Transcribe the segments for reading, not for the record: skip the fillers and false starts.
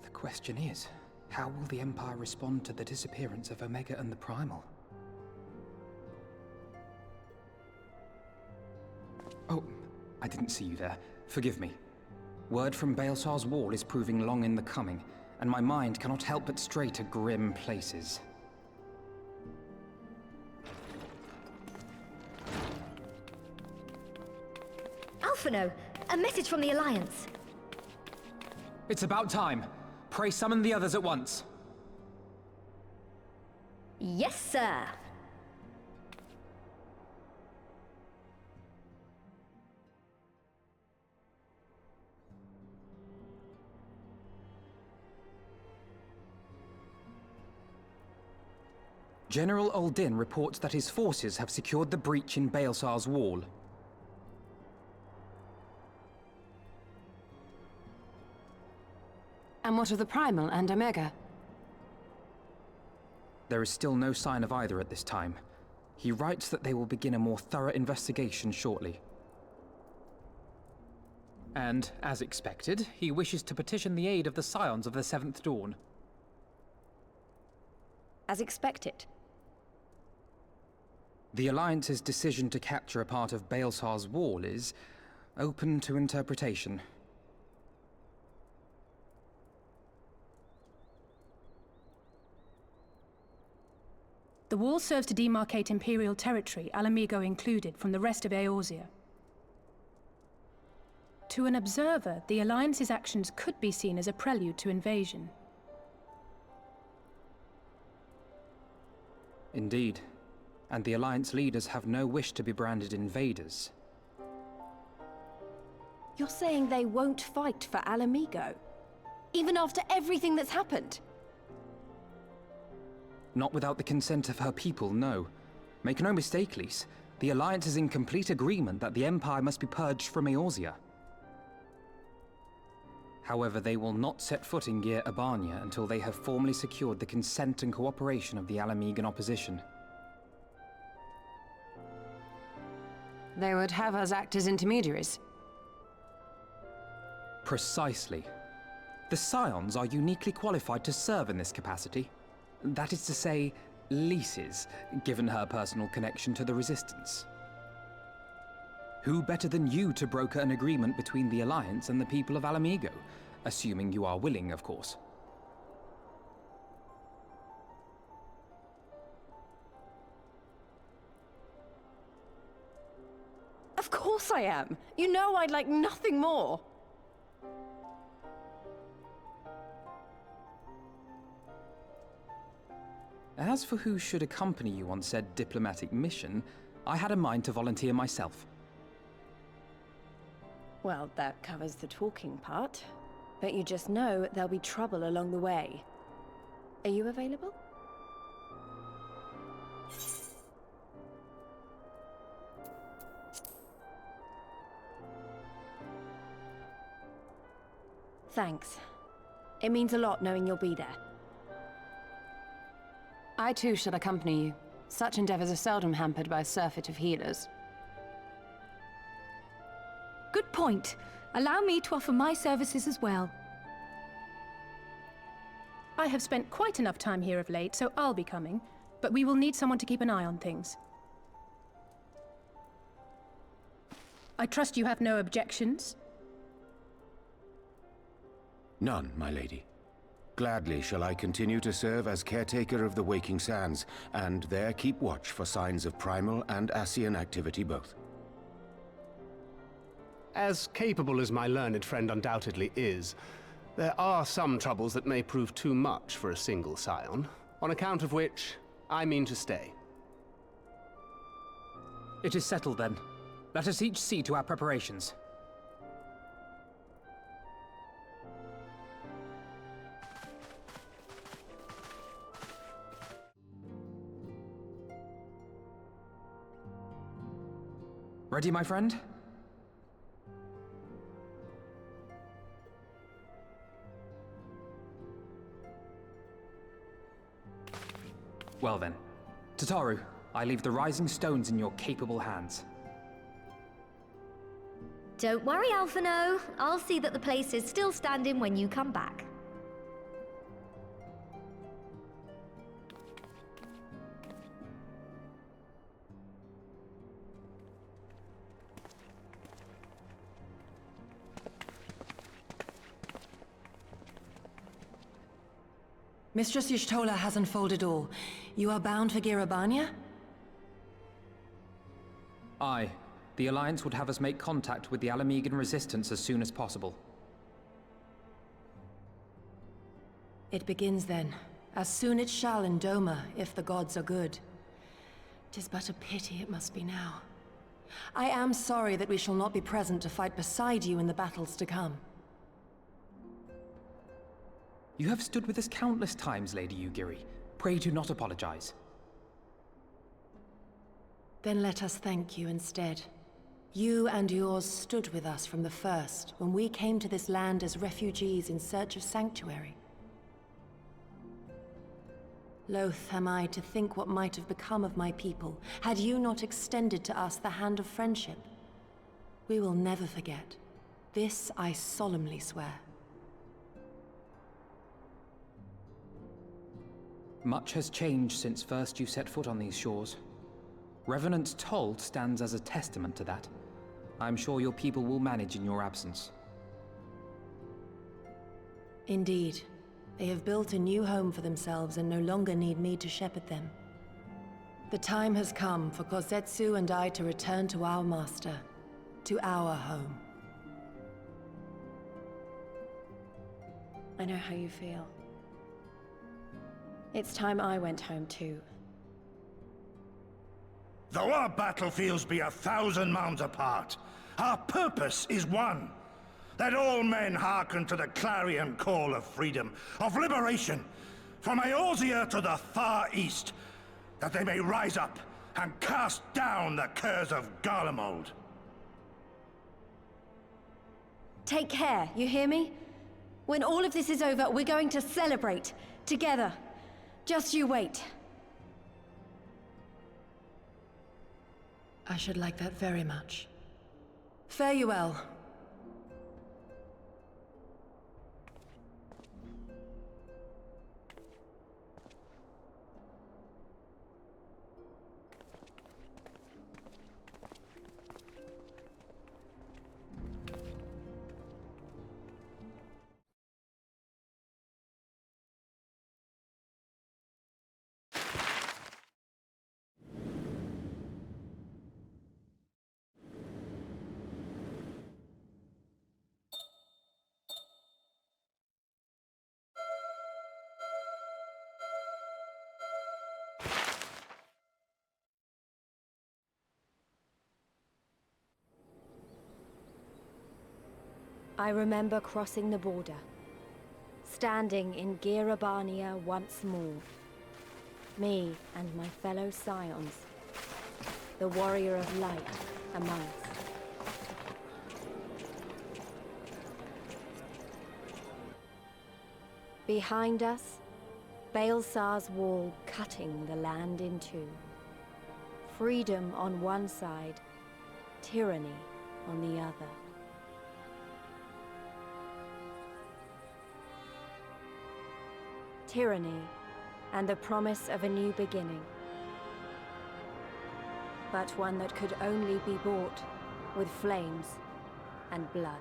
The question is, how will the Empire respond to the disappearance of Omega and the Primal? Oh, I didn't see you there. Forgive me. Word from Baelsar's wall is proving long in the coming, and my mind cannot help but stray to grim places. Alphino, a message from the Alliance. It's about time. Pray summon the others at once. Yes, sir. General Uldin reports that his forces have secured the breach in Baelsar's wall. And what of the Primal and Omega? There is still no sign of either at this time. He writes that they will begin a more thorough investigation shortly. And, as expected, he wishes to petition the aid of the Scions of the Seventh Dawn. As expected. The Alliance's decision to capture a part of Baelsar's wall is open to interpretation. The wall serves to demarcate Imperial territory, Alamigo included, from the rest of Eorzea. To an observer, the Alliance's actions could be seen as a prelude to invasion. Indeed. And the Alliance leaders have no wish to be branded invaders. You're saying they won't fight for Alamigo? Even after everything that's happened? Not without the consent of her people, no. Make no mistake, Lys. The Alliance is in complete agreement that the Empire must be purged from Eorzea. However, they will not set foot in Gyr Abania until they have formally secured the consent and cooperation of the Alamigan opposition. They would have us act as intermediaries. Precisely. The Scions are uniquely qualified to serve in this capacity. That is to say, Lys's, given her personal connection to the Resistance. Who better than you to broker an agreement between the Alliance and the people of Alamigo? Assuming you are willing, of course. Of course I am! You know I'd like nothing more! As for who should accompany you on said diplomatic mission, I had a mind to volunteer myself. Well, that covers the talking part. But you just know there'll be trouble along the way. Are you available? Thanks. It means a lot knowing you'll be there. I too shall accompany you. Such endeavors are seldom hampered by a surfeit of healers. Good point. Allow me to offer my services as well. I have spent quite enough time here of late, so I'll be coming. But we will need someone to keep an eye on things. I trust you have no objections? None, my lady. Gladly shall I continue to serve as caretaker of the Waking Sands, and there keep watch for signs of Primal and Ascian activity both. As capable as my learned friend undoubtedly is, there are some troubles that may prove too much for a single Scion, on account of which I mean to stay. It is settled then. Let us each see to our preparations. Ready, my friend? Well then. Tataru, I leave the rising stones in your capable hands. Don't worry, Alphino. I'll see that the place is still standing when you come back. Mistress Y'shtola has unfolded all. You are bound for Girabania? Aye. The Alliance would have us make contact with the Alamegan resistance as soon as possible. It begins then. As soon it shall in Doma, if the gods are good. 'Tis but a pity it must be now. I am sorry that we shall not be present to fight beside you in the battles to come. You have stood with us countless times, Lady Ugiri. Pray do not apologize. Then let us thank you instead. You and yours stood with us from the first, when we came to this land as refugees in search of sanctuary. Loath am I to think what might have become of my people, had you not extended to us the hand of friendship. We will never forget. This I solemnly swear. Much has changed since first you set foot on these shores. Revenant's toll stands as a testament to that. I'm sure your people will manage in your absence. Indeed. They have built a new home for themselves and no longer need me to shepherd them. The time has come for Kozetsu and I to return to our master, to our home. I know how you feel. It's time I went home too. Though our battlefields be 1,000 mounds apart, our purpose is one. Let all men hearken to the clarion call of freedom, of liberation, from Eorzea to the far east, that they may rise up and cast down the curse of Garlemald. Take care, you hear me? When all of this is over, we're going to celebrate, together. Just you wait. I should like that very much. Fare you well. I remember crossing the border, standing in Girabania once more. Me and my fellow scions, the warrior of light among us. Behind us, Baelsar's wall cutting the land in two. Freedom on one side, tyranny on the other. Tyranny, and the promise of a new beginning. But one that could only be bought with flames and blood.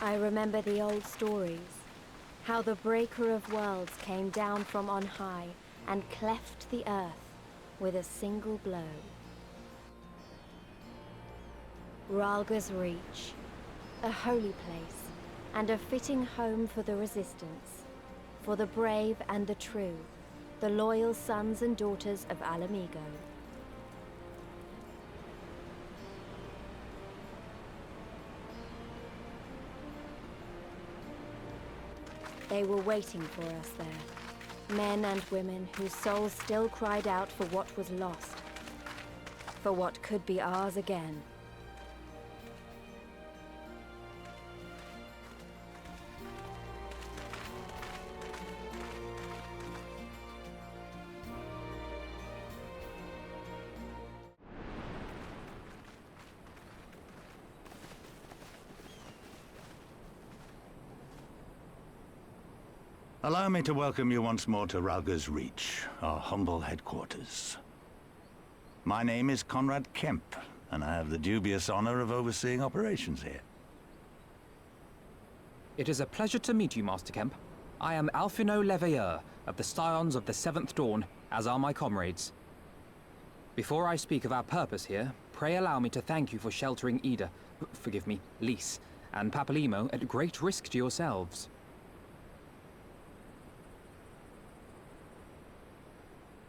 I remember the old stories, how the Breaker of Worlds came down from on high and cleft the earth with a single blow. Ralga's Reach, a holy place, and a fitting home for the Resistance, for the brave and the true, the loyal sons and daughters of Alamigo. They were waiting for us there. Men and women whose souls still cried out for what was lost. For what could be ours again. Allow me to welcome you once more to Ralga's Reach, our humble headquarters. My name is Conrad Kemp, and I have the dubious honor of overseeing operations here. It is a pleasure to meet you, Master Kemp. I am Alphino Leveilleur of the Scions of the Seventh Dawn, as are my comrades. Before I speak of our purpose here, pray allow me to thank you for sheltering Ida, forgive me, Lys, and Papalymo at great risk to yourselves.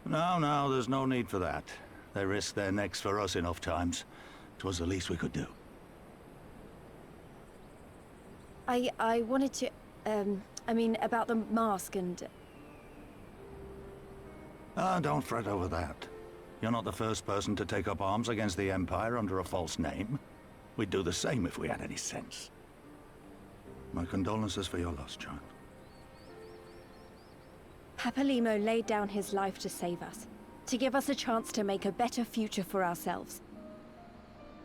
No, there's no need for that. They risked their necks for us enough times. 'Twas the least we could do. I wanted to, I mean, about the mask and... Ah, don't fret over that. You're not the first person to take up arms against the Empire under a false name. We'd do the same if we had any sense. My condolences for your loss, child. Papalymo laid down his life to save us, to give us a chance to make a better future for ourselves.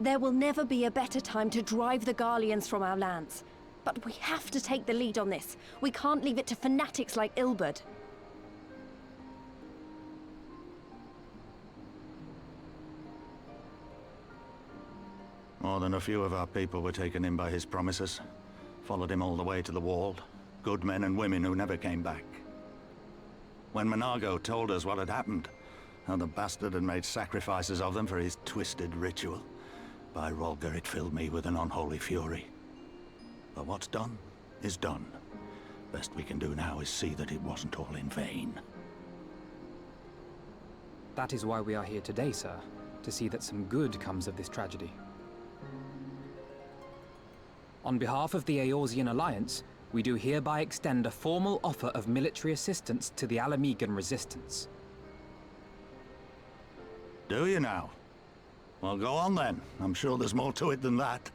There will never be a better time to drive the Garleans from our lands. But we have to take the lead on this. We can't leave it to fanatics like Ilberd. More than a few of our people were taken in by his promises. Followed him all the way to the wall. Good men and women who never came back. When Monargo told us what had happened, how the bastard had made sacrifices of them for his twisted ritual, by Rolga it filled me with an unholy fury. But what's done is done. Best we can do now is see that it wasn't all in vain. That is why we are here today, sir, to see that some good comes of this tragedy. On behalf of the Eorzean Alliance, we do hereby extend a formal offer of military assistance to the Alamegan resistance. Do you now? Well, go on then. I'm sure there's more to it than that.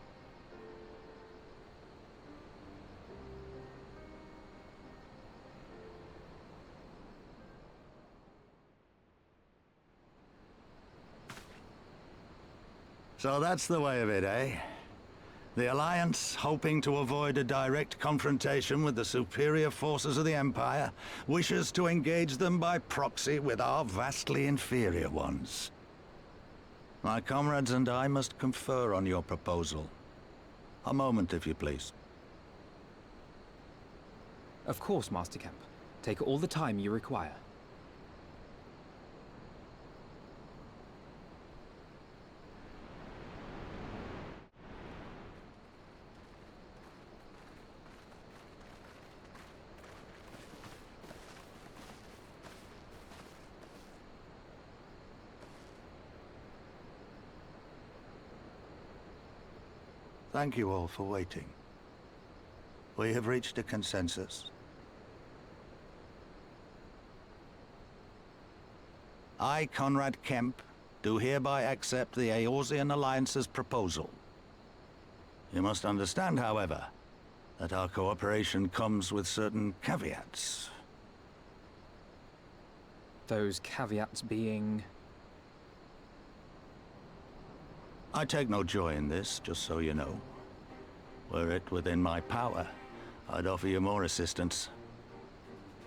So that's the way of it, eh? The Alliance, hoping to avoid a direct confrontation with the superior forces of the Empire, wishes to engage them by proxy with our vastly inferior ones. My comrades and I must confer on your proposal. A moment, if you please. Of course, Master Kemp. Take all the time you require. Thank you all for waiting. We have reached a consensus. I, Conrad Kemp, do hereby accept the Eorzean Alliance's proposal. You must understand, however, that our cooperation comes with certain caveats. Those caveats being... I take no joy in this, just so you know. Were it within my power, I'd offer you more assistance.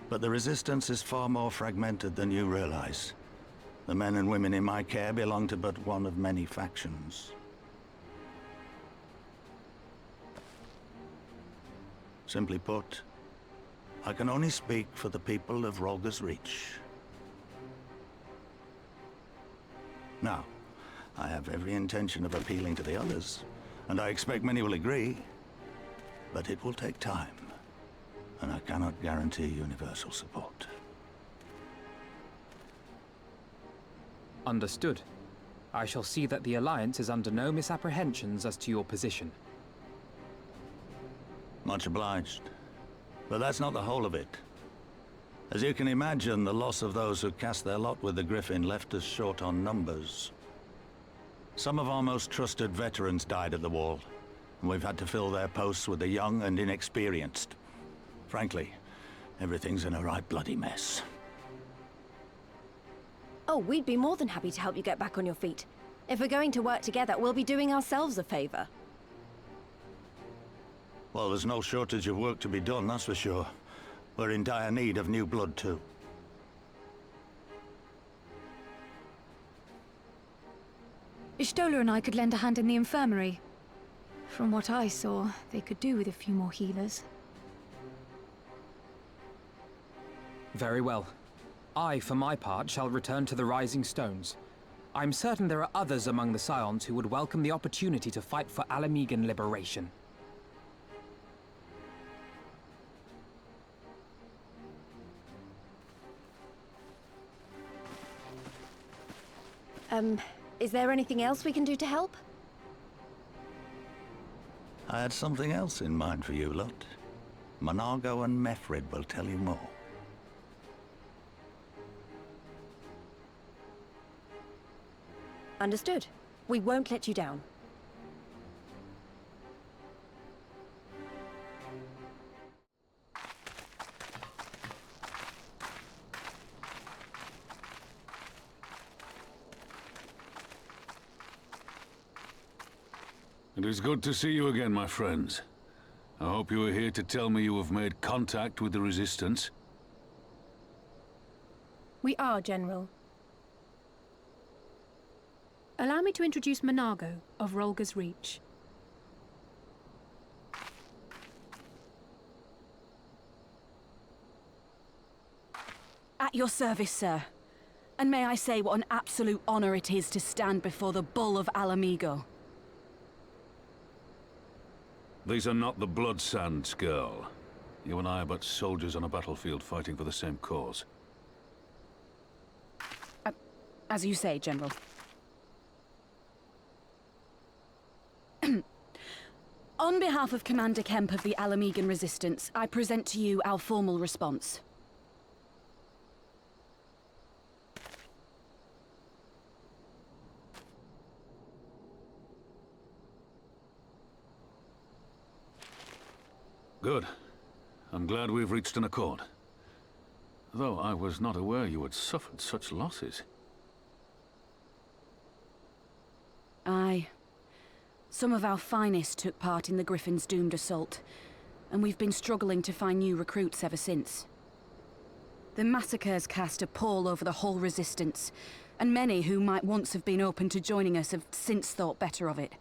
But the Resistance is far more fragmented than you realize. The men and women in my care belong to but one of many factions. Simply put, I can only speak for the people of Rolga's Reach. Now, I have every intention of appealing to the others, and I expect many will agree. But it will take time, and I cannot guarantee universal support. Understood. I shall see that the Alliance is under no misapprehensions as to your position. Much obliged. But that's not the whole of it. As you can imagine, the loss of those who cast their lot with the Griffin left us short on numbers. Some of our most trusted veterans died at the wall, and we've had to fill their posts with the young and inexperienced. Frankly, everything's in a right bloody mess. Oh, we'd be more than happy to help you get back on your feet. If we're going to work together, we'll be doing ourselves a favor. Well, there's no shortage of work to be done, that's for sure. We're in dire need of new blood too. Ishtola and I could lend a hand in the infirmary. From what I saw, they could do with a few more healers. Very well. I, for my part, shall return to the Rising Stones. I'm certain there are others among the Scions who would welcome the opportunity to fight for Alamegan liberation. Is there anything else we can do to help? I had something else in mind for you lot. Monargo and Mefred will tell you more. Understood. We won't let you down. It is good to see you again, my friends. I hope you are here to tell me you have made contact with the Resistance. We are, General. Allow me to introduce Monargo of Rolga's Reach. At your service, sir. And may I say what an absolute honor it is to stand before the Bull of Alamigo. These are not the Blood Sands, girl. You and I are but soldiers on a battlefield fighting for the same cause. As you say, General. On behalf of Commander Kemp of the Alamegan Resistance, I present to you our formal response. Good. I'm glad we've reached an accord. Though I was not aware you had suffered such losses. Aye. Some of our finest took part in the Griffin's doomed assault, and we've been struggling to find new recruits ever since. The massacres cast a pall over the whole Resistance, and many who might once have been open to joining us have since thought better of it.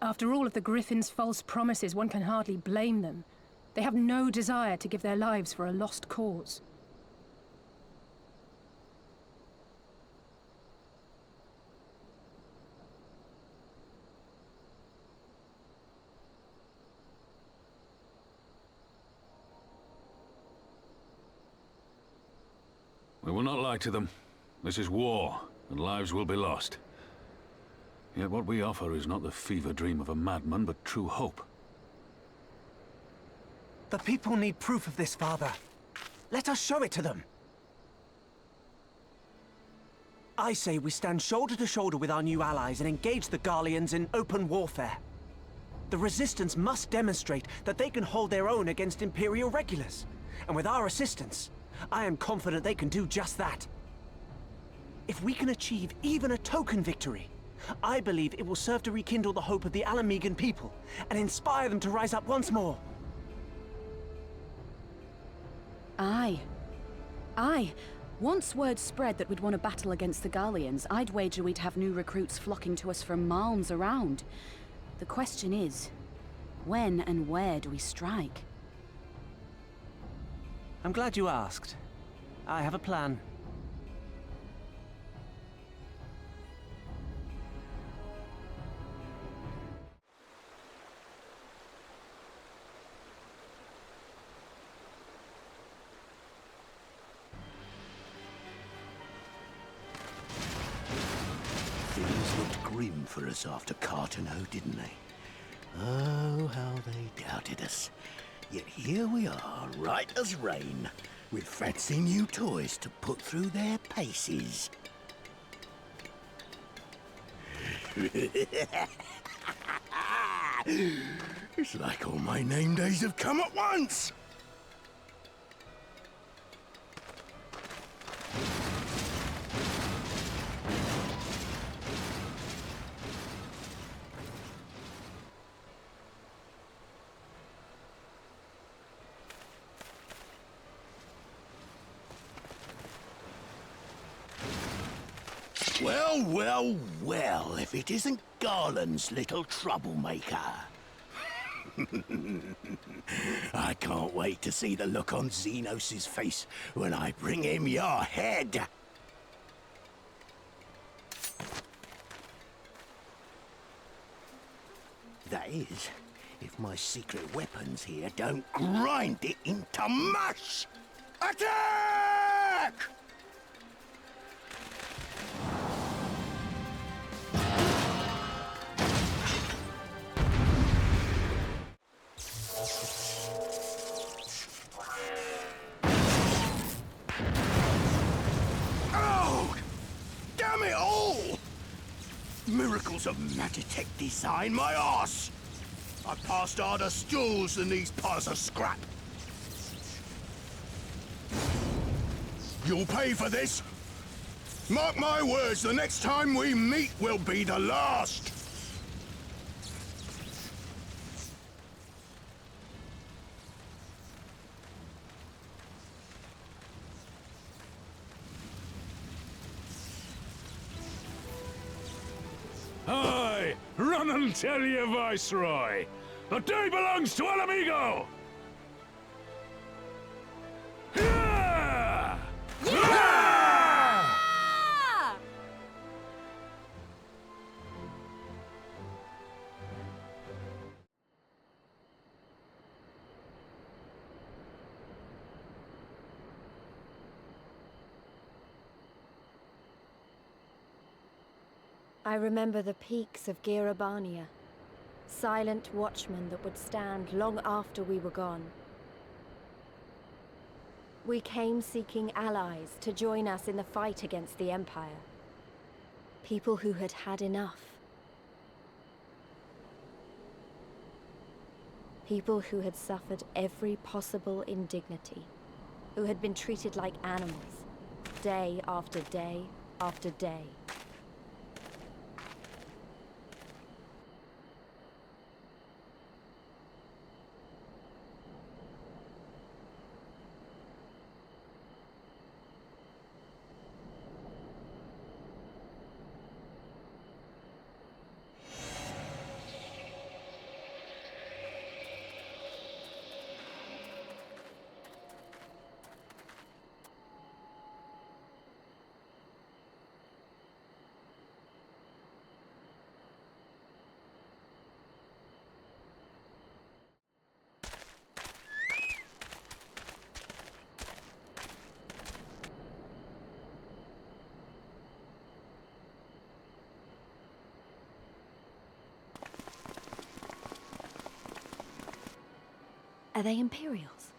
After all of the Griffin's false promises, one can hardly blame them. They have no desire to give their lives for a lost cause. We will not lie to them. This is war, and lives will be lost. Yet what we offer is not the fever dream of a madman, but true hope. The people need proof of this, Father. Let us show it to them. I say we stand shoulder to shoulder with our new allies and engage the Garleans in open warfare. The Resistance must demonstrate that they can hold their own against Imperial regulars. And with our assistance, I am confident they can do just that. If we can achieve even a token victory, I believe it will serve to rekindle the hope of the Alamegan people and inspire them to rise up once more. Aye. Aye. Once word spread that we'd won a battle against the Garleans, I'd wager we'd have new recruits flocking to us from Malms around. The question is, when and where do we strike? I'm glad you asked. I have a plan. Things looked grim for us after Cartano, didn't they? Oh, how they doubted us. Yet here we are, right as rain, with fancy new toys to put through their paces. It's like all my name days have come at once! Well, well, well, if it isn't Garland's little troublemaker. I can't wait to see the look on Xenos' face when I bring him your head. That is, if my secret weapons here don't grind it into mush! Attack! Oh! Damn it all! Miracles of Magitech design, my arse! I passed harder stools than these piles of scrap. You'll pay for this. Mark my words, the next time we meet will be the last. Aye! Run and tell your Viceroy! The day belongs to Alamigo! Yeah! Yeah! I remember the peaks of Girabania, silent watchmen that would stand long after we were gone. We came seeking allies to join us in the fight against the Empire. People who had had enough. People who had suffered every possible indignity, who had been treated like animals, day after day after day. Are they Imperials?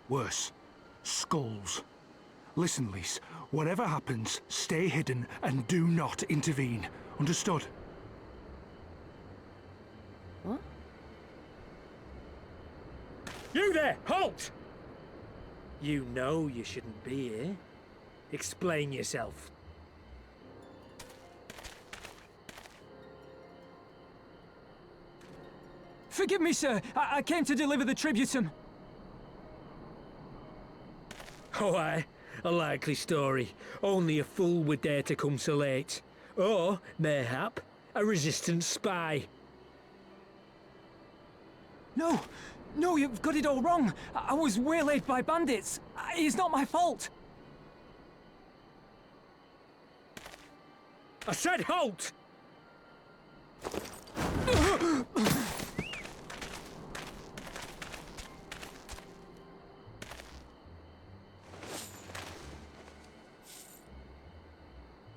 Worse. Skulls. Listen, Lise. Whatever happens, stay hidden and do not intervene. Understood? What? You there! Halt! You know you shouldn't be here. Explain yourself. Forgive me, sir. I came to deliver the tributum. Oh, aye. A likely story. Only a fool would dare to come so late. Or, mayhap, a resistance spy. No! No, you've got it all wrong. I was waylaid by bandits. It's not my fault. I said halt!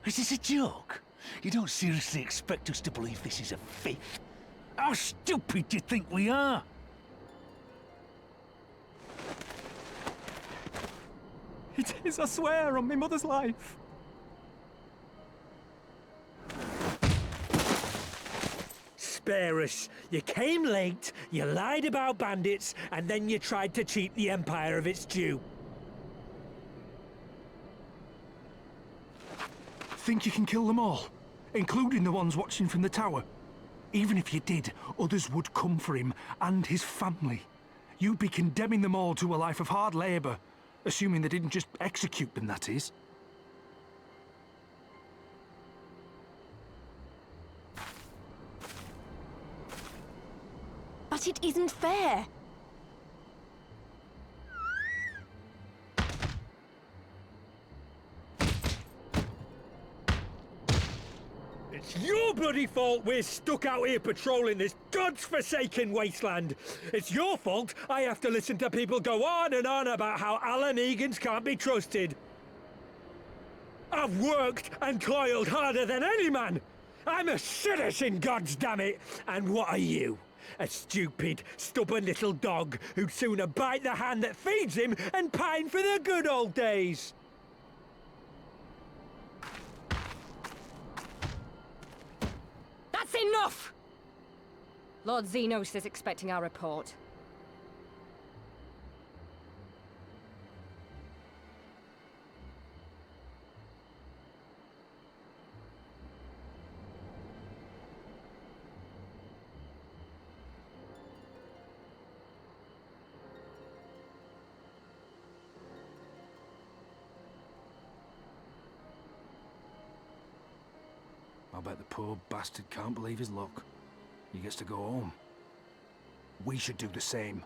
Is this a joke? You don't seriously expect us to believe this is a fib? How stupid do you think we are? It is, I swear, on my mother's life. Spare us. You came late, you lied about bandits, and then you tried to cheat the Empire of its due. Think you can kill them all? Including the ones watching from the tower? Even if you did, others would come for him and his family. You'd be condemning them all to a life of hard labor. Assuming they didn't just execute them, that is. But it isn't fair! It's your bloody fault we're stuck out here patrolling this god's-forsaken wasteland. It's your fault I have to listen to people go on and on about how Alan Egans can't be trusted. I've worked and toiled harder than any man. I'm a citizen, goddammit. And what are you? A stupid, stubborn little dog who'd sooner bite the hand that feeds him and pine for the good old days. That's enough! Lord Xenos is expecting our report. I bet the poor bastard can't believe his luck. He gets to go home. We should do the same.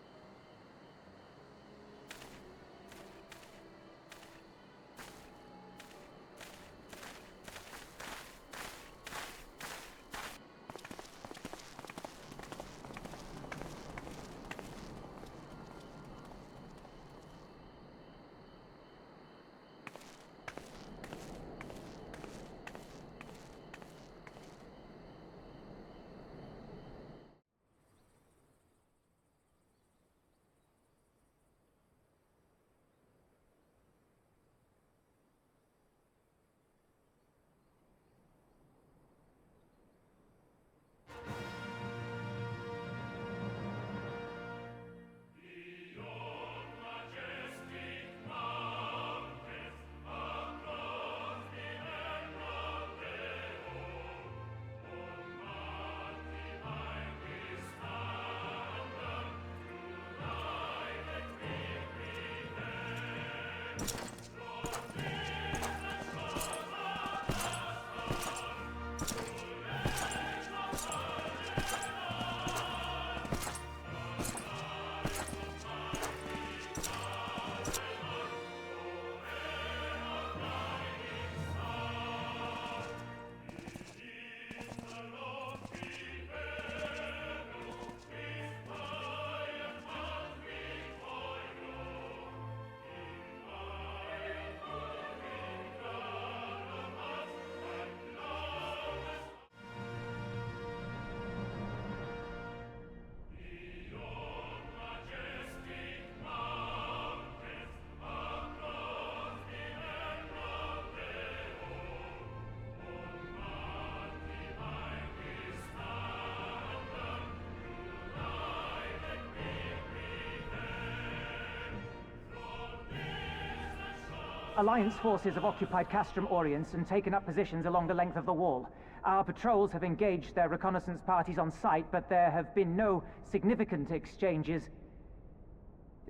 Alliance forces have occupied Castrum Orients and taken up positions along the length of the wall. Our patrols have engaged their reconnaissance parties on site, but there have been no significant exchanges,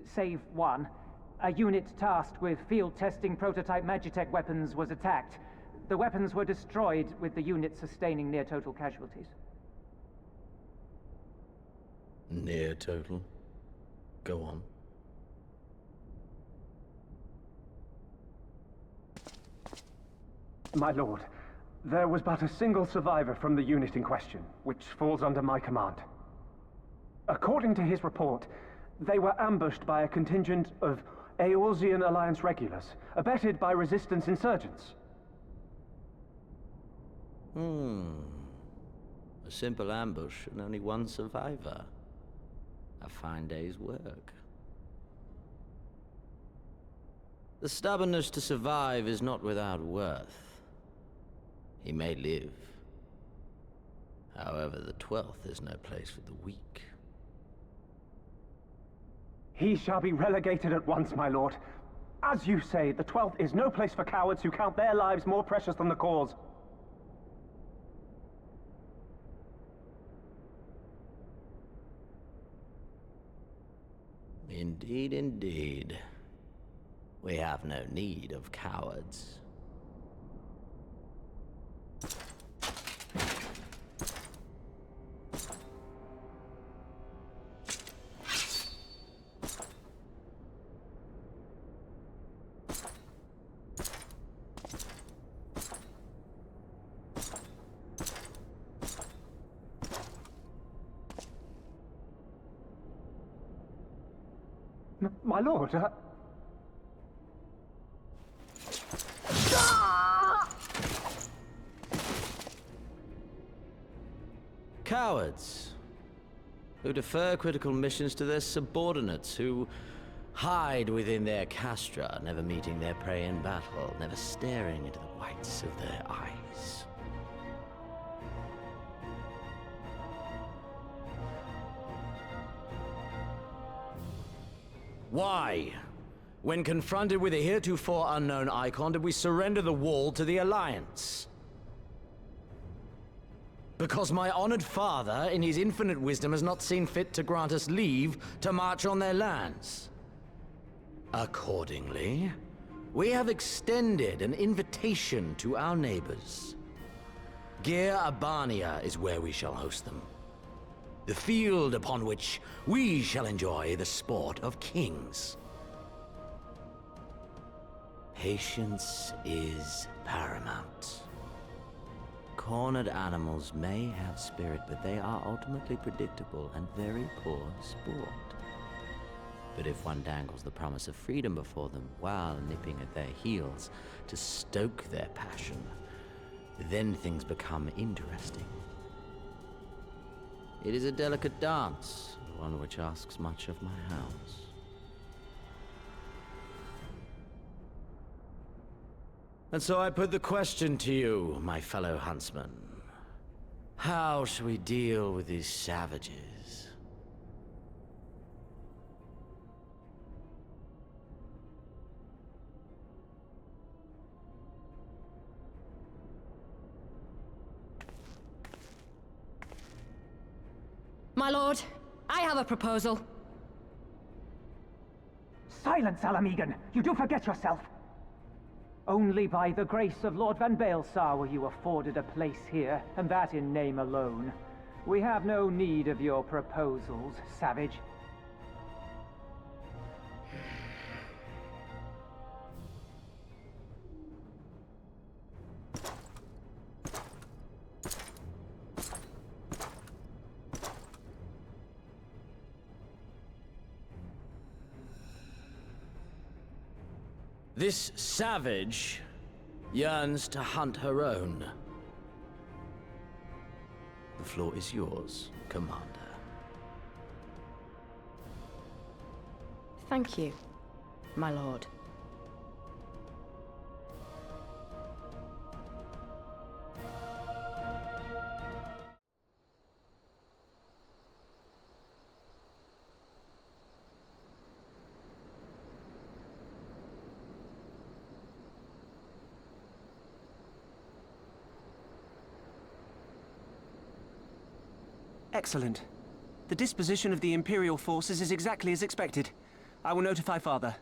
save one. A unit tasked with field testing prototype Magitech weapons was attacked. The weapons were destroyed, with the unit sustaining near total casualties. Near total? Go on. My lord, there was but a single survivor from the unit in question, which falls under my command. According to his report, they were ambushed by a contingent of Eorzean Alliance regulars, abetted by resistance insurgents. A simple ambush and only one survivor. A fine day's work. The stubbornness to survive is not without worth. He may live. However, the 12th is no place for the weak. He shall be relegated at once, my lord. As you say, the 12th is no place for cowards who count their lives more precious than the cause. Indeed, indeed. We have no need of cowards. My lord, Cowards. Who defer critical missions to their subordinates, who hide within their castra, never meeting their prey in battle, never staring into the whites of their eyes. Why, when confronted with a heretofore unknown icon, did we surrender the wall to the Alliance? Because my honored father, in his infinite wisdom, has not seen fit to grant us leave to march on their lands. Accordingly, we have extended an invitation to our neighbors. Gyr Abania is where we shall host them. The field upon which we shall enjoy the sport of kings. Patience is paramount. Cornered animals may have spirit, but they are ultimately predictable and very poor sport. But if one dangles the promise of freedom before them while nipping at their heels to stoke their passion, then things become interesting. It is a delicate dance, one which asks much of my hounds. And so I put the question to you, my fellow huntsman. How shall we deal with these savages? My lord, I have a proposal. Silence, Alamegan! You do forget yourself! Only by the grace of Lord Van Baelsar were you afforded a place here, and that in name alone. We have no need of your proposals, savage. This savage yearns to hunt her own. The floor is yours, Commander. Thank you, my lord. Excellent. The disposition of the Imperial forces is exactly as expected. I will notify Father.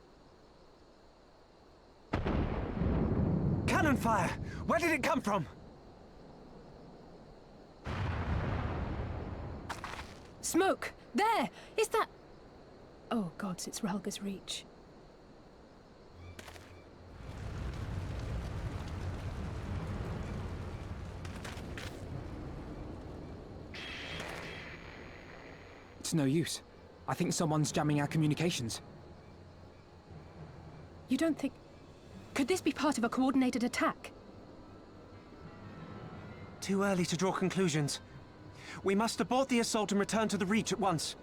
Cannon fire! Where did it come from? Smoke! There! Is that... Oh gods, it's Relga's Reach. It's no use. I think someone's jamming our communications. You don't think... Could this be part of a coordinated attack? Too early to draw conclusions. We must abort the assault and return to the Reach at once.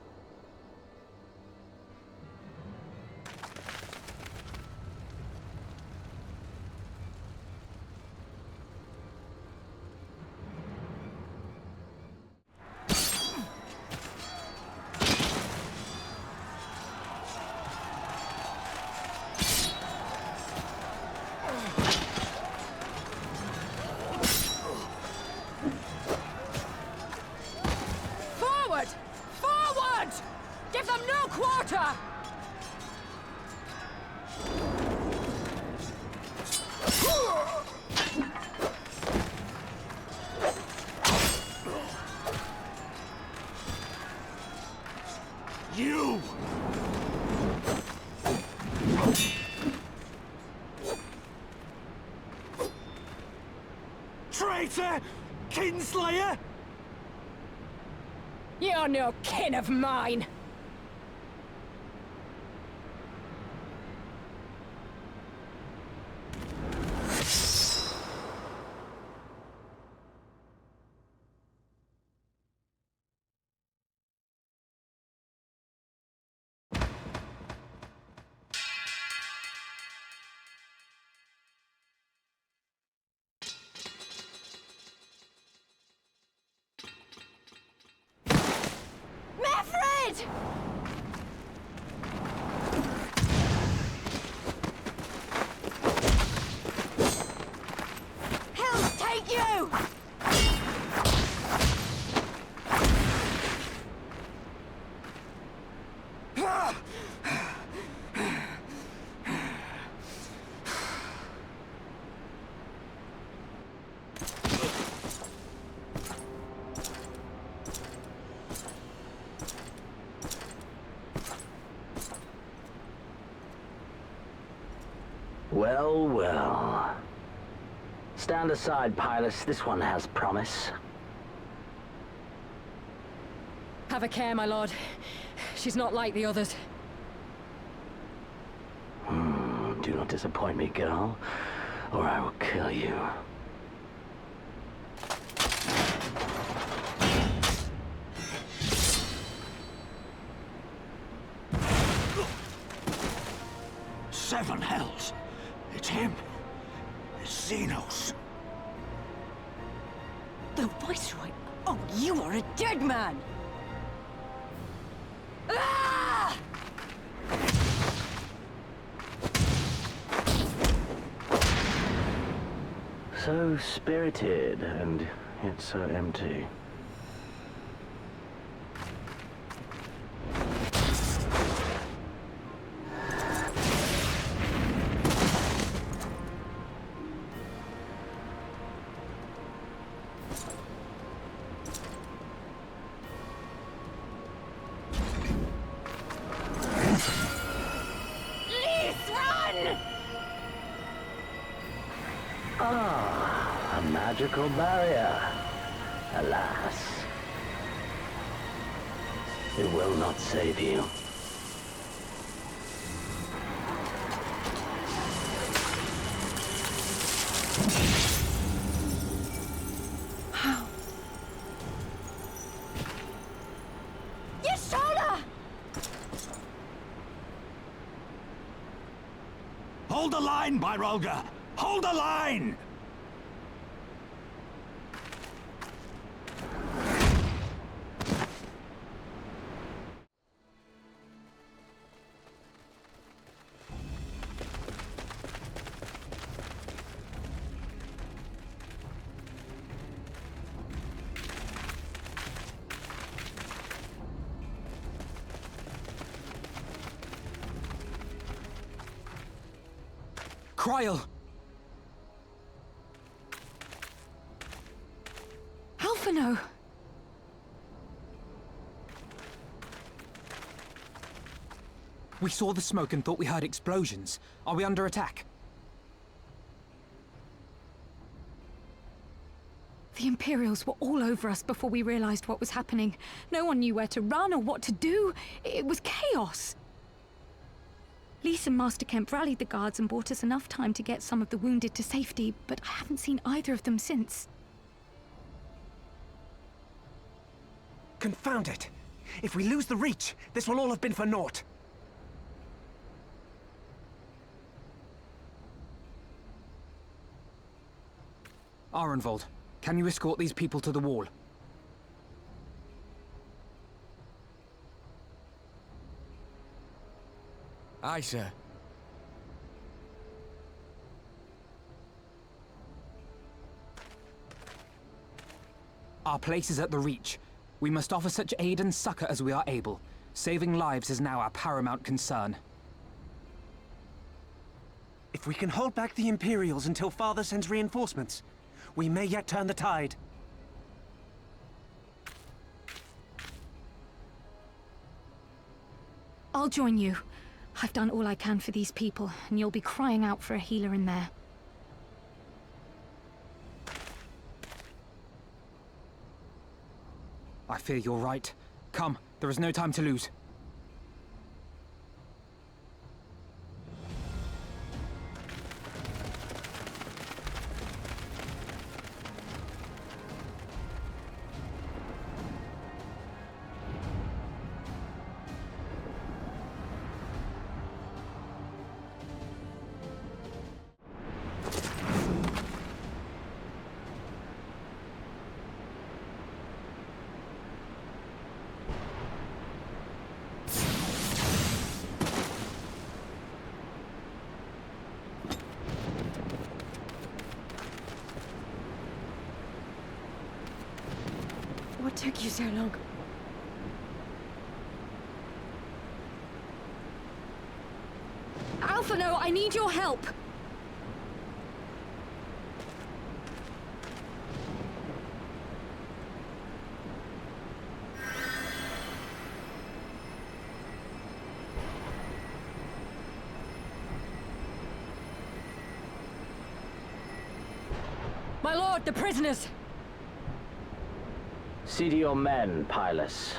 You! Traitor! Kinslayer! You're no kin of mine! dead! He'll take you! Well, well. Stand aside, Pilus. This one has promise. Have a care, my lord. She's not like the others. Do not disappoint me, girl, or I will kill you. Seven hells! It's him! It's Xenos! The Viceroy? Oh, you are a dead man! Ah! So spirited, and yet so empty. Ah, a magical barrier. Alas. It will not save you. How? Yashola! Hold the line, Byrolga! Hold the line! Kryl! Alphino! We saw the smoke and thought we heard explosions. Are we under attack? The Imperials were all over us before we realized what was happening. No one knew where to run or what to do. It was chaos. Lys and Master Kemp rallied the guards and bought us enough time to get some of the wounded to safety, but I haven't seen either of them since. Confound it! If we lose the Reach, this will all have been for naught. Arenvold, can you escort these people to the wall? Aye, sir. Our place is at the Reach. We must offer such aid and succor as we are able. Saving lives is now our paramount concern. If we can hold back the Imperials until Father sends reinforcements, we may yet turn the tide. I'll join you. I've done all I can for these people, and you'll be crying out for a healer in there. I fear you're right. Come, there is no time to lose. took you so long? Alphino, I need your help! My lord, the prisoners! See to your men, Pylus.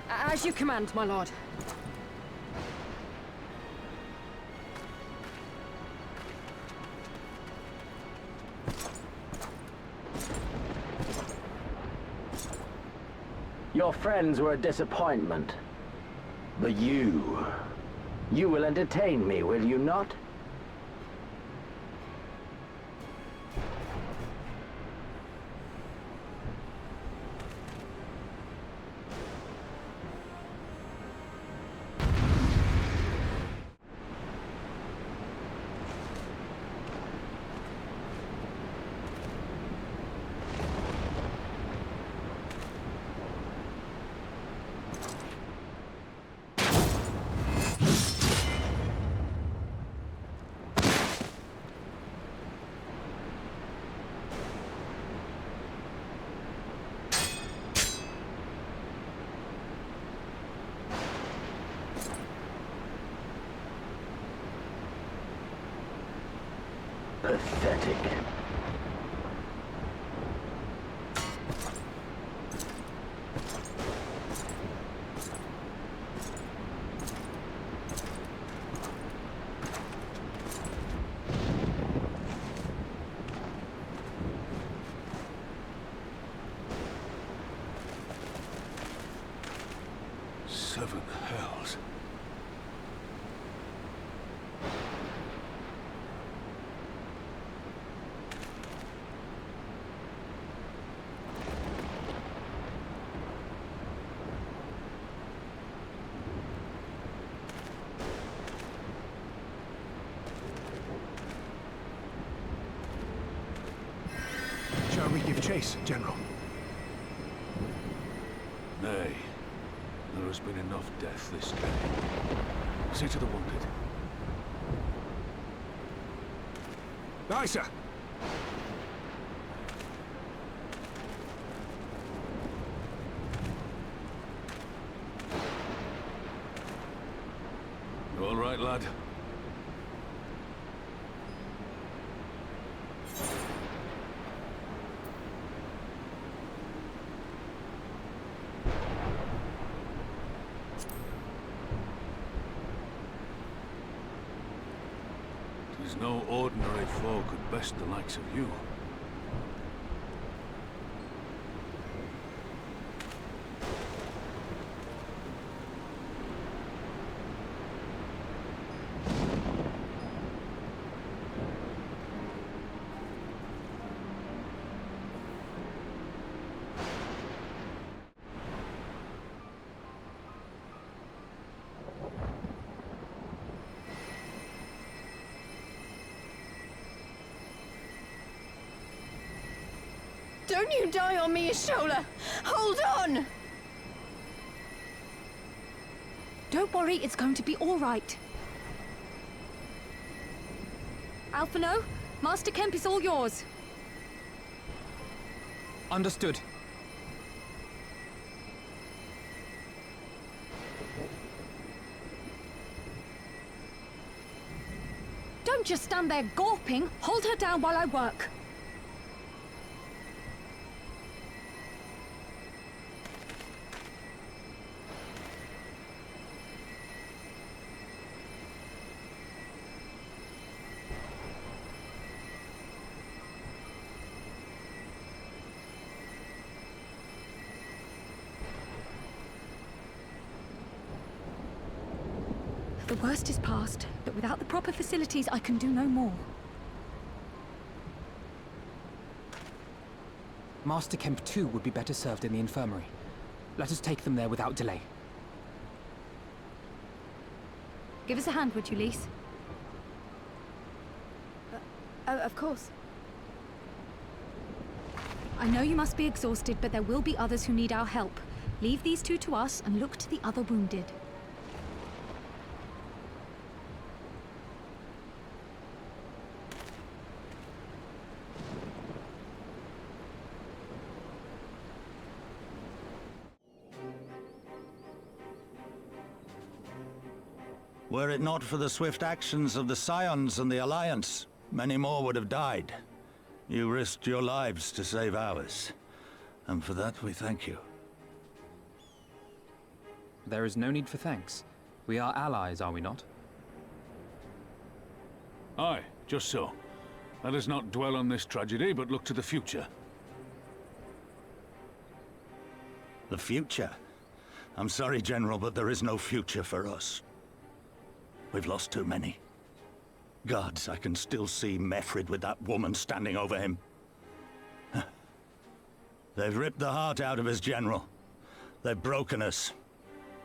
As you command, my lord. Your friends were a disappointment. But you will entertain me, will you not? Pathetic. Seven hells. Shall we give chase, General? Nay. There has been enough death this day. See to the wounded. Aye, sir. You all right, lad? There's no ordinary foe could best the likes of you. Don't you die on me, Ashola! Hold on! Don't worry, it's going to be all right. Alphino, Master Kemp is all yours. Understood. Don't just stand there gawping. Hold her down while I work. The worst is past, but without the proper facilities, I can do no more. Master Kemp too would be better served in the infirmary. Let us take them there without delay. Give us a hand, would you, Lise? Of course. I know you must be exhausted, but there will be others who need our help. Leave these two to us and look to the other wounded. Were it not for the swift actions of the Scions and the Alliance, many more would have died. You risked your lives to save ours, and for that we thank you. There is no need for thanks. We are allies, are we not? Aye, just so. Let us not dwell on this tragedy, but look to the future. The future? I'm sorry, General, but there is no future for us. We've lost too many. Gods, I can still see Mefrid with that woman standing over him. They've ripped the heart out of us, General. They've broken us.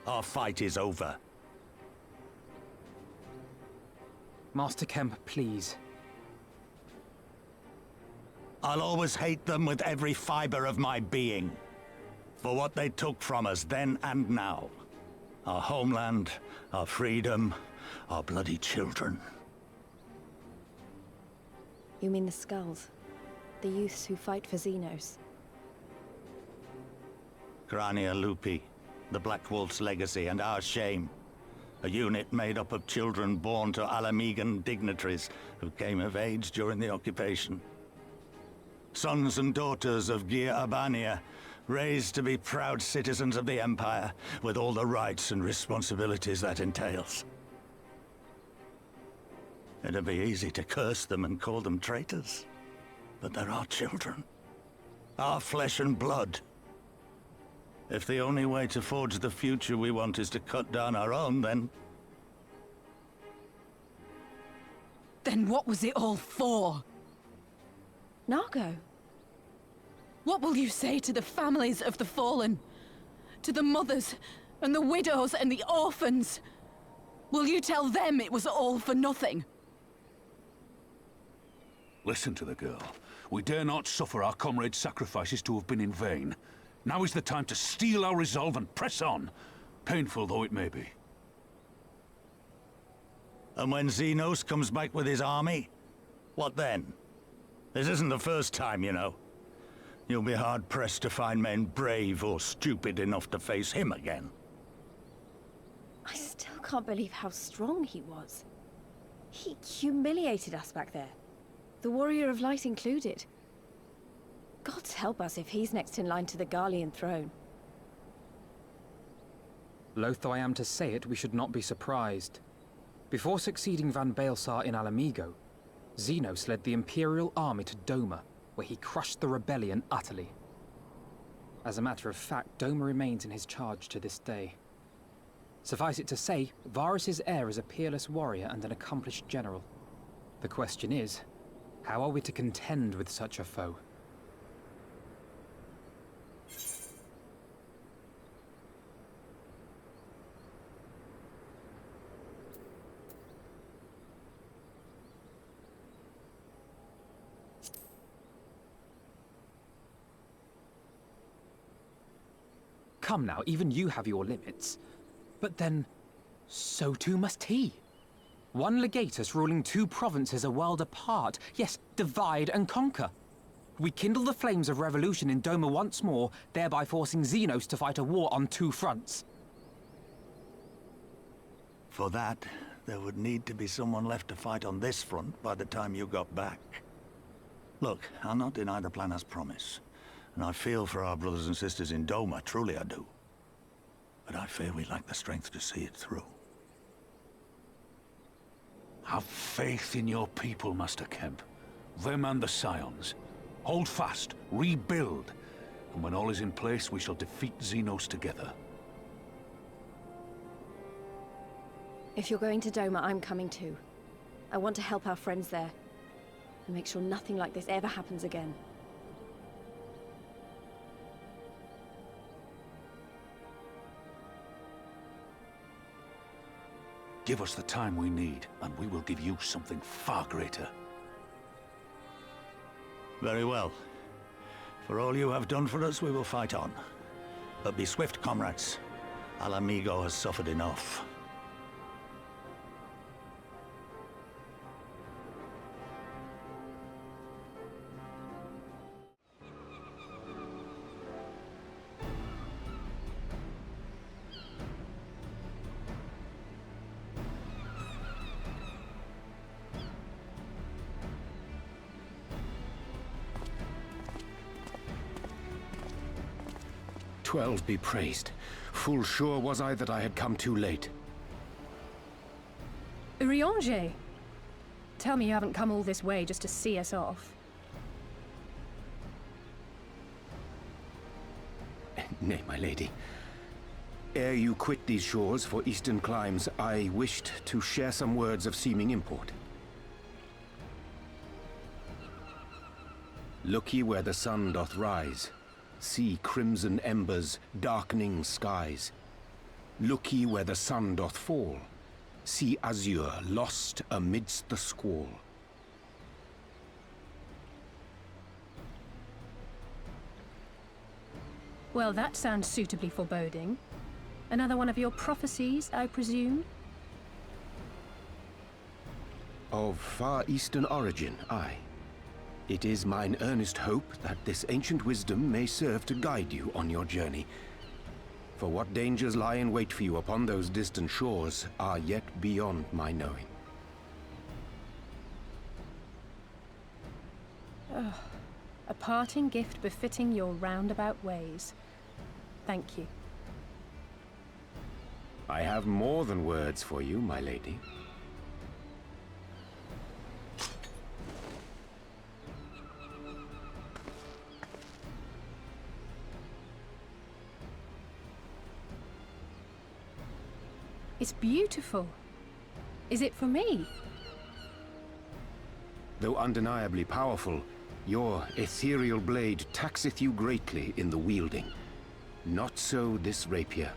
Our fight is over. Master Kemp, please. I'll always hate them with every fiber of my being. For what they took from us then and now. Our homeland, our freedom, our bloody children. You mean the Skulls? The youths who fight for Xenos? Grania Lupi, the Black Wolf's legacy and our shame. A unit made up of children born to Alamegan dignitaries who came of age during the occupation. Sons and daughters of Gir Abania, raised to be proud citizens of the Empire, with all the rights and responsibilities that entails. It'd be easy to curse them and call them traitors, but they're our children. Our flesh and blood. If the only way to forge the future we want is to cut down our own, then... Then what was it all for? Nargo. What will you say to the families of the fallen? To the mothers, and the widows, and the orphans? Will you tell them it was all for nothing? Listen to the girl. We dare not suffer our comrades' sacrifices to have been in vain. Now is the time to steel our resolve and press on, painful though it may be. And when Xenos comes back with his army, what then? This isn't the first time, you know. You'll be hard-pressed to find men brave or stupid enough to face him again. I still can't believe how strong he was. He humiliated us back there. The Warrior of Light included. Gods help us if he's next in line to the Garlean throne. Loath though I am to say it, we should not be surprised. Before succeeding Van Baelsar in Alamigo, Xenos led the Imperial army to Doma, where he crushed the rebellion utterly. As a matter of fact, Doma remains in his charge to this day. Suffice it to say, Varus's heir is a peerless warrior and an accomplished general. The question is, how are we to contend with such a foe? Come now, even you have your limits. But then, so too must he. One legatus ruling two provinces a world apart. Yes, divide and conquer. We kindle the flames of revolution in Doma once more, thereby forcing Xenos to fight a war on two fronts. For that, there would need to be someone left to fight on this front by the time you got back. Look, I'll not deny the plan as promised. And I feel for our brothers and sisters in Doma, truly I do. But I fear we lack the strength to see it through. Have faith in your people, Master Kemp. Them and the Scions. Hold fast, rebuild, and when all is in place, we shall defeat Xenos together. If you're going to Doma, I'm coming too. I want to help our friends there, and make sure nothing like this ever happens again. Give us the time we need, and we will give you something far greater. Very well. For all you have done for us, we will fight on. But be swift, comrades. Al Amigo has suffered enough. "12 be praised. Full sure was I that I had come too late." Urianger! Tell me you haven't come all this way just to see us off. Nay, my lady. Ere you quit these shores for eastern climes, I wished to share some words of seeming import. Look ye where the sun doth rise. See crimson embers, darkening skies. Look ye where the sun doth fall. See azure lost amidst the squall. Well, that sounds suitably foreboding. Another one of your prophecies, I presume? Of far eastern origin, aye. It is mine earnest hope that this ancient wisdom may serve to guide you on your journey. For what dangers lie in wait for you upon those distant shores are yet beyond my knowing. Ugh. A parting gift befitting your roundabout ways. Thank you. I have more than words for you, my lady. It's beautiful. Is it for me? Though undeniably powerful, your ethereal blade taxeth you greatly in the wielding. Not so this rapier,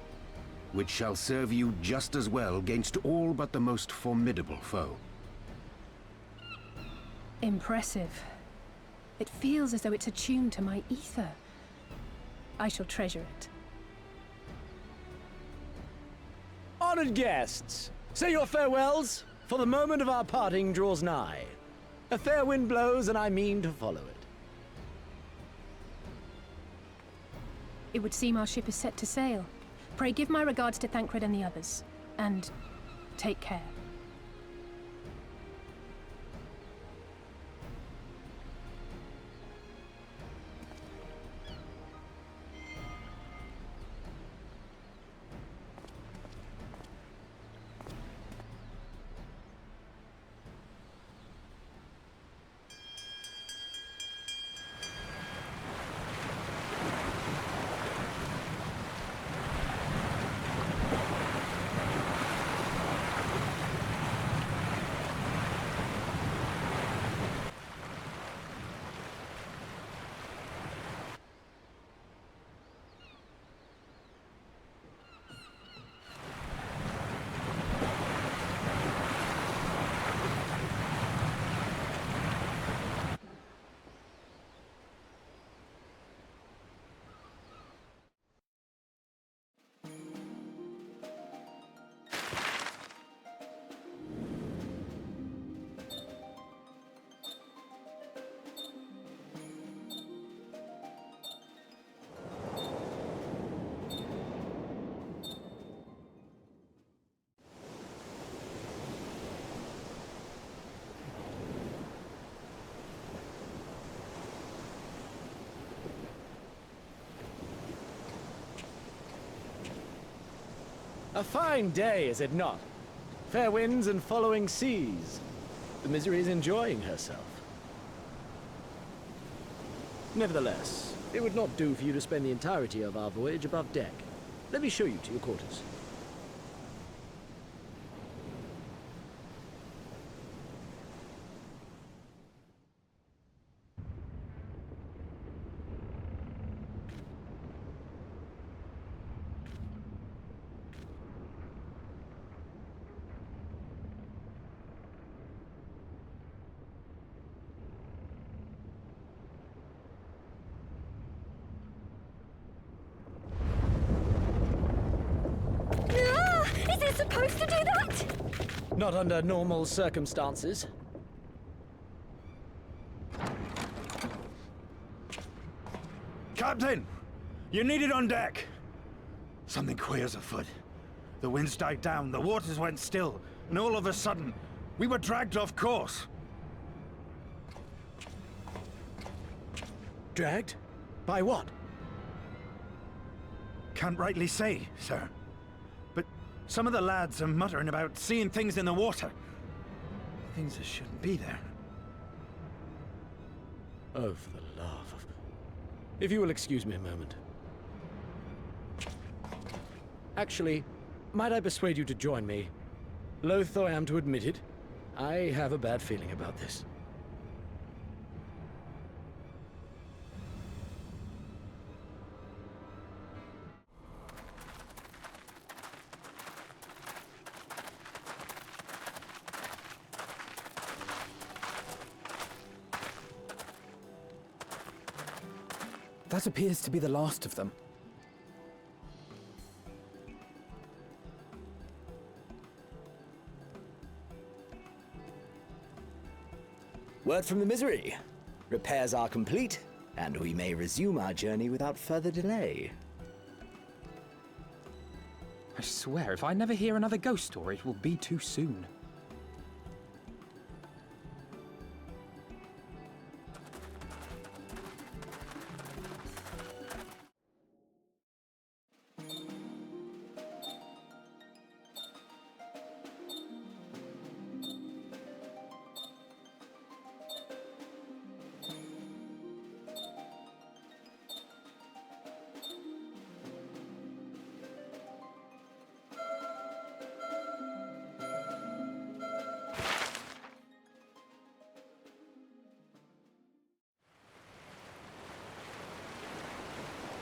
which shall serve you just as well against all but the most formidable foe. Impressive. It feels as though it's attuned to my ether. I shall treasure it. Honored guests, say your farewells, for the moment of our parting draws nigh. A fair wind blows, and I mean to follow it. It would seem our ship is set to sail. Pray give my regards to Thancred and the others, and take care. A fine day, is it not? Fair winds and following seas. The Misery is enjoying herself. Nevertheless, it would not do for you to spend the entirety of our voyage above deck. Let me show you to your quarters. supposed to do that? Not under normal circumstances. Captain! You're needed on deck! Something queer's afoot. The winds died down, the waters went still, and all of a sudden, we were dragged off course. Dragged? By what? Can't rightly say, sir. But some of the lads are muttering about seeing things in the water. Things that shouldn't be there. Oh, for the love of... If you will excuse me a moment. Actually, might I persuade you to join me? Loath though I am to admit it, I have a bad feeling about this. That appears to be the last of them. Word from the Misery. Repairs are complete, and we may resume our journey without further delay. I swear, if I never hear another ghost story, it will be too soon.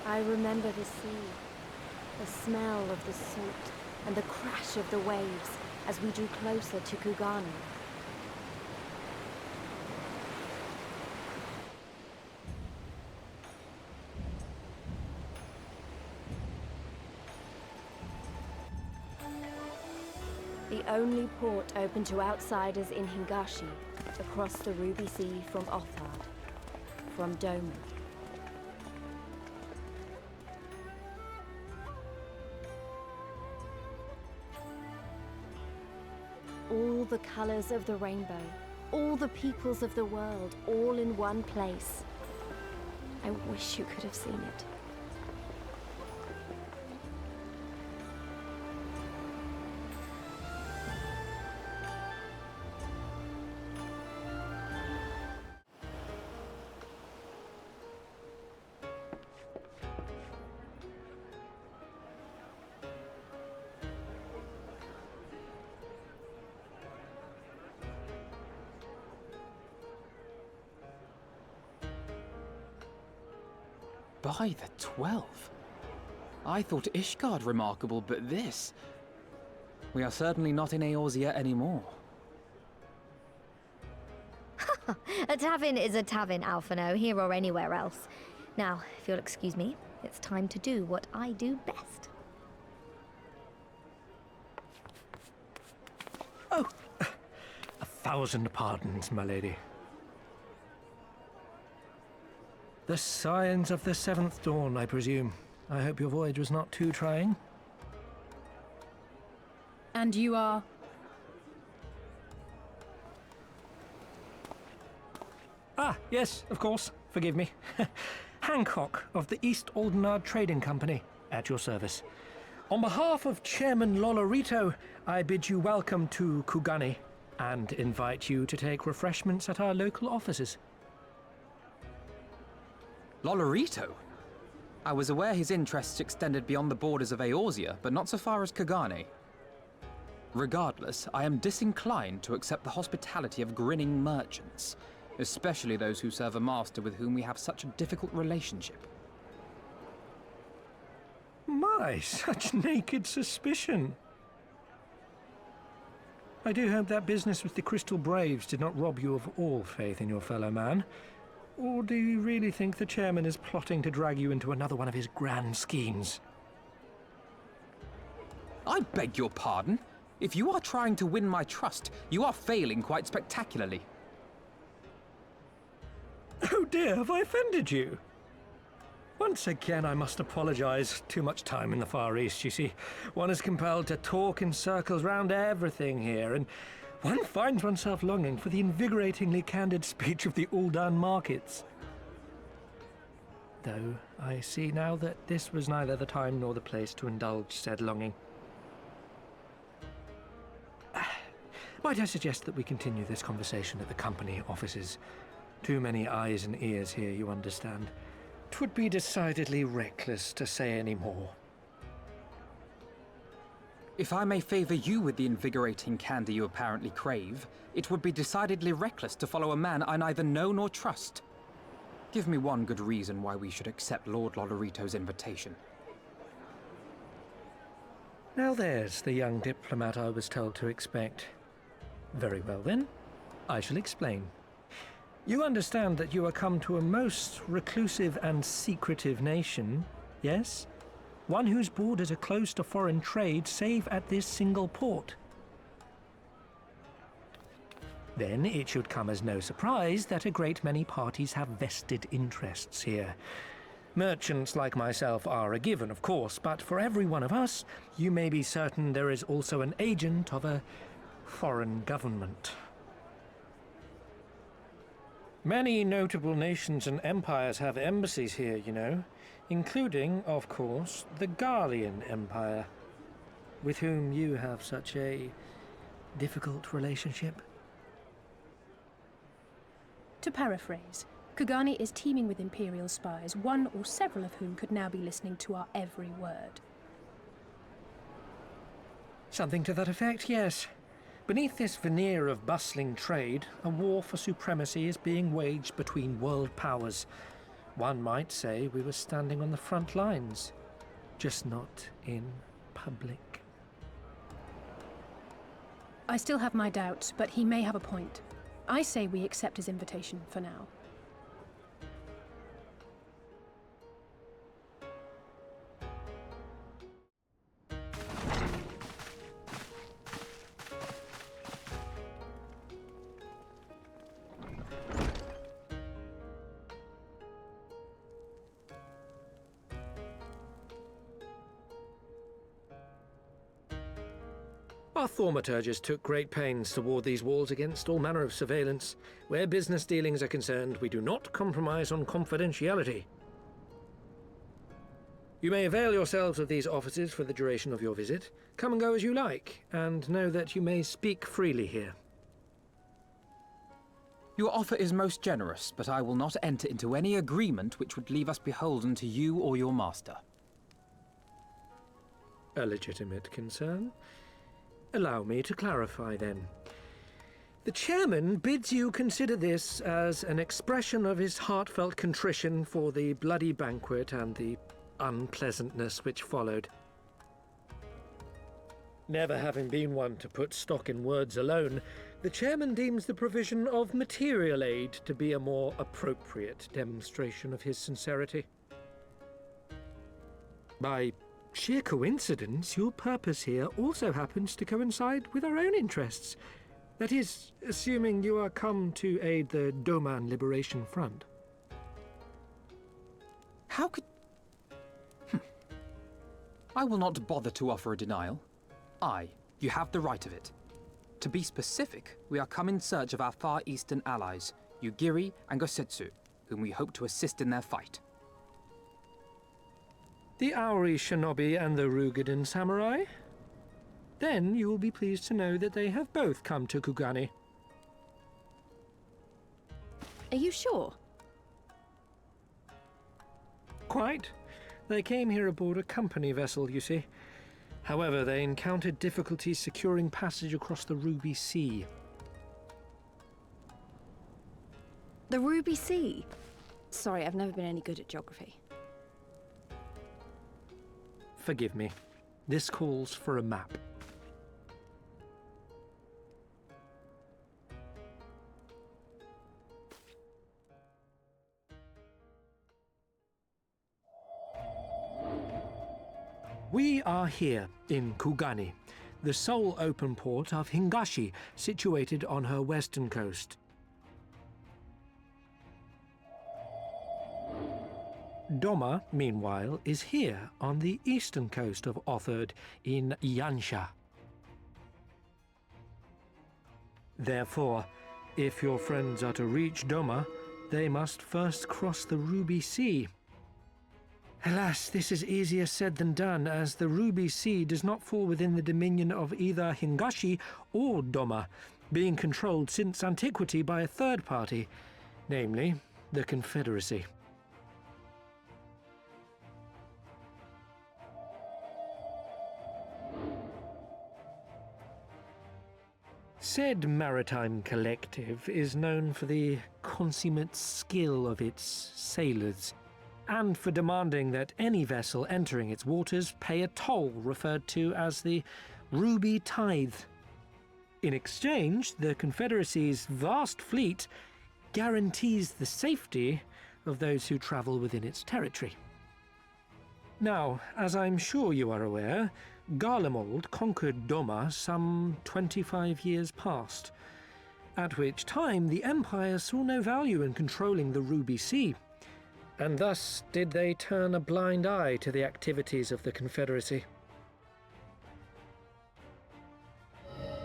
I remember the sea, the smell of the salt, and the crash of the waves as we drew closer to Kugani. The only port open to outsiders in Hingashi, across the Ruby Sea from Othard, from Doma. All the colors of the rainbow, all the peoples of the world, all in one place. I wish you could have seen it. By the 12. I thought Ishgard remarkable, but this... We are certainly not in Eorzea anymore. A tavern is a tavern, Alphino, here or anywhere else. Now, if you'll excuse me, it's time to do what I do best. Oh, 1,000 pardons, my lady. The signs of the 7th dawn, I presume. I hope your voyage was not too trying. And you are? Ah, yes, of course. Forgive me. Hancock of the East Aldenard Trading Company, at your service. On behalf of Chairman Lolorito, I bid you welcome to Kugani and invite you to take refreshments at our local offices. Lolorito? I was aware his interests extended beyond the borders of Eorzea, but not so far as Kugani. Regardless, I am disinclined to accept the hospitality of grinning merchants, especially those who serve a master with whom we have such a difficult relationship. My, such naked suspicion. I do hope that business with the Crystal Braves did not rob you of all faith in your fellow man. Or do you really think the chairman is plotting to drag you into another one of his grand schemes? I beg your pardon? If you are trying to win my trust, you are failing quite spectacularly. Oh dear, have I offended you? Once again, I must apologize. Too much time in the Far East, you see. One is compelled to talk in circles round everything here, and one finds oneself longing for the invigoratingly candid speech of the Uldan markets. Though I see now that this was neither the time nor the place to indulge said longing. Might I suggest that we continue this conversation at the company offices? Too many eyes and ears here, you understand. 'Twould be decidedly reckless to say any more. If I may favor you with the invigorating candy you apparently crave, it would be decidedly reckless to follow a man I neither know nor trust. Give me one good reason why we should accept Lord Lolorito's invitation. Now there's the young diplomat I was told to expect. Very well then, I shall explain. You understand that you are come to a most reclusive and secretive nation, yes? One whose borders are closed to foreign trade save at this single port. Then it should come as no surprise that a great many parties have vested interests here. Merchants like myself are a given, of course, but for every one of us, you may be certain there is also an agent of a foreign government. Many notable nations and empires have embassies here, you know, including, of course, the Garlean Empire, with whom you have such a difficult relationship. To paraphrase, Kugani is teeming with Imperial spies, one or several of whom could now be listening to our every word. Something to that effect, yes. Beneath this veneer of bustling trade, a war for supremacy is being waged between world powers. One might say we were standing on the front lines, just not in public. I still have my doubts, but he may have a point. I say we accept his invitation for now. Our thaumaturgists took great pains to ward these walls against all manner of surveillance. Where business dealings are concerned, we do not compromise on confidentiality. You may avail yourselves of these offices for the duration of your visit. Come and go as you like, and know that you may speak freely here. Your offer is most generous, but I will not enter into any agreement which would leave us beholden to you or your master. A legitimate concern. Allow me to clarify, then. The chairman bids you consider this as an expression of his heartfelt contrition for the bloody banquet and the unpleasantness which followed. Never having been one to put stock in words alone, the chairman deems the provision of material aid to be a more appropriate demonstration of his sincerity. By sheer coincidence, your purpose here also happens to coincide with our own interests. That is, assuming you are come to aid the Doman Liberation Front. How could... I will not bother to offer a denial. You have the right of it. To be specific, we are come in search of our Far Eastern allies, Yugiri and Gosetsu, whom we hope to assist in their fight. The Auri Shinobi and the Rugadan Samurai? Then you will be pleased to know that they have both come to Kugani. Are you sure? Quite. They came here aboard a company vessel, you see. However, they encountered difficulties securing passage across the Ruby Sea. The Ruby Sea? Sorry, I've never been any good at geography. Forgive me. This calls for a map. We are here in Kugani, the sole open port of Hingashi, situated on her western coast. Doma, meanwhile, is here on the eastern coast of Otherd in Yansha. Therefore, if your friends are to reach Doma, they must first cross the Ruby Sea. Alas, this is easier said than done, as the Ruby Sea does not fall within the dominion of either Hingashi or Doma, being controlled since antiquity by a third party, namely the Confederacy. Said maritime collective is known for the consummate skill of its sailors, and for demanding that any vessel entering its waters pay a toll referred to as the Ruby Tithe. In exchange, the Confederacy's vast fleet guarantees the safety of those who travel within its territory. Now, as I'm sure you are aware, Garlemald conquered Doma some 25 years past, at which time the Empire saw no value in controlling the Ruby Sea, and thus did they turn a blind eye to the activities of the Confederacy.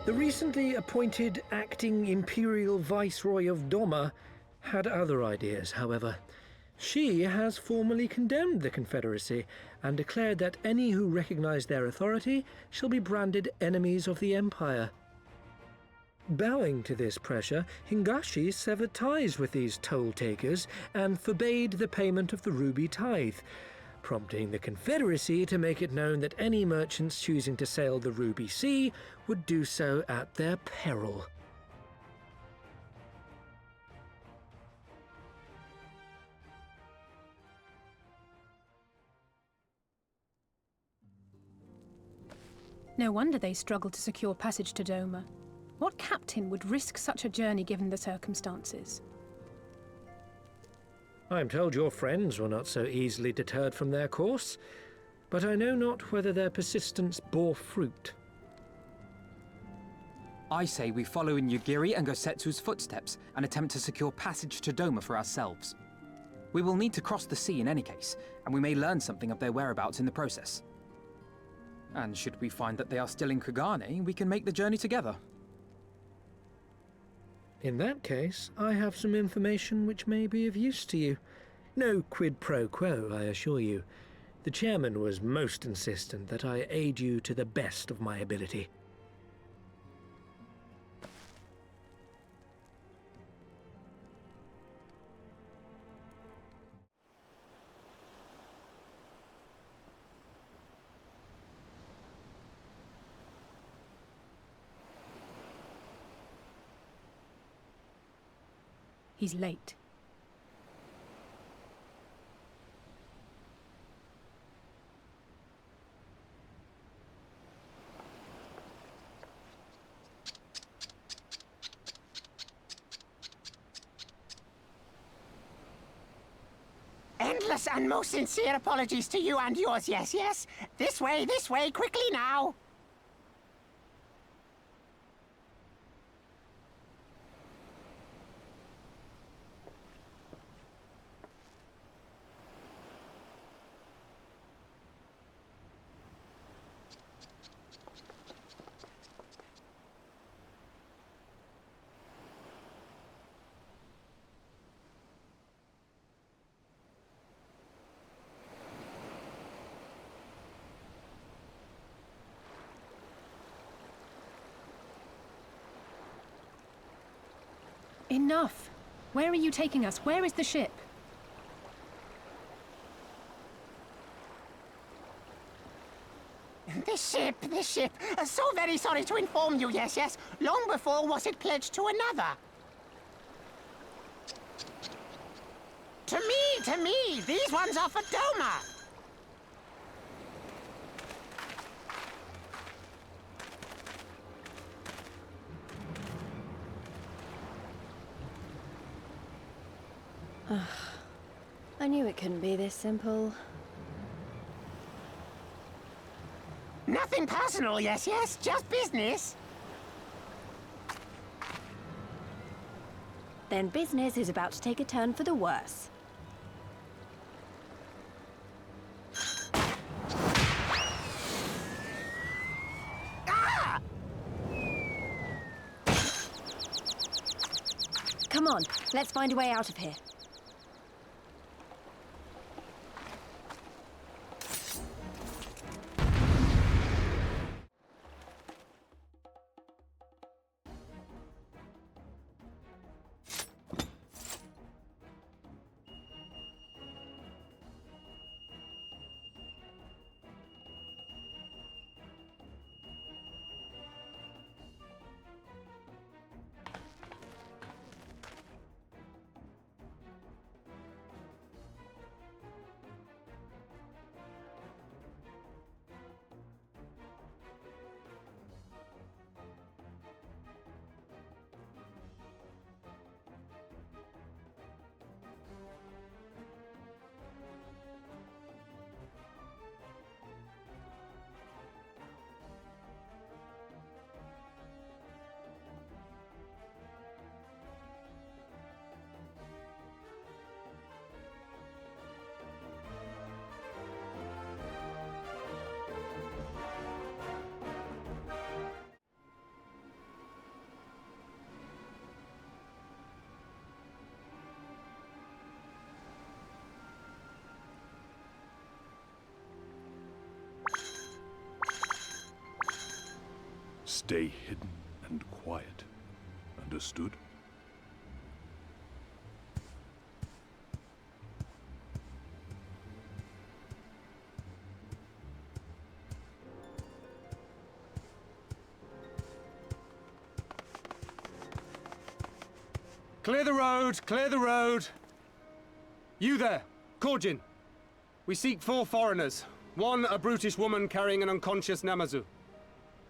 The recently appointed acting Imperial Viceroy of Doma had other ideas, however. She has formally condemned the Confederacy and declared that any who recognize their authority shall be branded enemies of the Empire. Bowing to this pressure, Hingashi severed ties with these toll-takers and forbade the payment of the Ruby Tithe, prompting the Confederacy to make it known that any merchants choosing to sail the Ruby Sea would do so at their peril. No wonder they struggled to secure passage to Doma. What captain would risk such a journey given the circumstances? I'm told your friends were not so easily deterred from their course, but I know not whether their persistence bore fruit. I say we follow in Yugiri and Gosetsu's footsteps and attempt to secure passage to Doma for ourselves. We will need to cross the sea in any case, and we may learn something of their whereabouts in the process. And should we find that they are still in Kugane, we can make the journey together. In that case, I have some information which may be of use to you. No quid pro quo, I assure you. The chairman was most insistent that I aid you to the best of my ability. He's late. Endless and most sincere apologies to you and yours, yes. This way, quickly now. Enough! Where are you taking us? Where is the ship? This ship. So very sorry to inform you, yes. Long before was it pledged to another. To me, these ones are for Doma. I knew it couldn't be this simple. Nothing personal, yes, yes, just business. Then business is about to take a turn for the worse. Ah! Come on, let's find a way out of here. Stay hidden and quiet. Understood? Clear the road! Clear the road! You there, Korjin. We seek 4 foreigners. One, a brutish woman carrying an unconscious Namazu.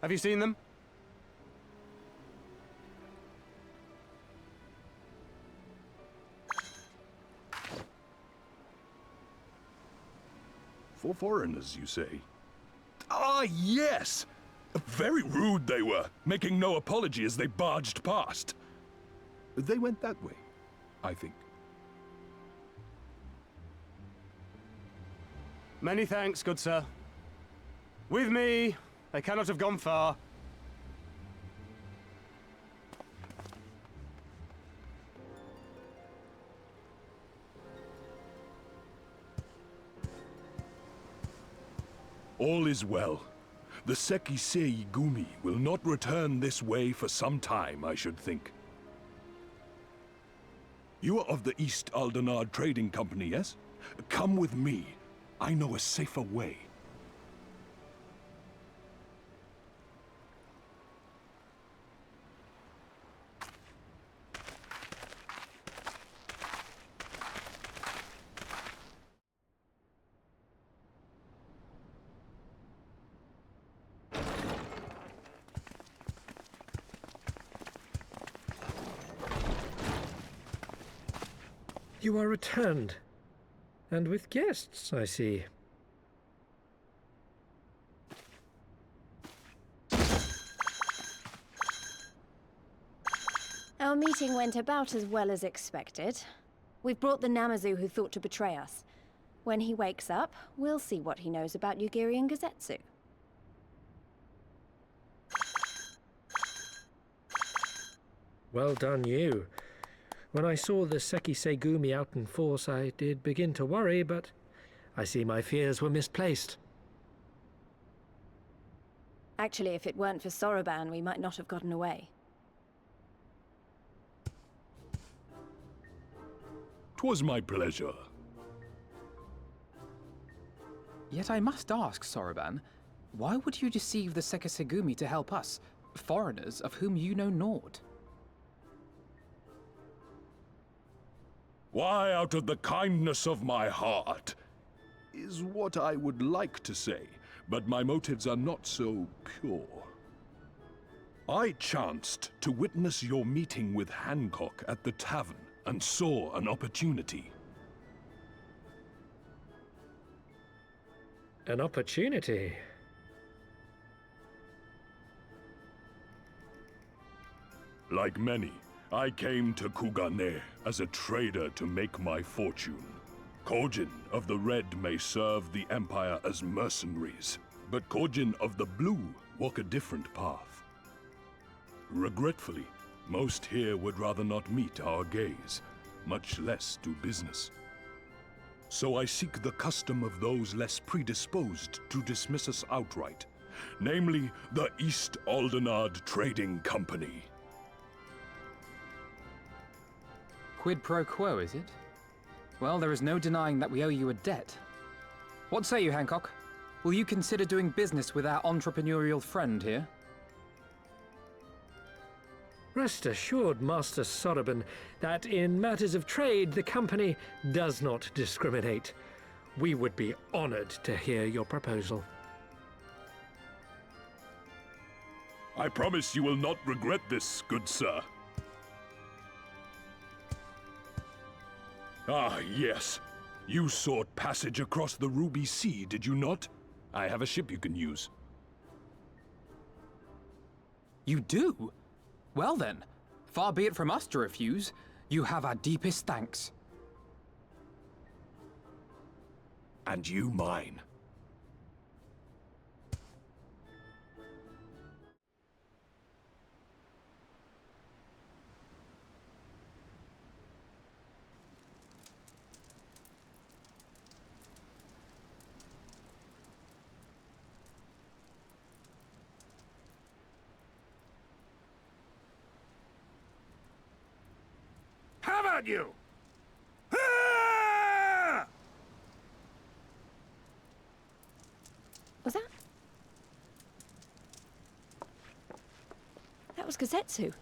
Have you seen them? For foreigners, you say? Ah, yes! Very rude they were, making no apology as they barged past. They went that way, I think. Many thanks, good sir. With me, they cannot have gone far. All is well. The Sekisei Gumi will not return this way for some time, I should think. You are of the East Aldenard Trading Company, yes? Come with me. I know a safer way. You are returned. And with guests, I see. Our meeting went about as well as expected. We've brought the Namazu who thought to betray us. When he wakes up, we'll see what he knows about Yugiri and Gazetsu. Well done, you. When I saw the Sekisei Gumi out in force, I did begin to worry, but I see my fears were misplaced. Actually, if it weren't for Soroban, we might not have gotten away. 'Twas my pleasure. Yet I must ask, Soroban, why would you deceive the Sekisei Gumi to help us, foreigners of whom you know naught? Why, out of the kindness of my heart, is what I would like to say, but my motives are not so pure. I chanced to witness your meeting with Hancock at the tavern and saw an opportunity. An opportunity? Like many, I came to Kugane as a trader to make my fortune. Kojin of the Red may serve the Empire as mercenaries, but Kojin of the Blue walk a different path. Regretfully, most here would rather not meet our gaze, much less do business. So I seek the custom of those less predisposed to dismiss us outright, namely the East Aldenard Trading Company. Quid pro quo, is it? Well, there is no denying that we owe you a debt. What say you, Hancock? Will you consider doing business with our entrepreneurial friend here? Rest assured, Master Soroban, that in matters of trade, the company does not discriminate. We would be honored to hear your proposal. I promise you will not regret this, good sir. Ah, yes. You sought passage across the Ruby Sea, did you not? I have a ship you can use. You do? Well then, far be it from us to refuse. You have our deepest thanks. And you mine. How about you? Was that? That was Gazetsu.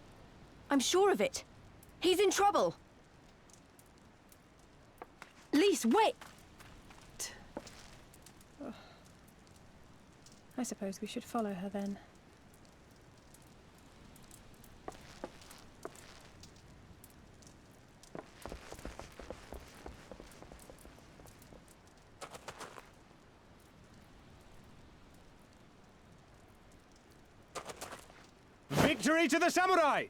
I'm sure of it. He's in trouble. Lise, wait! I suppose we should follow her then. Victory to the samurai!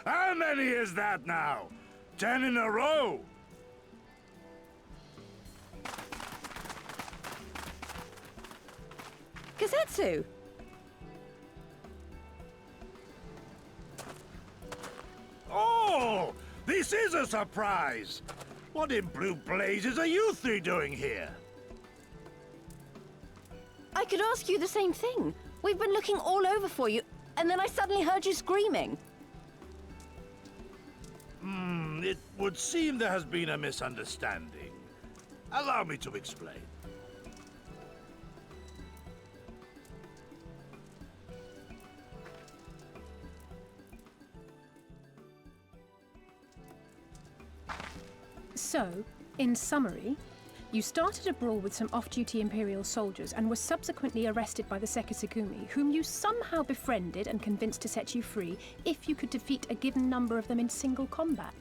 How many is that now? 10 in a row? Gazetsu! Oh! This is a surprise! What in blue blazes are you three doing here? I could ask you the same thing. We've been looking all over for you, and then I suddenly heard you screaming. It would seem there has been a misunderstanding. Allow me to explain. So, in summary, you started a brawl with some off-duty Imperial soldiers and were subsequently arrested by the Sekisagumi, whom you somehow befriended and convinced to set you free if you could defeat a given number of them in single combat.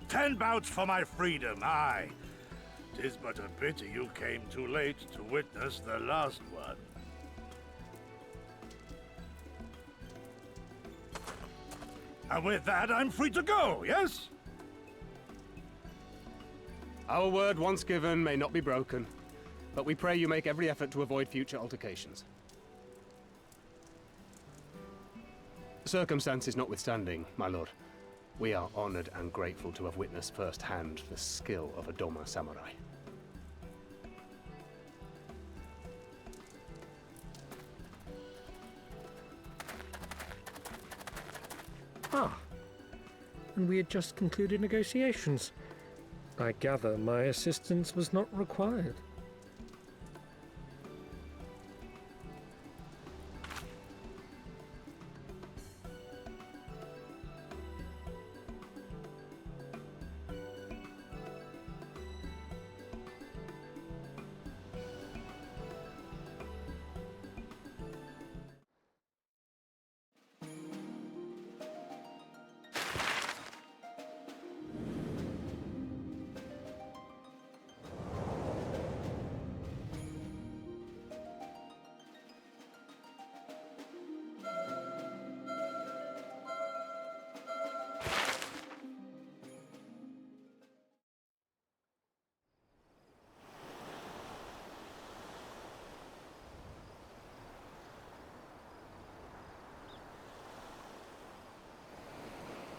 10 bouts for my freedom, aye. 'Tis but a pity you came too late to witness the last one. And with that, I'm free to go, yes? Our word once given may not be broken, but we pray you make every effort to avoid future altercations. Circumstances notwithstanding, my lord, we are honored and grateful to have witnessed firsthand the skill of a Doma samurai. Ah, and we had just concluded negotiations. I gather my assistance was not required.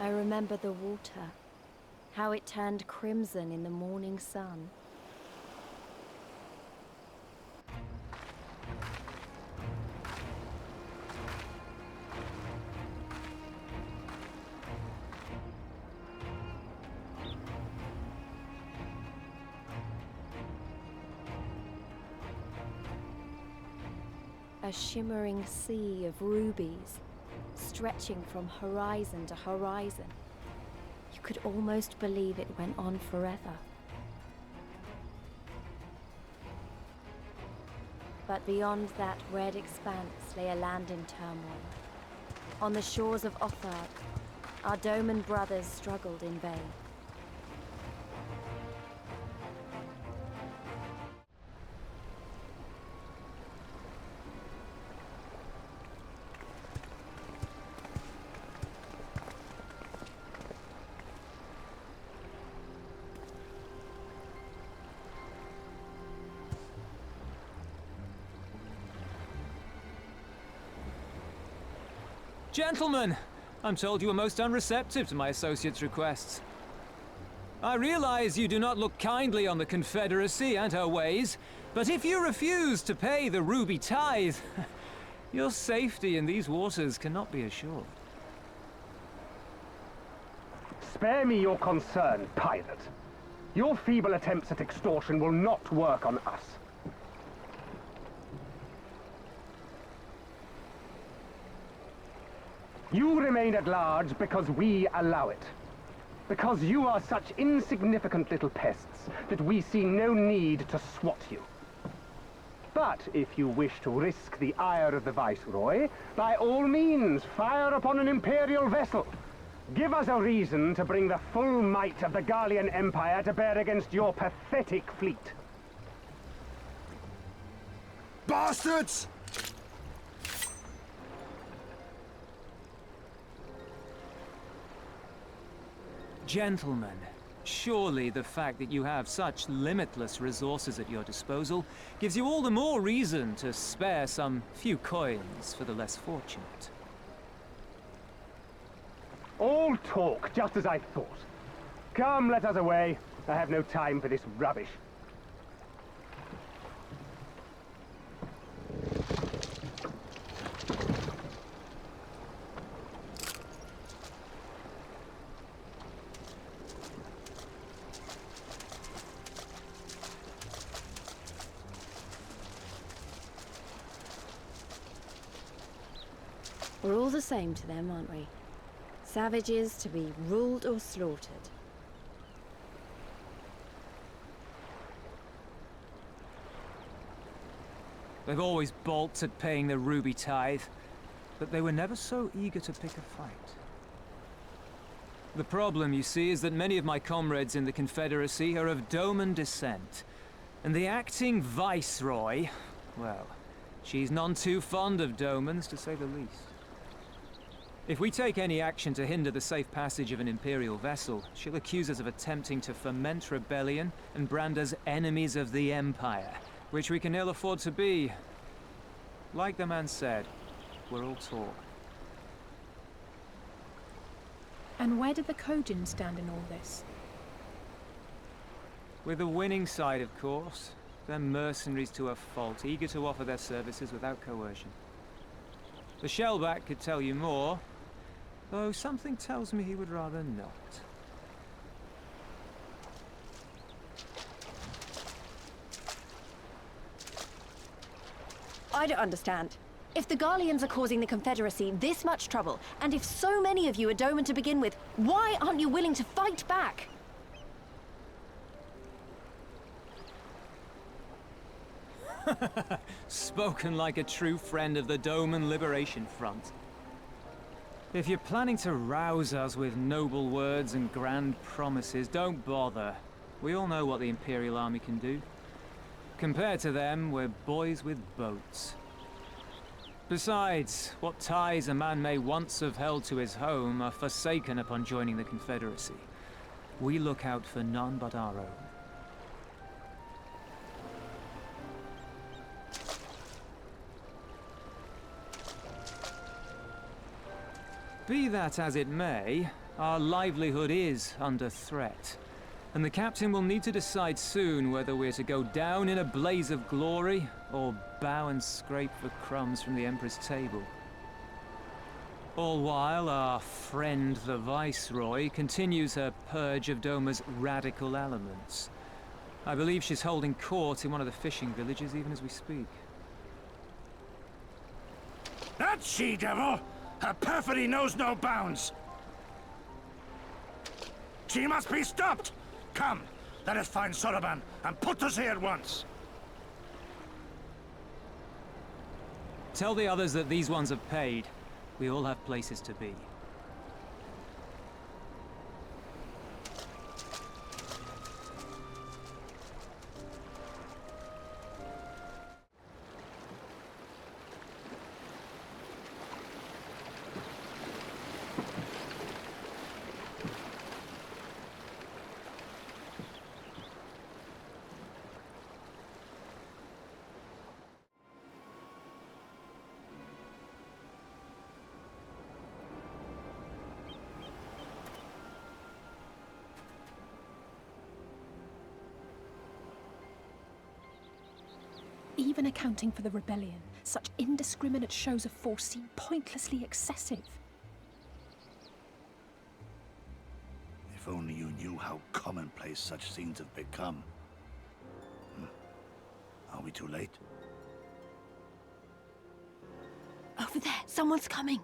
I remember the water, how it turned crimson in the morning sun. A shimmering sea of rubies, stretching from horizon to horizon. You could almost believe it went on forever. But beyond that red expanse lay a land in turmoil. On the shores of Othard, our Doman brothers struggled in vain. Gentlemen, I'm told you are most unreceptive to my associate's requests. I realize you do not look kindly on the Confederacy and her ways, but if you refuse to pay the ruby tithe, your safety in these waters cannot be assured. Spare me your concern, pirate. Your feeble attempts at extortion will not work on us. You remain at large because we allow it. Because you are such insignificant little pests that we see no need to swat you. But if you wish to risk the ire of the Viceroy, by all means, fire upon an Imperial vessel. Give us a reason to bring the full might of the Garlean Empire to bear against your pathetic fleet. Bastards! Gentlemen, surely the fact that you have such limitless resources at your disposal gives you all the more reason to spare some few coins for the less fortunate. All talk, just as I thought. Come, let us away. I have no time for this rubbish. We're all the same to them, aren't we? Savages to be ruled or slaughtered. They've always balked at paying the ruby tithe, but they were never so eager to pick a fight. The problem, you see, is that many of my comrades in the Confederacy are of Doman descent, and the acting Viceroy, well, she's none too fond of Domans, to say the least. If we take any action to hinder the safe passage of an Imperial vessel, she'll accuse us of attempting to foment rebellion and brand us enemies of the Empire, which we can ill afford to be. Like the man said, we're all talk. And where did the Kojin stand in all this? With the winning side, of course. They're mercenaries to a fault, eager to offer their services without coercion. The Shellback could tell you more, though something tells me he would rather not. I don't understand. If the Garleans are causing the Confederacy this much trouble, and if so many of you are Doman to begin with, why aren't you willing to fight back? Spoken like a true friend of the Doman Liberation Front. If you're planning to rouse us with noble words and grand promises, don't bother. We all know what the Imperial Army can do. Compared to them, we're boys with boats. Besides, what ties a man may once have held to his home are forsaken upon joining the Confederacy. We look out for none but our own. Be that as it may, Our livelihood is under threat, and the captain will need to decide soon whether we're to go down in a blaze of glory or bow and scrape for crumbs from the Emperor's table. All while our friend the Viceroy continues her purge of Doma's radical elements. I believe she's holding court in one of the fishing villages even as we speak. That she-devil! Her perfidy knows no bounds! She must be stopped! Come, let us find Soroban and put us here at once! Tell the others that these ones have paid. We all have places to be. Even accounting for the rebellion, such indiscriminate shows of force seem pointlessly excessive. If only you knew how commonplace such scenes have become. Are we too late? Over there, someone's coming.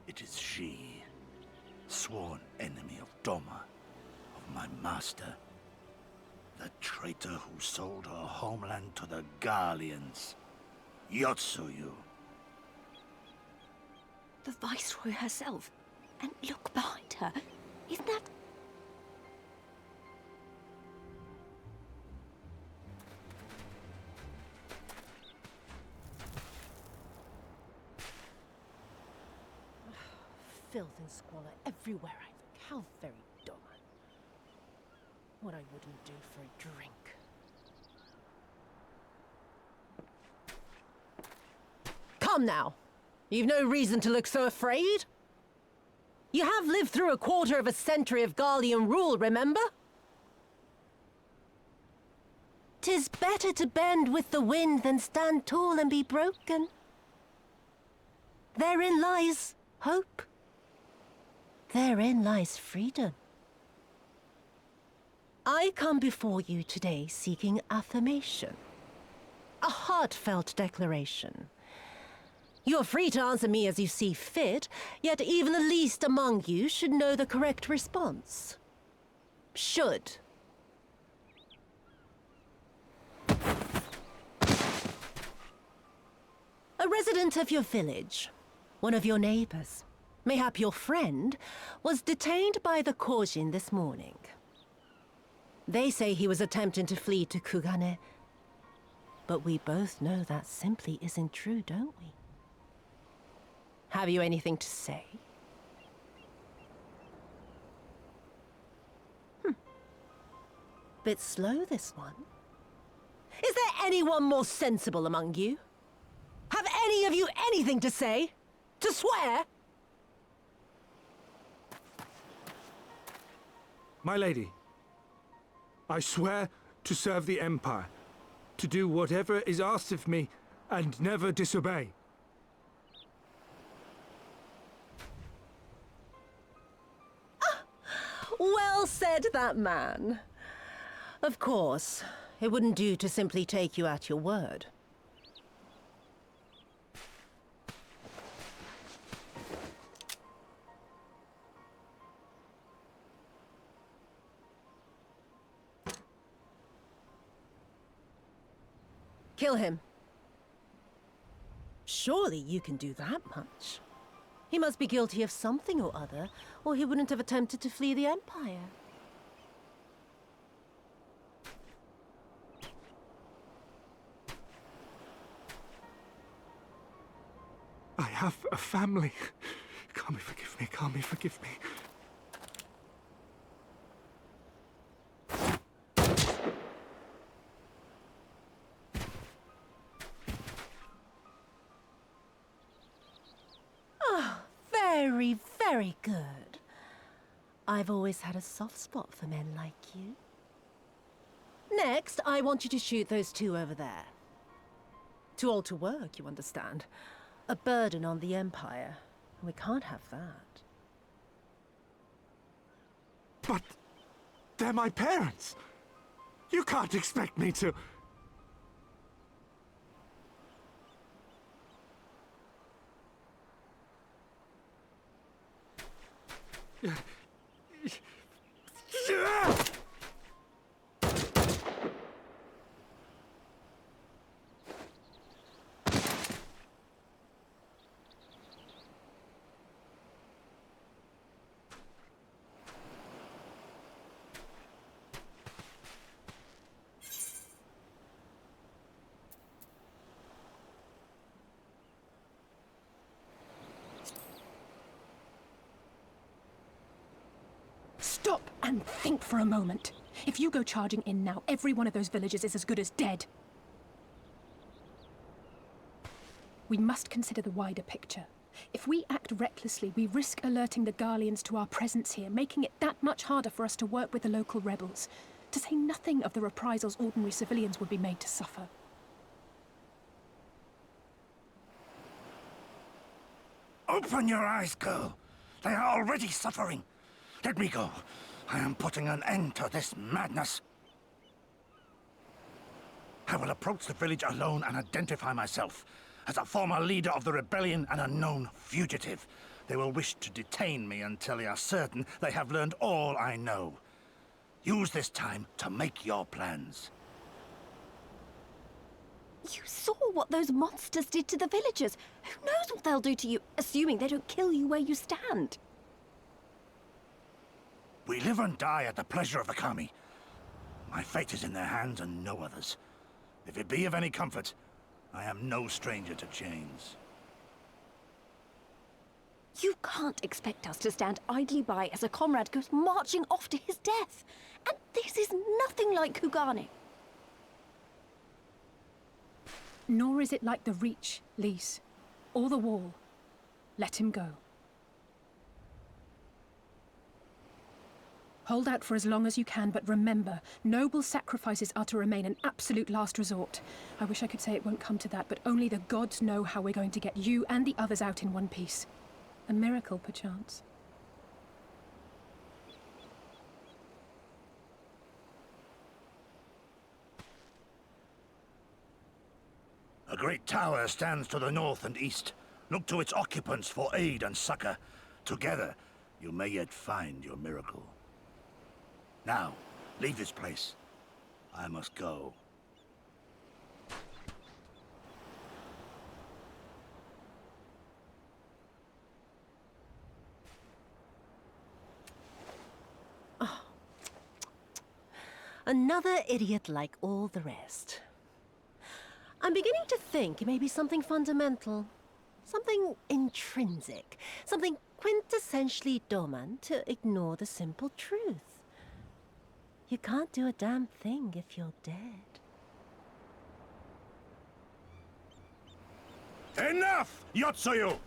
It is she, sworn enemy of Doma, of my master. The traitor who sold her homeland to the Garleans. Yotsuyu. The Viceroy herself. And look behind her. Isn't that... Filth and squalor everywhere, I think. How very Doma. What I wouldn't do for a drink. Come now! You've no reason to look so afraid. You have lived through a quarter of a century of Garlean rule, remember? 'Tis better to bend with the wind than stand tall and be broken. Therein lies hope. Therein lies freedom. I come before you today seeking affirmation. A heartfelt declaration. You are free to answer me as you see fit, yet even the least among you should know the correct response. Should. A resident of your village, one of your neighbors, mayhap your friend, was detained by the Korjin this morning. They say he was attempting to flee to Kugane, but we both know that simply isn't true, don't we? Have you anything to say? Bit slow, this one. Is there anyone more sensible among you? Have any of you anything to say? To swear? My lady, I swear to serve the Empire, to do whatever is asked of me, and never disobey. Well said, that man. Of course, it wouldn't do to simply take you at your word. Kill him. Surely you can do that much. He must be guilty of something or other, or he wouldn't have attempted to flee the Empire. I have a family. Kami, forgive me. Kami, forgive me. Very good. I've always had a soft spot for men like you. Next, I want you to shoot those two over there. Too old to work, you understand. A burden on the Empire. We can't have that. But they're my parents. You can't expect me to... Stop and think for a moment. If you go charging in now, every one of those villagers is as good as dead. We must consider the wider picture. If we act recklessly, we risk alerting the Garleans to our presence here, making it that much harder for us to work with the local rebels. To say nothing of the reprisals ordinary civilians would be made to suffer. Open your eyes, girl. They are already suffering. Let me go. I am putting an end to this madness. I will approach the village alone and identify myself. As a former leader of the rebellion and a known fugitive, they will wish to detain me until they are certain they have learned all I know. Use this time to make your plans. You saw what those monsters did to the villagers. Who knows what they'll do to you, assuming they don't kill you where you stand? We live and die at the pleasure of the Kami. My fate is in their hands and no others. If it be of any comfort, I am no stranger to chains. You can't expect us to stand idly by as a comrade goes marching off to his death. And this is nothing like Kugane. Nor is it like the Reach, Lys, or the Wall. Let him go. Hold out for as long as you can, but remember, noble sacrifices are to remain an absolute last resort. I wish I could say it won't come to that, but only the gods know how we're going to get you and the others out in one piece. A miracle, perchance. A great tower stands to the north and east. Look to its occupants for aid and succor. Together, you may yet find your miracle. Now, leave this place. I must go. Oh. Another idiot like all the rest. I'm beginning to think it may be something fundamental. Something intrinsic. Something quintessentially Doman to ignore the simple truth. You can't do a damn thing if you're dead. Enough, Yotsuyu!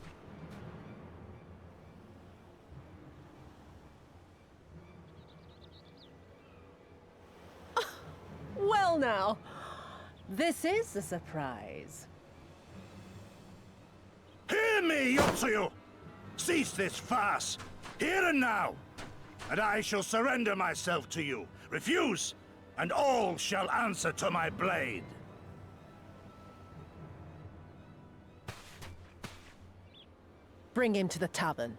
Well now, this is a surprise. Hear me, Yotsuyu! Cease this farce, here and now, and I shall surrender myself to you. Refuse, and all shall answer to my blade. Bring him to the tavern.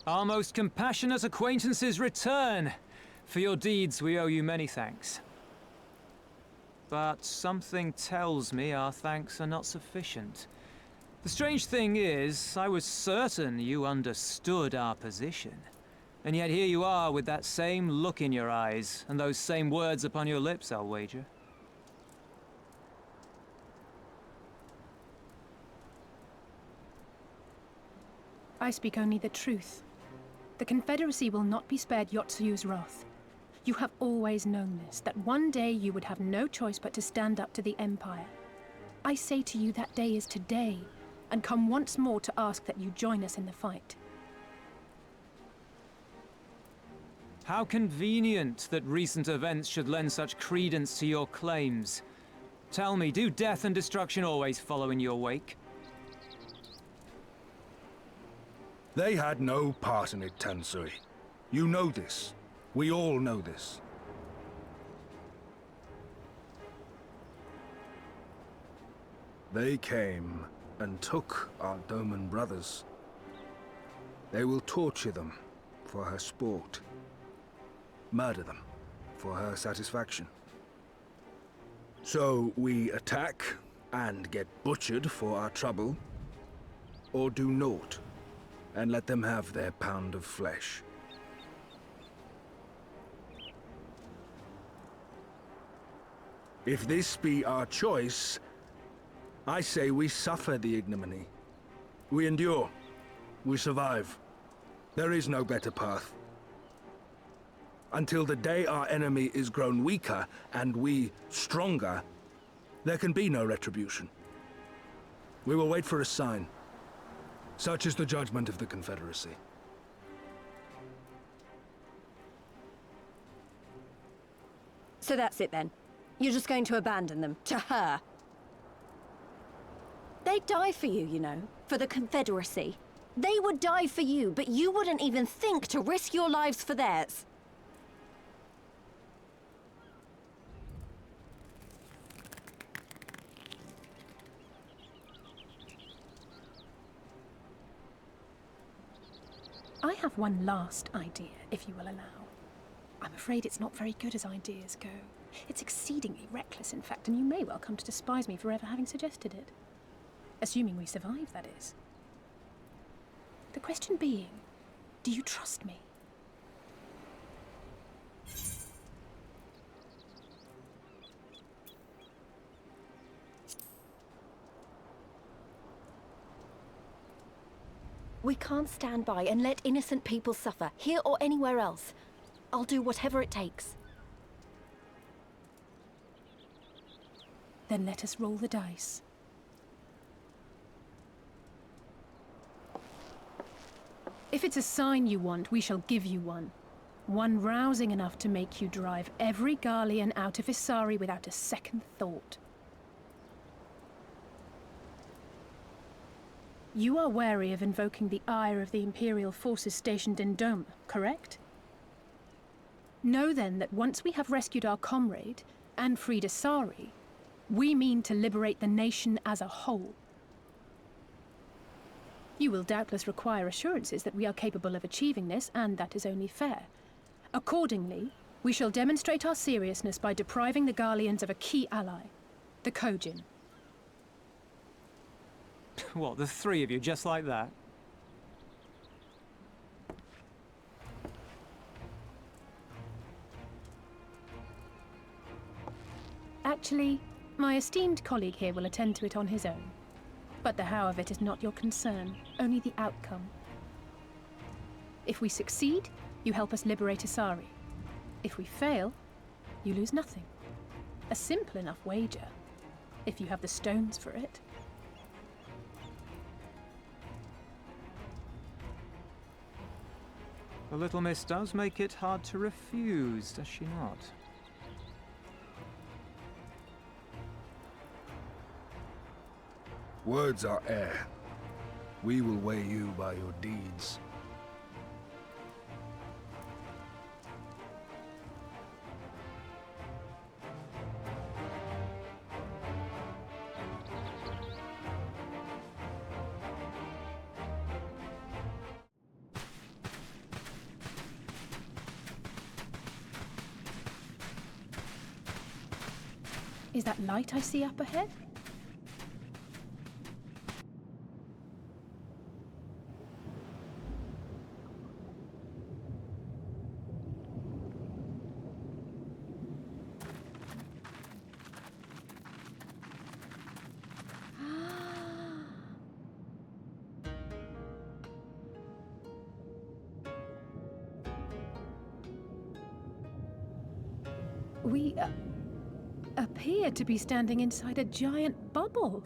Our most compassionate acquaintances return. For your deeds, we owe you many thanks. but something tells me our thanks are not sufficient. The strange thing is, I was certain you understood our position. And yet here you are with that same look in your eyes, and those same words upon your lips, I'll wager. I speak only the truth. The Confederacy will not be spared Yotsuyu's wrath. You have always known this, that one day you would have no choice but to stand up to the Empire. I say to you that day is today, and come once more to ask that you join us in the fight. How convenient that recent events should lend such credence to your claims. Tell me, do death and destruction always follow in your wake? They had no part in it, Tansui. You know this. We all know this. They came and took our Doman brothers. They will torture them for her sport. Murder them for her satisfaction. So we attack and get butchered for our trouble, or do naught and let them have their pound of flesh. If this be our choice, I say we suffer the ignominy. We endure. We survive. There is no better path. Until the day our enemy is grown weaker and we stronger, there can be no retribution. We will wait for a sign. Such is the judgment of the Confederacy. So that's it then. You're just going to abandon them to her. They'd die for you, you know, for the Confederacy. They would die for you, but you wouldn't even think to risk your lives for theirs. I have one last idea, if you will allow. I'm afraid it's not very good as ideas go. It's exceedingly reckless, in fact, and you may well come to despise me for ever having suggested it. Assuming we survive, that is. The question being, do you trust me? We can't stand by and let innocent people suffer, here or anywhere else. I'll do whatever it takes. Then let us roll the dice. If it's a sign you want, we shall give you one. One rousing enough to make you drive every Garlean out of Isari without a second thought. You are wary of invoking the ire of the Imperial forces stationed in Doma, correct? Know then that once we have rescued our comrade, and freed Isari, we mean to liberate the nation as a whole. You will doubtless require assurances that we are capable of achieving this, and that is only fair. Accordingly, we shall demonstrate our seriousness by depriving the Garleans of a key ally, the Kojin. What, the three of you, just like that? Actually, my esteemed colleague here will attend to it on his own. But the how of it is not your concern, only the outcome. If we succeed, you help us liberate Isari. If we fail, you lose nothing. A simple enough wager, if you have the stones for it. The little miss does make it hard to refuse, does she not? Words are air. We will weigh you by your deeds. Is that light I see up ahead? We appear to be standing inside a giant bubble.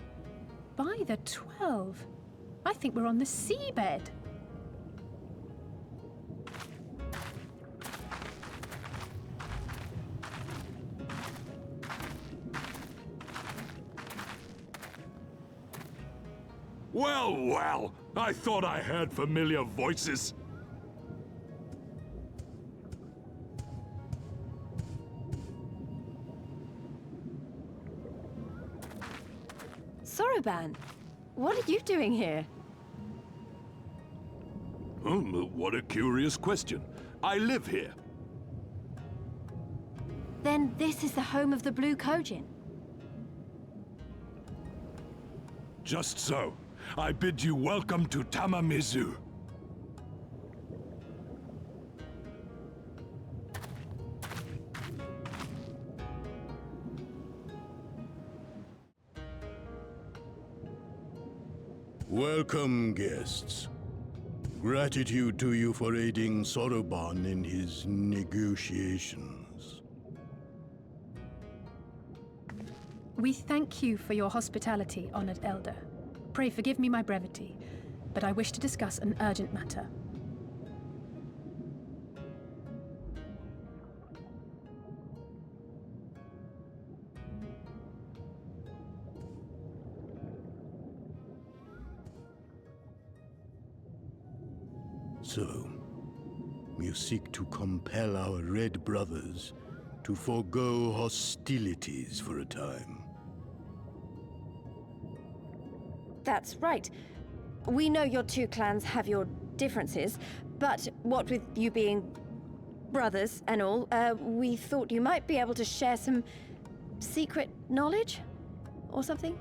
By the 12. I think we're on the seabed. Well, well, I thought I heard familiar voices. Soroban, what are you doing here? What a curious question. I live here. Then this is the home of the Blue Kojin. Just so. I bid you welcome to Tamamizu. Welcome, guests. Gratitude to you for aiding Soroban in his negotiations. We thank you for your hospitality, honored elder. Pray forgive me my brevity, but I wish to discuss an urgent matter. So, you seek to compel our Red Brothers to forego hostilities for a time. That's right. We know your two clans have your differences, but what with you being brothers and all, we thought you might be able to share some secret knowledge or something?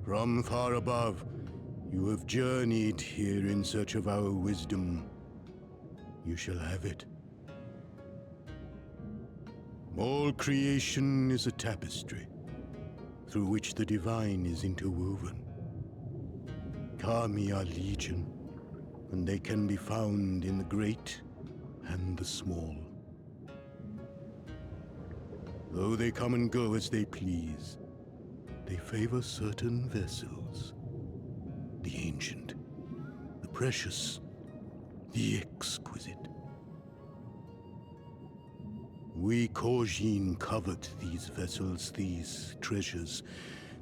From far above, you have journeyed here in search of our wisdom. You shall have it. All creation is a tapestry, through which the divine is interwoven. Kami are legion, and they can be found in the great and the small. Though they come and go as they please, they favor certain vessels. The ancient, the precious, the exquisite. We Kojin covet these vessels, these treasures.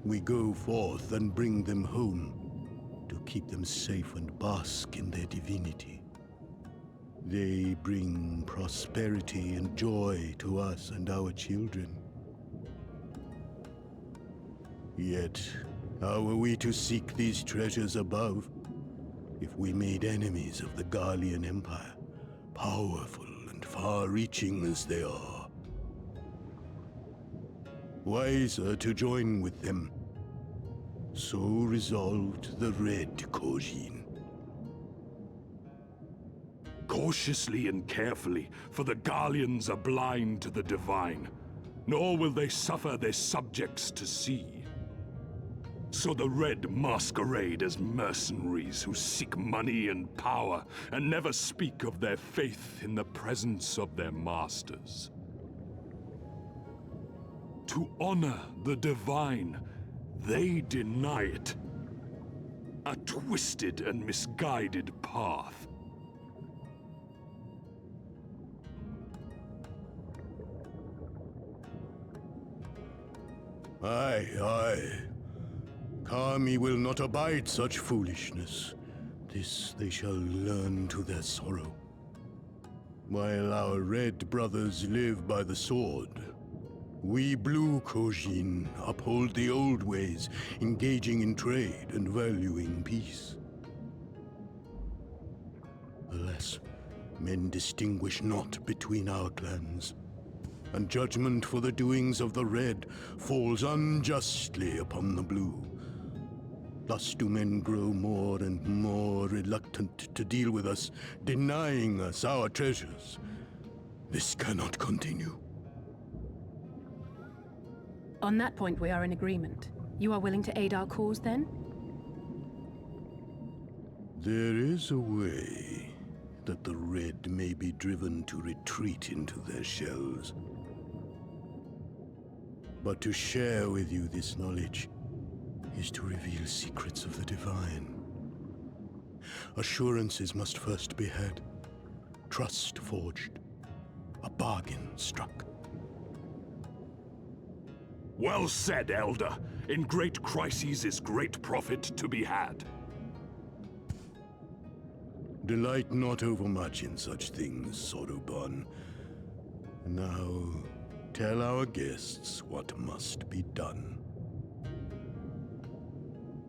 We go forth and bring them home to keep them safe and bask in their divinity. They bring prosperity and joy to us and our children. Yet, how are we to seek these treasures above if we made enemies of the Garlean Empire, powerful and far-reaching as they are? Wiser to join with them. So resolved the Red Kojin. Cautiously and carefully, for the Garleans are blind to the divine, nor will they suffer their subjects to see. So the Red masquerade as mercenaries who seek money and power and never speak of their faith in the presence of their masters. To honor the divine, they deny it. A twisted and misguided path. Aye, aye. Kami will not abide such foolishness. This they shall learn to their sorrow. While our Red Brothers live by the sword, we Blue Kojin uphold the old ways, engaging in trade and valuing peace. Alas, men distinguish not between our clans. and judgment for the doings of the Red falls unjustly upon the Blue. Thus do men grow more and more reluctant to deal with us, denying us our treasures. This cannot continue. On that point, we are in agreement. You are willing to aid our cause, then? There is a way that the Red may be driven to retreat into their shells. But to share with you this knowledge is to reveal secrets of the Divine. Assurances must first be had, trust forged, a bargain struck. Well said, Elder. In great crises is great profit to be had. Delight not overmuch in such things, Soroban. Now, tell our guests what must be done.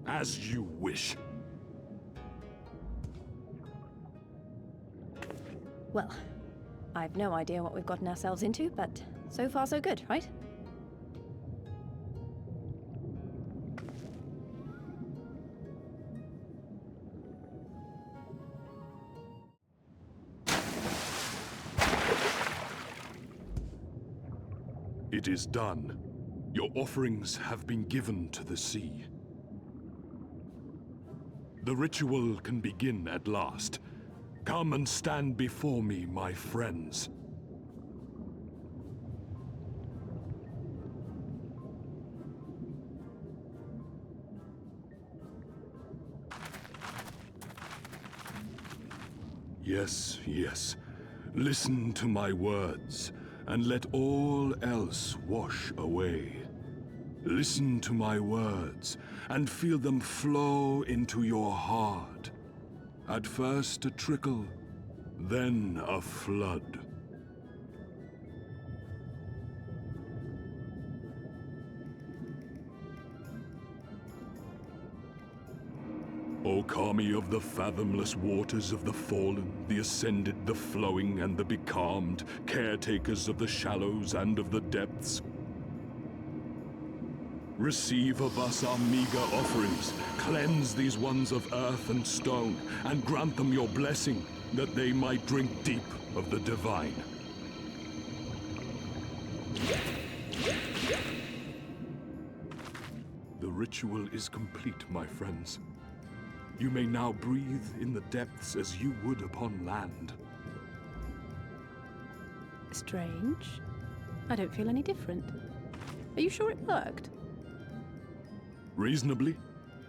As you wish. Well, I've no idea what we've gotten ourselves into, but so far so good, right? It is done. Your offerings have been given to the sea. The ritual can begin at last. Come and stand before me, my friends. Yes, yes. Listen to my words, and let all else wash away. Listen to my words, and feel them flow into your heart. At first a trickle, then a flood. O Kami of the fathomless waters of the fallen, the ascended, the flowing, and the becalmed, caretakers of the shallows and of the depths, receive of us our meager offerings, cleanse these ones of earth and stone, and grant them your blessing, that they might drink deep of the divine. The ritual is complete, my friends. You may now breathe in the depths as you would upon land. Strange. I don't feel any different. Are you sure it worked? Reasonably.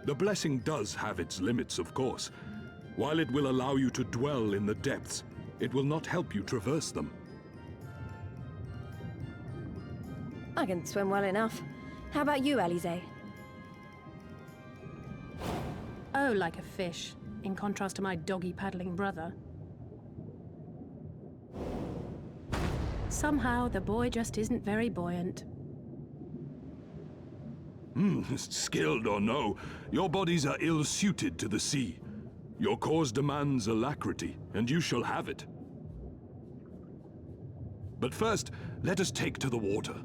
The blessing does have its limits, of course. While it will allow you to dwell in the depths, it will not help you traverse them. I can swim well enough. How about you, Alize? Oh, like a fish, in contrast to my doggy-paddling brother. Somehow, the boy just isn't very buoyant. Skilled or no, your bodies are ill-suited to the sea. Your cause demands alacrity, and you shall have it. But first, let us take to the water.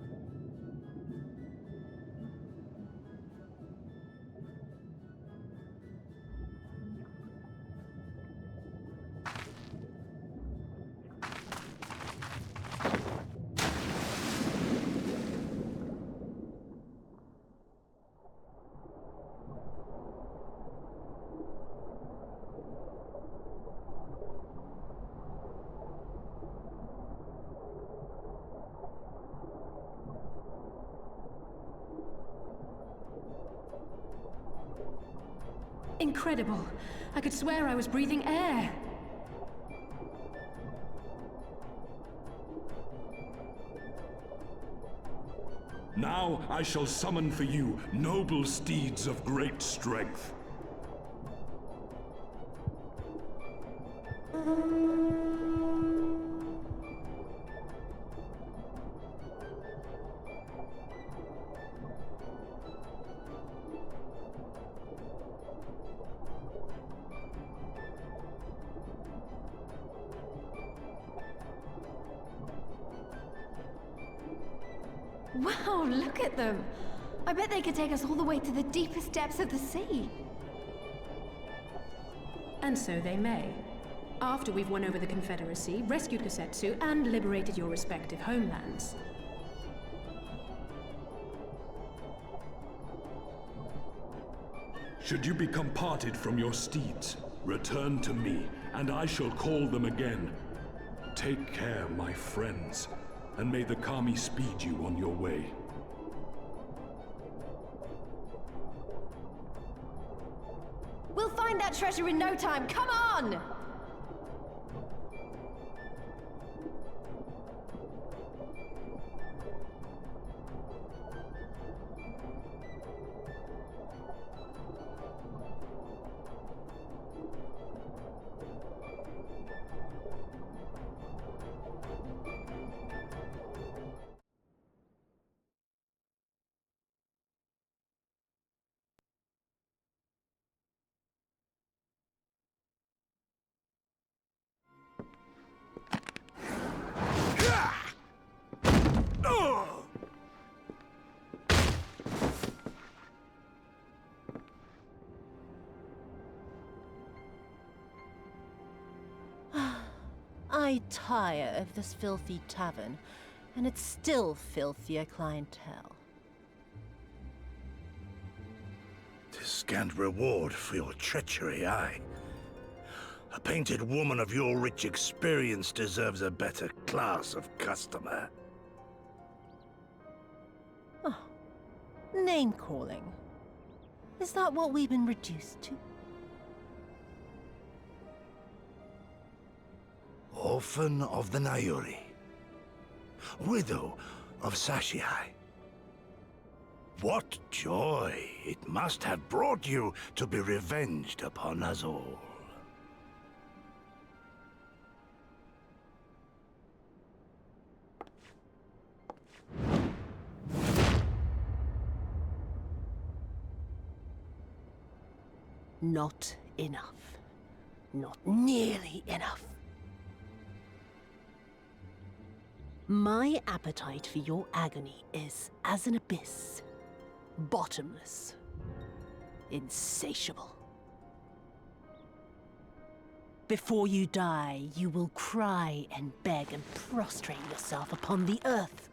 Incredible! I could swear I was breathing air! Now I shall summon for you noble steeds of great strength. Wow, look at them! I bet they could take us all the way to the deepest depths of the sea. And so they may. After we've won over the Confederacy, rescued Kosetsu, and liberated your respective homelands. Should you become parted from your steeds, return to me, and I shall call them again. Take care, my friends, and may the Kami speed you on your way. We'll find that treasure in no time, come on! I tire of this filthy tavern, and its still filthier clientele. 'Tis scant reward for your treachery, aye. A painted woman of your rich experience deserves a better class of customer. Oh, name-calling. Is that what we've been reduced to? Orphan of the Nayuri. Widow of Sashihai. What joy it must have brought you to be revenged upon us all. Not enough. Not nearly enough. My appetite for your agony is as an abyss. Bottomless. Insatiable. Before you die, you will cry and beg and prostrate yourself upon the earth.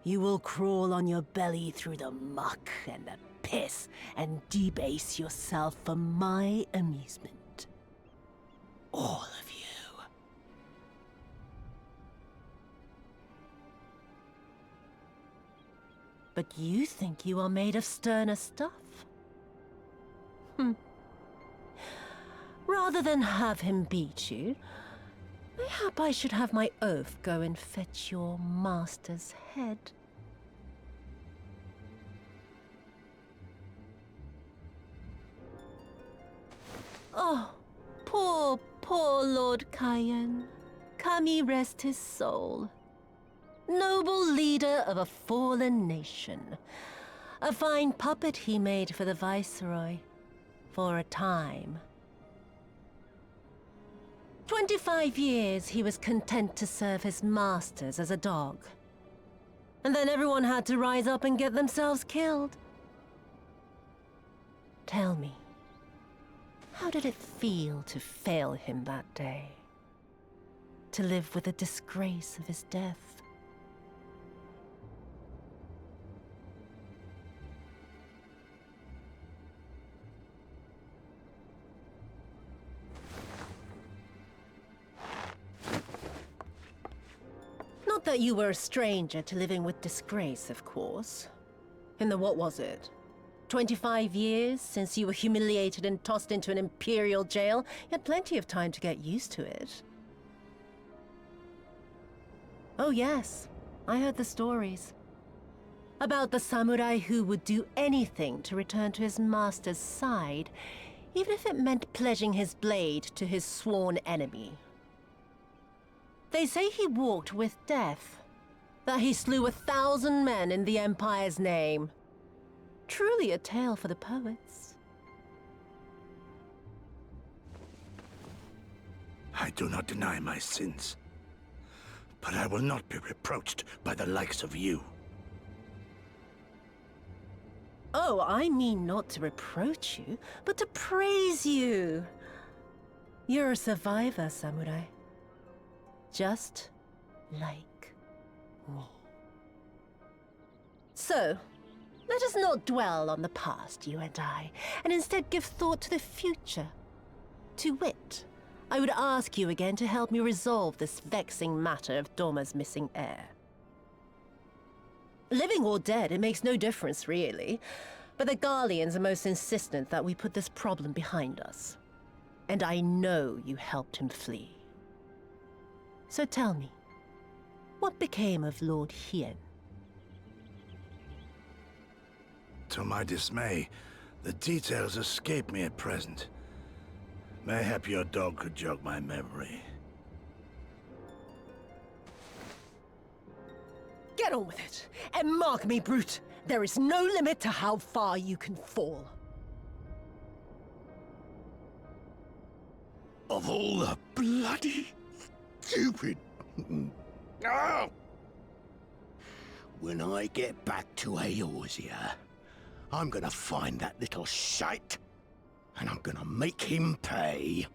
You will crawl on your belly through the muck and the piss and debase yourself for my amusement. All of you. But you think you are made of sterner stuff? Rather than have him beat you, mayhap I should have my oaf go and fetch your master's head. Oh, poor Lord Kaien. Kami rest his soul. Noble leader of a fallen nation. A fine puppet he made for the Viceroy. For a time. 25 years he was content to serve his masters as a dog. And then everyone had to rise up and get themselves killed. Tell me, how did it feel to fail him that day? To live with the disgrace of his death? Not that you were a stranger to living with disgrace, of course. In the what was it? 25 years since you were humiliated and tossed into an imperial jail? You had plenty of time to get used to it. Oh yes, I heard the stories. About the samurai who would do anything to return to his master's side, even if it meant pledging his blade to his sworn enemy. They say he walked with death, that he slew 1,000 men in the Empire's name. Truly a tale for the poets. I do not deny my sins, but I will not be reproached by the likes of you. Oh, I mean not to reproach you, but to praise you. You're a survivor, samurai. Just like me. So, let us not dwell on the past, you and I, and instead give thought to the future. To wit, I would ask you again to help me resolve this vexing matter of Doma's missing heir. Living or dead, it makes no difference, really. But the Garleans are most insistent that we put this problem behind us. And I know you helped him flee. So tell me, what became of Lord Hien? To my dismay, the details escape me at present. Mayhap your dog could jog my memory. Get on with it, and mark me, Brute. There is no limit to how far you can fall. Of all the bloody stupid... Ah! When I get back to Eorzea, I'm gonna find that little shite, and I'm gonna make him pay.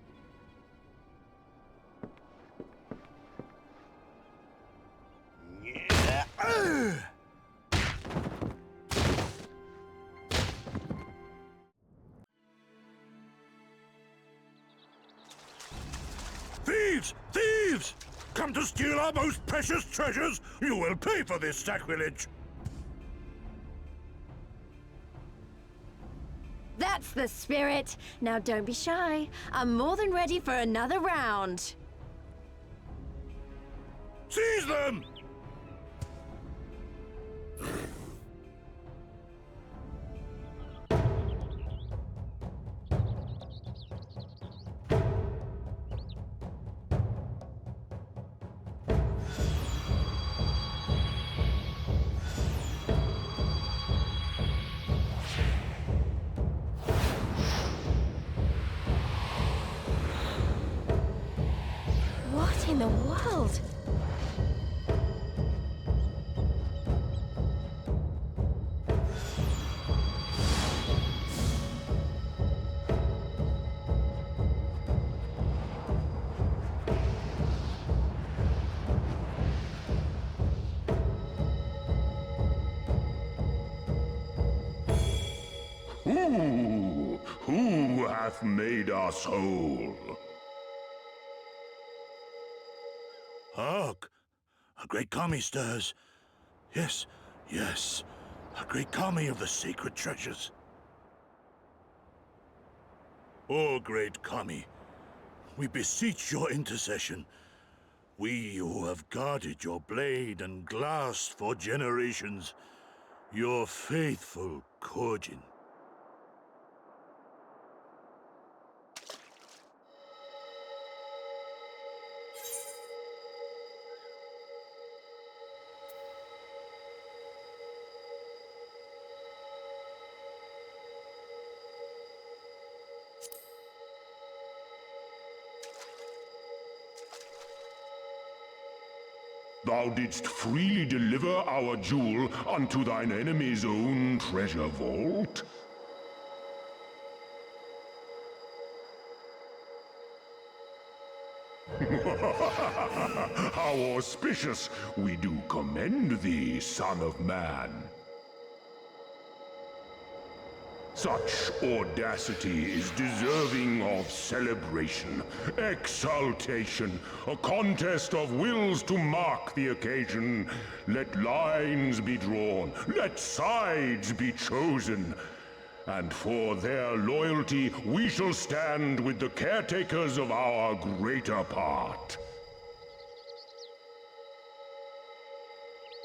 Thieves! Thieves! Come to steal our most precious treasures! You will pay for this sacrilege! That's the spirit. Now don't be shy. I'm more than ready for another round. Seize them! What in the world? Who hath made us whole? Hark! A great kami stirs. Yes, yes. A great kami of the sacred treasures. O great kami, we beseech your intercession. We who have guarded your blade and glass for generations. Your faithful Korjin. Thou didst freely deliver our jewel unto thine enemy's own treasure vault? How auspicious! We do commend thee, son of man. Such audacity is deserving of celebration, exaltation, a contest of wills to mark the occasion. Let lines be drawn, let sides be chosen. And for their loyalty, we shall stand with the caretakers of our greater part.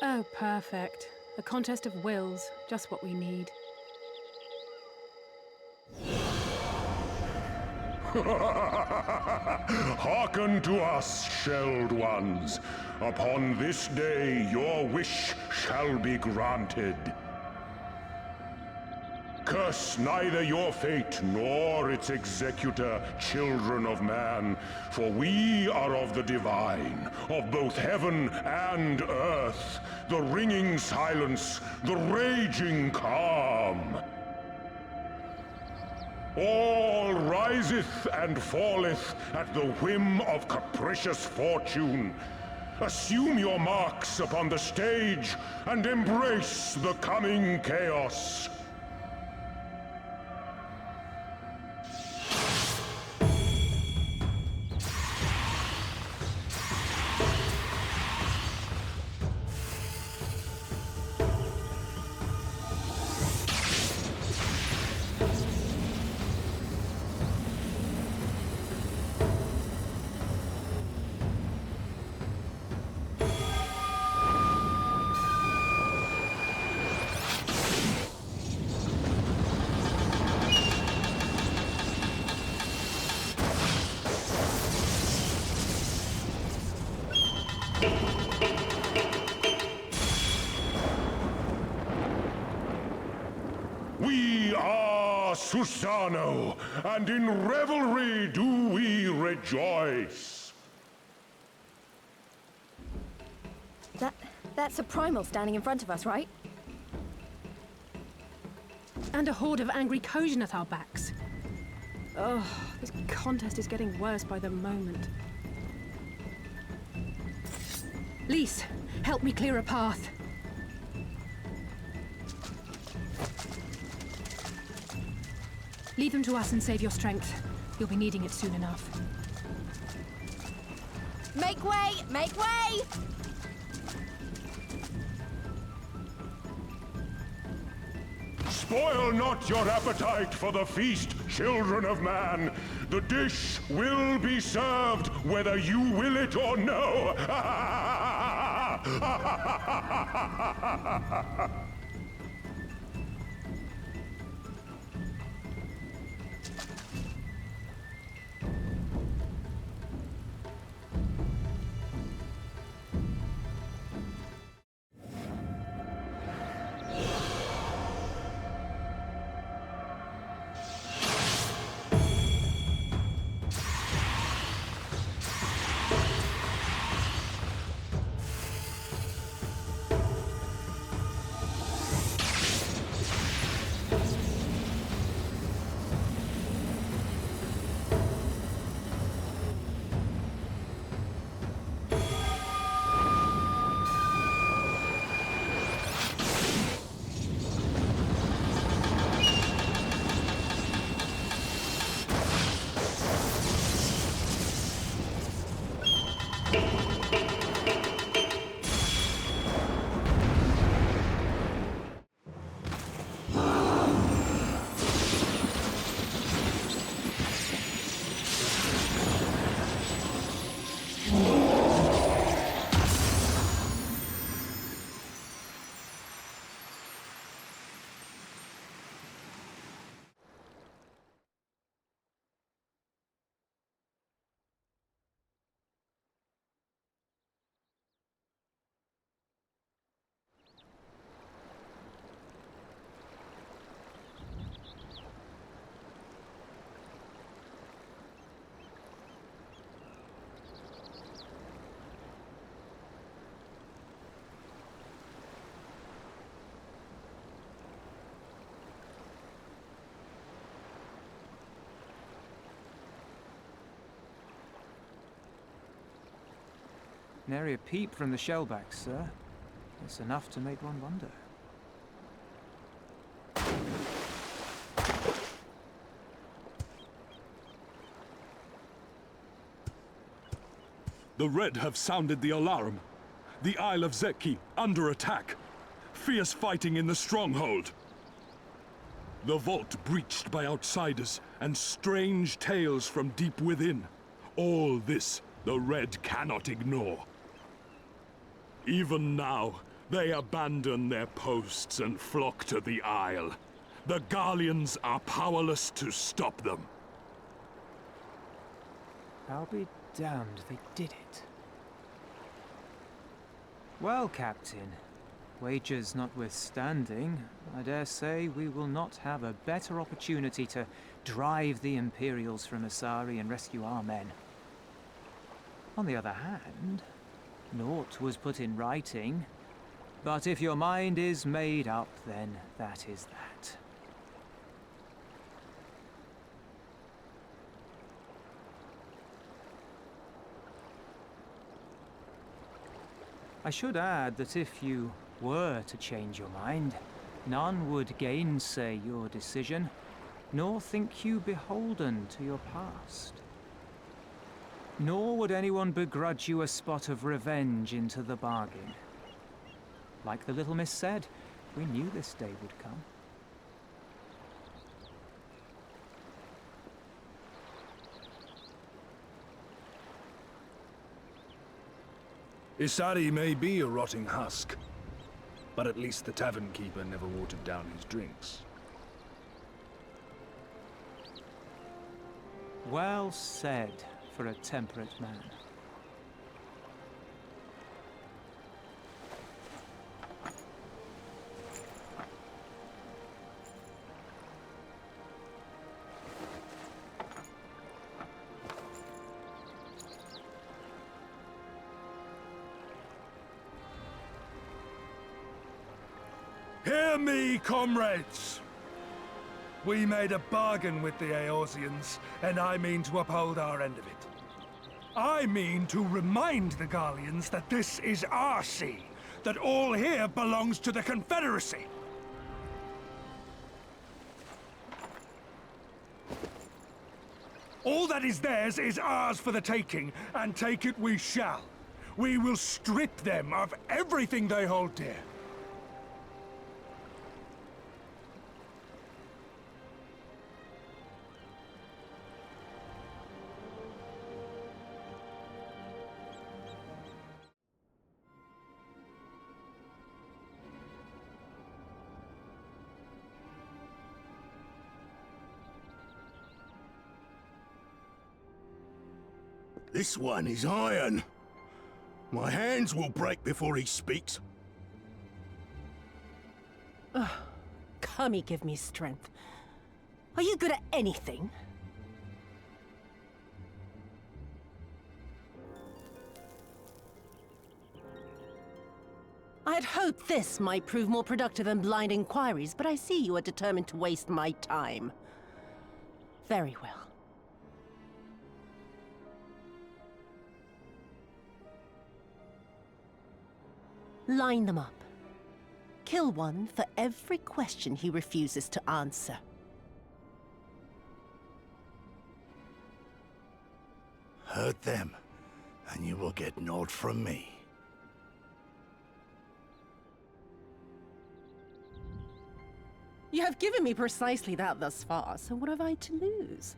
Oh, perfect. A contest of wills, just what we need. Hearken to us, shelled ones. Upon this day, your wish shall be granted. curse neither your fate nor its executor, children of man, for we are of the divine, of both heaven and earth, the ringing silence, the raging calm. All riseth and falleth at the whim of capricious fortune. Assume your marks upon the stage and embrace the coming chaos. We are Susano, and in revelry do we rejoice. That's a primal standing in front of us, right? And a horde of angry Kojin at our backs. Oh, this contest is getting worse by the moment. Lys, help me clear a path. Leave them to us and save your strength. You'll be needing it soon enough. Make way! Make way! Spoil not your appetite for the feast, children of man. The dish will be served whether you will it or no. Nary a peep from the shellbacks, sir. It's enough to make one wonder. The Red have sounded the alarm. The Isle of Zeki under attack. Fierce fighting in the stronghold. The vault breached by outsiders and strange tales from deep within. All this the Red cannot ignore. Even now, they abandon their posts and flock to the Isle. The Garleans are powerless to stop them. I'll be damned they did it. Well, Captain, Wagers notwithstanding, I dare say we will not have a better opportunity to drive the Imperials from Asari and rescue our men. On the other hand, naught was put in writing, but if your mind is made up, then that is that. I should add that if you were to change your mind, none would gainsay your decision, nor think you beholden to your past. Nor would anyone begrudge you a spot of revenge into the bargain. Like the little miss said, we knew this day would come. Isari may be a rotting husk, but at least the tavern keeper never watered down his drinks. Well said for a temperate man. Hear me, comrades! We made a bargain with the Eorzeans, and I mean to uphold our end of it. I mean to remind the Garleans that this is our sea, that all here belongs to the Confederacy. All that is theirs is ours for the taking, and take it we shall. We will strip them of everything they hold dear. This one is iron. My hands will break before he speaks. Kami, give me strength. Are you good at anything? I had hoped this might prove more productive than blind inquiries, but I see you are determined to waste my time. Very well. Line them up. Kill one for every question he refuses to answer. Hurt them, and you will get naught from me. You have given me precisely that thus far, so what have I to lose?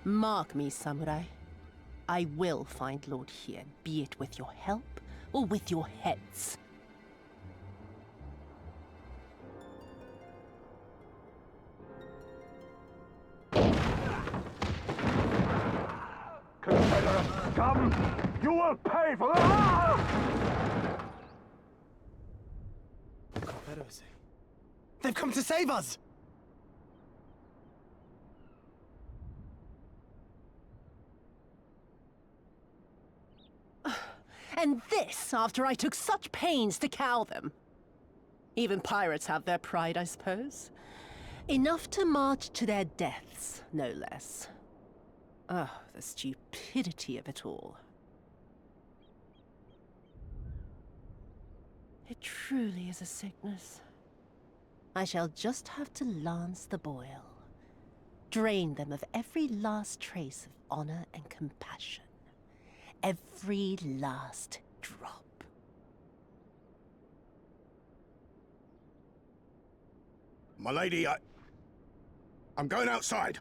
Mark me, samurai. I will find Lord Hien, be it with your help or with your heads. Confederate scum! You will pay for that! Confederacy. They've come to save us! And this after I took such pains to cow them. Even pirates have their pride, I suppose. Enough to march to their deaths, no less. Oh, the stupidity of it all. It truly is a sickness. I shall just have to lance the boil. Drain them of every last trace of honor and compassion. Every last drop. My lady, I'm going outside.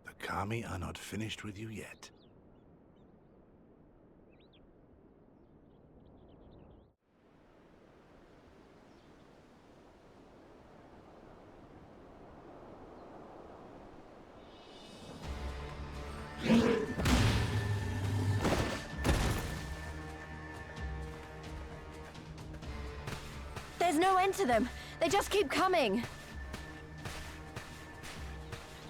The Kami are not finished with you yet. There's no end to them. They just keep coming.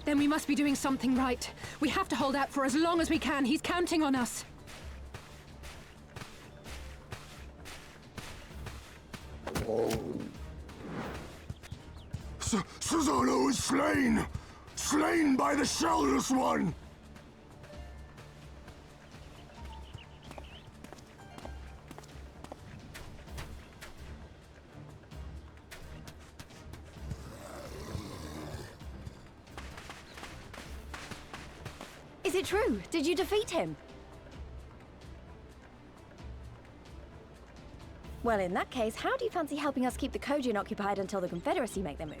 Then we must be doing something right. We have to hold out for as long as we can. He's counting on us. Susano is slain! Slain by the Shellless One! Is it true? Did you defeat him? Well, in that case, how do you fancy helping us keep the Kojin occupied until the Confederacy make their move?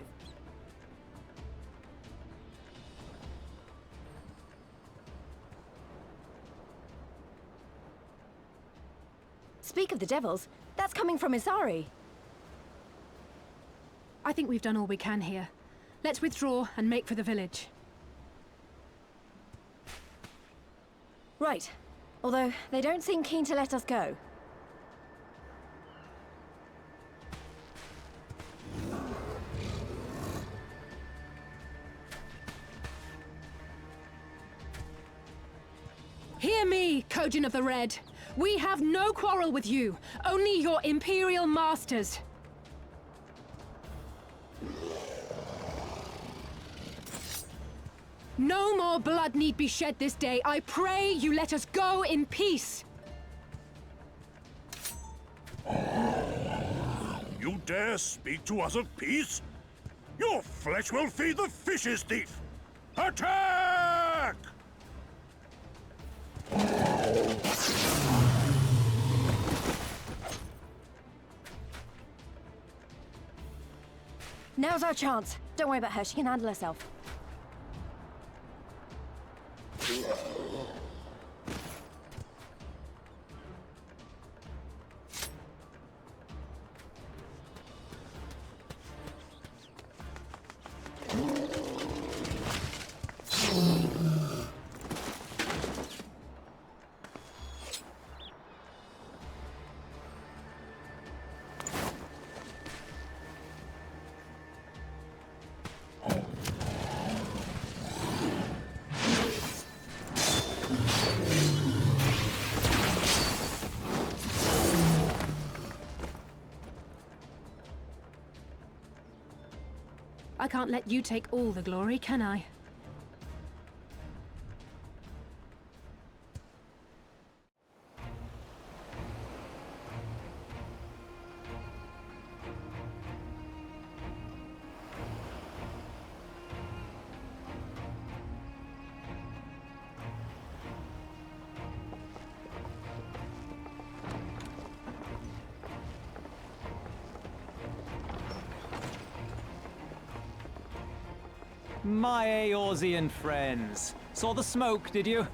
Speak of the devils, that's coming from Isari. I think we've done all we can here. Let's withdraw and make for the village. Right. Although, they don't seem keen to let us go. Hear me, Kojin of the Red. We have no quarrel with you, only your Imperial masters. No more blood need be shed this day. I pray you let us go in peace. You dare speak to us of peace? Your flesh will feed the fishes, thief! Attack! Now's our chance. Don't worry about her, she can handle herself. I can't let you take all the glory, can I? My Eorzean friends. Saw the smoke, did you?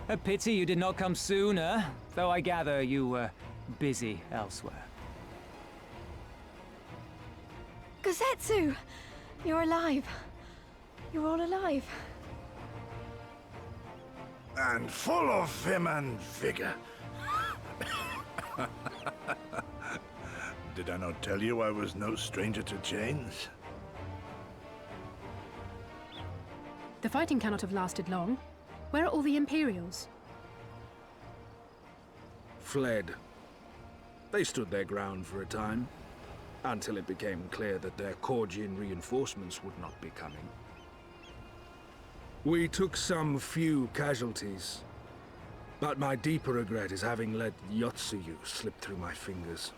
A pity you did not come sooner, though I gather you were busy elsewhere. Gosetsu! You're alive. You're all alive. And full of vim and vigor. Did I not tell you I was no stranger to chains? The fighting cannot have lasted long. Where are all the Imperials? Fled. They stood their ground for a time, until it became clear that their Kojin reinforcements would not be coming. We took some few casualties, but my deeper regret is having let Yotsuyu slip through my fingers.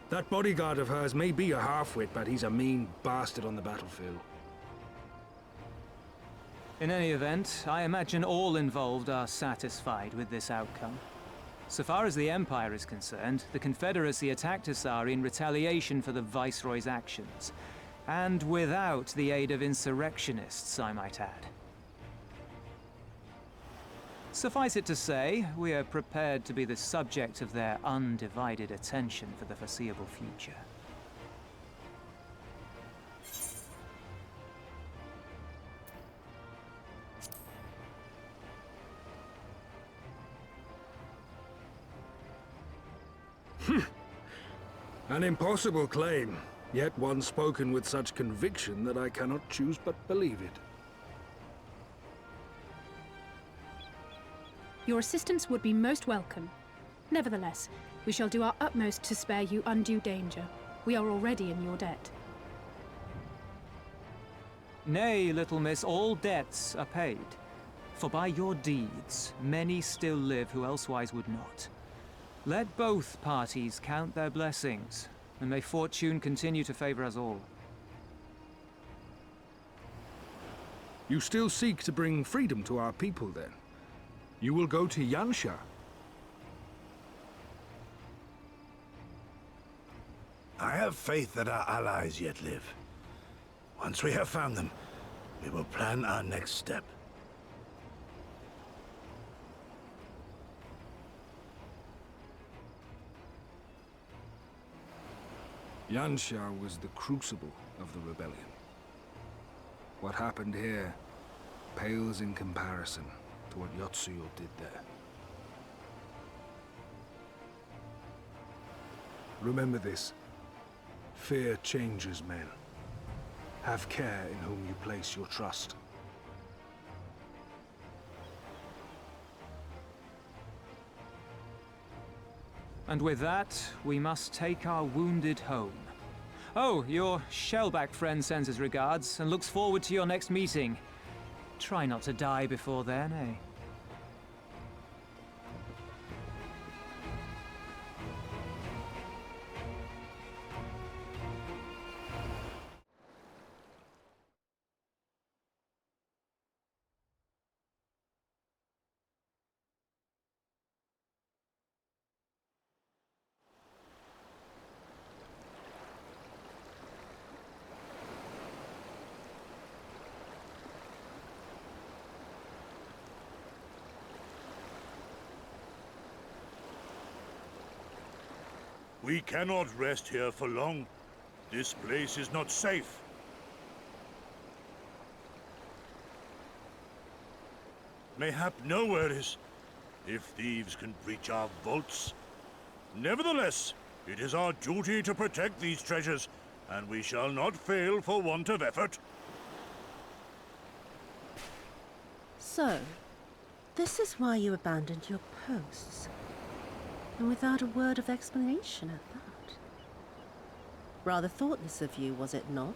That bodyguard of hers may be a half-wit, but he's a mean bastard on the battlefield. In any event, I imagine all involved are satisfied with this outcome. So far as the Empire is concerned, the Confederacy attacked Isari in retaliation for the Viceroy's actions. And without the aid of insurrectionists, I might add. Suffice it to say, we are prepared to be the subject of their undivided attention for the foreseeable future. An impossible claim, yet one spoken with such conviction that I cannot choose but believe it. Your assistance would be most welcome. Nevertheless, we shall do our utmost to spare you undue danger. We are already in your debt. Nay, little miss, all debts are paid. For by your deeds, many still live who elsewise would not. Let both parties count their blessings, and may fortune continue to favor us all. You still seek to bring freedom to our people, then? You will go to Yansha? I have faith that our allies yet live. Once we have found them, we will plan our next step. Yansha was the crucible of the rebellion. What happened here pales in comparison to what Yotsuyo did there. Remember this. Fear changes men. Have care in whom you place your trust. And with that, we must take our wounded home. Oh, your Shellback friend sends his regards and looks forward to your next meeting. Try not to die before then, eh? We cannot rest here for long. This place is not safe. Mayhap nowhere is, if thieves can breach our vaults. Nevertheless, it is our duty to protect these treasures, and we shall not fail for want of effort. So, this is why you abandoned your posts. And without a word of explanation at that. Rather thoughtless of you, was it not?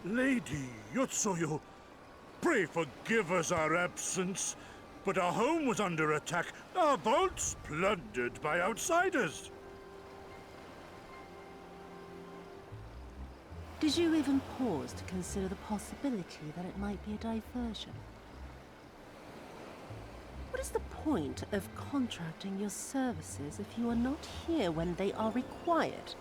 Lady Yotsuyo, pray forgive us our absence, but our home was under attack, our vaults plundered by outsiders. Did you even pause to consider the possibility that it might be a diversion? What is the point of contracting your services if you are not here when they are required?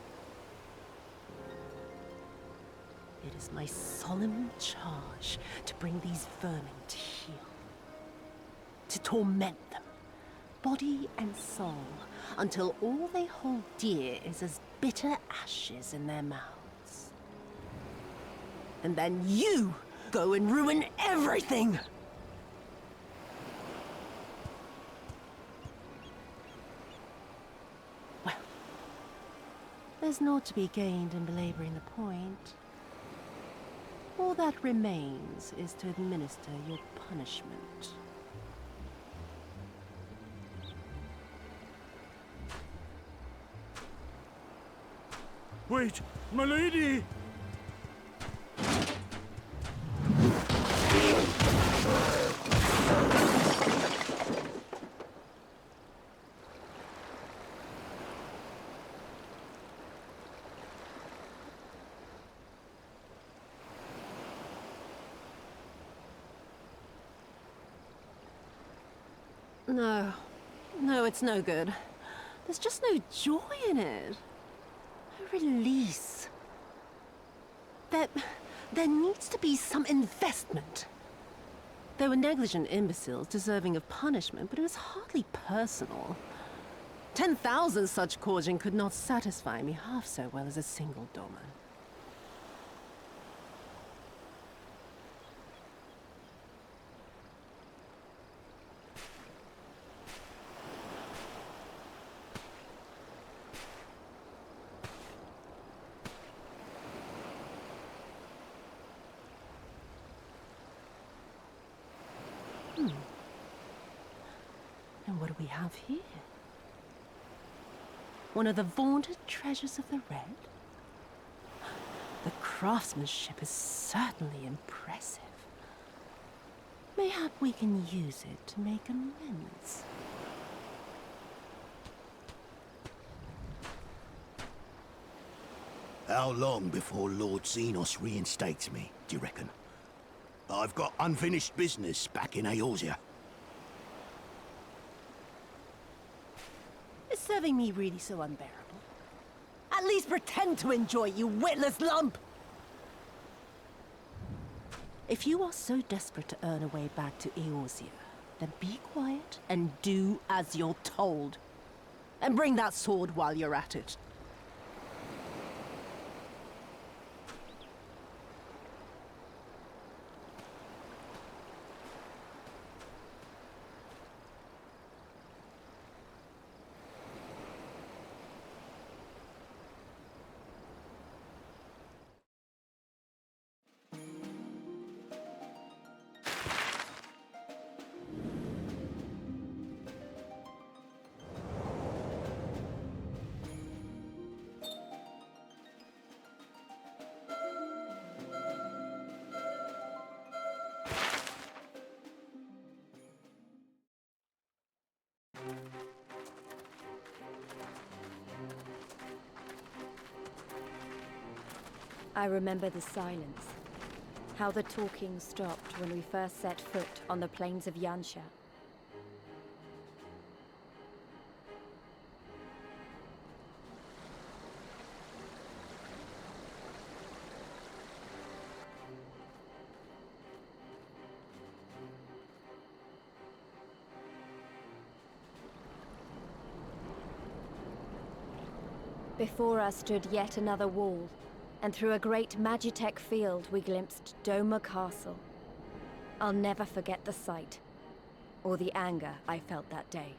It is my solemn charge to bring these vermin to heel. To torment them, body and soul, until all they hold dear is as bitter ashes in their mouths. And then you go and ruin everything! There's naught to be gained in belaboring the point. All that remains is to administer your punishment. Wait, my lady! No, it's no good. There's just no joy in it. No release. There needs to be some investment. They were negligent imbeciles deserving of punishment, but it was hardly personal. 10,000 such Korjin could not satisfy me half so well as a single doman. what do we have here? One of the vaunted treasures of the Red? The craftsmanship is certainly impressive. Mayhap we can use it to make amends. How long before Lord Xenos reinstates me, do you reckon? I've got unfinished business back in Eorzea. Is serving me really so unbearable? At least pretend to enjoy, you witless lump! If you are so desperate to earn a way back to Eorzea, then be quiet and do as you're told. And bring that sword while you're at it. I remember the silence. How the talking stopped when we first set foot on the plains of Yansha. Before us stood yet another wall, and through a great Magitech field we glimpsed Doma Castle. I'll never forget the sight, or the anger I felt that day.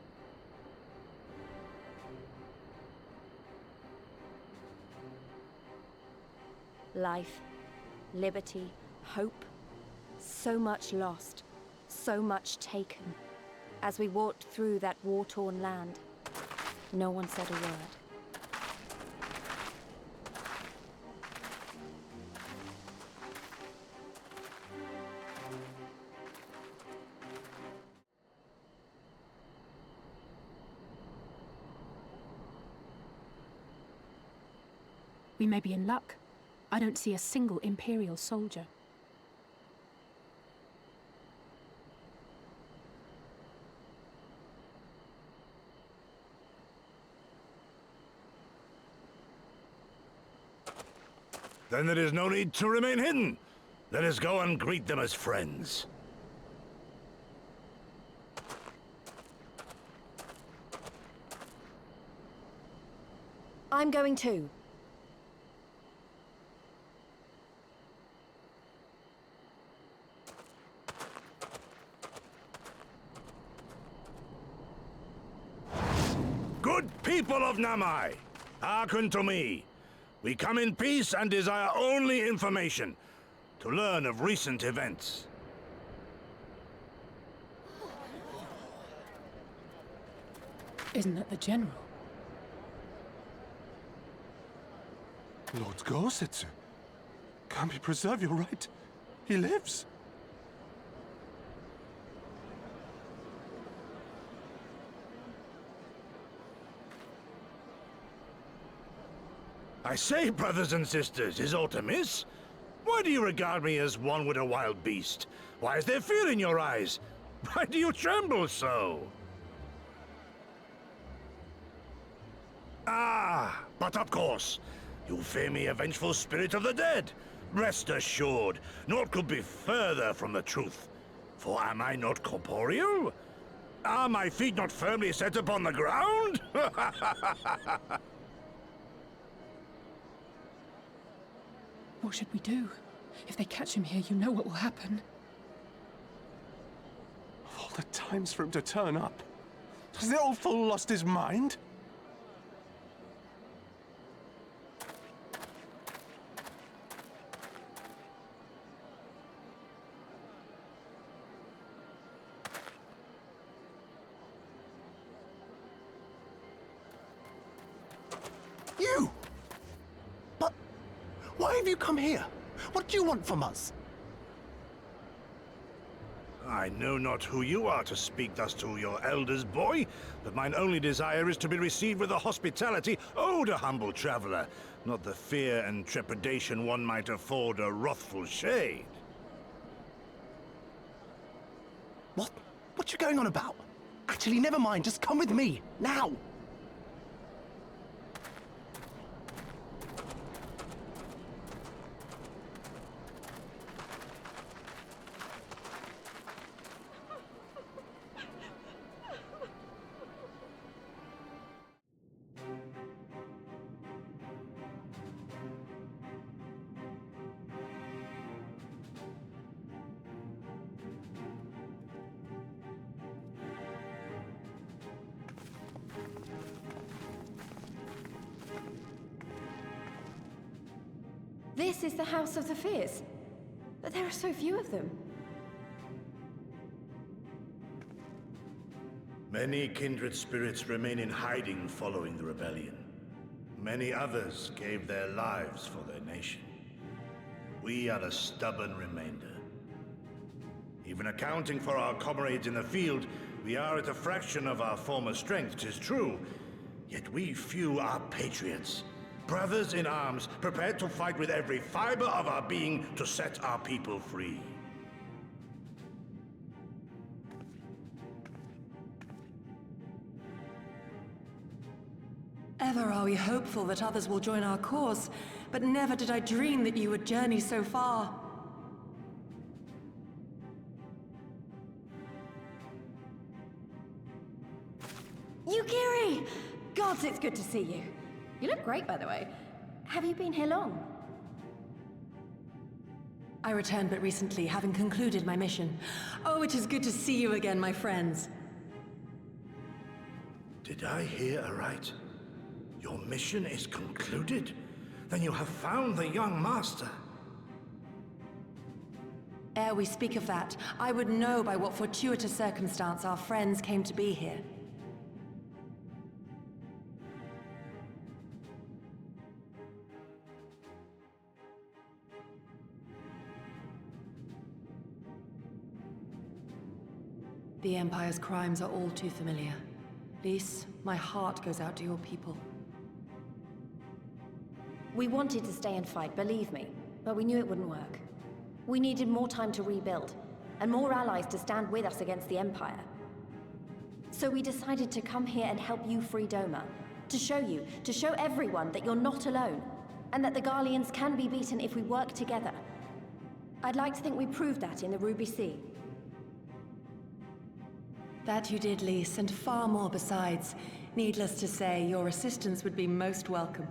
Life, liberty, hope, so much lost, so much taken. As we walked through that war-torn land, no one said a word. We may be in luck. I don't see a single Imperial soldier. Then there is no need to remain hidden. Let us go and greet them as friends. I'm going too. Good people of Namai, hearken to me. We come in peace and desire only information to learn of recent events. Isn't that the General? Lord Gorsetsu, Kami preserve your right. He lives. I say, brothers and sisters, is aught amiss? Why do you regard me as one with a wild beast? Why is there fear in your eyes? Why do you tremble so? Ah, but of course, you fear me, a vengeful spirit of the dead. Rest assured, naught could be further from the truth. For am I not corporeal? Are my feet not firmly set upon the ground? What should we do? If they catch him here, you know what will happen. Of all the times for him to turn up, has the old fool lost his mind? Why have you come here? What do you want from us? I know not who you are to speak thus to your elders, boy, but mine only desire is to be received with the hospitality owed a humble traveler, not the fear and trepidation one might afford a wrathful shade. What you going on about? Actually, never mind, just come with me, now! This is the House of the Fears. But there are so few of them. Many kindred spirits remain in hiding following the rebellion. Many others gave their lives for their nation. We are the stubborn remainder. Even accounting for our comrades in the field, we are at a fraction of our former strength, 'tis true. Yet we few are patriots. Brothers in arms, prepared to fight with every fiber of our being to set our people free. Ever are we hopeful that others will join our cause, but never did I dream that you would journey so far. Yukiri! Gods, it's good to see you. You look great, by the way. Have you been here long? I returned but recently, having concluded my mission. Oh, it is good to see you again, my friends. Did I hear aright? Your mission is concluded? Then you have found the young master. Ere we speak of that, I would know by what fortuitous circumstance our friends came to be here. The Empire's crimes are all too familiar. Lys, my heart goes out to your people. We wanted to stay and fight, believe me, but we knew it wouldn't work. We needed more time to rebuild, and more allies to stand with us against the Empire. So we decided to come here and help you free Doma, to show everyone that you're not alone, and that the Garleans can be beaten if we work together. I'd like to think we proved that in the Ruby Sea. That you did, Lys, and far more besides. Needless to say, your assistance would be most welcome.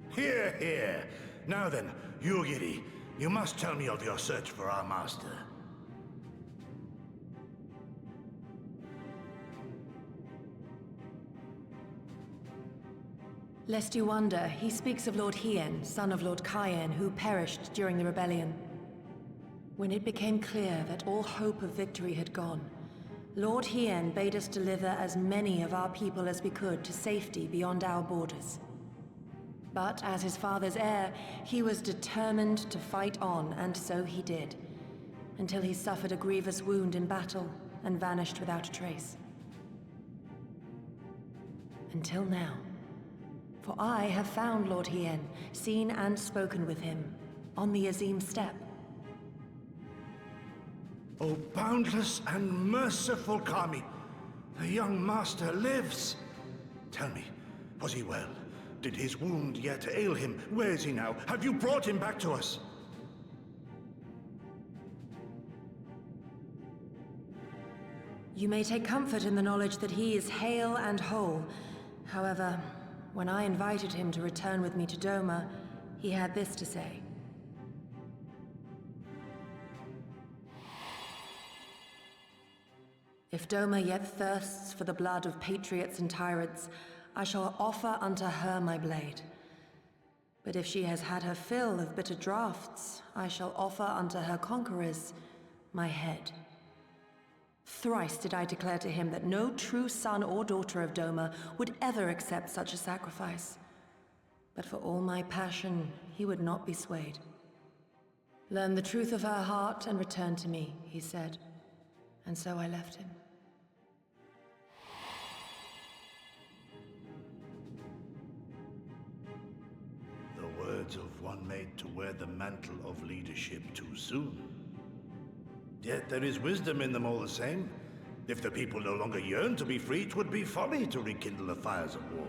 Hear, hear. Now then, Yugiri, you must tell me of your search for our master. Lest you wonder, he speaks of Lord Hien, son of Lord Cayenne, who perished during the rebellion. When it became clear that all hope of victory had gone, Lord Hien bade us deliver as many of our people as we could to safety beyond our borders. But as his father's heir, he was determined to fight on, and so he did, until he suffered a grievous wound in battle and vanished without a trace. Until now. For I have found Lord Hien, seen and spoken with him, on the Azim steppe. O boundless and merciful Kami, the young master lives. Tell me, was he well? Did his wound yet ail him? Where is he now? Have you brought him back to us? You may take comfort in the knowledge that he is hale and whole. However, when I invited him to return with me to Doma, he had this to say. If Doma yet thirsts for the blood of patriots and tyrants, I shall offer unto her my blade. But if she has had her fill of bitter draughts, I shall offer unto her conquerors my head. Thrice did I declare to him that no true son or daughter of Doma would ever accept such a sacrifice. But for all my passion, he would not be swayed. Learn the truth of her heart and return to me, he said. And so I left him. The words of one made to wear the mantle of leadership too soon. Yet there is wisdom in them all the same. If the people no longer yearn to be free, 'twould be folly to rekindle the fires of war.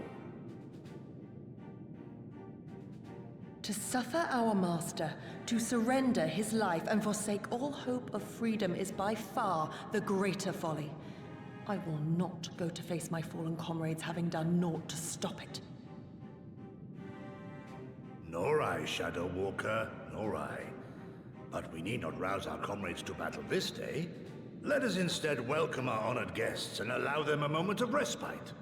To suffer our master, to surrender his life and forsake all hope of freedom is by far the greater folly. I will not go to face my fallen comrades having done naught to stop it. Nor I, Shadow Walker, nor I. But we need not rouse our comrades to battle this day. Let us instead welcome our honored guests and allow them a moment of respite.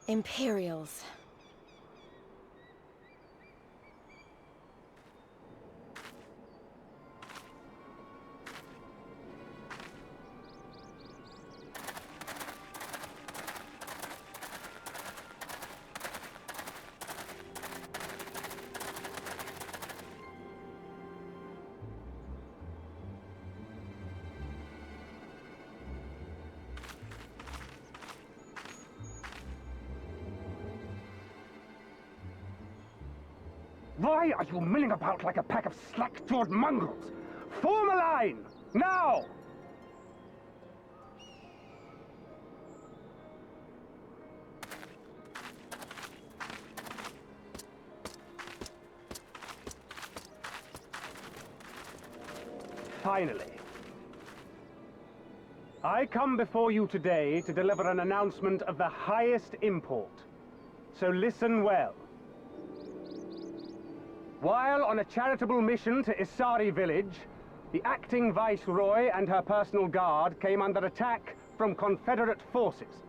Imperials. Why are you milling about like a pack of slack-jawed mongrels? Form a line! Now! Finally. I come before you today to deliver an announcement of the highest import. So listen well. While on a charitable mission to Isari village, the acting viceroy and her personal guard came under attack from Confederate forces.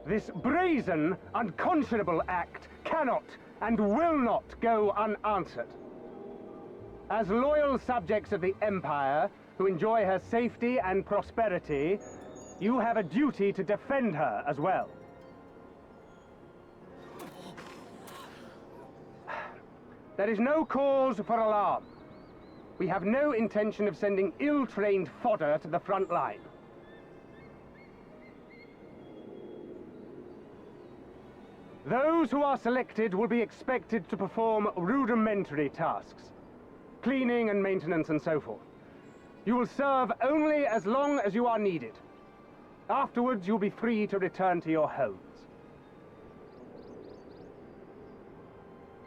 This brazen, unconscionable act cannot and will not go unanswered. As loyal subjects of the Empire, who enjoy her safety and prosperity, you have a duty to defend her as well. There is no cause for alarm. We have no intention of sending ill-trained fodder to the front line. Those who are selected will be expected to perform rudimentary tasks, cleaning and maintenance and so forth. You will serve only as long as you are needed. Afterwards, you'll be free to return to your homes.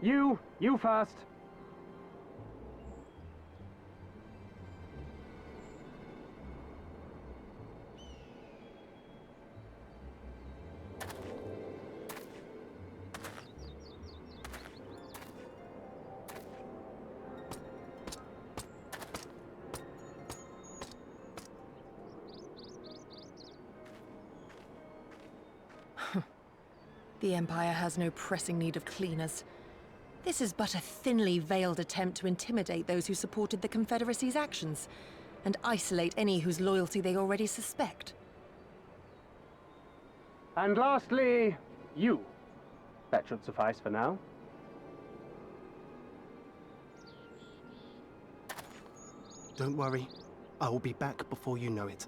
You first. The Empire has no pressing need of cleaners. This is but a thinly veiled attempt to intimidate those who supported the Confederacy's actions, and isolate any whose loyalty they already suspect. And lastly, you. That should suffice for now. Don't worry. I will be back before you know it.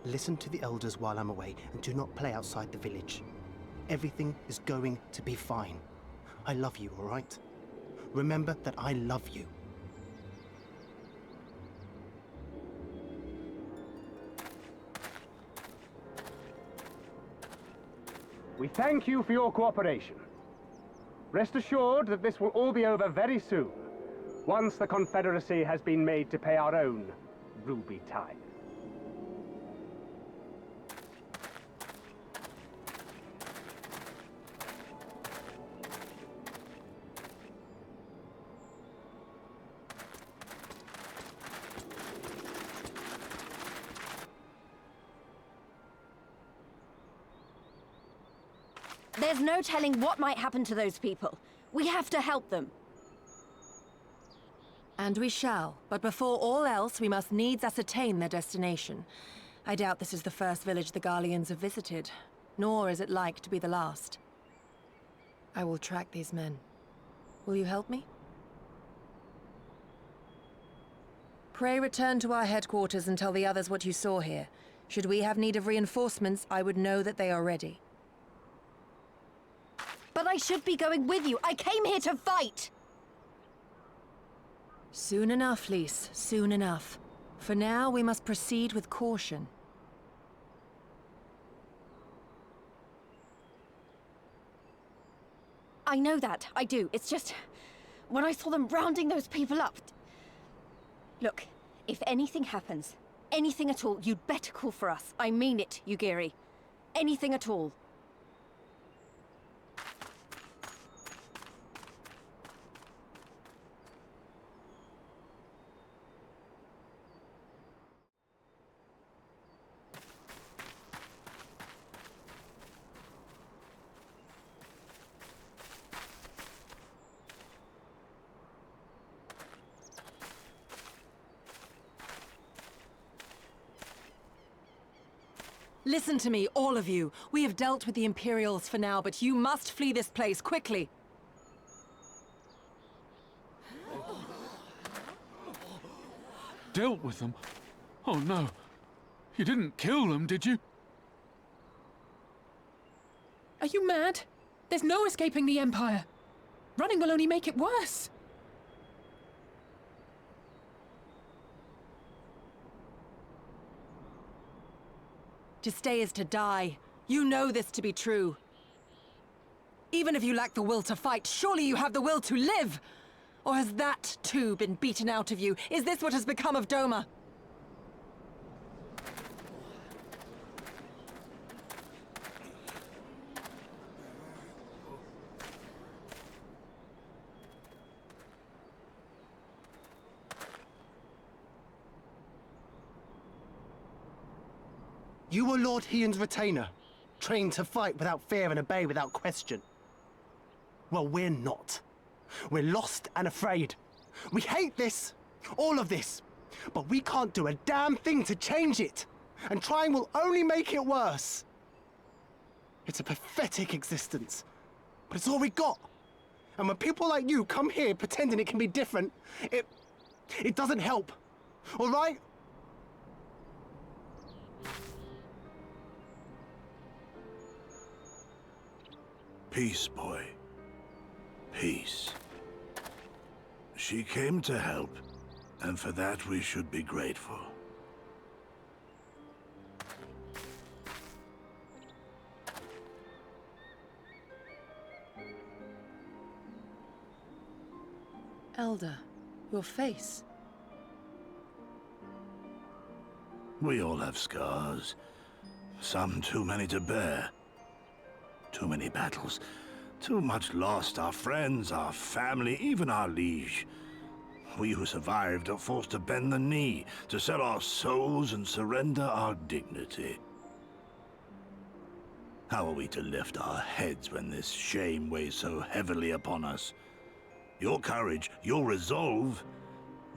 Listen to the elders while I'm away, and do not play outside the village. Everything is going to be fine. I love you, all right? Remember that I love you. We thank you for your cooperation. Rest assured that this will all be over very soon, once the Confederacy has been made to pay our own ruby tithe. There's no telling what might happen to those people. We have to help them. And we shall. But before all else, we must needs ascertain their destination. I doubt this is the first village the Garleans have visited, nor is it like to be the last. I will track these men. Will you help me? Pray return to our headquarters and tell the others what you saw here. Should we have need of reinforcements, I would know that they are ready. But I should be going with you. I came here to fight! Soon enough, Lys. Soon enough. For now, we must proceed with caution. I know that. I do. It's just... when I saw them rounding those people up... Look, if anything happens, anything at all, you'd better call for us. I mean it, Yugiri. Anything at all. Listen to me, all of you. We have dealt with the Imperials for now, but you must flee this place, quickly! Dealt with them? Oh no. You didn't kill them, did you? Are you mad? There's no escaping the Empire. Running will only make it worse. To stay is to die. You know this to be true. Even if you lack the will to fight, surely you have the will to live! Or has that, too, been beaten out of you? Is this what has become of Doma? You were Lord Hien's retainer, trained to fight without fear and obey without question. Well, we're not. We're lost and afraid. We hate this, all of this, but we can't do a damn thing to change it, and trying will only make it worse. It's a pathetic existence, but it's all we got. And when people like you come here pretending it can be different, it doesn't help, all right? Peace, boy. Peace. She came to help, and for that we should be grateful. Elder, your face. We all have scars. Some too many to bear. Too many battles. Too much lost. Our friends, our family, even our liege. We who survived are forced to bend the knee, to sell our souls and surrender our dignity. How are we to lift our heads when this shame weighs so heavily upon us? Your courage, your resolve,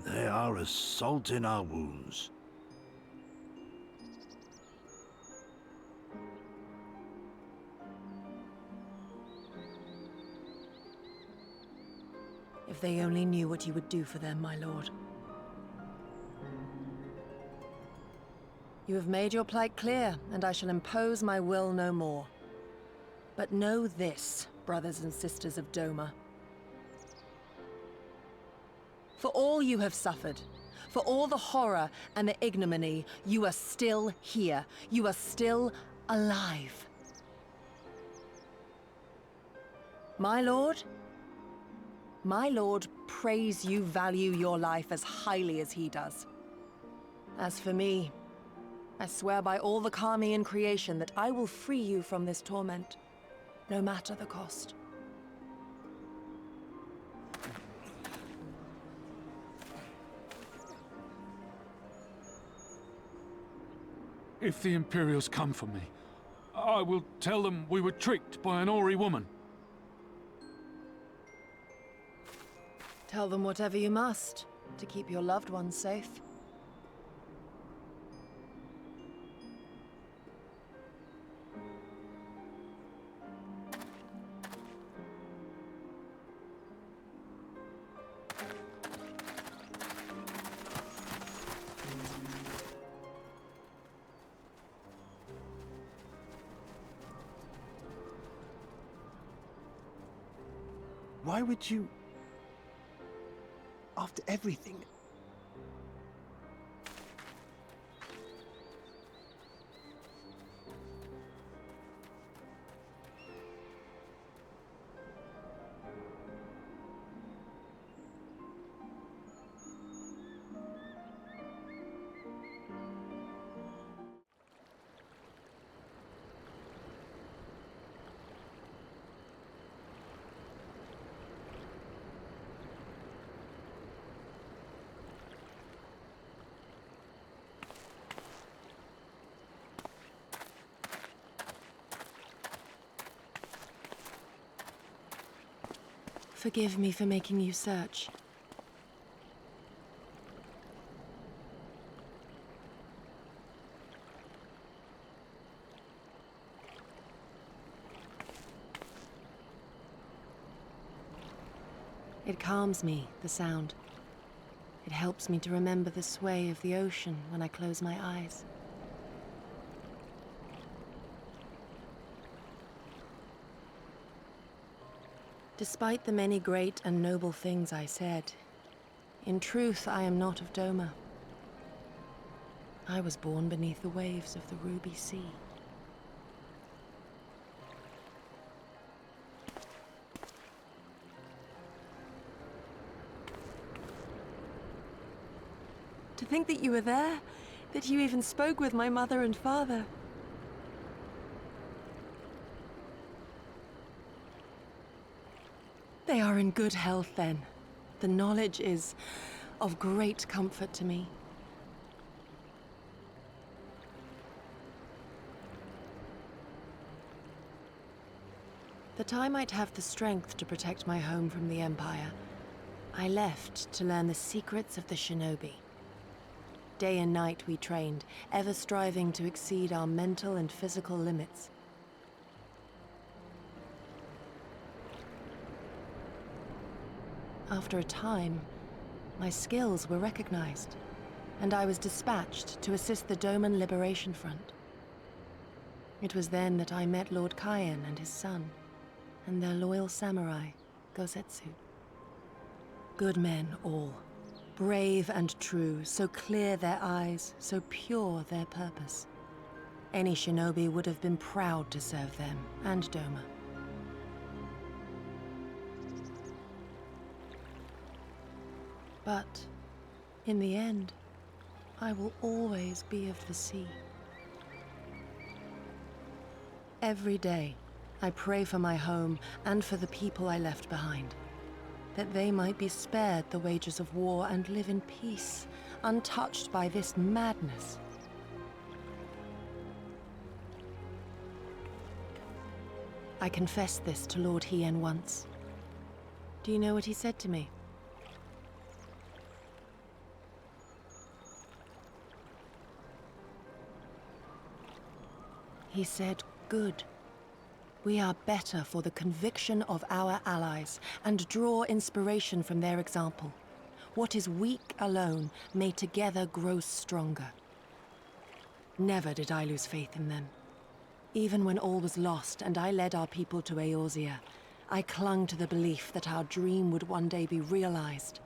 they are as salt in our wounds. If they only knew what you would do for them, my lord. You have made your plight clear, and I shall impose my will no more. But know this, brothers and sisters of Doma. For all you have suffered, for all the horror and the ignominy, you are still here. You are still alive. My lord prays you value your life as highly as he does. As for me, I swear by all the Kami in creation that I will free you from this torment, no matter the cost. If the Imperials come for me, I will tell them we were tricked by an Ori woman. Tell them whatever you must to keep your loved ones safe. Why would you... After everything... Forgive me for making you search. It calms me, the sound. It helps me to remember the sway of the ocean when I close my eyes. Despite the many great and noble things I said, in truth I am not of Doma. I was born beneath the waves of the Ruby Sea. To think that you were there, that you even spoke with my mother and father. They are in good health, then. The knowledge is of great comfort to me. That I might have the strength to protect my home from the Empire, I left to learn the secrets of the shinobi. Day and night we trained, ever striving to exceed our mental and physical limits. After a time, my skills were recognized, and I was dispatched to assist the Doman Liberation Front. It was then that I met Lord Cayenne and his son, and their loyal samurai, Gosetsu. Good men all, brave and true, so clear their eyes, so pure their purpose. Any shinobi would have been proud to serve them and Doma. But, in the end, I will always be of the sea. Every day, I pray for my home and for the people I left behind, that they might be spared the wages of war and live in peace, untouched by this madness. I confessed this to Lord Hien once. Do you know what he said to me? He said, "Good. We are better for the conviction of our allies, and draw inspiration from their example. What is weak alone may together grow stronger." Never did I lose faith in them. Even when all was lost and I led our people to Eorzea, I clung to the belief that our dream would one day be realized.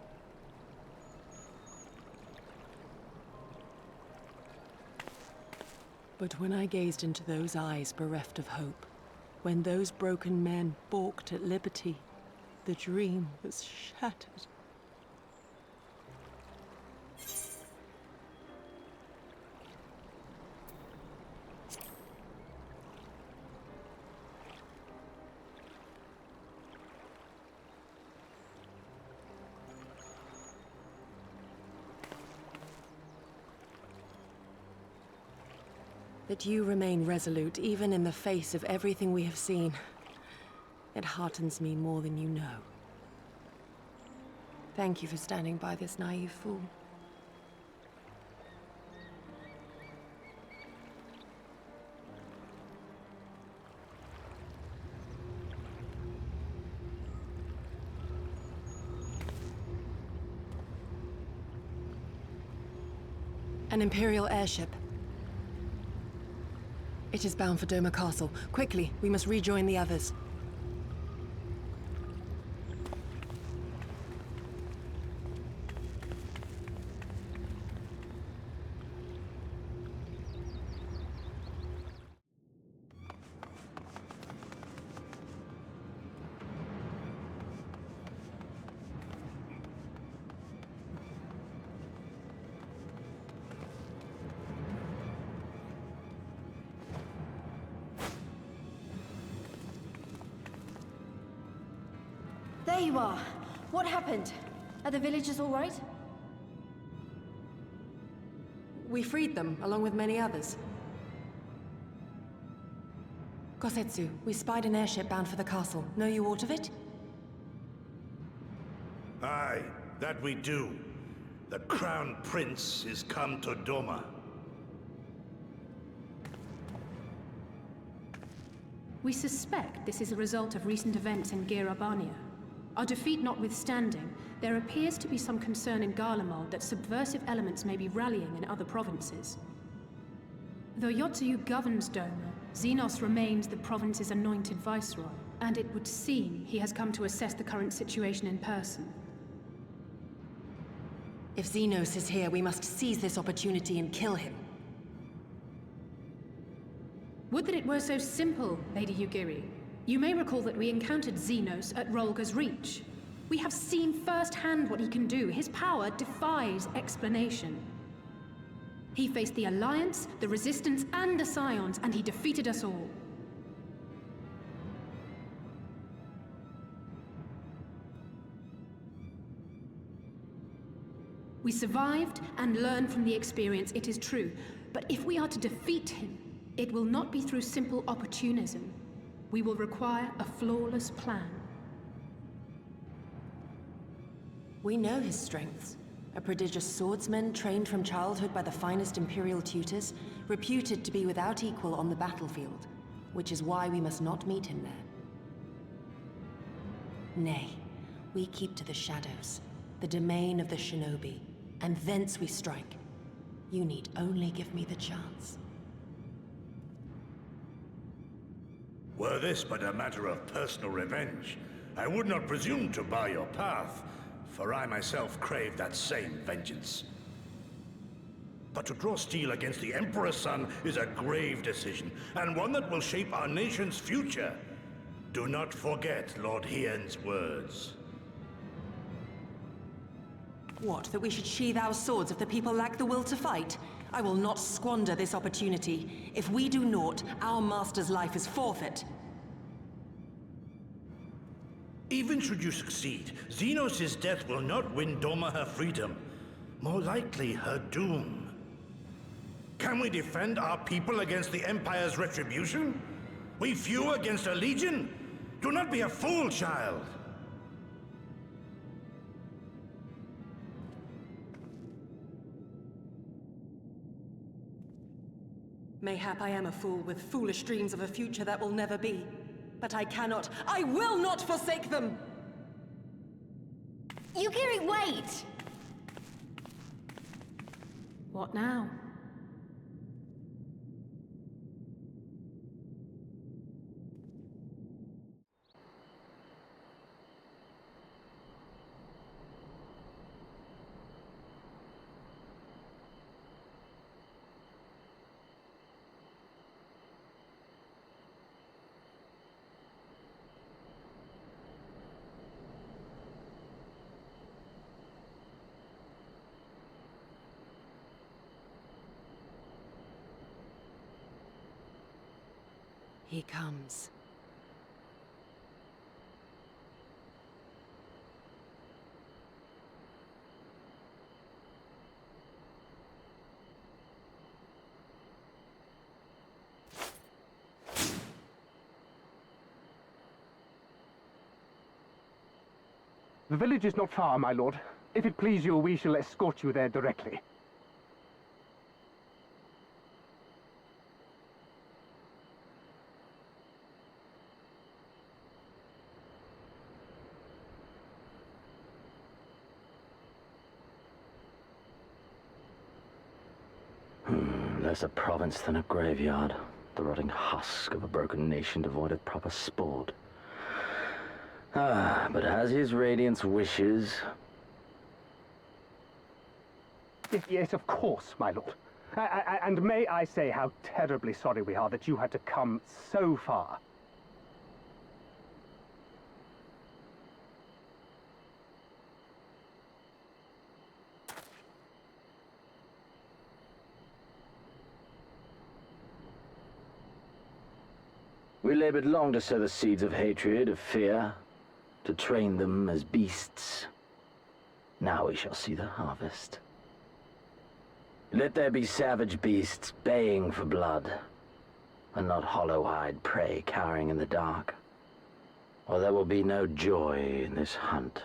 But when I gazed into those eyes bereft of hope, when those broken men balked at liberty, the dream was shattered. That you remain resolute even in the face of everything we have seen. It heartens me more than you know. Thank you for standing by this naive fool. An Imperial airship. It is bound for Doma Castle. Quickly, we must rejoin the others. There you are. What happened? Are the villagers all right? We freed them, along with many others. Kosetsu, we spied an airship bound for the castle. Know you aught of it? Aye, that we do. The Crown Prince is come to Doma. We suspect this is a result of recent events in Girabania. Our defeat notwithstanding, there appears to be some concern in Garlemald that subversive elements may be rallying in other provinces. Though Yotsuyu governs Doma, Xenos remains the province's anointed viceroy, and it would seem he has come to assess the current situation in person. If Xenos is here, we must seize this opportunity and kill him. Would that it were so simple, Lady Yugiri. You may recall that we encountered Xenos at Rolga's Reach. We have seen firsthand what he can do. His power defies explanation. He faced the Alliance, the Resistance, and the Scions, and he defeated us all. We survived and learned from the experience, it is true. But if we are to defeat him, it will not be through simple opportunism. We will require a flawless plan. We know his strengths. A prodigious swordsman trained from childhood by the finest Imperial tutors, reputed to be without equal on the battlefield, which is why we must not meet him there. Nay, we keep to the shadows, the domain of the shinobi, and thence we strike. You need only give me the chance. Were this but a matter of personal revenge, I would not presume to bar your path, for I myself crave that same vengeance. But to draw steel against the Emperor's son is a grave decision, and one that will shape our nation's future. Do not forget Lord Hien's words. What, that we should sheathe our swords if the people lack the will to fight? I will not squander this opportunity. If we do naught, our master's life is forfeit. Even should you succeed, Xenos' death will not win Doma her freedom. More likely, her doom. Can we defend our people against the Empire's retribution? We few against a legion? Do not be a fool, child! Mayhap I am a fool with foolish dreams of a future that will never be. But I will not forsake them! Yugiri, wait! What now? He comes. The village is not far, my lord. If it please you, we shall escort you there directly. Less a province than a graveyard. The rotting husk of a broken nation devoid of proper sport. But as his radiance wishes... Yes, of course, my lord. And may I say how terribly sorry we are that you had to come so far. We labored long to sow the seeds of hatred, of fear, to train them as beasts. Now we shall see the harvest. Let there be savage beasts baying for blood, and not hollow-eyed prey cowering in the dark, or there will be no joy in this hunt.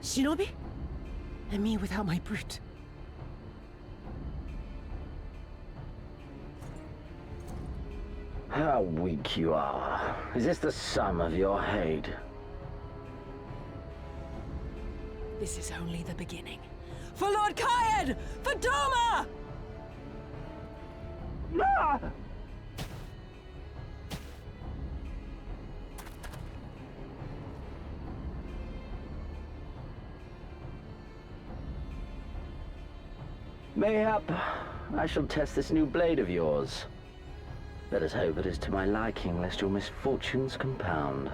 Shinobi? And me without my brute. How weak you are. Is this the sum of your hate? This is only the beginning. For Lord Kyan! For Doma! Ah! Mayhap I shall test this new blade of yours. Let us hope it is to my liking, lest your misfortunes compound.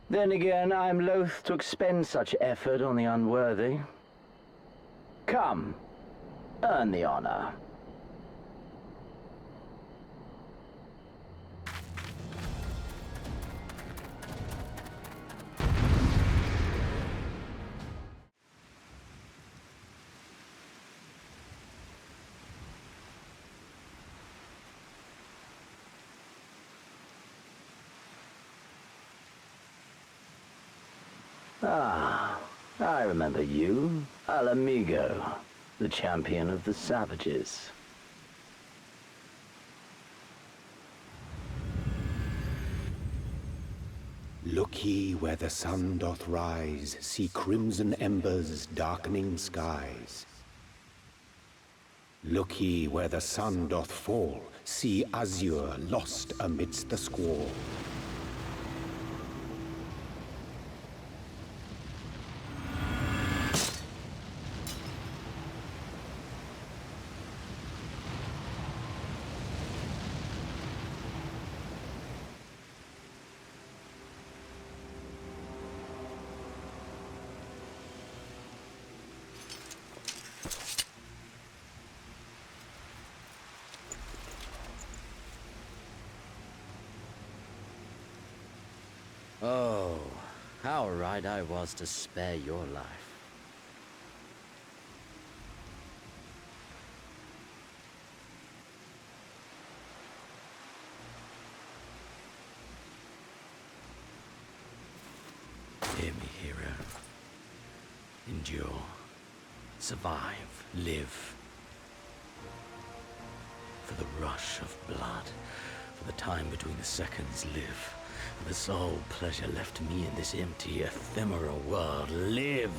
Then again, I am loath to expend such effort on the unworthy. Come, earn the honor. Ah, I remember you, Al Amigo, the champion of the savages. Look ye where the sun doth rise, see crimson embers darkening skies. Look ye where the sun doth fall, see azure lost amidst the squall. Oh, how right I was to spare your life. Hear me, hero. Endure. Survive. Live. For the rush of blood, For the time between the seconds live. The sole pleasure left me in this empty, ephemeral world live.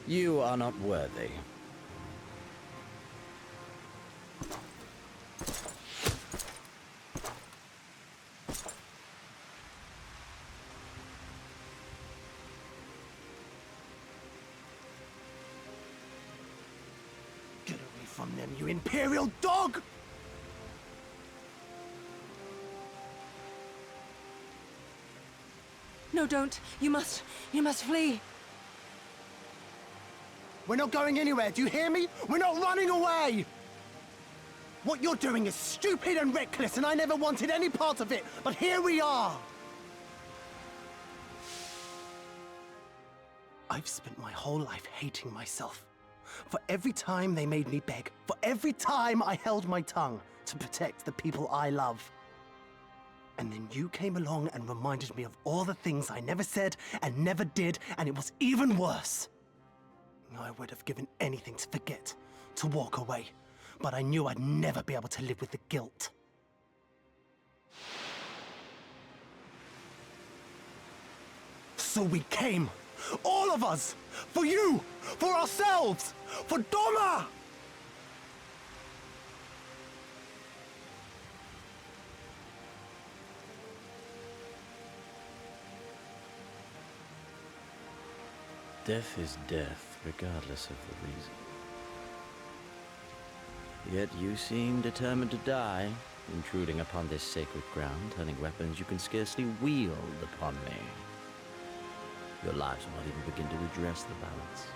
You are not worthy. Get away from them, you Imperial dog! No, don't. You must flee. We're not going anywhere, do you hear me? We're not running away! What you're doing is stupid and reckless, and I never wanted any part of it, but here we are! I've spent my whole life hating myself. For every time they made me beg, for every time I held my tongue to protect the people I love. And then you came along and reminded me of all the things I never said and never did, and it was even worse. I would have given anything to forget, to walk away, but I knew I'd never be able to live with the guilt. So we came, all of us, for you, for ourselves, for Doma! Death is death, regardless of the reason. Yet you seem determined to die, intruding upon this sacred ground, turning weapons you can scarcely wield upon me. Your lives will not even begin to redress the balance.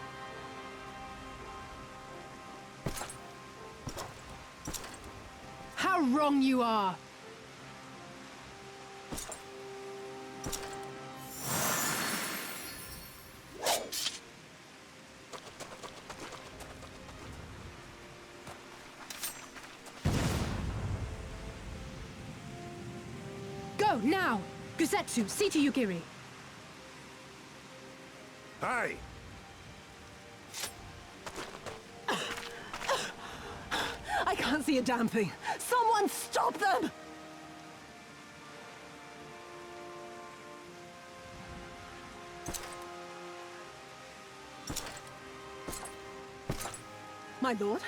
How wrong you are! Go, now! Gusetsu, see to Yugiri. Hey! I can't see a damn thing. Someone stop them! My lord?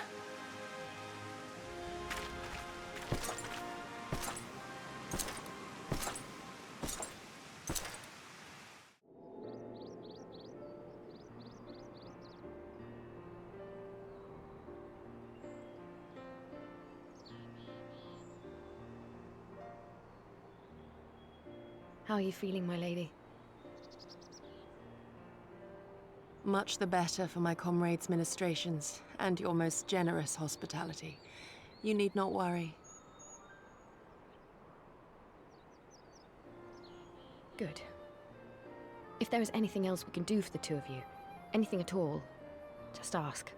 How are you feeling, my lady? Much the better for my comrades' ministrations and your most generous hospitality. You need not worry. Good. If there is anything else we can do for the two of you, anything at all, just ask.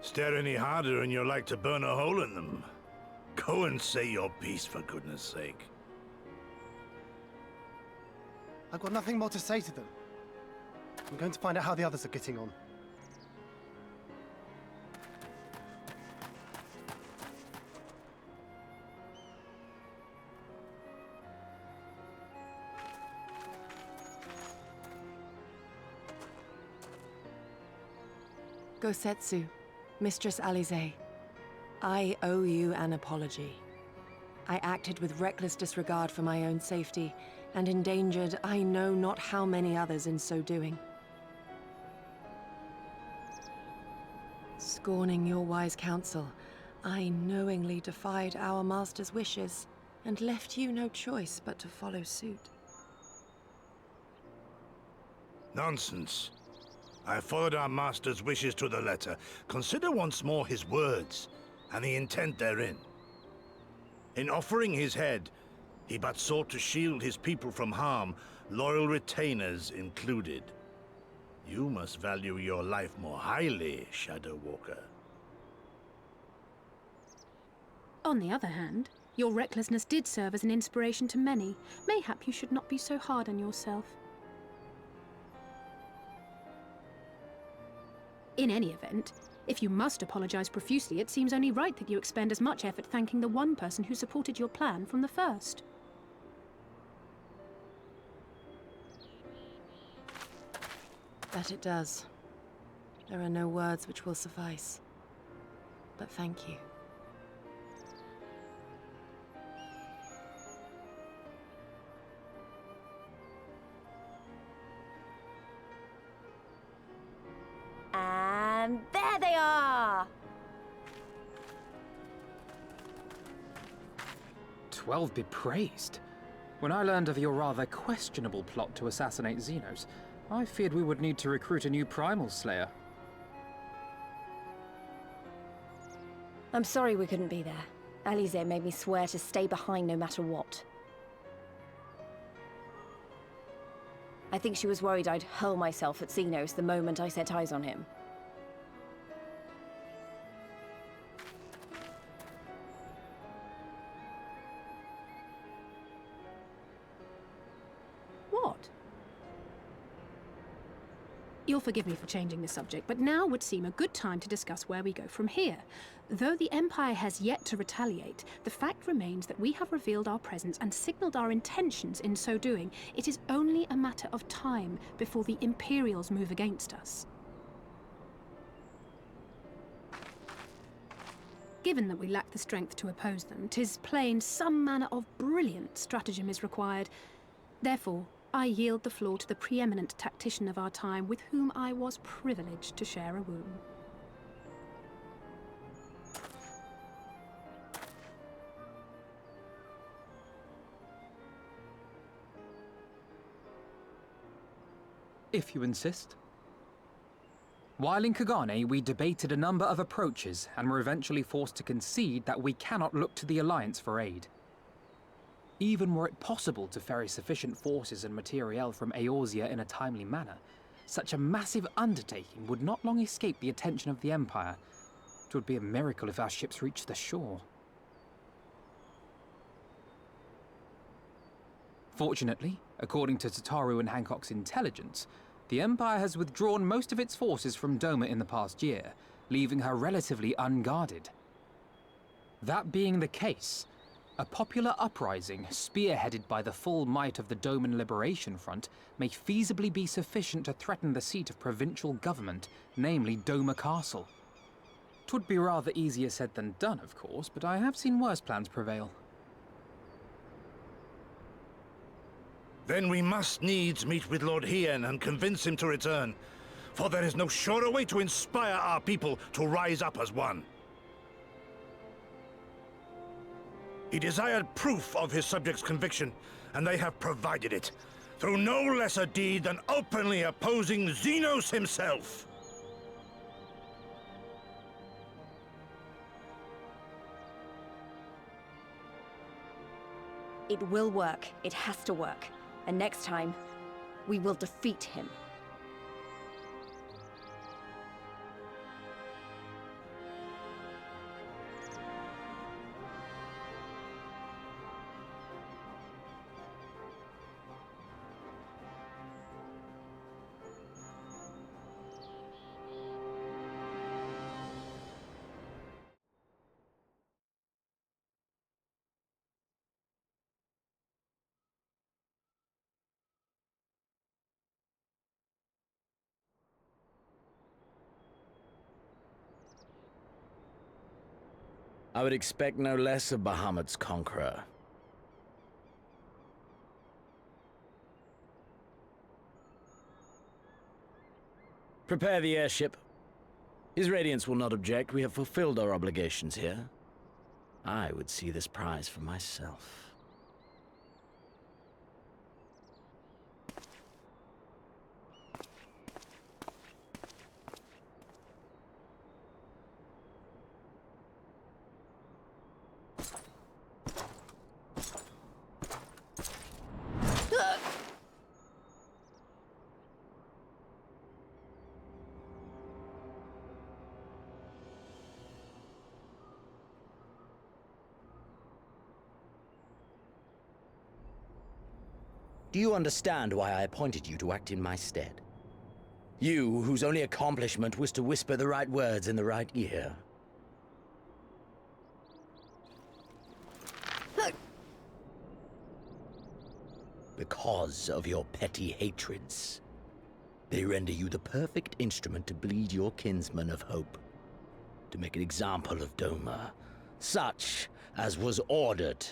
Stare any harder and you're like to burn a hole in them. Go and say your piece, for goodness sake. I've got nothing more to say to them. I'm going to find out how the others are getting on. Gosetsu, Mistress Alize, I owe you an apology. I acted with reckless disregard for my own safety, and endangered I know not how many others in so doing. Scorning your wise counsel, I knowingly defied our master's wishes, and left you no choice but to follow suit. Nonsense. I followed our master's wishes to the letter. Consider once more his words, and the intent therein. In offering his head, he but sought to shield his people from harm, loyal retainers included. You must value your life more highly, Shadow Walker. On the other hand, your recklessness did serve as an inspiration to many. Mayhap you should not be so hard on yourself. In any event, if you must apologize profusely, it seems only right that you expend as much effort thanking the one person who supported your plan from the first. That it does. There are no words which will suffice. But thank you. And there they are! 12 be praised. When I learned of your rather questionable plot to assassinate Xenos, I feared we would need to recruit a new Primal Slayer. I'm sorry we couldn't be there. Alize made me swear to stay behind no matter what. I think she was worried I'd hurl myself at Xenos the moment I set eyes on him. What? You'll forgive me for changing the subject, but now would seem a good time to discuss where we go from here. Though the Empire has yet to retaliate, the fact remains that we have revealed our presence and signaled our intentions in so doing. It is only a matter of time before the Imperials move against us. Given that we lack the strength to oppose them, 'tis plain some manner of brilliant stratagem is required. Therefore, I yield the floor to the preeminent tactician of our time, with whom I was privileged to share a room. If you insist. While in Kagane, we debated a number of approaches and were eventually forced to concede that we cannot look to the Alliance for aid. Even were it possible to ferry sufficient forces and materiel from Eorzea in a timely manner, such a massive undertaking would not long escape the attention of the Empire. It would be a miracle if our ships reached the shore. Fortunately, according to Tataru and Hancock's intelligence, the Empire has withdrawn most of its forces from Doma in the past year, leaving her relatively unguarded. That being the case, a popular uprising, spearheaded by the full might of the Doman Liberation Front, may feasibly be sufficient to threaten the seat of provincial government, namely Doma Castle. 'Twould be rather easier said than done, of course, but I have seen worse plans prevail. Then we must needs meet with Lord Hien and convince him to return, for there is no surer way to inspire our people to rise up as one. He desired proof of his subjects' conviction, and they have provided it, through no less a deed than openly opposing Xenos himself. It will work. It has to work. And next time, we will defeat him. I would expect no less of Bahamut's conqueror. Prepare the airship. His Radiance will not object. We have fulfilled our obligations here. I would see this prize for myself. Do you understand why I appointed you to act in my stead? You, whose only accomplishment was to whisper the right words in the right ear. Because of your petty hatreds, they render you the perfect instrument to bleed your kinsman of hope, to make an example of Doma, such as was ordered.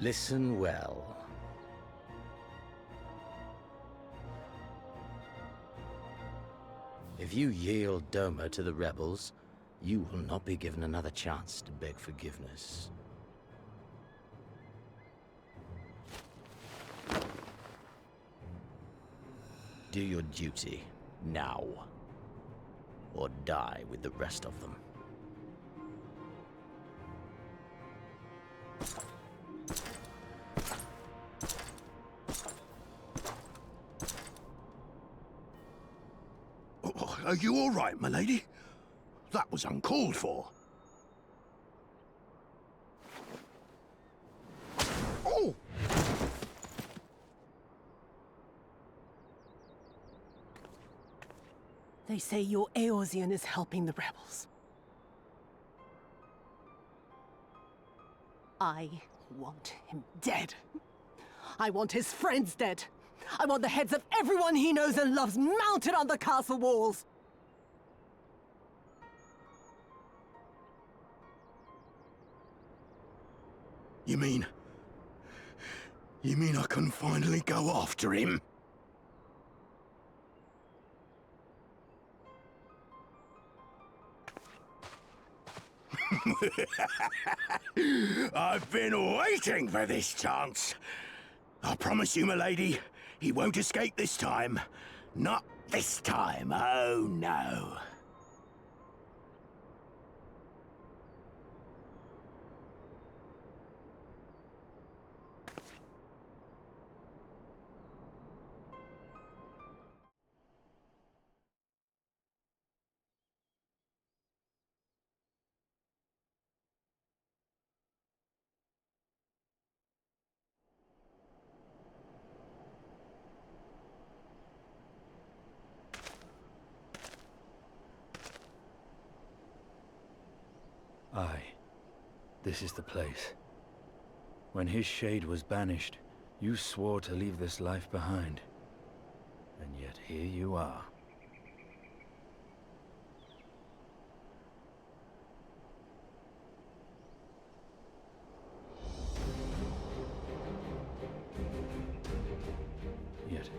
Listen well. If you yield Doma to the rebels, you will not be given another chance to beg forgiveness. Do your duty, now. Or die with the rest of them. Are you all right, my lady? That was uncalled for. Oh! They say your Eorzean is helping the rebels. I want him dead. I want his friends dead. I want the heads of everyone he knows and loves mounted on the castle walls. You mean I can finally go after him? I've been waiting for this chance. I promise you, my lady, he won't escape this time. Not this time, oh no. Aye, this is the place. When his shade was banished, you swore to leave this life behind. And yet here you are. Yet,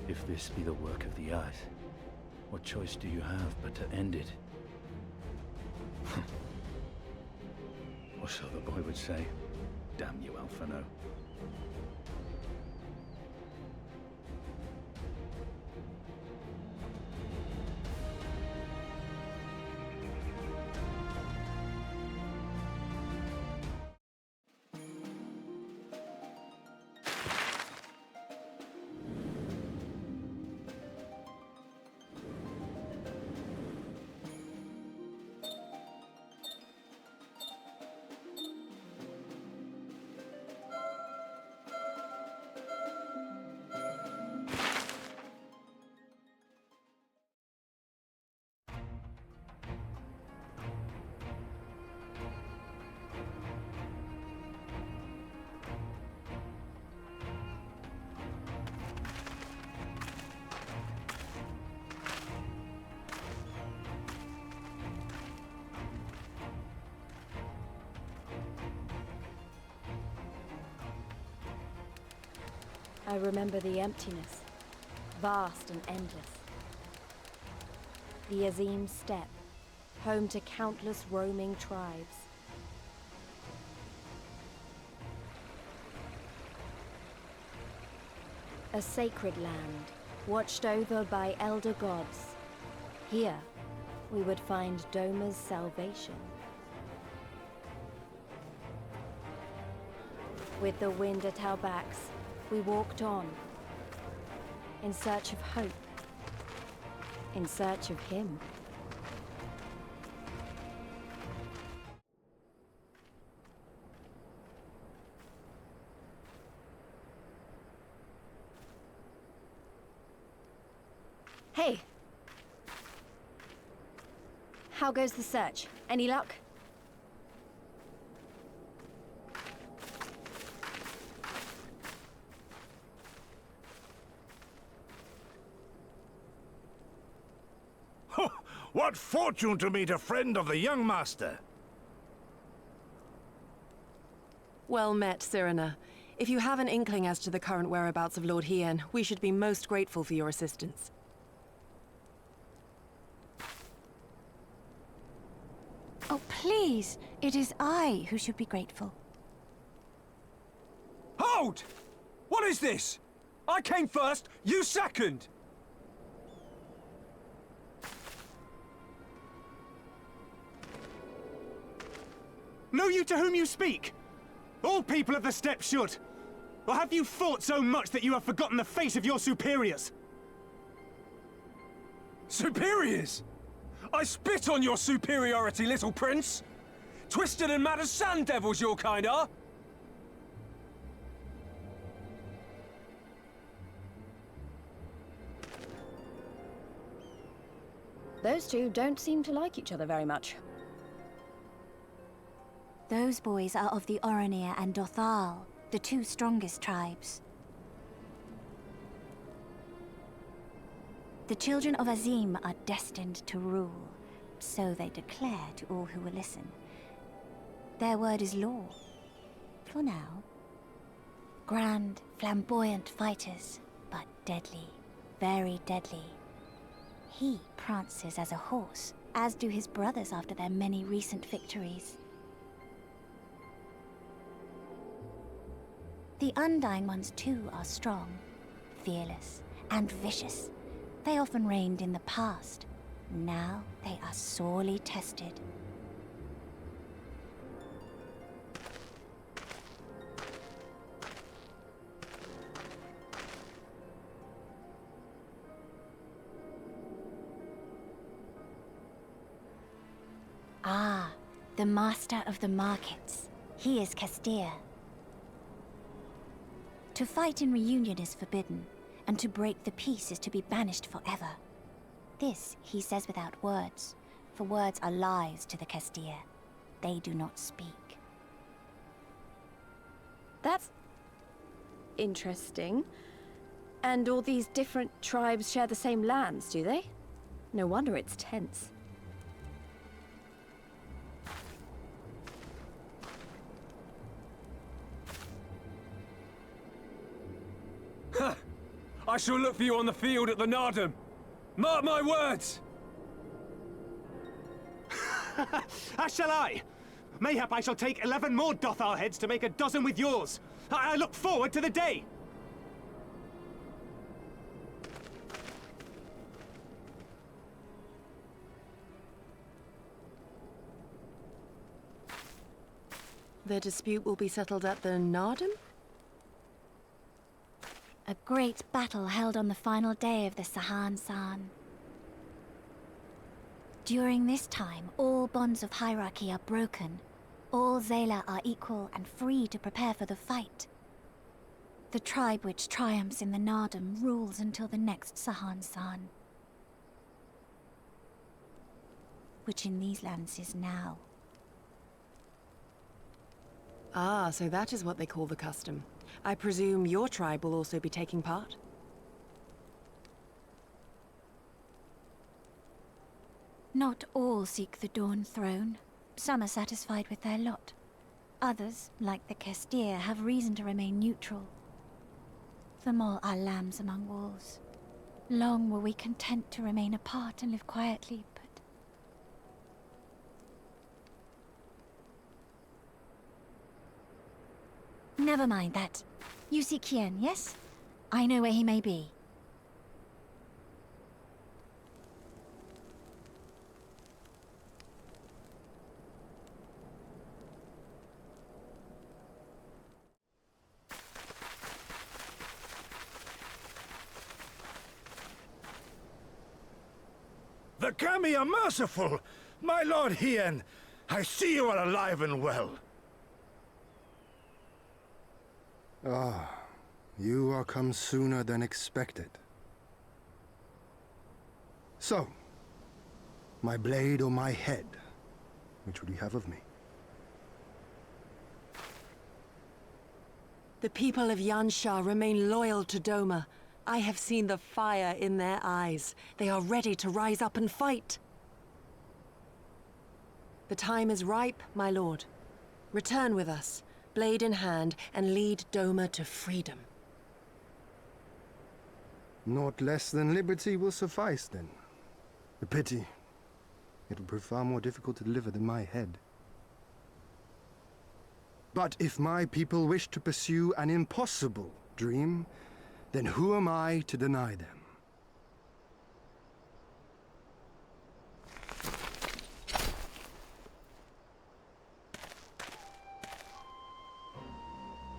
if this be the work of the Eyes, what choice do you have but to end it? Or so the boy would say. Damn you, Alphino. I remember the emptiness, vast and endless. The Azim Steppe, home to countless roaming tribes. A sacred land, watched over by elder gods. Here, we would find Doma's salvation. With the wind at our backs, we walked on, in search of hope, in search of him. Hey! How goes the search? Any luck? What fortune to meet a friend of the young master! Well met, Cyrena. If you have an inkling as to the current whereabouts of Lord Hien, we should be most grateful for your assistance. Oh, please! It is I who should be grateful. Hold! What is this? I came first, you second! Know you to whom you speak? All people of the steppe should. Or have you fought so much that you have forgotten the face of your superiors? Superiors? I spit on your superiority, little prince! Twisted and mad as sand devils your kind are! Those two don't seem to like each other very much. Those boys are of the Oronir and Dothal, the two strongest tribes. The children of Azim are destined to rule, so they declare to all who will listen. Their word is law, for now. Grand, flamboyant fighters, but deadly, very deadly. He prances as a horse, as do his brothers after their many recent victories. The Undying ones too are strong, fearless, and vicious. They often reigned in the past. Now they are sorely tested. Ah, the master of the markets. He is Castir. To fight in reunion is forbidden, and to break the peace is to be banished forever. This he says without words, for words are lies to the Castir. They do not speak. That's interesting. And all these different tribes share the same lands, do they? No wonder it's tense. I shall look for you on the field at the Nardum. Mark my words! As shall I! Mayhap I shall take 11 more Dothal heads to make a dozen with yours. I look forward to the day! The dispute will be settled at the Nardum? A great battle held on the final day of the Sahan San. During this time, all bonds of hierarchy are broken. All Zayla are equal and free to prepare for the fight. The tribe which triumphs in the Nardum rules until the next Sahan San, which in these lands is now. Ah, so that is what they call the custom. I presume your tribe will also be taking part? Not all seek the Dawn Throne. Some are satisfied with their lot. Others, like the Castir, have reason to remain neutral. Them all are lambs among wolves. Long were we content to remain apart and live quietly, but... Never mind that. You seek Hien, yes? I know where he may be. The Kami are merciful! My lord Hien, I see you are alive and well. Ah, you are come sooner than expected. So, my blade or my head? Which would you have of me? The people of Yansha remain loyal to Doma. I have seen the fire in their eyes. They are ready to rise up and fight. The time is ripe, my lord. Return with us, blade in hand, and lead Doma to freedom. Naught less than liberty will suffice, then. A pity. It will prove far more difficult to deliver than my head. But if my people wish to pursue an impossible dream, then who am I to deny them?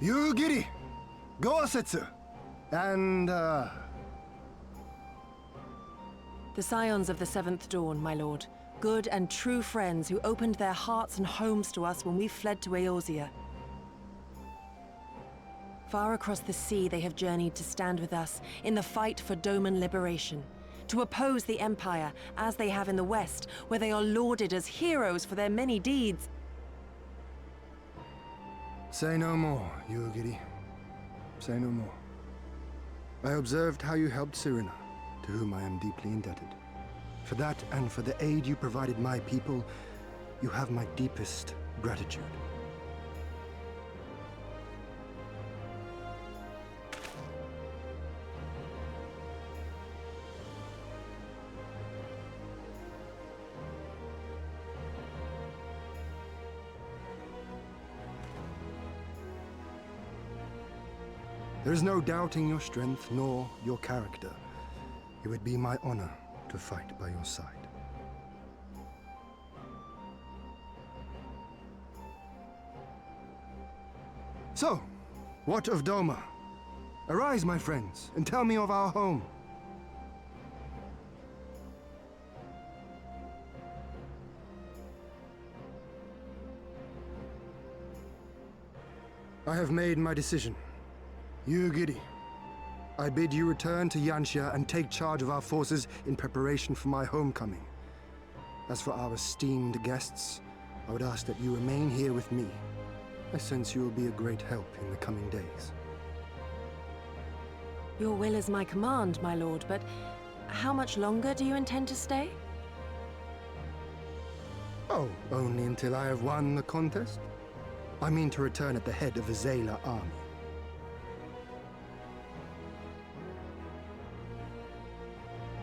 You, Giri! Go, Asetsu! And, The Scions of the Seventh Dawn, my lord. Good and true friends who opened their hearts and homes to us when we fled to Eorzea. Far across the sea they have journeyed to stand with us in the fight for Doman liberation. To oppose the Empire, as they have in the West, where they are lauded as heroes for their many deeds. Say no more, Yugiri. Say no more. I observed how you helped Serena, to whom I am deeply indebted. For that and for the aid you provided my people, you have my deepest gratitude. There is no doubting your strength nor your character. It would be my honor to fight by your side. So, what of Doma? Arise, my friends, and tell me of our home. I have made my decision. Yugiri, I bid you return to Yansha and take charge of our forces in preparation for my homecoming. As for our esteemed guests, I would ask that you remain here with me. I sense you will be a great help in the coming days. Your will is my command, my lord, but how much longer do you intend to stay? Oh, only until I have won the contest? I mean to return at the head of a Zayla army.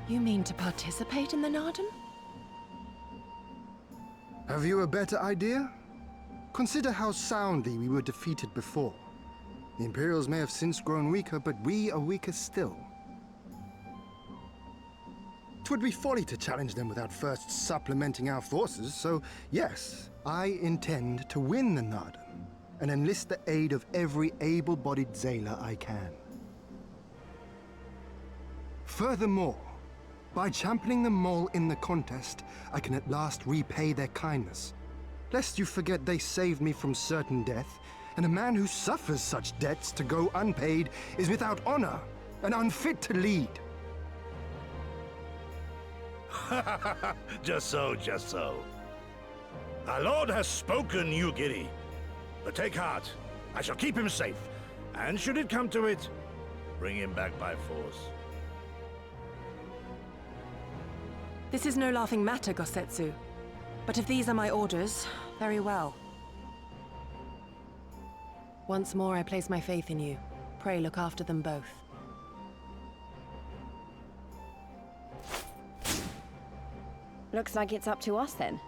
You mean to participate in the Narden? Have you a better idea? Consider how soundly we were defeated before. The Imperials may have since grown weaker, but we are weaker still. 'Twould be folly to challenge them without first supplementing our forces, so yes, I intend to win the Narden and enlist the aid of every able-bodied Zayla I can. Furthermore, by championing the Mole in the contest, I can at last repay their kindness. Lest you forget they saved me from certain death, and a man who suffers such debts to go unpaid is without honor and unfit to lead. Just so, just so. Our lord has spoken, Yugiri. But take heart, I shall keep him safe, and should it come to it, bring him back by force. This is no laughing matter, Gosetsu. But if these are my orders, very well. Once more I place my faith in you. Pray look after them both. Looks like it's up to us then.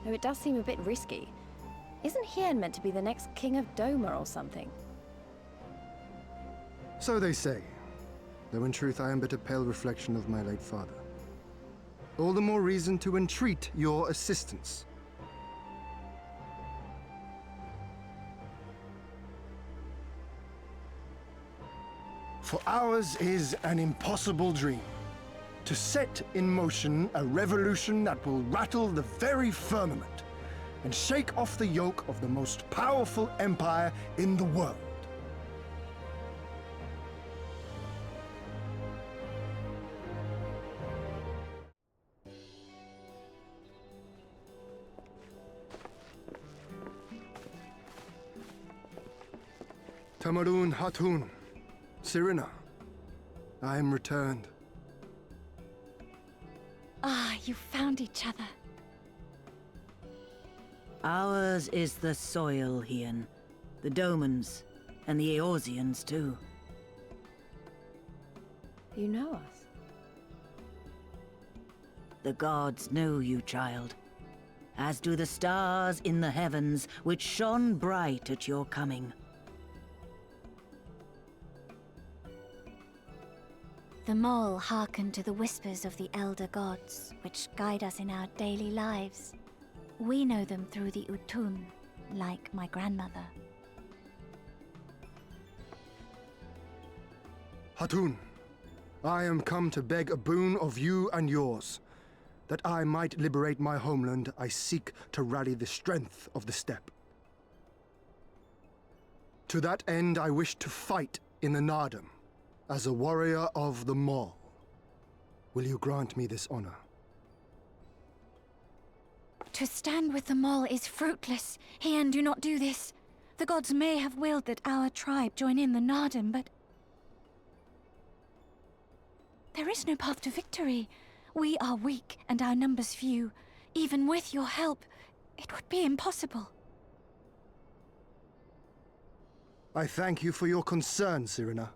Though it does seem a bit risky. Isn't Hien meant to be the next king of Doma or something? So they say, though in truth I am but a pale reflection of my late father. All the more reason to entreat your assistance. For ours is an impossible dream. To set in motion a revolution that will rattle the very firmament and shake off the yoke of the most powerful empire in the world. Tamarun Hatun, Sirina, I am returned. Ah, you found each other. Ours is the soil, Hien. The Domans, and the Eorzeans too. You know us? The gods know you, child. As do the stars in the heavens, which shone bright at your coming. The mole hearkened to the whispers of the elder gods, which guide us in our daily lives. We know them through the Utun, like my grandmother. Hatun, I am come to beg a boon of you and yours. That I might liberate my homeland, I seek to rally the strength of the steppe. To that end, I wish to fight in the Nardam, as a warrior of the Maul. Will you grant me this honor? To stand with the mole is fruitless. Hien, do not do this. The gods may have willed that our tribe join in the Nardam, but there is no path to victory. We are weak and our numbers few. Even with your help, it would be impossible. I thank you for your concern, Sirina.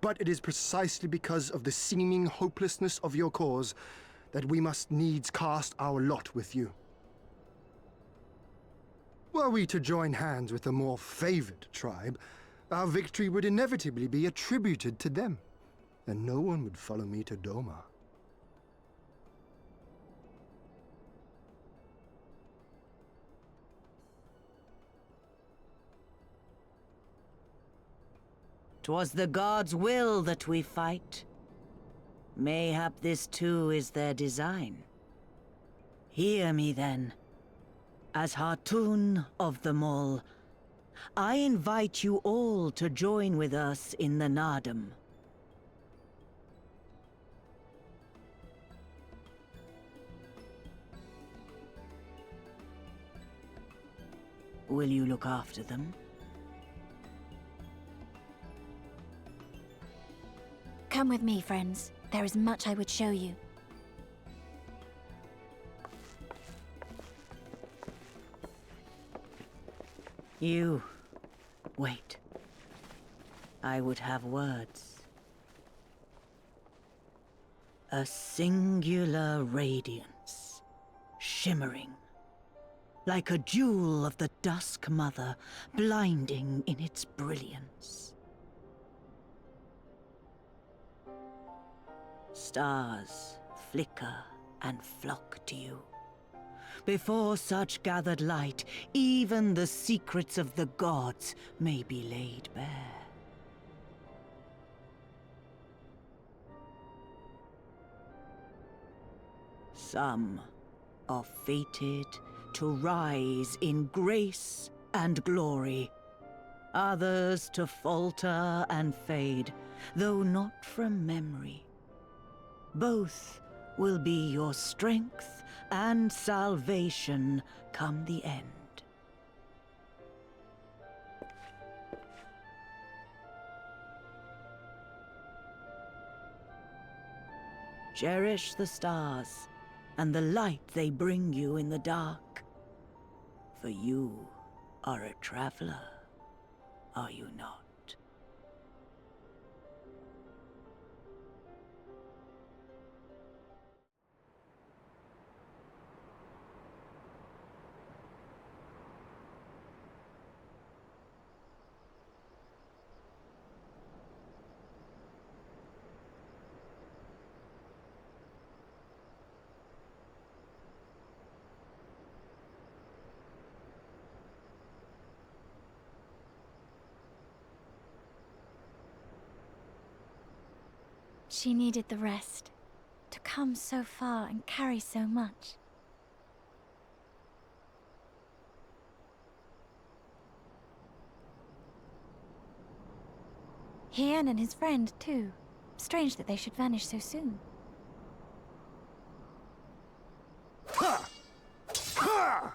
But it is precisely because of the seeming hopelessness of your cause that we must needs cast our lot with you. Were we to join hands with a more favored tribe, our victory would inevitably be attributed to them, and no one would follow me to Doma. "'Twas the gods' will that we fight. Mayhap this too is their design. Hear me then. As Hatun of the Mole, I invite you all to join with us in the Nardam. Will you look after them? Come with me, friends. There is much I would show you. You... wait. I would have words. A singular radiance, shimmering, like a jewel of the Dusk Mother, blinding in its brilliance. Stars flicker and flock to you. Before such gathered light, even the secrets of the gods may be laid bare. Some are fated to rise in grace and glory. Others to falter and fade, though not from memory. Both will be your strength and salvation come the end. Cherish the stars and the light they bring you in the dark. For you are a traveler, are you not? She needed the rest. To come so far and carry so much. Hien and his friend, too. Strange that they should vanish so soon. Ha! Ha!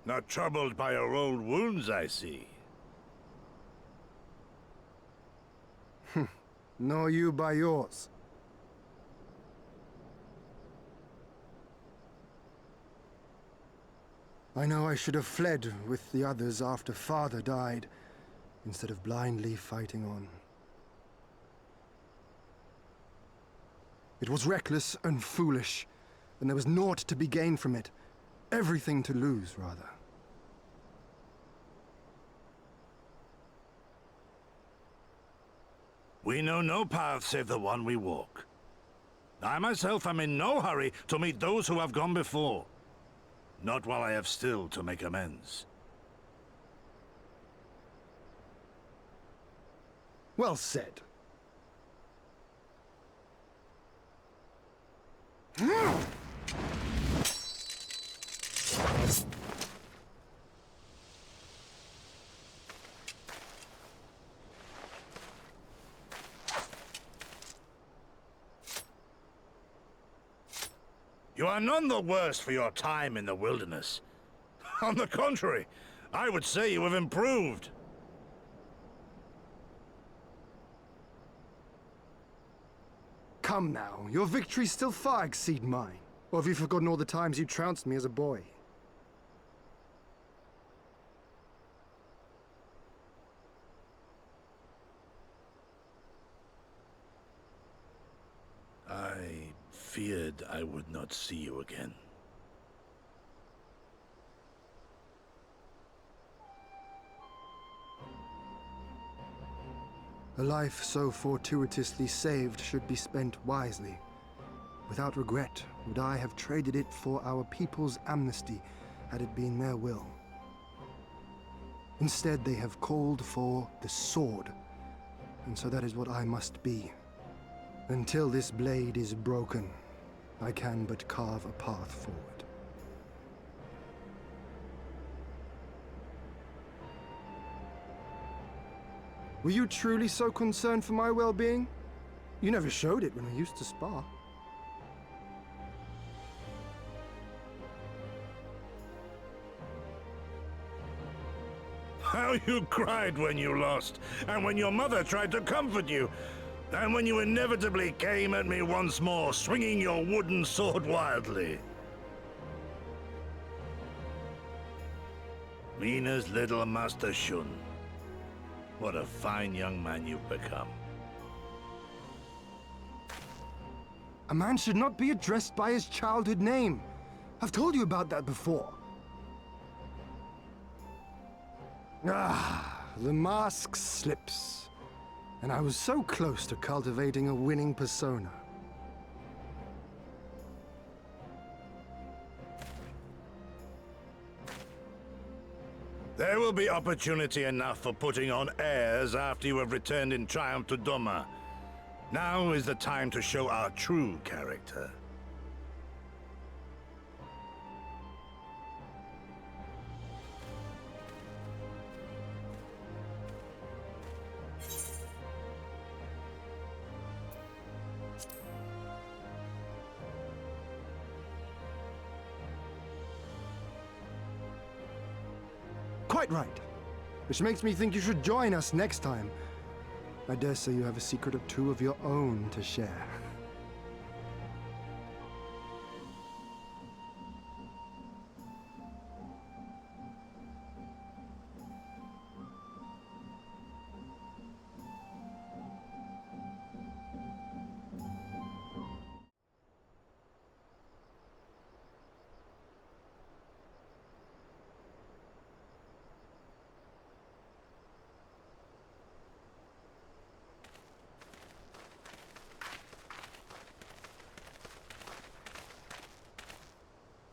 Not troubled by your old wounds, I see. Nor you by yours. I know I should have fled with the others after Father died, instead of blindly fighting on. It was reckless and foolish, and there was naught to be gained from it. Everything to lose, rather. We know no path save the one we walk. I myself am in no hurry to meet those who have gone before. Not while I have still to make amends. Well said. You are none the worse for your time in the wilderness. On the contrary, I would say you have improved. Come now, your victories still far exceed mine. Or have you forgotten all the times you trounced me as a boy? I feared I would not see you again. A life so fortuitously saved should be spent wisely. Without regret, would I have traded it for our people's amnesty, had it been their will. Instead, they have called for the sword, and so that is what I must be. Until this blade is broken, I can but carve a path forward. Were you truly so concerned for my well-being? You never showed it when we used to spar. How you cried when you lost, and when your mother tried to comfort you, and when you inevitably came at me once more, swinging your wooden sword wildly. Mina's little Master Shun. What a fine young man you've become. A man should not be addressed by his childhood name. I've told you about that before. Ah, the mask slips. And I was so close to cultivating a winning persona. There will be opportunity enough for putting on airs after you have returned in triumph to Doma. Now is the time to show our true character. Quite right. Which makes me think you should join us next time. I dare say you have a secret or two of your own to share.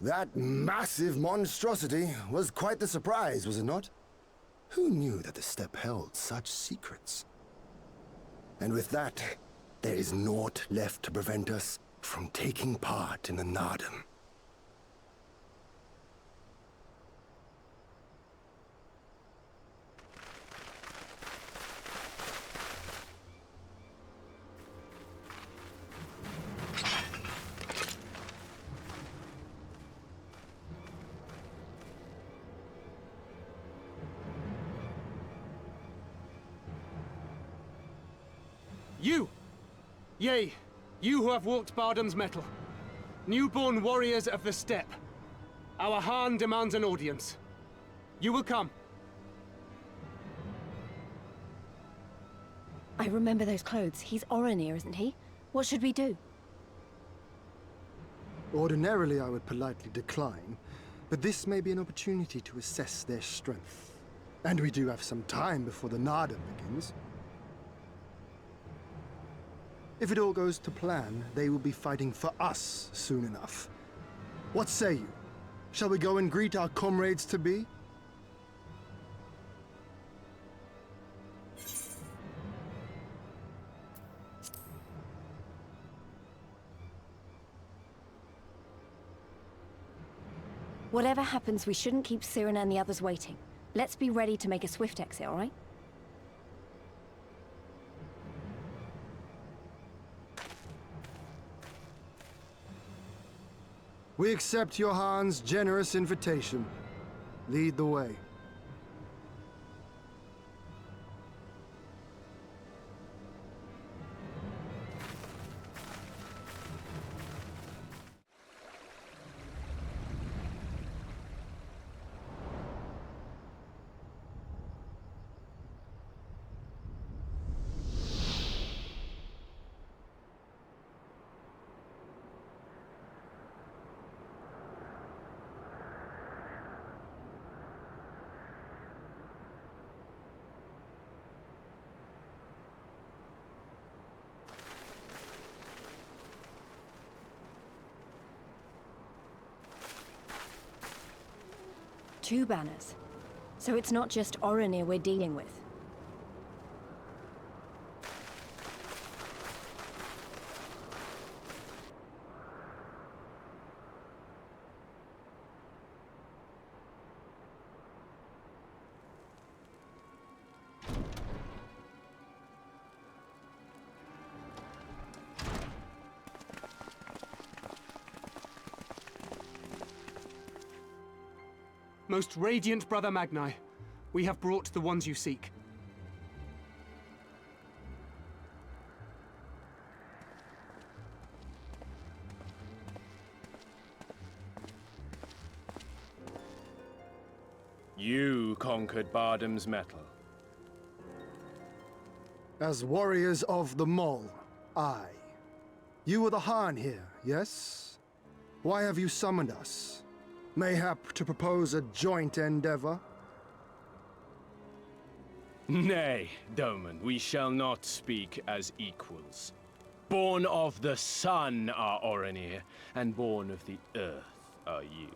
That massive monstrosity was quite the surprise, was it not? Who knew that the steppe held such secrets? And with that, there is naught left to prevent us from taking part in the Nardum. You! Yea, you who have walked Bardam's metal. Newborn warriors of the steppe. Our Khan demands an audience. You will come. I remember those clothes. He's Oronir, isn't he? What should we do? Ordinarily, I would politely decline, but this may be an opportunity to assess their strength. And we do have some time before the Nada begins. If it all goes to plan, they will be fighting for us soon enough. What say you? Shall we go and greet our comrades-to-be? Whatever happens, we shouldn't keep Siren and the others waiting. Let's be ready to make a swift exit, all right? We accept Johan's generous invitation. Lead the way. Two banners. So it's not just Oronir we're dealing with. Most radiant Brother Magni, we have brought the ones you seek. You conquered Bardam's metal. As warriors of the Mall, aye. You were the Khan here, yes? Why have you summoned us? Mayhap to propose a joint endeavor? Nay, Doman, we shall not speak as equals. Born of the sun are Oronir, and born of the earth are you.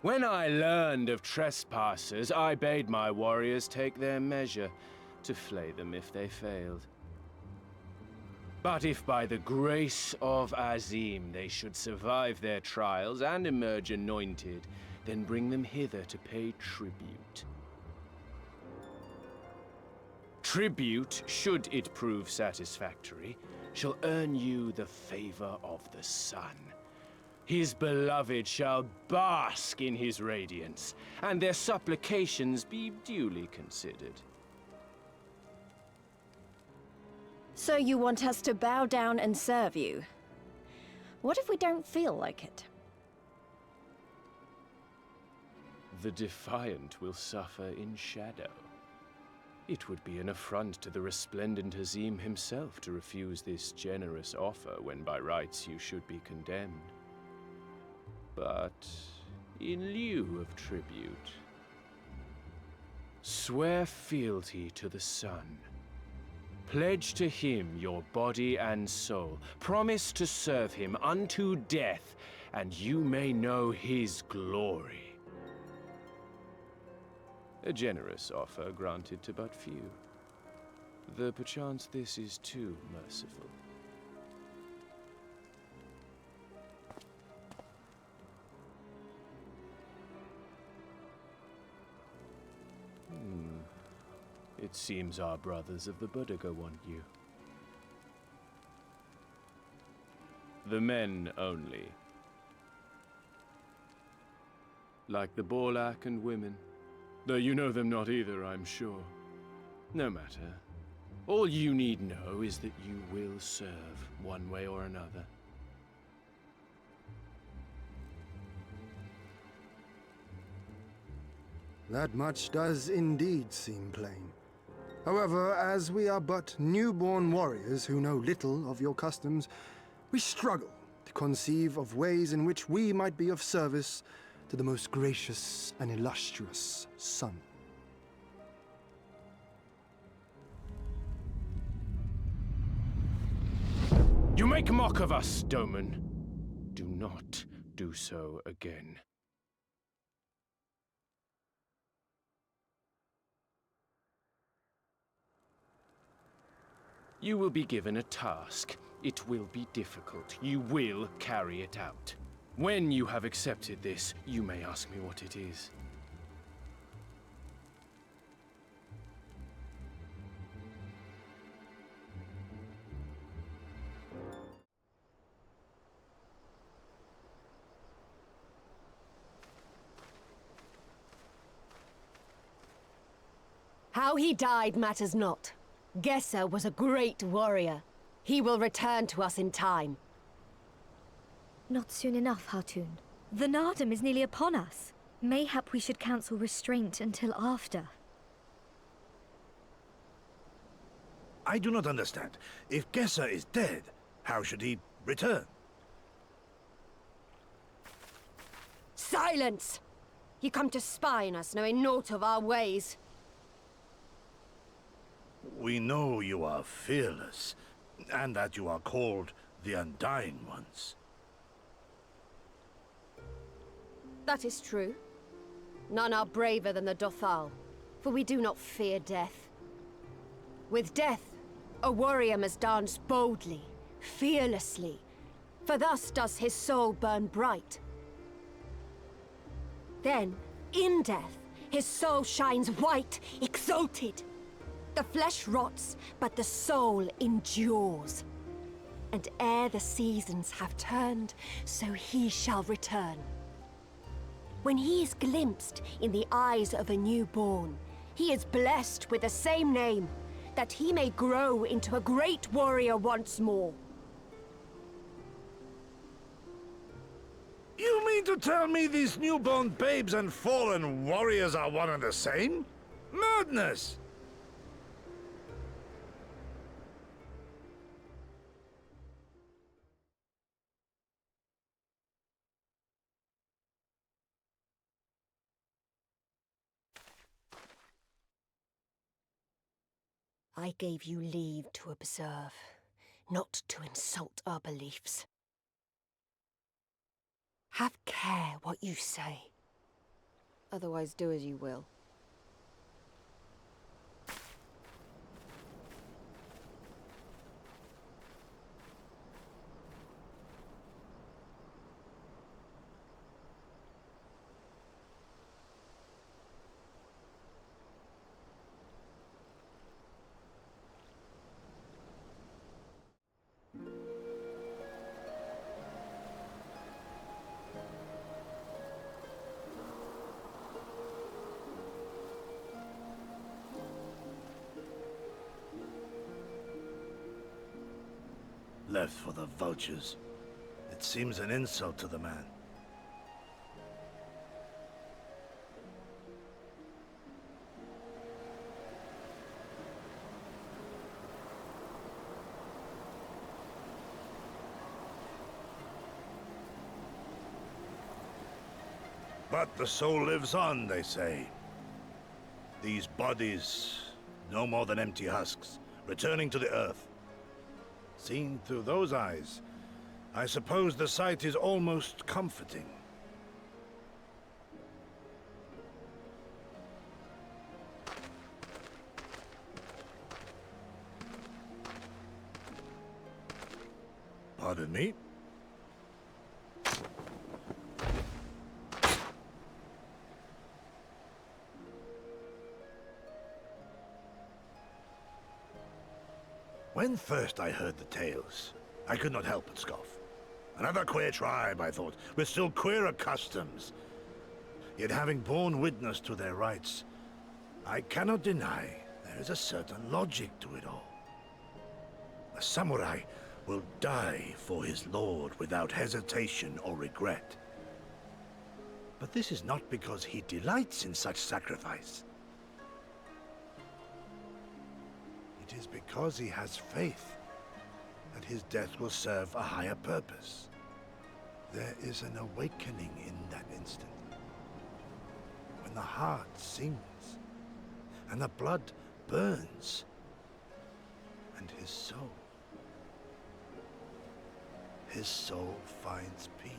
When I learned of trespassers, I bade my warriors take their measure, to flay them if they failed. But if by the grace of Azim they should survive their trials and emerge anointed, then bring them hither to pay tribute. Tribute, should it prove satisfactory, shall earn you the favor of the sun. His beloved shall bask in his radiance, and their supplications be duly considered. So you want us to bow down and serve you? What if we don't feel like it? The defiant will suffer in shadow. It would be an affront to the resplendent Azim himself to refuse this generous offer when by rights you should be condemned. But in lieu of tribute, swear fealty to the sun. Pledge to him your body and soul. Promise to serve him unto death, and you may know his glory. A generous offer granted to but few. Though perchance this is too merciful. It seems our brothers of the Buddha want you. The men only. Like the Borlak and women. Though you know them not either, I'm sure. No matter. All you need know is that you will serve, one way or another. That much does indeed seem plain. However, as we are but newborn warriors who know little of your customs, we struggle to conceive of ways in which we might be of service to the most gracious and illustrious son. You make mock of us, Doman. Do not do so again. You will be given a task. It will be difficult. You will carry it out. When you have accepted this, you may ask me what it is. How he died matters not. Gesser was a great warrior. He will return to us in time. Not soon enough, Hartoon. The Nardum is nearly upon us. Mayhap we should counsel restraint until after. I do not understand. If Gesser is dead, how should he return? Silence! You come to spy on us, knowing naught of our ways. We know you are fearless, and that you are called the Undying Ones. That is true. None are braver than the Dothal, for we do not fear death. With death, a warrior must dance boldly, fearlessly, for thus does his soul burn bright. Then, in death, his soul shines white, exalted. The flesh rots, but the soul endures. And ere the seasons have turned, so he shall return. When he is glimpsed in the eyes of a newborn, he is blessed with the same name, that he may grow into a great warrior once more. You mean to tell me these newborn babes and fallen warriors are one and the same? Madness! I gave you leave to observe, not to insult our beliefs. Have care what you say. Otherwise do as you will. Left for the vultures. It seems an insult to the man. But the soul lives on, they say. These bodies, no more than empty husks, returning to the earth. Seen through those eyes, I suppose the sight is almost comforting. Pardon me? When first I heard the tales, I could not help but scoff. Another queer tribe, I thought, with still queerer customs. Yet having borne witness to their rites, I cannot deny their There is a certain logic to it all. A samurai will die for his lord without hesitation or regret. But this is not because he delights in such sacrifice. It is because he has faith that his death will serve a higher purpose. There is an awakening in that instant. When the heart sings, and the blood burns, and his soul finds peace.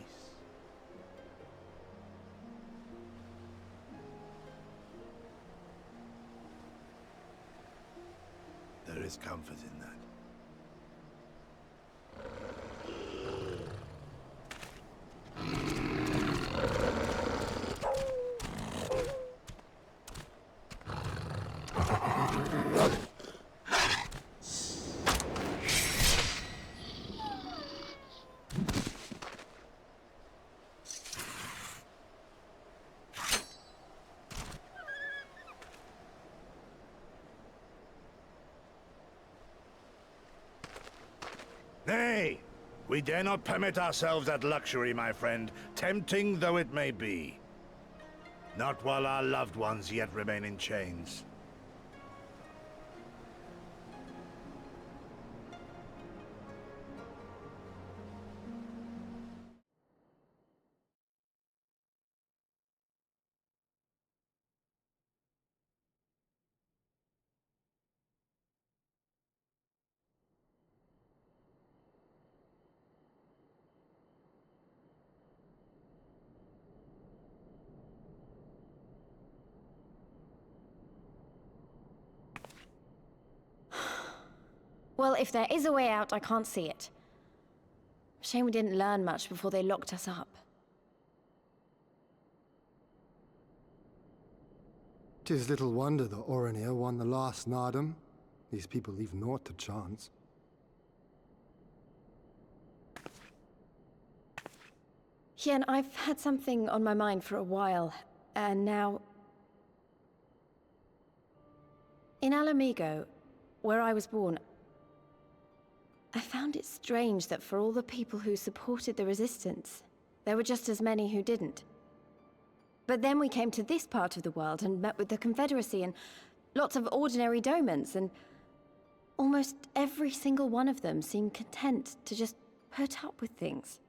There is comfort in that. Nay, we dare not permit ourselves that luxury, my friend, tempting though it may be. Not while our loved ones yet remain in chains. Well, if there is a way out, I can't see it. Shame we didn't learn much before they locked us up. 'Tis little wonder the Orenir won the last Nardum. These people leave naught to chance. Hien, I've had something on my mind for a while, and now... In Alamigo, where I was born, I found it strange that for all the people who supported the Resistance, there were just as many who didn't. But then we came to this part of the world and met with the Confederacy and lots of ordinary domans, and almost every single one of them seemed content to just put up with things,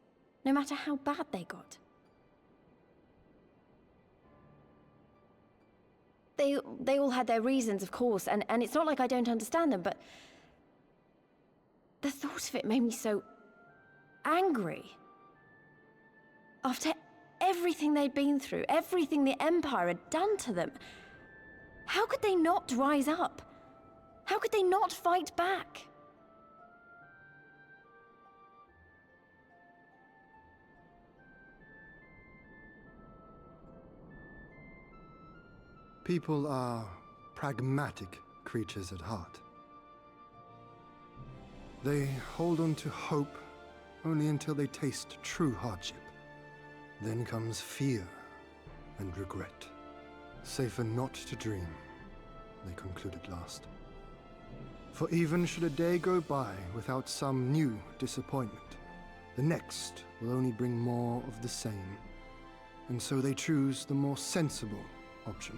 no matter how bad they got. They all had their reasons, of course, and it's not like I don't understand them, but the thought of it made me so angry. After everything they'd been through, everything the Empire had done to them, how could they not rise up? How could they not fight back? People are pragmatic creatures at heart. They hold on to hope only until they taste true hardship. Then comes fear and regret. Safer not to dream, they conclude at last. For even should a day go by without some new disappointment, the next will only bring more of the same, and so they choose the more sensible option.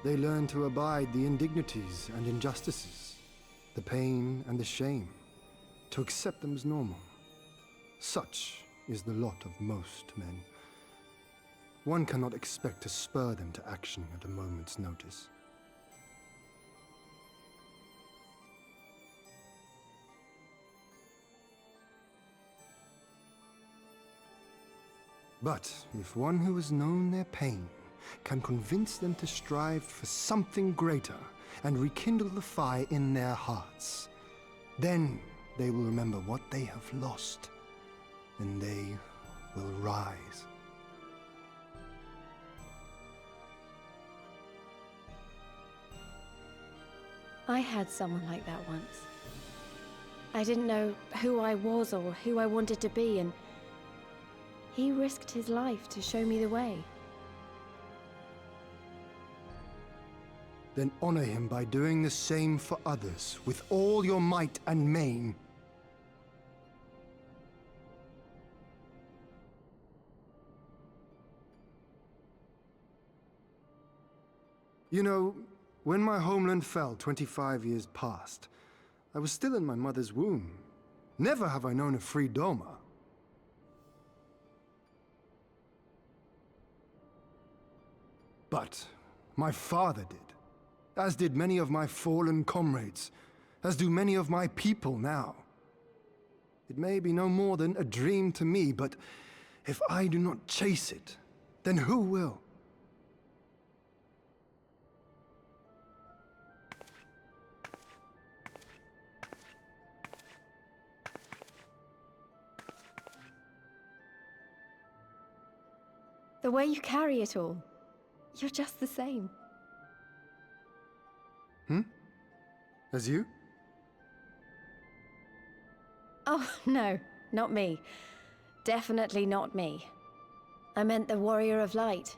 They learn to abide the indignities and injustices, the pain and the shame, to accept them as normal. Such is the lot of most men. One cannot expect to spur them to action at a moment's notice. But if one who has known their pain can convince them to strive for something greater and rekindle the fire in their hearts, then they will remember what they have lost, and they will rise. I had someone like that once. I didn't know who I was or who I wanted to be, and he risked his life to show me the way. then honor him by doing the same for others, with all your might and main. You know, when my homeland fell 25 years past, I was still in my mother's womb. Never have I known a free Doma. But my father did, as did many of my fallen comrades, as do many of my people now. It may be no more than a dream to me, but if I do not chase it, then who will? The way you carry it all, you're just the same. As you? Oh, no, not me. Definitely not me. I meant the Warrior of Light.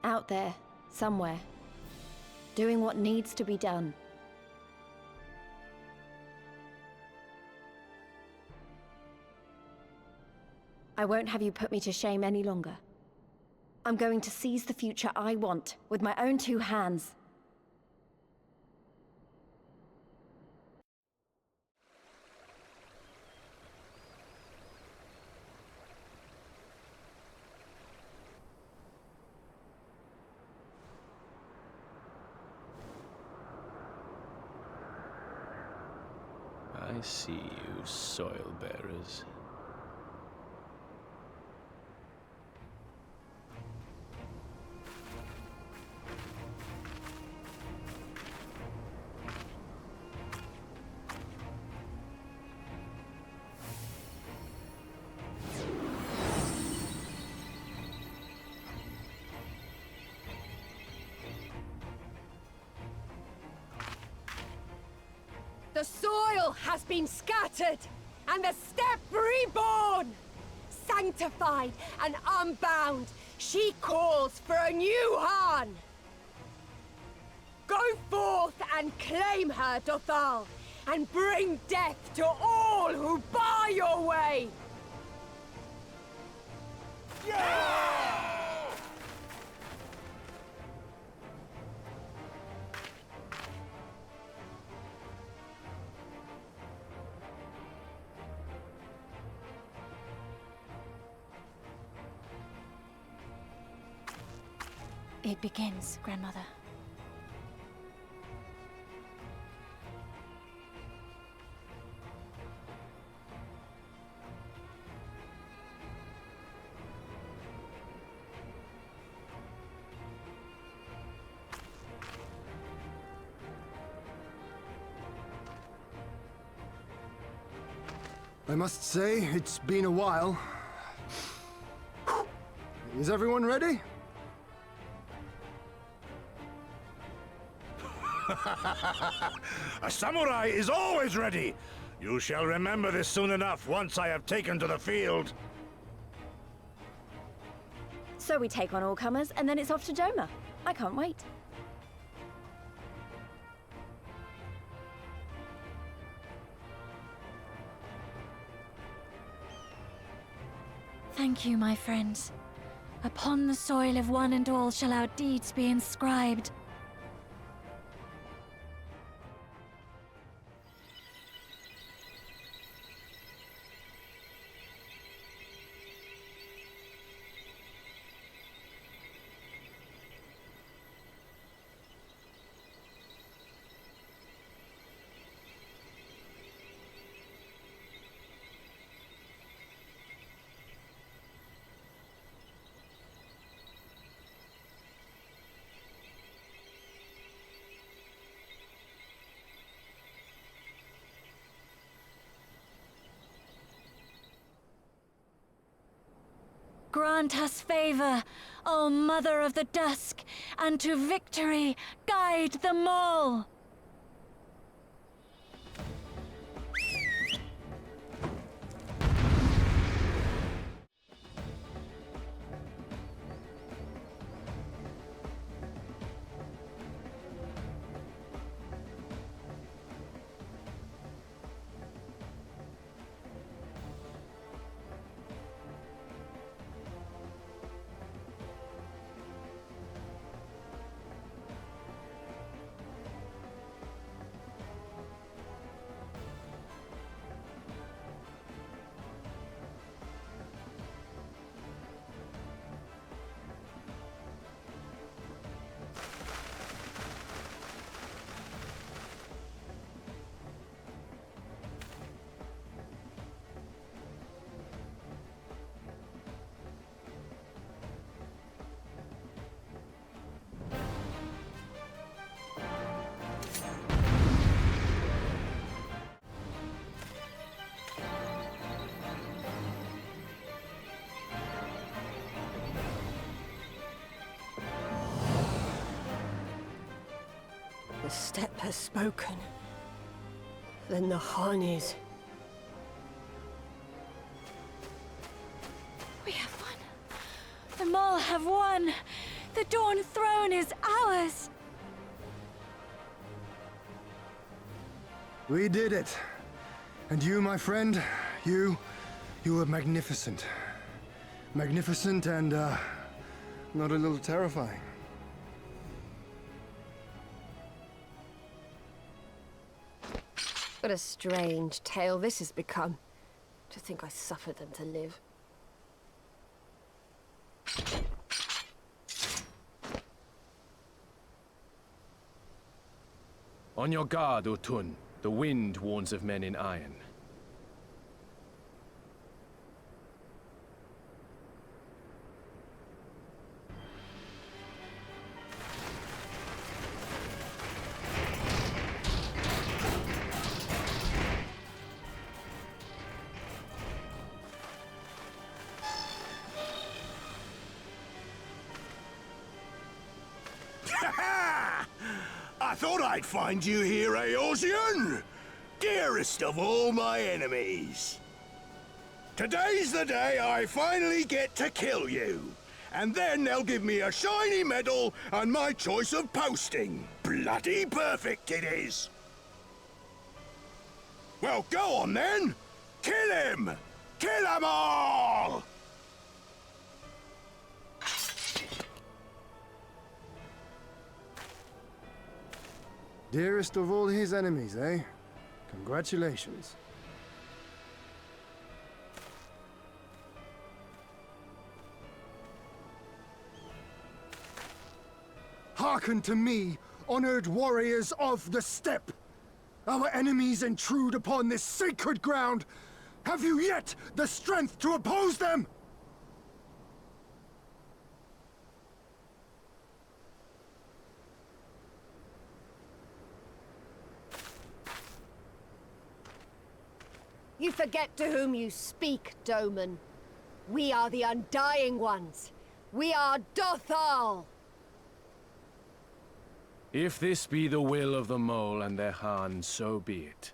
Out there, somewhere. Doing what needs to be done. I won't have you put me to shame any longer. I'm going to seize the future I want, with my own two hands. I see you, soil bearers. The soil has been scattered, and the steppe reborn! Sanctified and unbound, she calls for a new Han! Go forth and claim her, Dothal, and bring death to all who bar your way! It begins, Grandmother. I must say, it's been a while. Is everyone ready? A samurai is always ready! You shall remember this soon enough once I have taken to the field. So we take on all comers, and then it's off to Doma. I can't wait. Thank you, my friends. Upon the soil of one and all shall our deeds be inscribed. Grant us favor, O Mother of the Dusk, and to victory guide them all! The steppe has spoken. Then the Hanis. We have won. The Mole have won. The Dawn Throne is ours. We did it. And you, my friend, you were magnificent. Magnificent and, not a little terrifying. What a strange tale this has become. To think I suffered them to live. On your guard, Otun. The wind warns of men in iron. I thought I'd find you here, Eorzean! Dearest of all my enemies. Today's the day I finally get to kill you. And then they'll give me a shiny medal and my choice of posting. Bloody perfect it is! Well, go on then! Kill him! Kill 'em all! Dearest of all his enemies, eh? Congratulations. Hearken to me, honored warriors of the steppe! Our enemies intrude upon this sacred ground! Have you yet the strength to oppose them? You forget to whom you speak, Doman. We are the Undying Ones. We are Dothal! If this be the will of the Mole and their Han, so be it.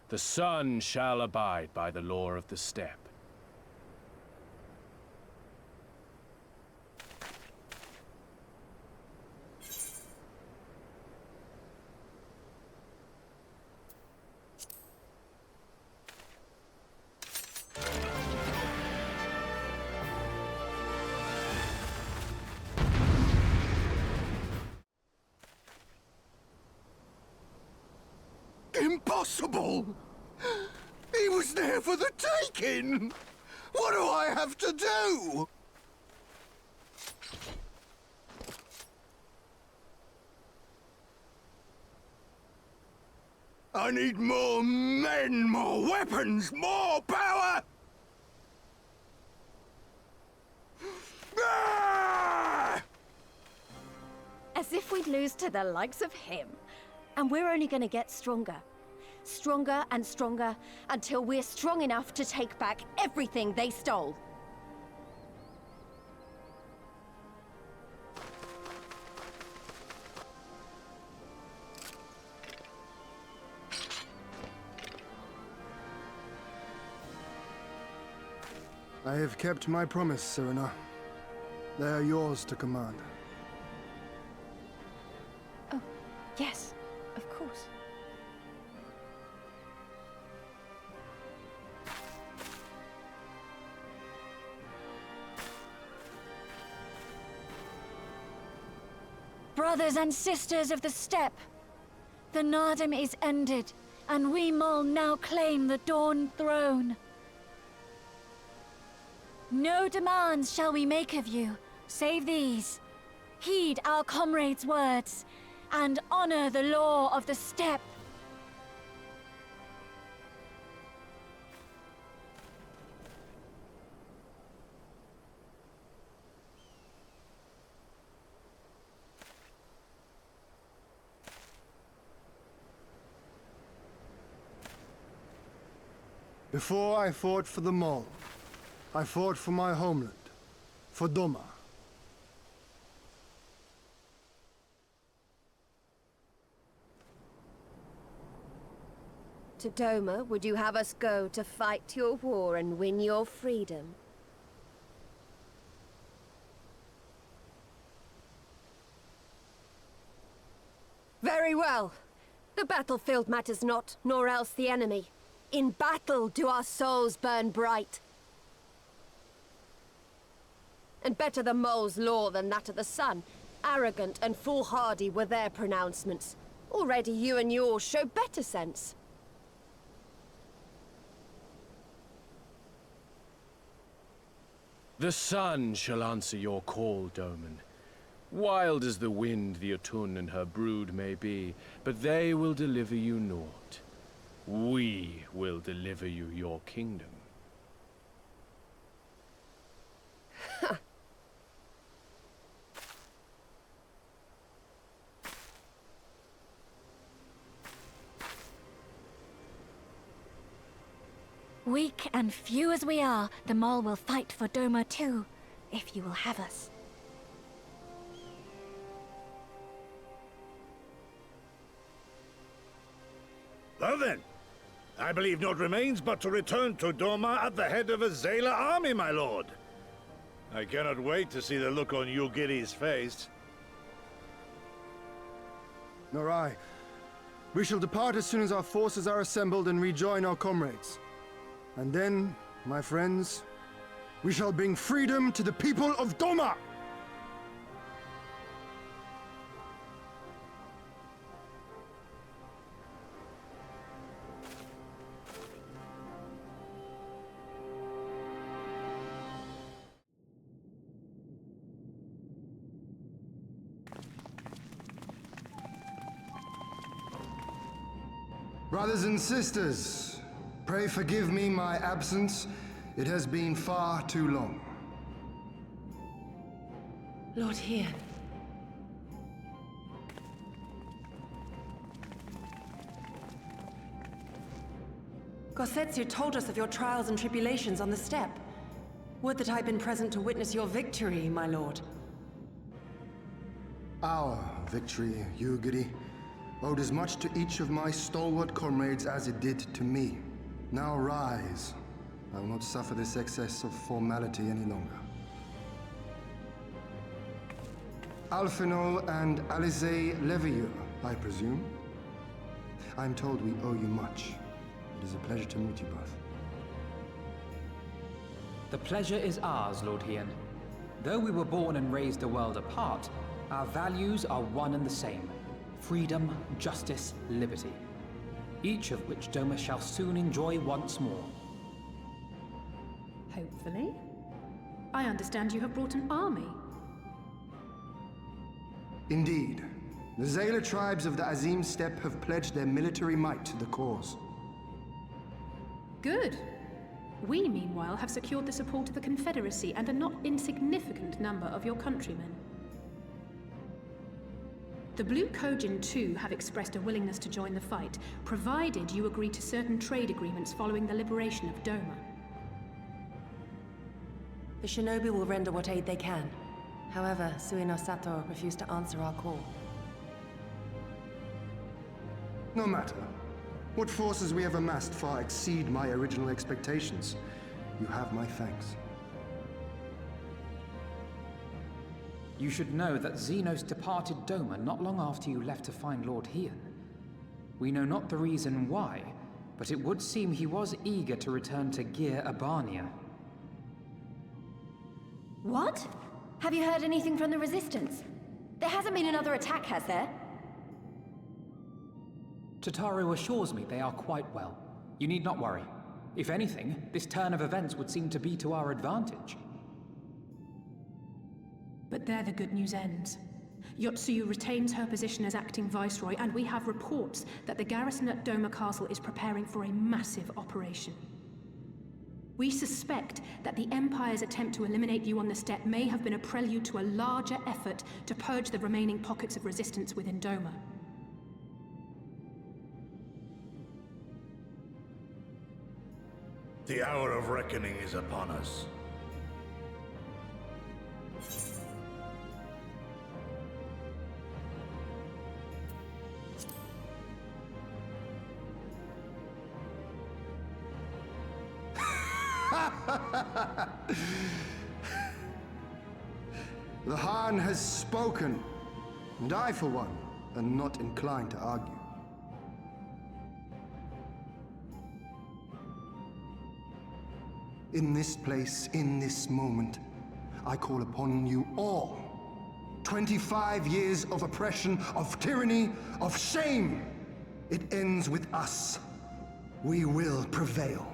The sun shall abide by the law of the steppe. Impossible! He was there for the taking! What do I have to do? I need more men, more weapons, more power! Ah! As if we'd lose to the likes of him. And we're only gonna get stronger. Stronger and stronger until we're strong enough to take back everything they stole. I have kept my promise, Serena. They are yours to command. Oh, yes, of course. Brothers and sisters of the steppe, the Nardom is ended, and we Mol now claim the Dawn Throne. No demands shall we make of you, save these. Heed our comrades' words, and honor the law of the steppe. Before I fought for the Mole, I fought for my homeland, for Doma. To Doma, would you have us go to fight your war and win your freedom? Very well. The battlefield matters not, nor else the enemy. In battle do our souls burn bright. And better the mole's law than that of the sun. Arrogant and foolhardy were their pronouncements. Already you and yours show better sense. The sun shall answer your call, Doman. Wild as the wind the Otun and her brood may be, but they will deliver you naught. We will deliver you your kingdom. Weak and few as we are, the Mole will fight for Doma too, if you will have us. Well then, I believe naught remains but to return to Doma at the head of a Zayla army, my lord. I cannot wait to see the look on Yugiri's face. Nor I. We shall depart as soon as our forces are assembled and rejoin our comrades. And then, my friends, we shall bring freedom to the people of Doma! Brothers and sisters, pray forgive me my absence. It has been far too long. Lord Hien. Gosetsu told us of your trials and tribulations on the steppe. Would that I'd been present to witness your victory, my lord. Our victory, Yugiri, owed as much to each of my stalwart comrades as it did to me. Now rise. I will not suffer this excess of formality any longer. Alphino and Alizé Levieux, I presume. I'm told we owe you much. It is a pleasure to meet you both. The pleasure is ours, Lord Hien. Though we were born and raised a world apart, our values are one and the same. Freedom, justice, liberty. Each of which Doma shall soon enjoy once more. Hopefully. I understand you have brought an army. Indeed. The Zayla tribes of the Azim Steppe have pledged their military might to the cause. Good. We, meanwhile, have secured the support of the Confederacy and a not insignificant number of your countrymen. The Blue Kojin, too, have expressed a willingness to join the fight, provided you agree to certain trade agreements following the liberation of Doma. The shinobi will render what aid they can. However, Suino Sato refused to answer our call. No matter. What forces we have amassed far exceed my original expectations. You have my thanks. You should know that Xenos departed Doma not long after you left to find Lord Hien. We know not the reason why, but it would seem he was eager to return to Gir Abania. What? Have you heard anything from the Resistance? There hasn't been another attack, has there? Tataru assures me they are quite well. You need not worry. If anything, this turn of events would seem to be to our advantage. But there the good news ends. Yotsuyu retains her position as acting viceroy, and we have reports that the garrison at Doma Castle is preparing for a massive operation. We suspect that the Empire's attempt to eliminate you on the steppe may have been a prelude to a larger effort to purge the remaining pockets of resistance within Doma. The hour of reckoning is upon us. The Khan has spoken, and I, for one, am not inclined to argue. In this place, in this moment, I call upon you all. 25 years of oppression, of tyranny, of shame. It ends with us. We will prevail.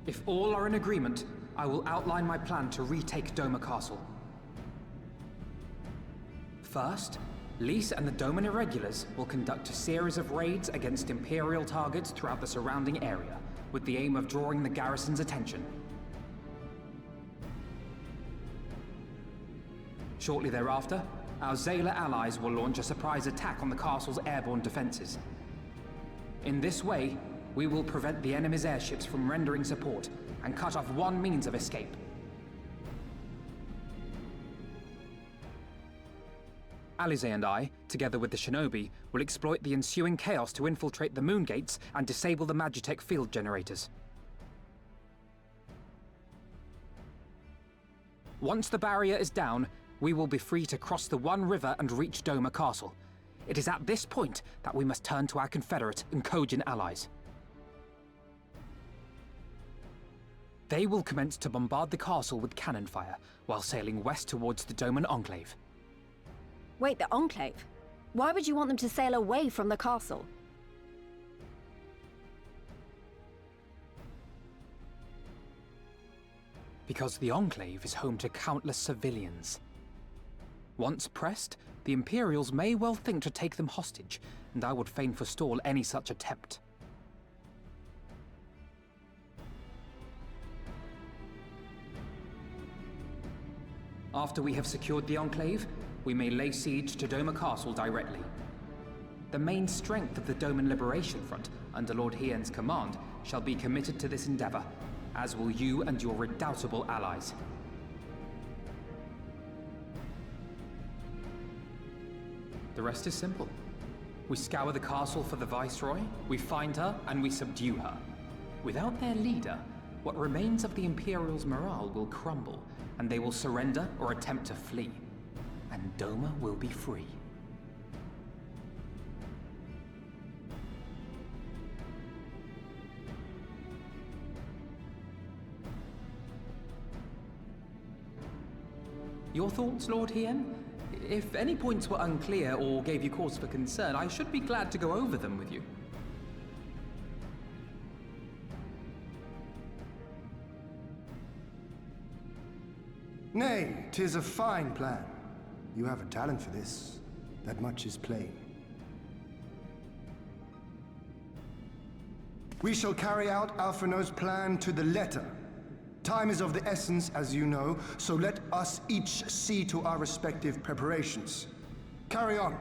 If all are in agreement, I will outline my plan to retake Doma Castle. First, Lys and the Doman Irregulars will conduct a series of raids against Imperial targets throughout the surrounding area, with the aim of drawing the garrison's attention. Shortly thereafter, our Zayla allies will launch a surprise attack on the castle's airborne defenses. In this way, we will prevent the enemy's airships from rendering support and cut off one means of escape. Alize and I, together with the shinobi, will exploit the ensuing chaos to infiltrate the moon gates and disable the Magitech field generators. Once the barrier is down, we will be free to cross the One River and reach Doma Castle. It is at this point that we must turn to our Confederate and Kojin allies. They will commence to bombard the castle with cannon fire, while sailing west towards the Doman Enclave. Wait, the Enclave? Why would you want them to sail away from the castle? Because the Enclave is home to countless civilians. Once pressed, the Imperials may well think to take them hostage, and I would fain forestall any such attempt. After we have secured the Enclave, we may lay siege to Doma Castle directly. The main strength of the Doman Liberation Front, under Lord Hien's command, shall be committed to this endeavor, as will you and your redoubtable allies. The rest is simple. We scour the castle for the Viceroy, we find her, and we subdue her. Without their leader, what remains of the Imperials' morale will crumble, and they will surrender or attempt to flee. And Doma will be free. Your thoughts, Lord Hien? If any points were unclear or gave you cause for concern, I should be glad to go over them with you. Nay, 'tis a fine plan. You have a talent for this. That much is plain. We shall carry out Alphino's plan to the letter. Time is of the essence, as you know, so let us each see to our respective preparations. Carry on.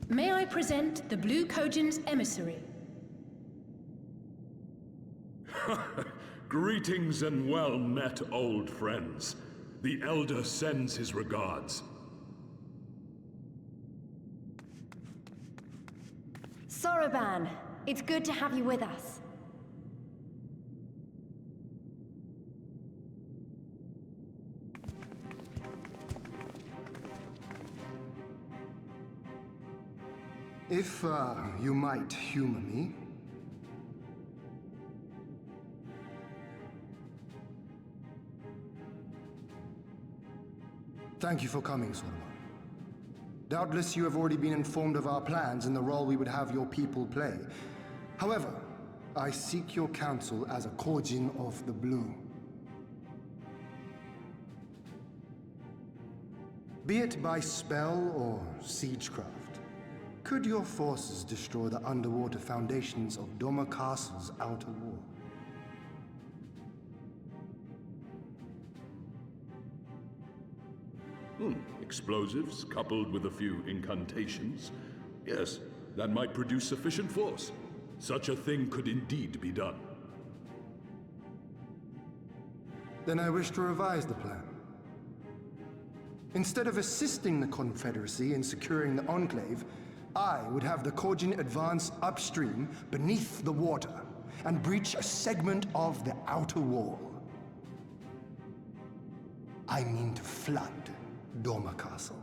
May I present the Blue Kojin's emissary? Greetings and well met, old friends. The Elder sends his regards. Soroban, it's good to have you with us. If, you might humor me. Thank you for coming, Soroban. Doubtless you have already been informed of our plans and the role we would have your people play. However, I seek your counsel as a Kojin of the Blue. Be it by spell or siegecraft, could your forces destroy the underwater foundations of Doma Castle's outer wall? Explosives coupled with a few incantations. Yes, that might produce sufficient force. Such a thing could indeed be done. Then I wish to revise the plan. Instead of assisting the Confederacy in securing the Enclave, I would have the Kojin advance upstream beneath the water and breach a segment of the outer wall. I mean to flood Doma Castle.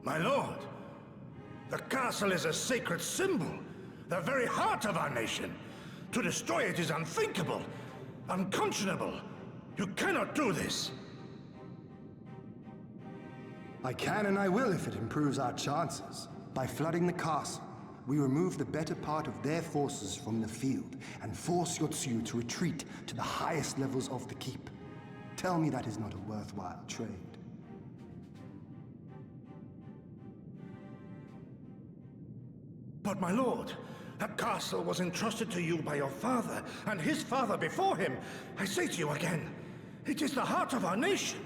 My lord, the castle is a sacred symbol, the very heart of our nation. To destroy it is unthinkable, unconscionable. You cannot do this. I can and I will if it improves our chances. By flooding the castle, we remove the better part of their forces from the field and force Yotsuyu to retreat to the highest levels of the keep. Tell me that is not a worthwhile trade. But my lord, that castle was entrusted to you by your father and his father before him. I say to you again, it is the heart of our nation.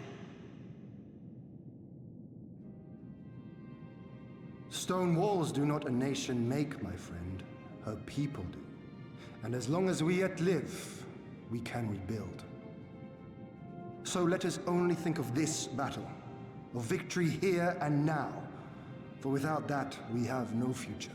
Stone walls do not a nation make, my friend. Her people do. And as long as we yet live, we can rebuild. So let us only think of this battle, of victory here and now. For without that, we have no future.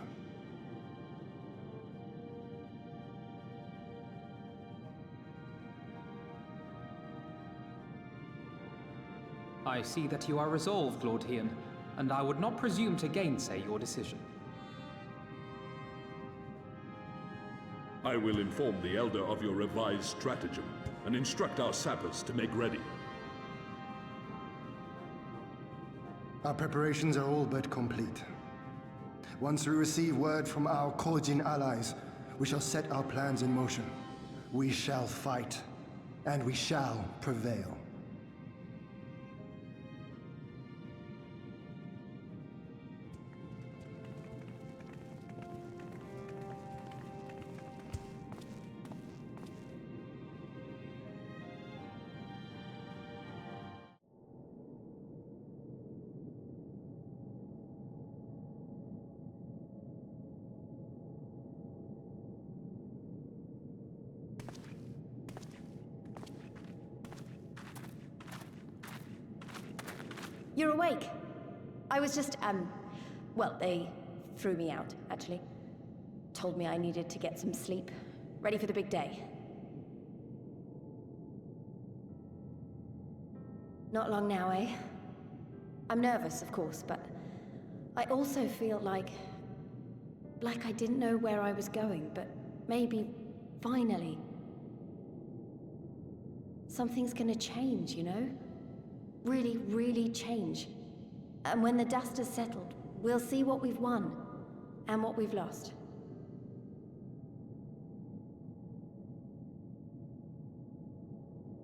I see that you are resolved, Lord Hien, and I would not presume to gainsay your decision. I will inform the Elder of your revised stratagem and instruct our sappers to make ready. Our preparations are all but complete. Once we receive word from our Kojin allies, we shall set our plans in motion. We shall fight, and we shall prevail. You're awake. I was just, well, they threw me out, actually. Told me I needed to get some sleep. Ready for the big day. Not long now, eh? I'm nervous, of course, but I also feel like I didn't know where I was going, but maybe, finally, something's gonna change, you know? Really, really change. And when the dust has settled, we'll see what we've won and what we've lost.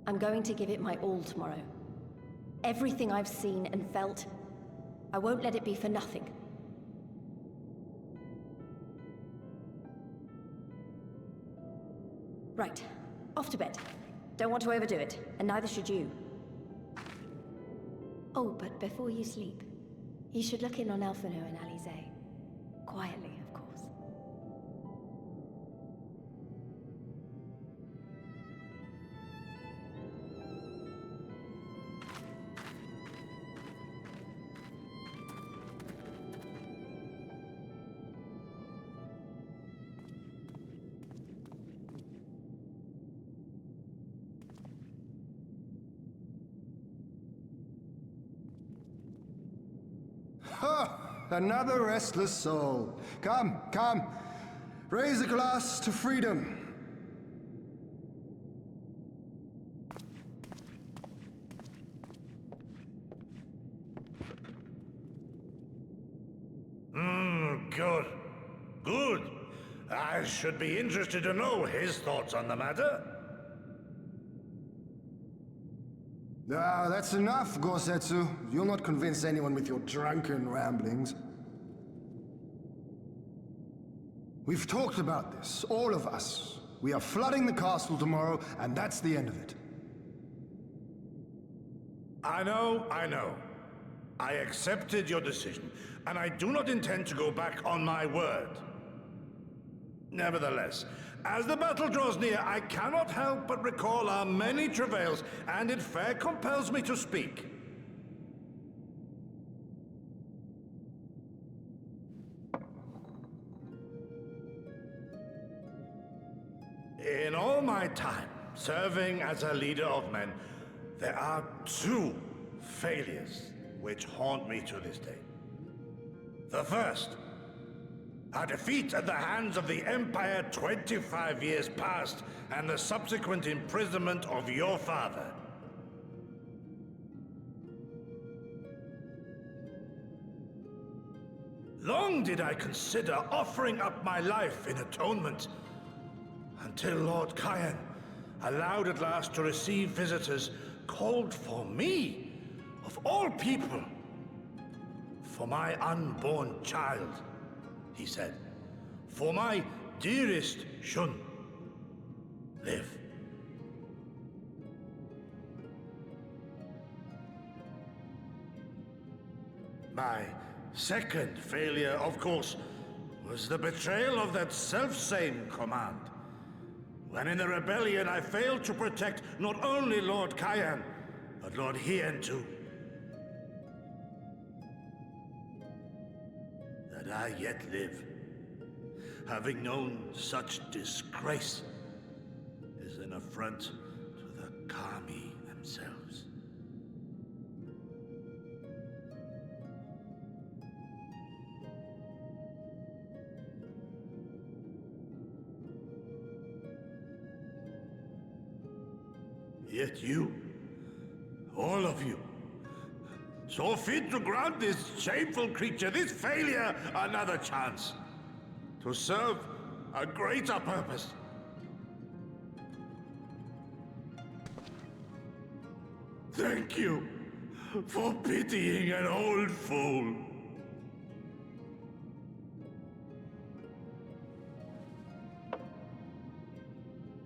I'm going to give it my all tomorrow. Everything I've seen and felt, I won't let it be for nothing. Right, off to bed. Don't want to overdo it, and neither should you. Oh, but before you sleep, you should look in on Elfino and Alize. Quietly, of course. Ha! Another restless soul. Come, come. Raise a glass to freedom. Good. Good. I should be interested to know his thoughts on the matter. Ah, that's enough, Gosetsu. You'll not convince anyone with your drunken ramblings. We've talked about this, all of us. We are flooding the castle tomorrow, and that's the end of it. I know. I accepted your decision, and I do not intend to go back on my word. Nevertheless, as the battle draws near, I cannot help but recall our many travails, and it fair compels me to speak. In all my time serving as a leader of men, there are two failures which haunt me to this day. The first, a defeat at the hands of the Empire 25 years past, and the subsequent imprisonment of your father. Long did I consider offering up my life in atonement, until Lord Kyan, allowed at last to receive visitors, called for me, of all people, for my unborn child, he said, for my dearest Shun, live. My second failure, of course, was the betrayal of that self-same command. When in the rebellion I failed to protect not only Lord Kyan, but Lord Hien too. That I yet live, having known such disgrace, is an affront to the Kami themselves. Yet you, all of you, saw fit to grant this shameful creature, this failure, another chance to serve a greater purpose. Thank you for pitying an old fool.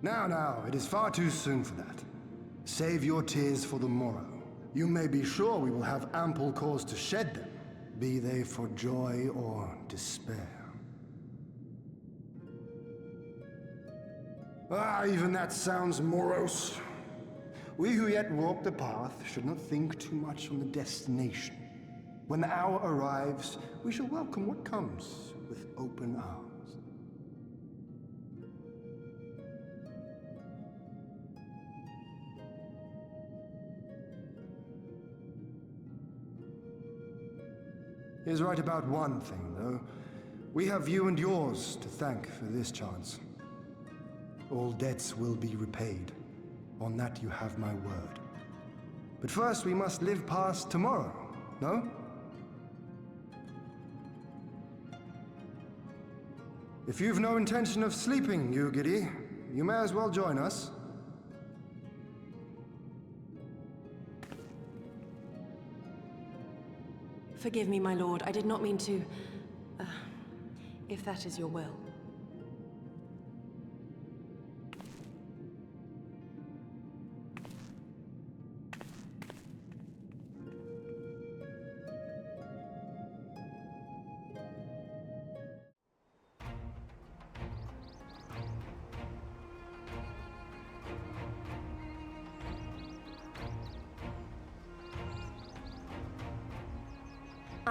Now, it is far too soon for that. Save your tears for the morrow. You may be sure we will have ample cause to shed them, be they for joy or despair. Ah, even that sounds morose. We who yet walk the path should not think too much on the destination. When the hour arrives, we shall welcome what comes with open arms. He is right about one thing, though. We have you and yours to thank for this chance. All debts will be repaid. On that you have my word. But first we must live past tomorrow, no? If you've no intention of sleeping, Yugiri, you may as well join us. Forgive me, my lord. I did not mean to... if that is your will.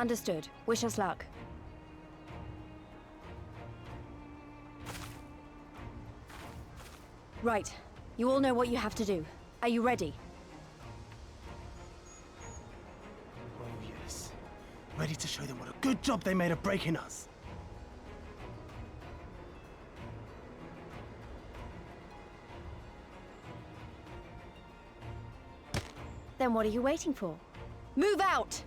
Understood. Wish us luck. Right. You all know what you have to do. Are you ready? Oh yes. Ready to show them what a good job they made of breaking us. Then what are you waiting for? Move out!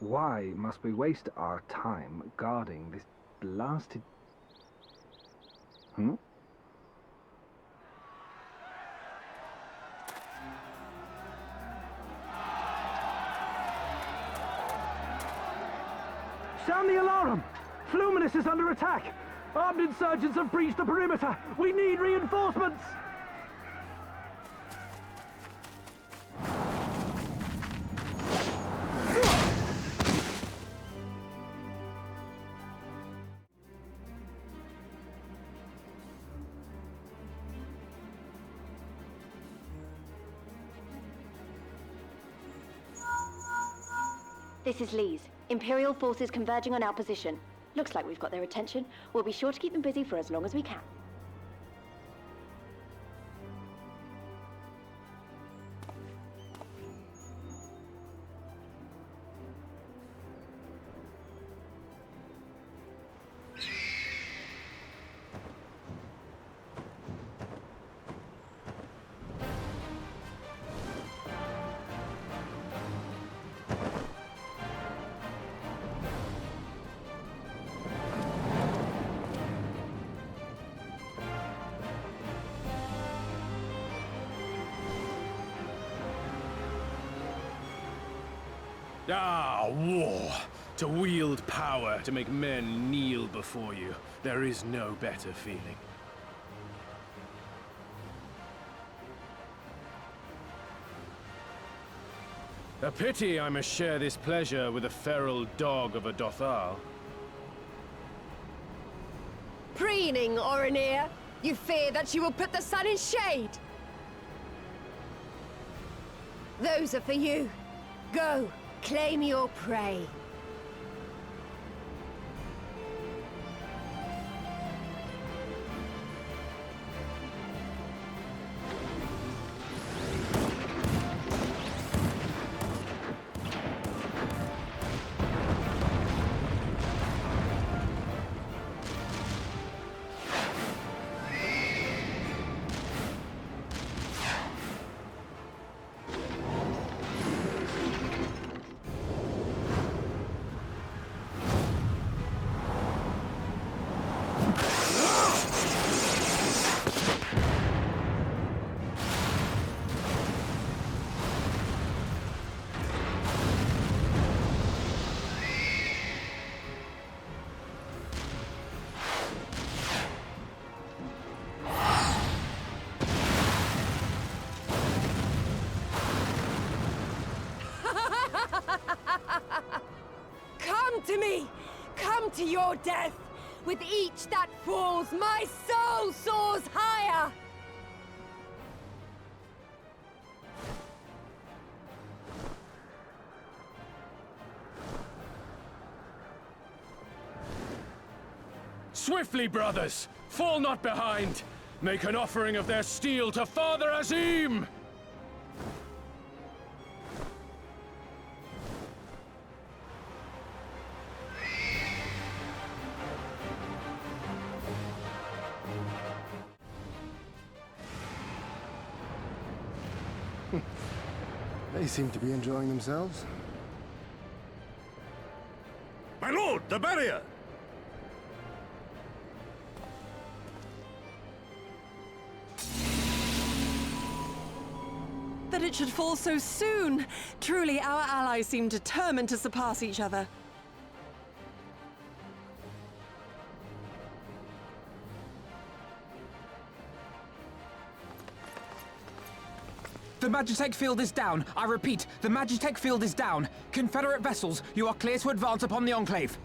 Why must we waste our time guarding this blasted... Sound the alarm! Fluminus is under attack! Armed insurgents have breached the perimeter! We need reinforcements! This is Lee's. Imperial forces converging on our position. Looks like we've got their attention. We'll be sure to keep them busy for as long as we can. Ah, war! To wield power, to make men kneel before you. There is no better feeling. A pity I must share this pleasure with a feral dog of a Dothal. Preening, Oreneer! You fear that she will put the sun in shade? Those are for you. Go, claim your prey. Come to me! Come to your death! With each that falls, my soul soars higher! Swiftly, brothers! Fall not behind! Make an offering of their steel to Father Azim! They seem to be enjoying themselves. My lord, the barrier! That it should fall so soon! Truly, our allies seem determined to surpass each other. The Magitech field is down. I repeat, the Magitech field is down. Confederate vessels, you are clear to advance upon the Enclave.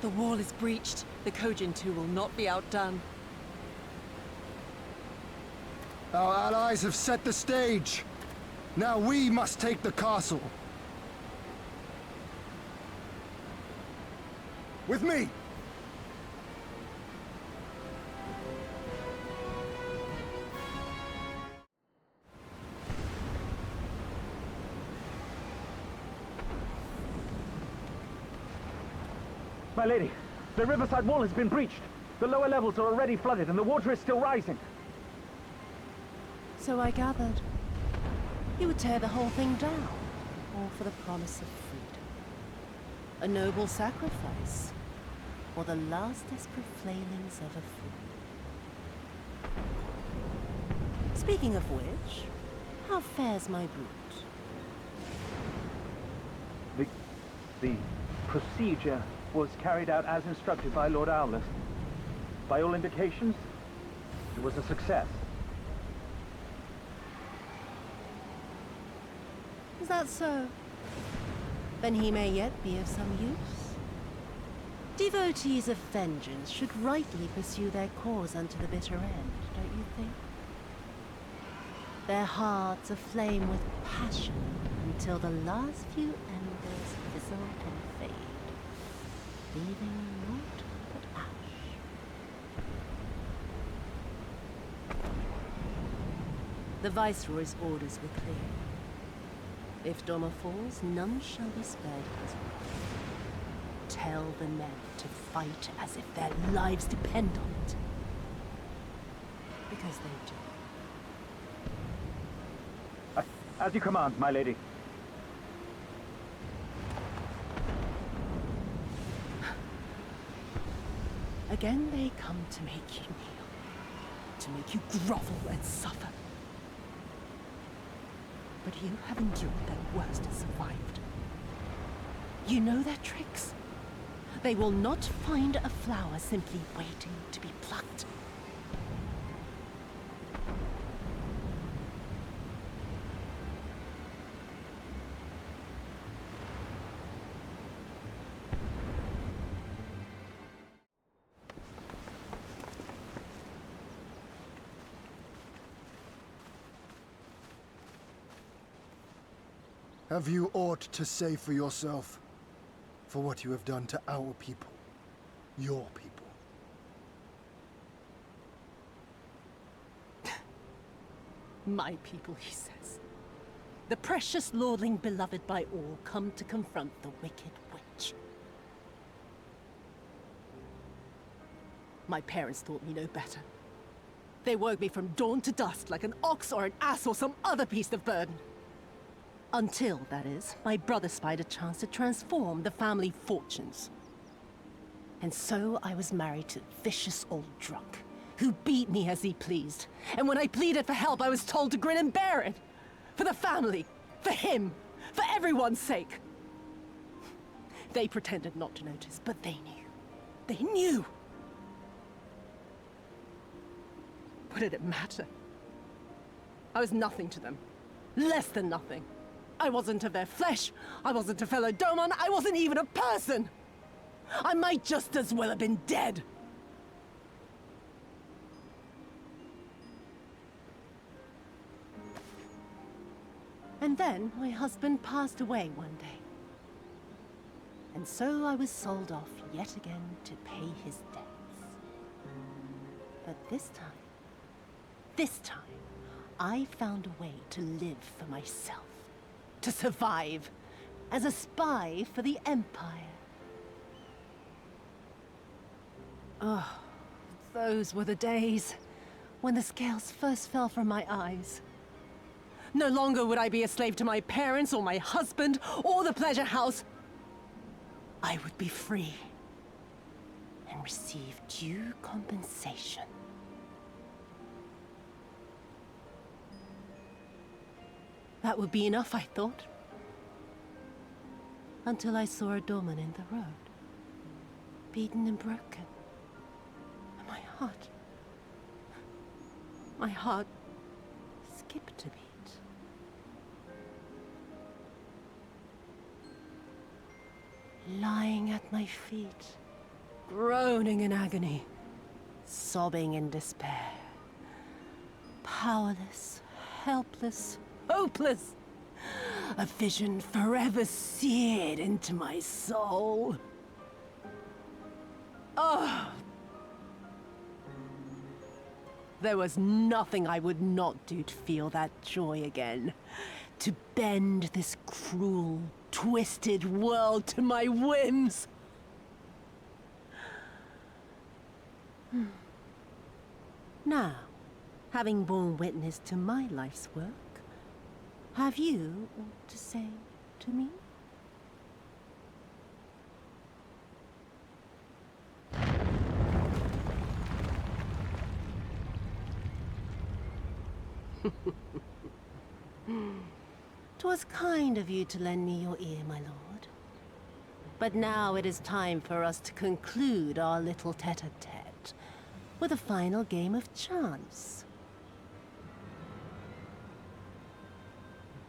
The wall is breached. The Kojin too will not be outdone. Our allies have set the stage. Now we must take the castle. With me! My lady, the riverside wall has been breached. The lower levels are already flooded and the water is still rising. So I gathered. You would tear the whole thing down, all for the promise of freedom. A noble sacrifice, or the last desperate flailings of a fool. Speaking of which, how fares my brood? The procedure was carried out as instructed by Lord Owless. By all indications, it was a success. Is that so? Then he may yet be of some use. Devotees of vengeance should rightly pursue their cause unto the bitter end, don't you think? Their hearts aflame with passion until the last few embers fizzle and fade, leaving naught but ash. The Viceroy's orders were clear. If Doma falls, none shall be spared his wrath. Tell the men to fight as if their lives depend on it. Because they do. As you command, my lady. Again they come to make you kneel, to make you grovel and suffer. But you have endured their worst and survived. You know their tricks. They will not find a flower simply waiting to be plucked. Have you aught to say for yourself? For what you have done to our people? Your people? My people, he says. The precious lordling beloved by all come to confront the wicked witch. My parents thought me no better. They woke me from dawn to dusk like an ox or an ass or some other beast of burden. Until, that is, my brother spied a chance to transform the family fortunes. And so I was married to a vicious old drunk, who beat me as he pleased. And when I pleaded for help, I was told to grin and bear it. For the family, for him, for everyone's sake. They pretended not to notice, but they knew. They knew! What did it matter? I was nothing to them. Less than nothing. I wasn't of their flesh. I wasn't a fellow Domon. I wasn't even a person. I might just as well have been dead. And then my husband passed away one day. And so I was sold off yet again to pay his debts. But this time, I found a way to live for myself. To survive as a spy for the Empire. Oh, those were the days when the scales first fell from my eyes. No longer would I be a slave to my parents or my husband or the pleasure house. I would be free and receive due compensation. That would be enough, I thought. Until I saw a doorman in the road, beaten and broken. And my heart skipped a beat. Lying at my feet, groaning in agony, sobbing in despair. Powerless, helpless, hopeless. A vision forever seared into my soul. Oh! There was nothing I would not do to feel that joy again. To bend this cruel, twisted world to my whims. Now, having borne witness to my life's work, have you aught to say to me? "'Twas kind of you to lend me your ear, my lord. But now it is time for us to conclude our little tete-a-tete with a final game of chance.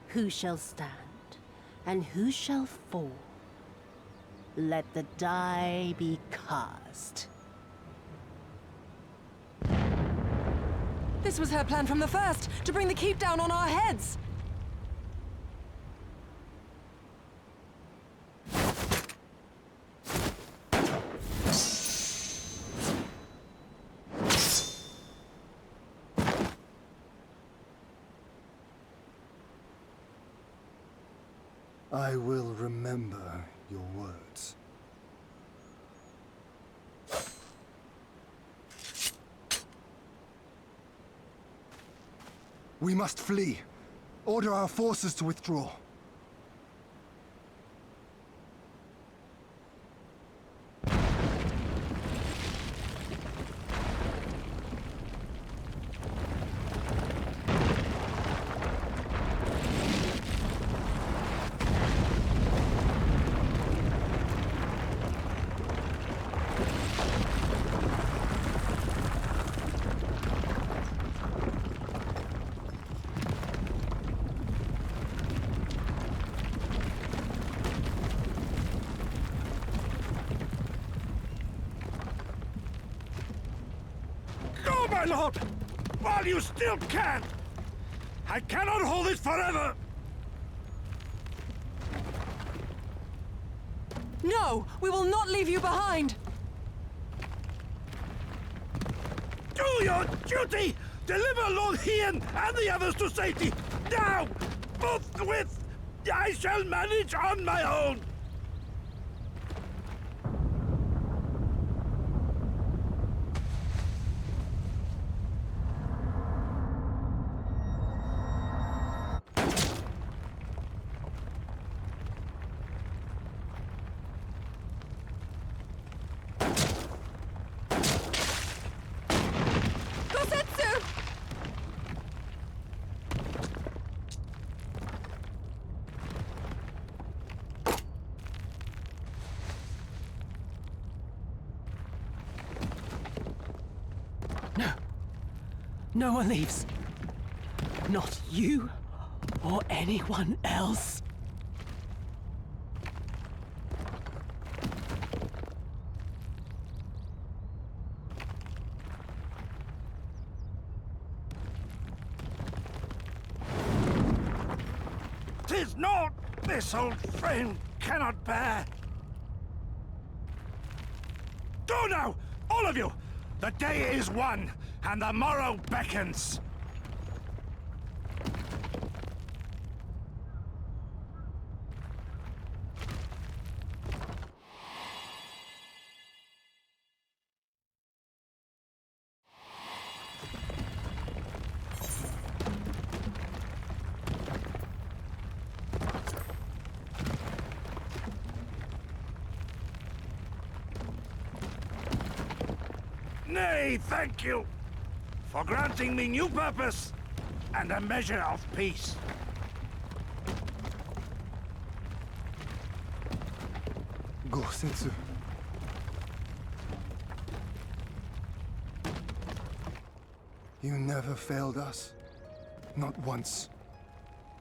Who shall stand, and who shall fall? Let the die be cast." This was her plan from the first, to bring the keep down on our heads! I will remember your words. We must flee. Order our forces to withdraw. Go, my lord! While you still can! I cannot hold it forever! No! We will not leave you behind! Do your duty! Deliver Lord Hien and the others to safety! Now! Forthwith! I shall manage on my own! No one leaves. Not you or anyone else. "'Tis naught this old frame cannot bear. Go now, all of you! The day is won, and the morrow beckons. Nay, thank you for granting me new purpose and a measure of peace. Gosetsu. You never failed us. Not once.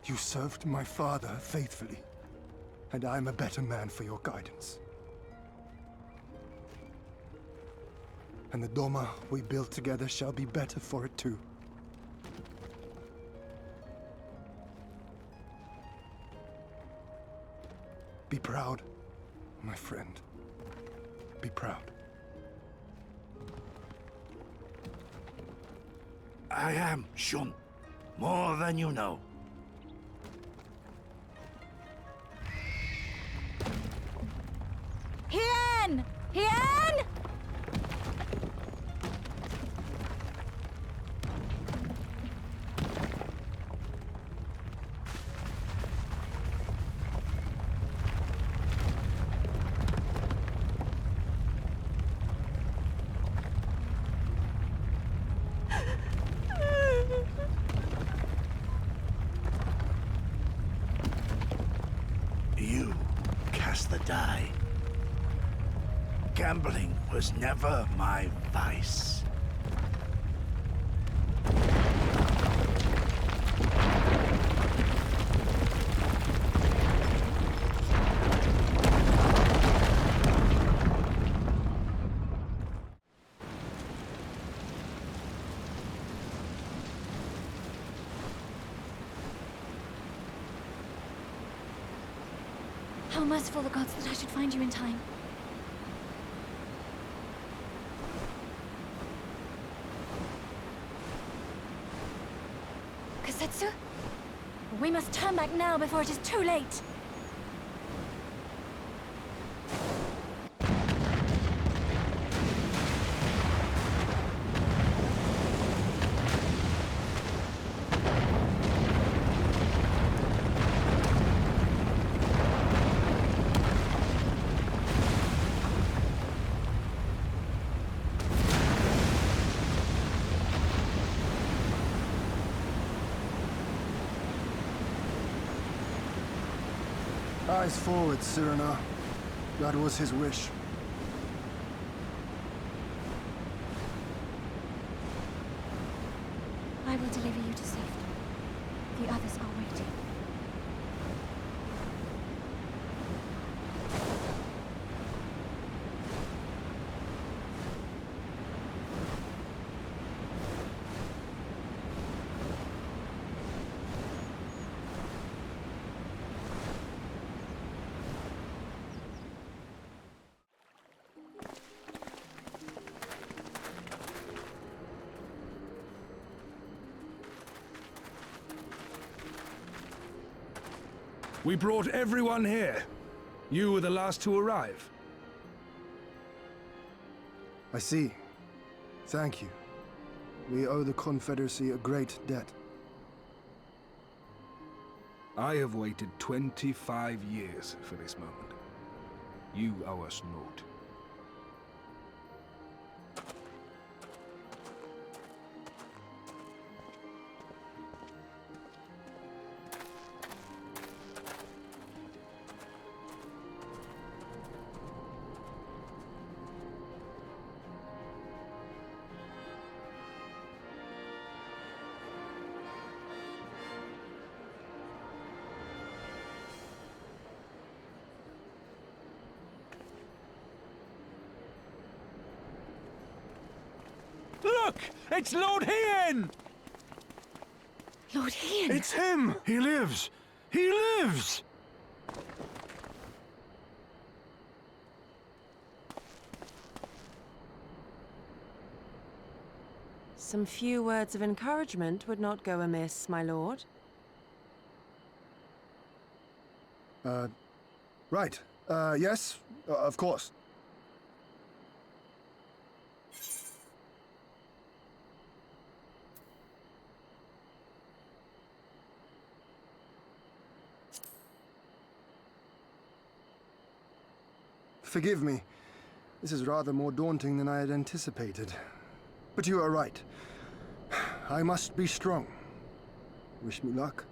You served my father faithfully, and I'm a better man for your guidance. And the Doma we built together shall be better for it too. Be proud, my friend. Be proud. I am, Shun. More than you know. Hien! Hien! You cast the die. Gambling was never my vice. How merciful the gods that I should find you in time. Kasetsu? We must turn back now before it is too late. Eyes forward, Cyrano. That was his wish. I will deliver you to safety. The others are waiting. We brought everyone here. You were the last to arrive. I see. Thank you. We owe the Confederacy a great debt. I have waited 25 years for this moment. You owe us naught. Look! It's Lord Hien! Lord Hien! It's him! He lives! He lives! Some few words of encouragement would not go amiss, my lord. Right. Yes, of course. Forgive me. This is rather more daunting than I had anticipated. But you are right. I must be strong. Wish me luck.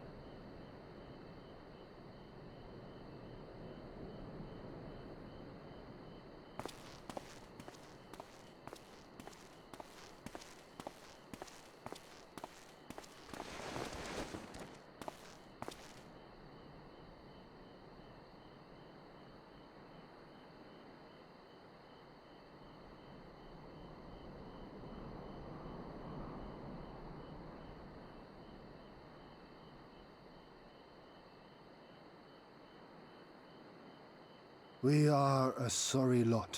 We are a sorry lot,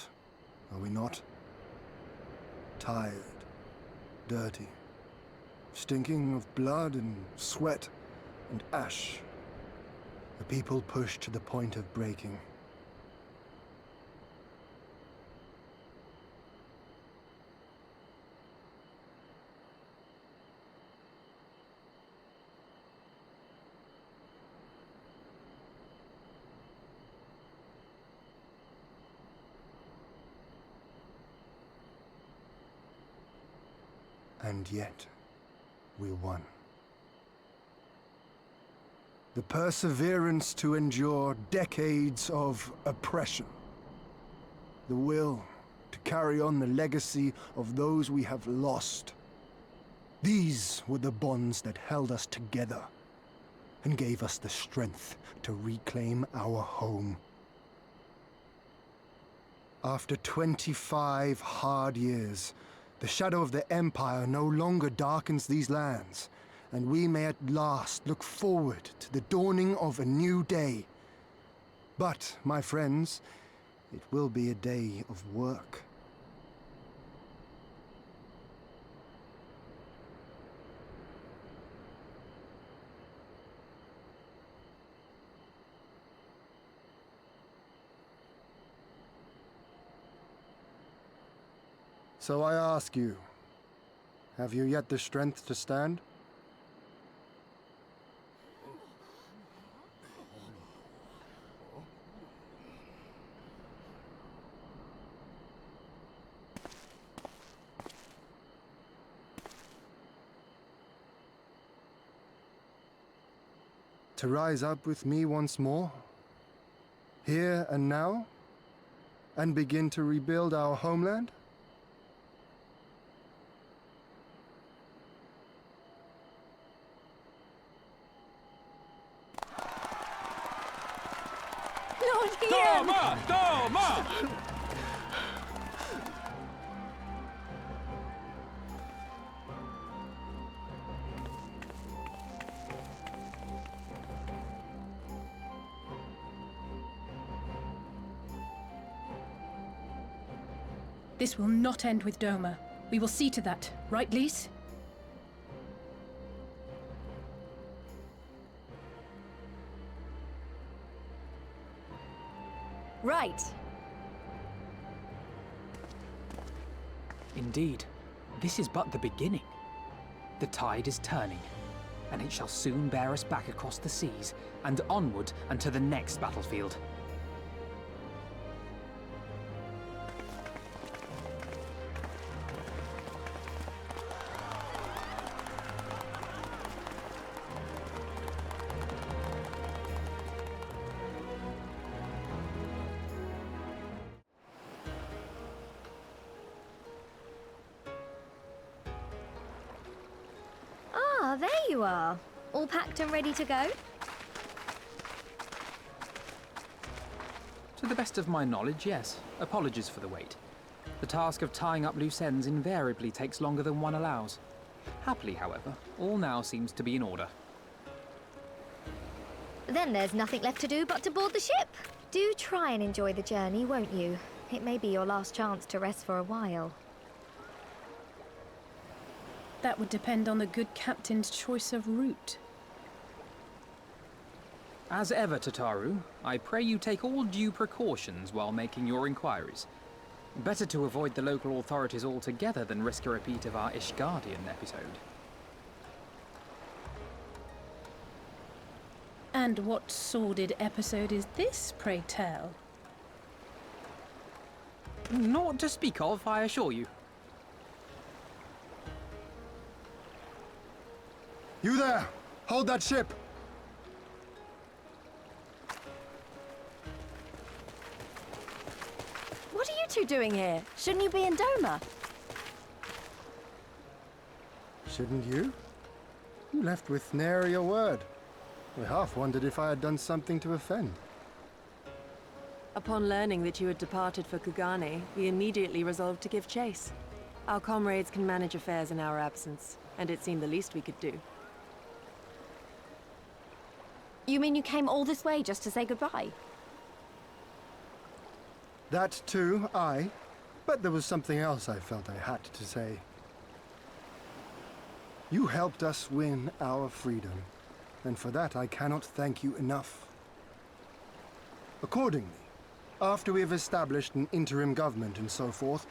are we not? Tired, dirty, stinking of blood and sweat and ash. A people pushed to the point of breaking. And yet, we won. The perseverance to endure decades of oppression. The will to carry on the legacy of those we have lost. These were the bonds that held us together and gave us the strength to reclaim our home. After 25 hard years, the shadow of the Empire no longer darkens these lands, and we may at last look forward to the dawning of a new day. But, my friends, it will be a day of work. So I ask you, have you yet the strength to stand? To rise up with me once more, here and now, and begin to rebuild our homeland? Toma! Toma! This will not end with Doma. We will see to that, right, Lise? Right. Indeed, this is but the beginning. The tide is turning, and it shall soon bear us back across the seas and onward and to the next battlefield. Ah, there you are. All packed and ready to go? To the best of my knowledge, yes. Apologies for the wait. The task of tying up loose ends invariably takes longer than one allows. Happily, however, all now seems to be in order. Then there's nothing left to do but to board the ship. Do try and enjoy the journey, won't you? It may be your last chance to rest for a while. That would depend on the good captain's choice of route. As ever, Tataru, I pray you take all due precautions while making your inquiries. Better to avoid the local authorities altogether than risk a repeat of our Ishgardian episode. And what sordid episode is this, pray tell? Naught to speak of, I assure you. You there! Hold that ship! What are you two doing here? Shouldn't you be in Doma? Shouldn't you? You left with nary a word. We half wondered if I had done something to offend. Upon learning that you had departed for Kugane, we immediately resolved to give chase. Our comrades can manage affairs in our absence, and it seemed the least we could do. You mean you came all this way just to say goodbye? That too, aye. But there was something else I felt I had to say. You helped us win our freedom, and for that I cannot thank you enough. Accordingly, after we have established an interim government and so forth,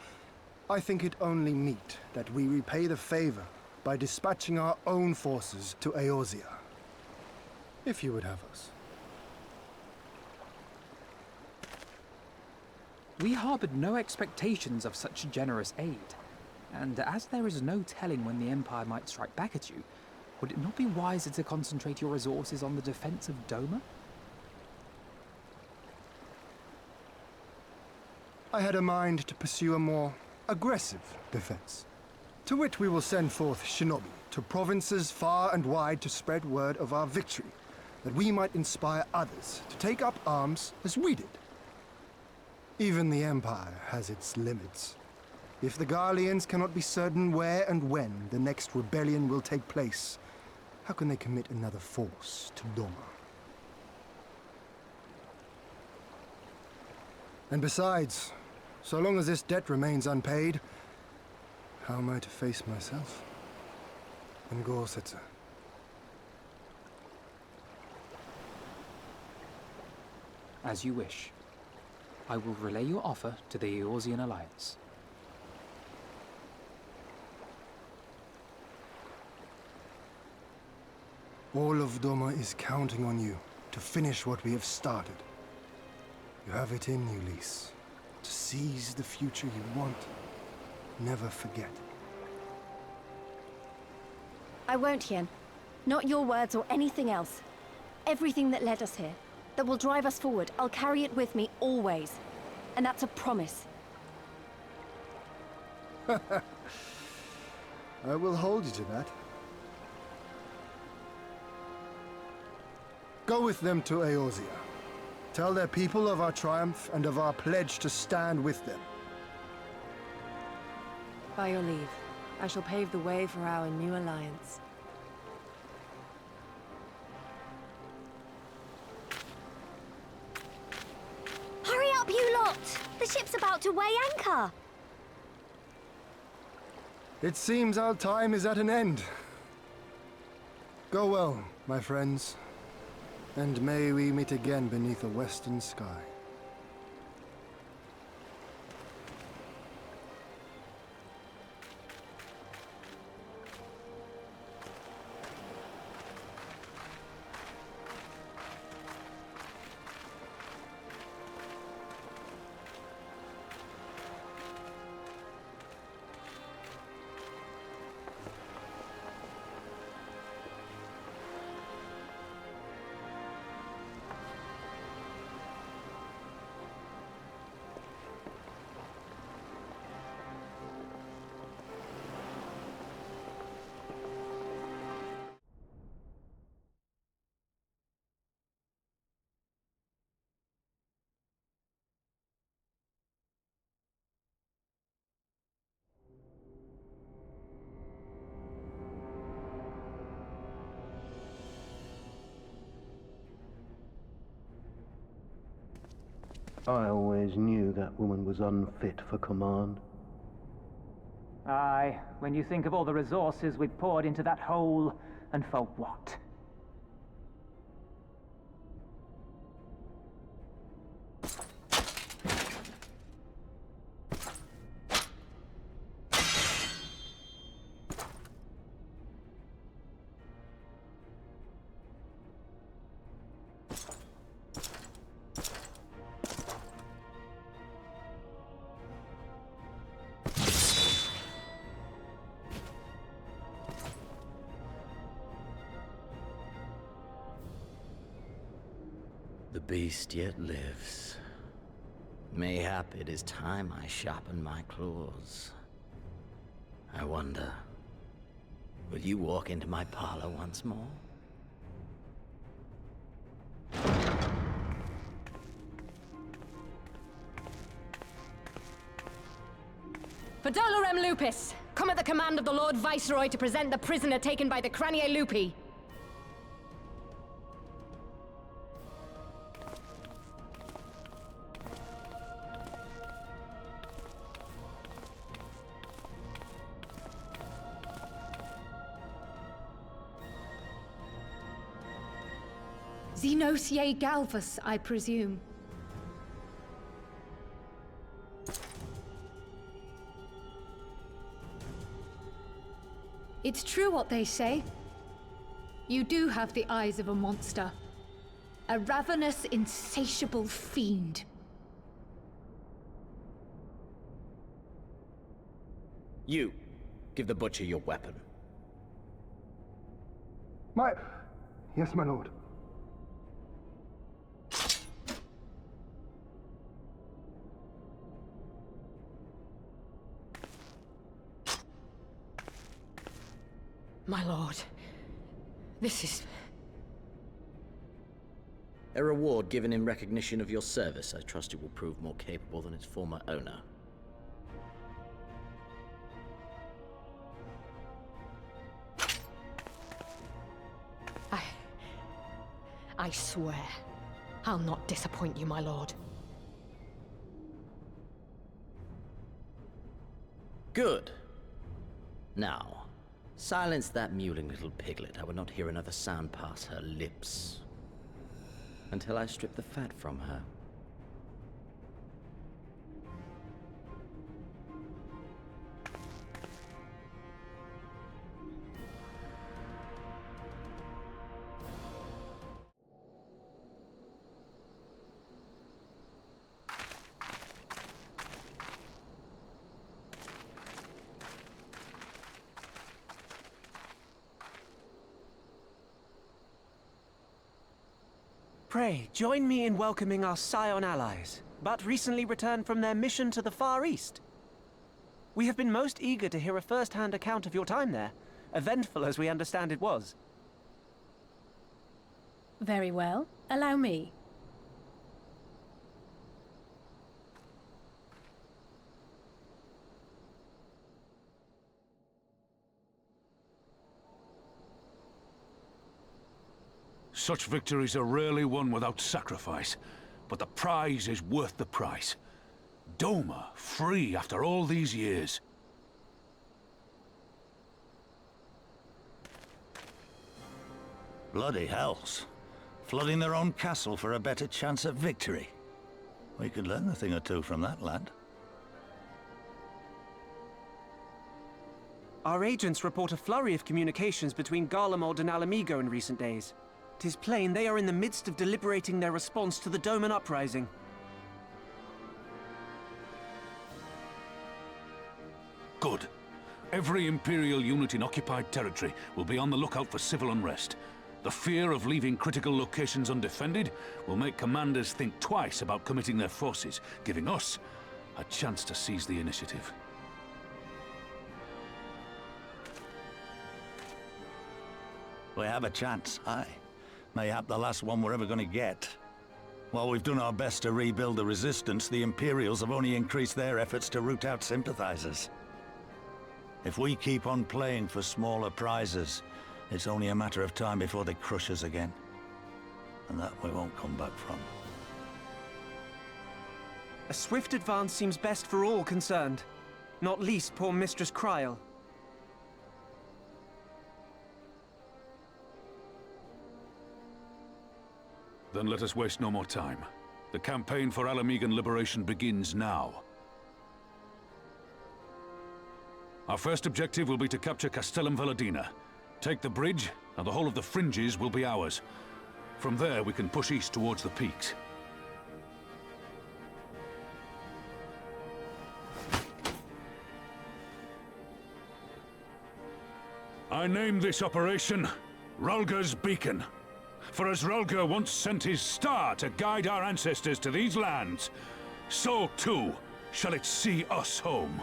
I think it only meet that we repay the favor by dispatching our own forces to Eorzea. If you would have us. We harbored no expectations of such generous aid, and as there is no telling when the Empire might strike back at you, would it not be wiser to concentrate your resources on the defense of Doma? I had a mind to pursue a more aggressive defense, to which we will send forth shinobi to provinces far and wide to spread word of our victory, that we might inspire others to take up arms as we did. Even the Empire has its limits. If the Garleans cannot be certain where and when the next rebellion will take place, how can they commit another force to Doma? And besides, so long as this debt remains unpaid, how am I to face myself and Gorsetzer? As you wish. I will relay your offer to the Eorzean Alliance. All of Doma is counting on you to finish what we have started. You have it in you, Lys, to seize the future you want. Never forget. I won't, Hien. Not your words or anything else. Everything that led us here, that will drive us forward, I'll carry it with me always. And that's a promise. I will hold you to that. Go with them to Eorzea. Tell their people of our triumph and of our pledge to stand with them. By your leave, I shall pave the way for our new alliance. Hurry up, you lot! The ship's about to weigh anchor! It seems our time is at an end. Go well, my friends. And may we meet again beneath a western sky. I always knew that woman was unfit for command. Aye, when you think of all the resources we've poured into that hole, and for what? The beast yet lives. Mayhap it is time I sharpen my claws. I wonder, will you walk into my parlor once more? For Dolorem Lupus, come at the command of the Lord Viceroy to present the prisoner taken by the Cranier Lupi. Xenos ye Galvus, I presume. It's true what they say. You do have the eyes of a monster. A ravenous, insatiable fiend. You, give the butcher your weapon. Yes, my lord. My lord, this is... A reward given in recognition of your service. I trust it will prove more capable than its former owner. I swear, I'll not disappoint you, my lord. Good. Now, silence that mewling little piglet. I will not hear another sound pass her lips. Until I strip the fat from her. Pray, join me in welcoming our Scion allies, but recently returned from their mission to the Far East. We have been most eager to hear a first-hand account of your time there, eventful as we understand it was. Very well. Allow me. Such victories are rarely won without sacrifice, but the prize is worth the price. Doma, free after all these years. Bloody hells. Flooding their own castle for a better chance at victory. We could learn a thing or two from that lad. Our agents report a flurry of communications between Garlemald and Alamigo in recent days. 'Tis plain they are in the midst of deliberating their response to the Doman uprising. Good. Every Imperial unit in occupied territory will be on the lookout for civil unrest. The fear of leaving critical locations undefended will make commanders think twice about committing their forces, giving us a chance to seize the initiative. We have a chance, aye. Mayhap the last one we're ever going to get. While we've done our best to rebuild the Resistance, the Imperials have only increased their efforts to root out sympathizers. If we keep on playing for smaller prizes, it's only a matter of time before they crush us again. And that we won't come back from. A swift advance seems best for all concerned, not least poor Mistress Kryl. Then let us waste no more time. The campaign for Alamigan liberation begins now. Our first objective will be to capture Castellum Valadina. Take the bridge, and the whole of the fringes will be ours. From there, we can push east towards the peaks. I name this operation Rulga's Beacon. For as Rulga once sent his star to guide our ancestors to these lands, so too shall it see us home.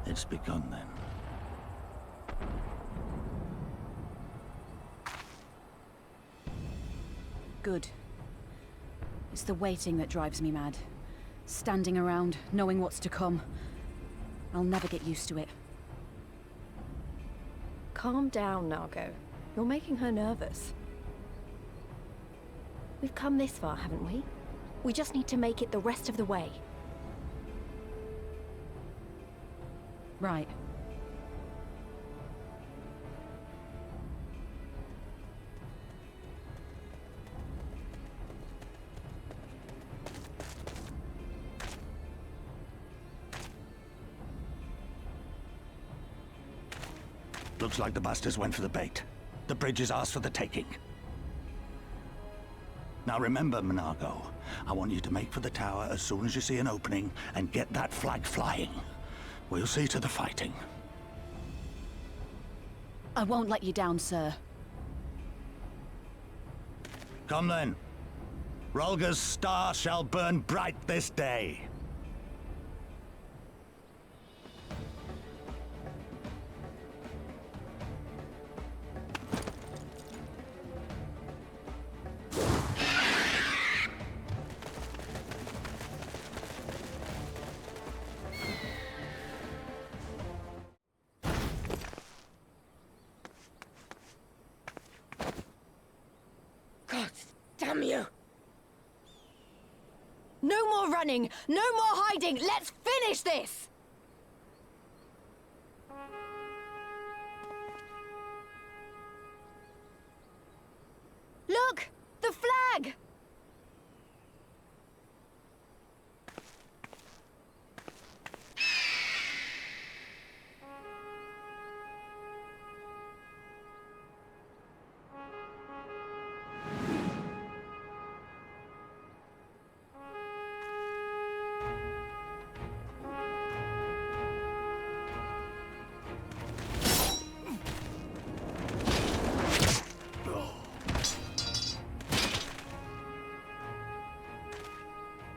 It's begun then. Good. It's the waiting that drives me mad. Standing around, knowing what's to come. I'll never get used to it. Calm down, Nargo. You're making her nervous. We've come this far, haven't we? We just need to make it the rest of the way. Right. Looks like the bastards went for the bait. The bridge is ours for the taking. Now remember, Monargo, I want you to make for the tower as soon as you see an opening and get that flag flying. We'll see to the fighting. I won't let you down, sir. Come then. Rolga's star shall burn bright this day. Damn you! No more running! No more hiding! Let's finish this! Look! The flag!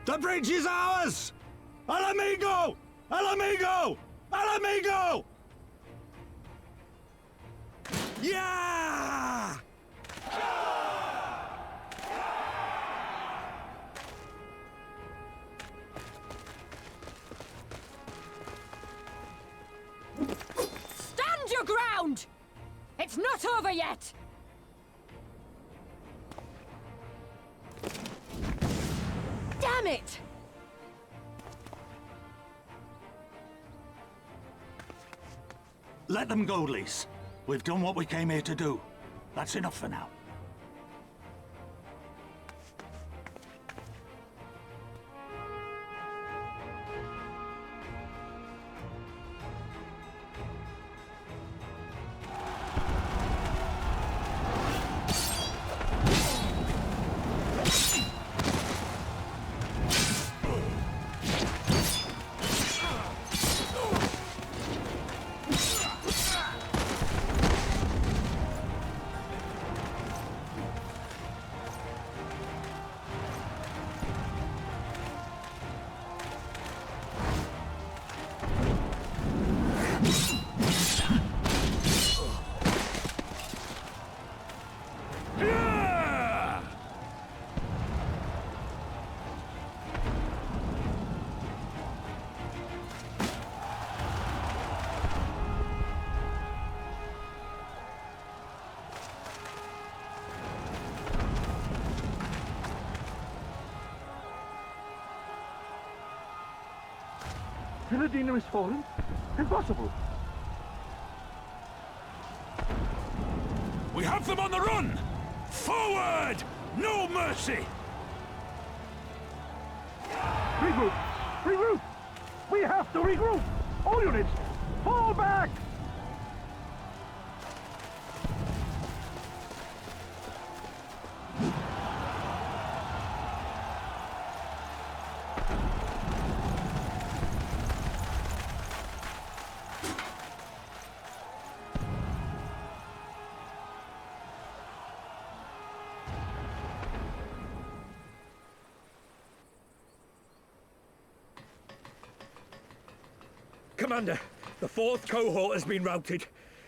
The bridge is ours! Al amigo! Al amigo! Al amigo! Yeah! Stand your ground! It's not over yet! Damn it! Let them go, Lys. We've done what we came here to do. That's enough for now. Villadina is fallen? Impossible! We have them on the run! Forward! No mercy! Regroup! Regroup! We have to regroup! All units, fall back! Commander, the 4th cohort has been routed.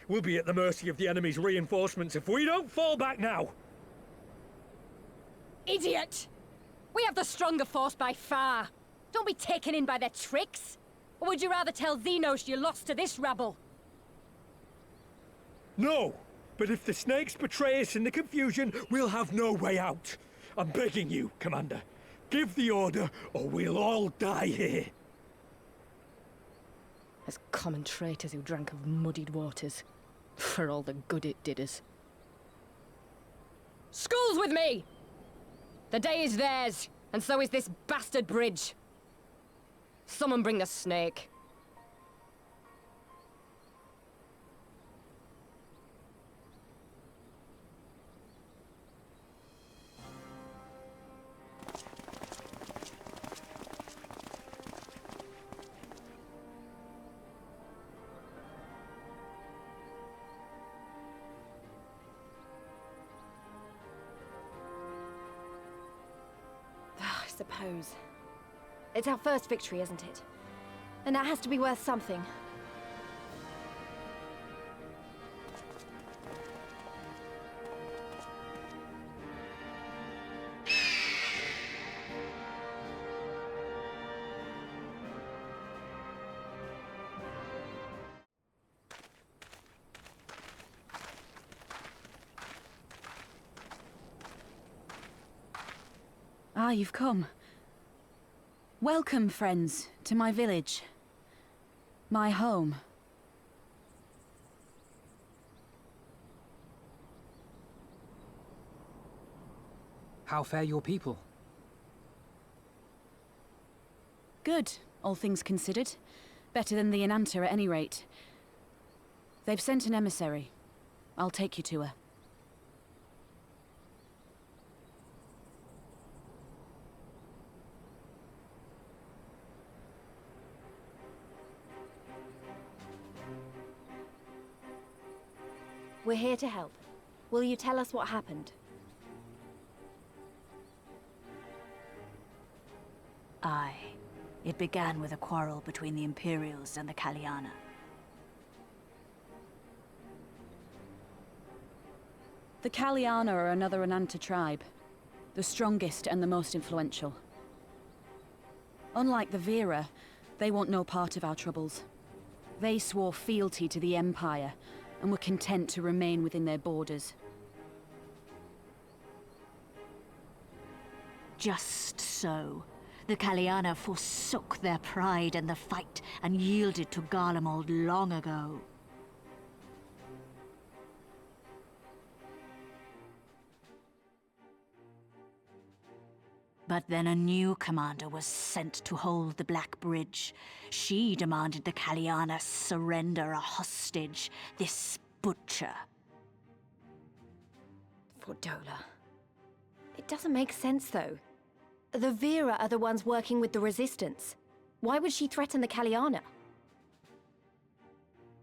We'll be at the mercy of the enemy's reinforcements if we don't fall back now. Idiot! We have the stronger force by far. Don't be taken in by their tricks. Or would you rather tell Xenos you lost to this rabble? No! But if the snakes betray us in the confusion, we'll have no way out. I'm begging you, Commander. Give the order, or we'll all die here. As common traitors who drank of muddied waters. For all the good it did us. Skulls with me! The day is theirs, and so is this bastard bridge. Someone bring the snake. I suppose. It's our first victory, isn't it? And that has to be worth something. Ah, you've come. Welcome, friends, to my village. My home. How fare your people? Good, all things considered. Better than the Inanta at any rate. They've sent an emissary. I'll take you to her. We're here to help. Will you tell us what happened? Aye. It began with a quarrel between the Imperials and the Kaliana. The Kaliana are another Inanta tribe. The strongest and the most influential. Unlike the Vera, they want no part of our troubles. They swore fealty to the Empire, and were content to remain within their borders. Just so. The Kaliana forsook their pride in the fight and yielded to Garlemald long ago. But then a new commander was sent to hold the Black Bridge. She demanded the Kaliana surrender a hostage, this butcher. Fordola. It doesn't make sense, though. The Vera are the ones working with the Resistance. Why would she threaten the Kaliana?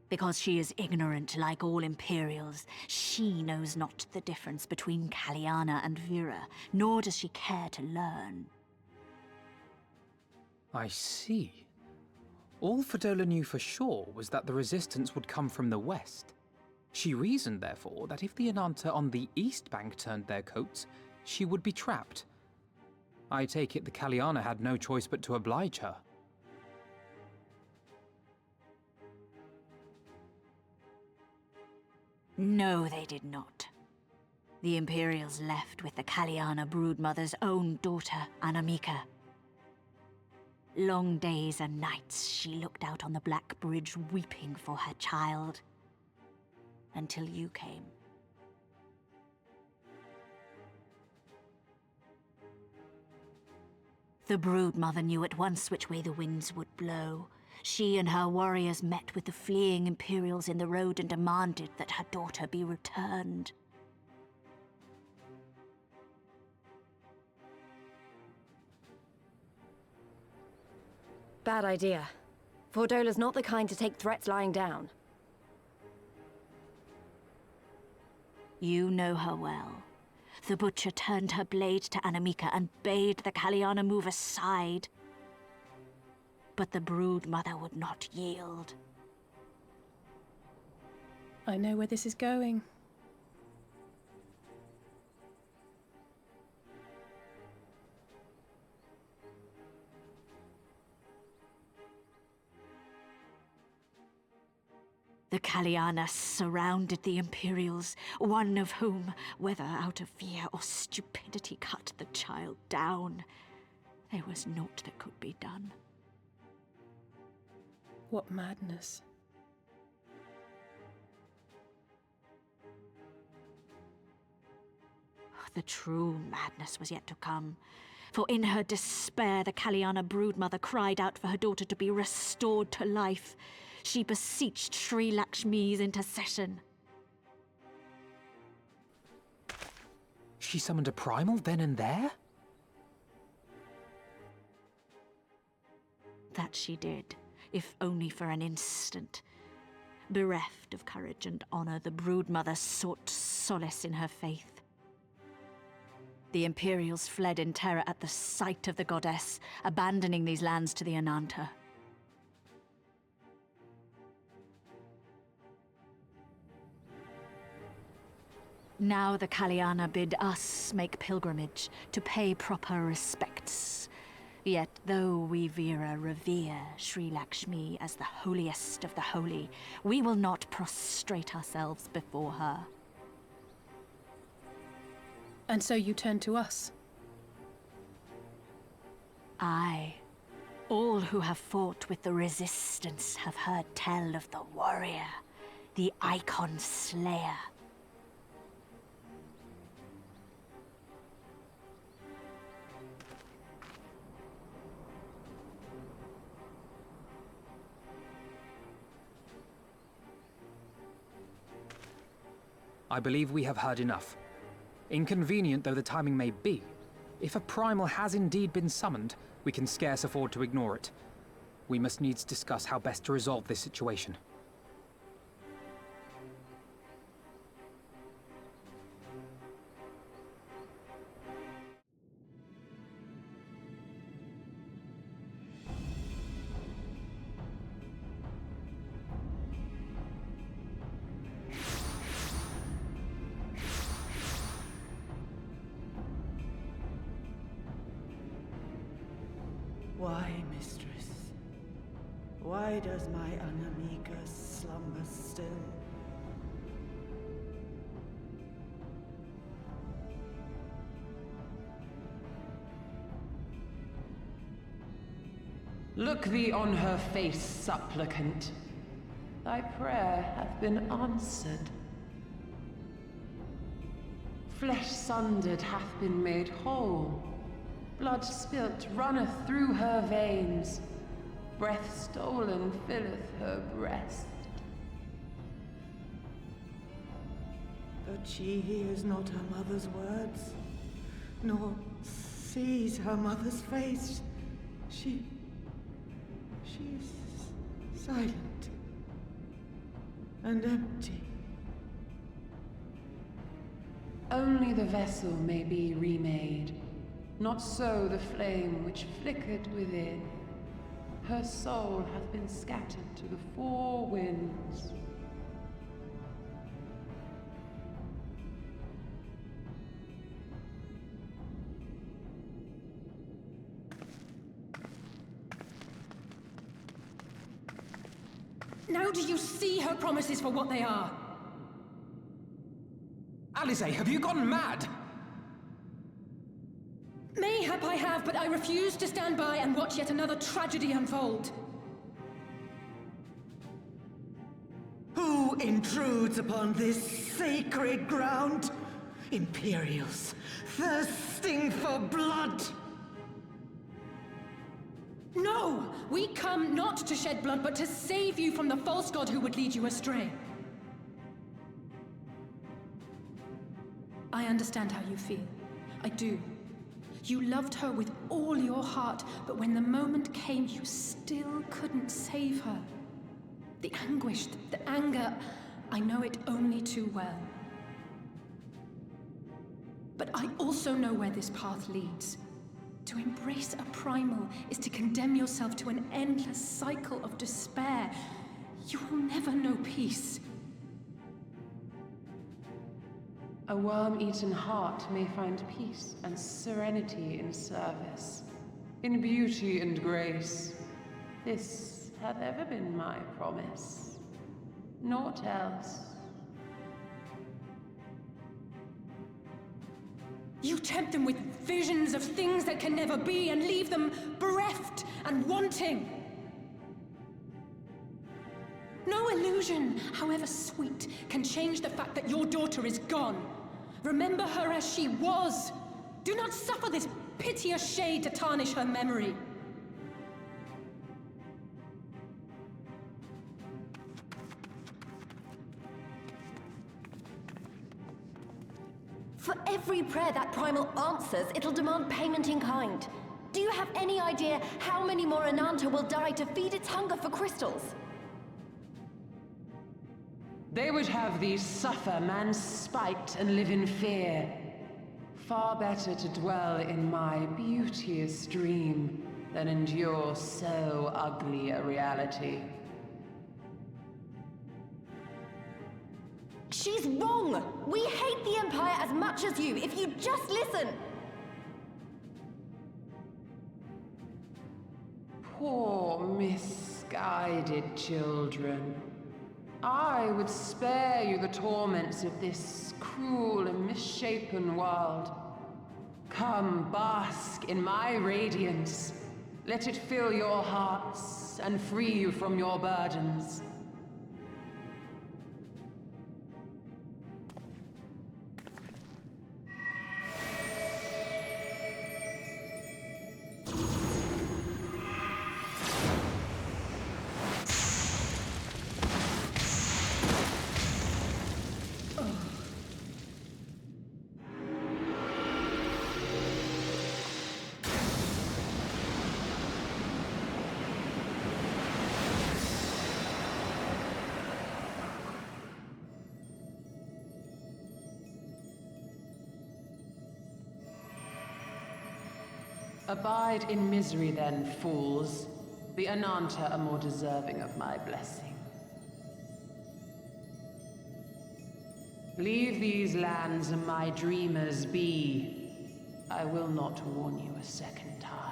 Because she is ignorant like all Imperials. She knows not the difference between Kaliana and Vera, nor does she care to learn. I see. All Fordola knew for sure was that the Resistance would come from the west. She reasoned, therefore, that if the Inanta on the east bank turned their coats, she would be trapped. I take it the Kaliana had no choice but to oblige her. No, they did not. The Imperials left with the Kaliana broodmother's own daughter, Anamika. Long days and nights she looked out on the Black Bridge weeping for her child. Until you came. The broodmother knew at once which way the winds would blow. She and her warriors met with the fleeing Imperials in the road and demanded that her daughter be returned. Bad idea. Fordola's not the kind to take threats lying down. You know her well. The butcher turned her blade to Anamika and bade the Kaliana move aside. But the broodmother would not yield. I know where this is going. The Kaliana surrounded the Imperials, one of whom, whether out of fear or stupidity, cut the child down. There was naught that could be done. What madness. The true madness was yet to come. For in her despair, the Kaliana broodmother cried out for her daughter to be restored to life. She beseeched Sri Lakshmi's intercession. She summoned a primal then and there? That she did, if only for an instant. Bereft of courage and honor, the broodmother sought solace in her faith. The Imperials fled in terror at the sight of the goddess, abandoning these lands to the Ananta. Now the Kaliana bid us make pilgrimage to pay proper respects. Yet though we Veera revere Sri Lakshmi as the holiest of the holy, we will not prostrate ourselves before her. And so you turn to us? Aye. All who have fought with the Resistance have heard tell of the warrior, the Icon Slayer. I believe we have heard enough. Inconvenient though the timing may be, if a primal has indeed been summoned, we can scarce afford to ignore it. We must needs discuss how best to resolve this situation. Why, mistress? Why does my Anamika slumber still? Look thee on her face, supplicant. Thy prayer hath been answered. Flesh sundered hath been made whole. Blood spilt runneth through her veins. Breath stolen filleth her breast. But she hears not her mother's words, nor sees her mother's face. She's silent and empty. Only the vessel may be remade. Not so the flame which flickered within. Her soul hath been scattered to the four winds. Now do you see her promises for what they are? Alisaie, have you gone mad? Mayhap I have, but I refuse to stand by and watch yet another tragedy unfold. Who intrudes upon this sacred ground? Imperials, thirsting for blood! No! We come not to shed blood, but to save you from the false god who would lead you astray. I understand how you feel. I do. You loved her with all your heart, but when the moment came, you still couldn't save her. The anguish, the anger, I know it only too well. But I also know where this path leads. To embrace a primal is to condemn yourself to an endless cycle of despair. You will never know peace. A worm-eaten heart may find peace and serenity in service, in beauty and grace. This hath ever been my promise. Naught else. You tempt them with visions of things that can never be and leave them bereft and wanting. No illusion, however sweet, can change the fact that your daughter is gone. Remember her as she was. Do not suffer this piteous shade to tarnish her memory. For every prayer that primal answers, it'll demand payment in kind. Do you have any idea how many more Ananta will die to feed its hunger for crystals? They would have thee suffer man's spite and live in fear. Far better to dwell in my beauteous dream than endure so ugly a reality. She's wrong! We hate the Empire as much as you, if you just listen! Poor, misguided children. I would spare you the torments of this cruel and misshapen world. Come, bask in my radiance. Let it fill your hearts and free you from your burdens. Abide in misery then, fools. The Ananta are more deserving of my blessing. Leave these lands and my dreamers be. I will not warn you a second time.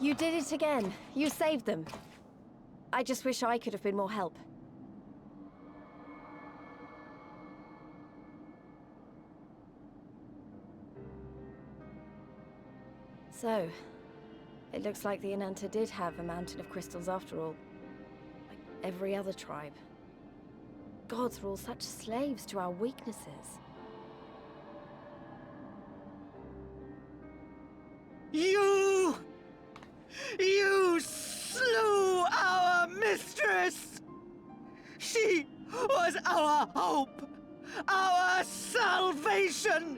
You did it again. You saved them. I just wish I could have been more help. So, it looks like the Ananta did have a mountain of crystals after all. Like every other tribe. Gods were all such slaves to our weaknesses. You slew our mistress! She was our hope! Our salvation!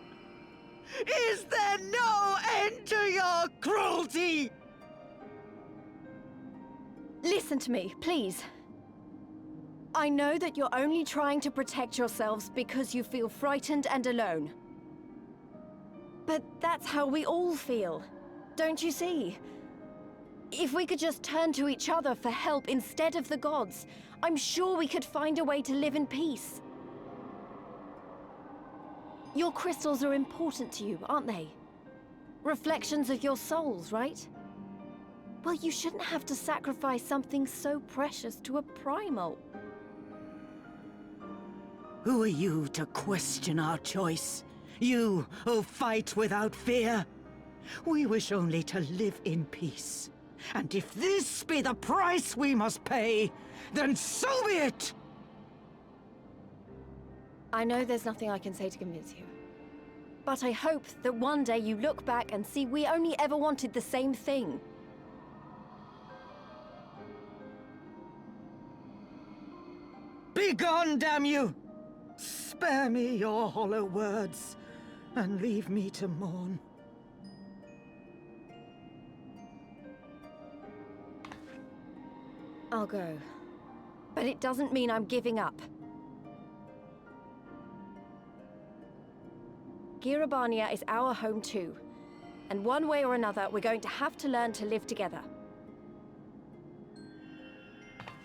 Is there no end to your cruelty? Listen to me, please. I know that you're only trying to protect yourselves because you feel frightened and alone. But that's how we all feel. Don't you see? If we could just turn to each other for help instead of the gods, I'm sure we could find a way to live in peace. Your crystals are important to you, aren't they? Reflections of your souls, right? Well, you shouldn't have to sacrifice something so precious to a primal. Who are you to question our choice? You, who fight without fear? We wish only to live in peace. And if this be the price we must pay, then so be it! I know there's nothing I can say to convince you. But I hope that one day you look back and see we only ever wanted the same thing. Begone, damn you! Spare me your hollow words, and leave me to mourn. I'll go. But it doesn't mean I'm giving up. Girabania is our home too. And one way or another, we're going to have to learn to live together.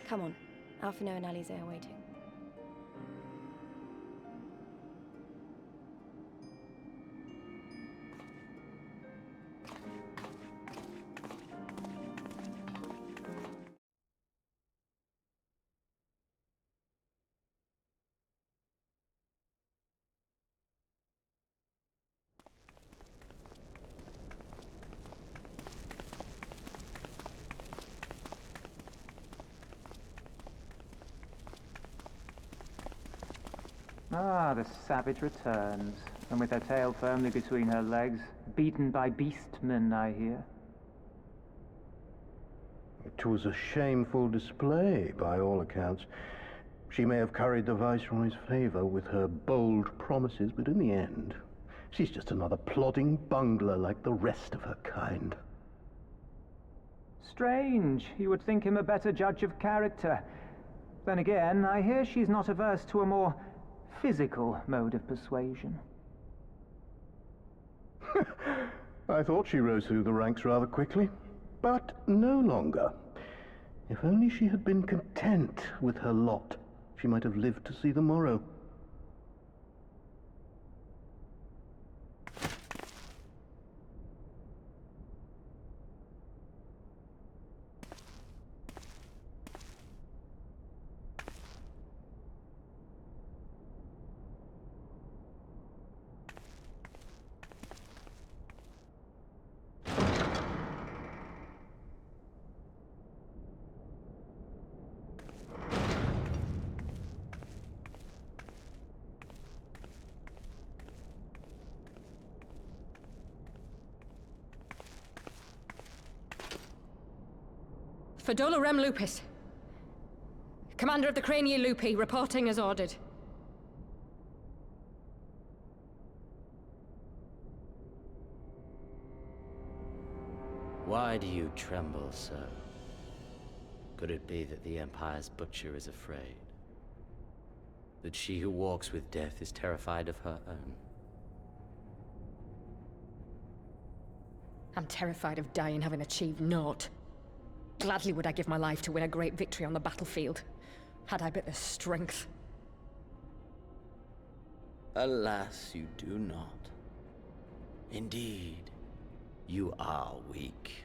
Come on. Alphino and Alize are waiting. Ah, the savage returns, and with her tail firmly between her legs, beaten by beastmen, I hear. It was a shameful display, by all accounts. She may have curried the Viceroy's favor with her bold promises, but in the end, she's just another plodding bungler like the rest of her kind. Strange. You would think him a better judge of character. Then again, I hear she's not averse to a more physical mode of persuasion. I thought she rose through the ranks rather quickly, but no longer. If only she had been content with her lot, she might have lived to see the morrow. Fedola Rem Lupus. Commander of the Crania Lupi, reporting as ordered. Why do you tremble so? Could it be that the Empire's butcher is afraid? That she who walks with death is terrified of her own? I'm terrified of dying having achieved naught. Gladly would I give my life to win a great victory on the battlefield, had I but the strength. Alas, you do not. Indeed, you are weak.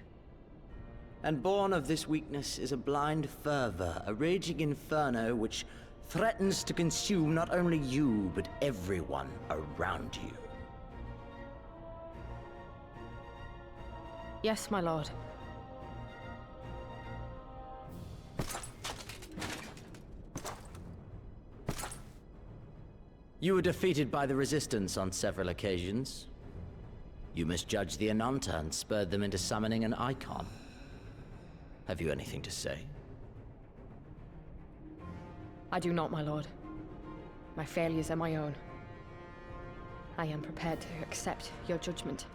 And born of this weakness is a blind fervor, a raging inferno which threatens to consume not only you, but everyone around you. Yes, my lord. You were defeated by the Resistance on several occasions. You misjudged the Ananta and spurred them into summoning an icon. Have you anything to say? I do not, my lord. My failures are my own. I am prepared to accept your judgment.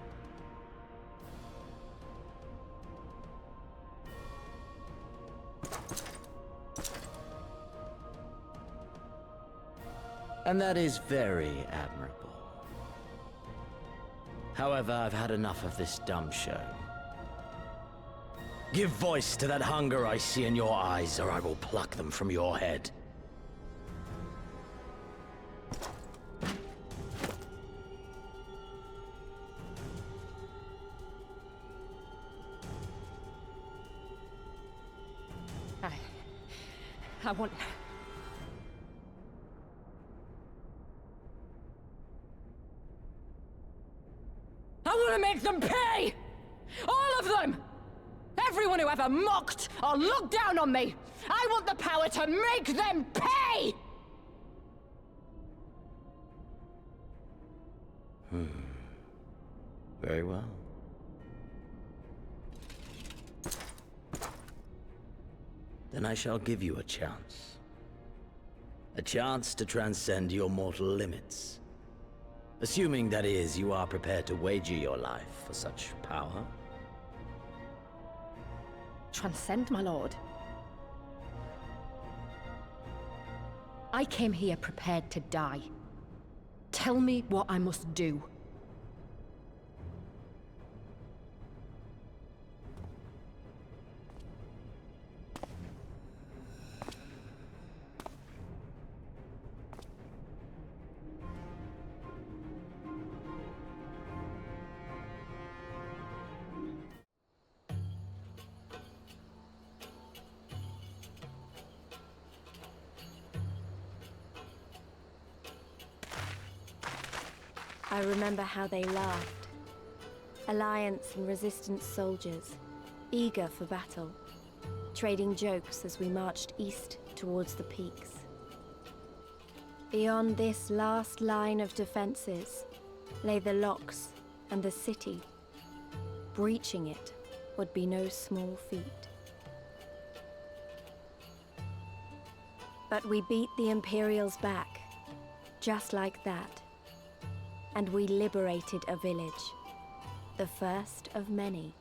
And that is very admirable. However, I've had enough of this dumb show. Give voice to that hunger I see in your eyes, or I will pluck them from your head. I want to make them pay! All of them! Everyone who ever mocked or looked down on me! I want the power to make them pay! Very well. Then I shall give you a chance. A chance to transcend your mortal limits. Assuming, that is, you are prepared to wager your life for such power. Transcend, my lord. I came here prepared to die. Tell me what I must do. I remember how they laughed. Alliance and Resistance soldiers, eager for battle, trading jokes as we marched east towards the peaks. Beyond this last line of defenses lay the locks and the city. Breaching it would be no small feat. But we beat the Imperials back, just like that. And we liberated a village, the first of many.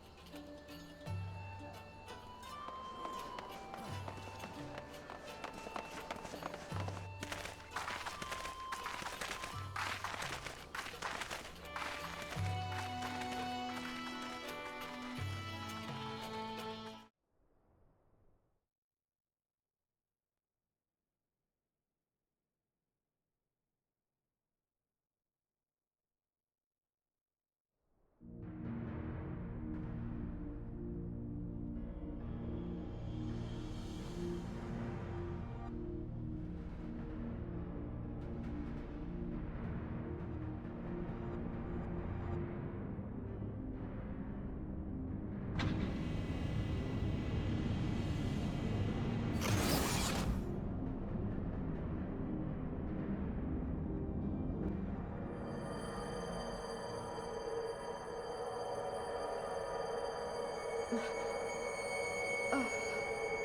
Oh,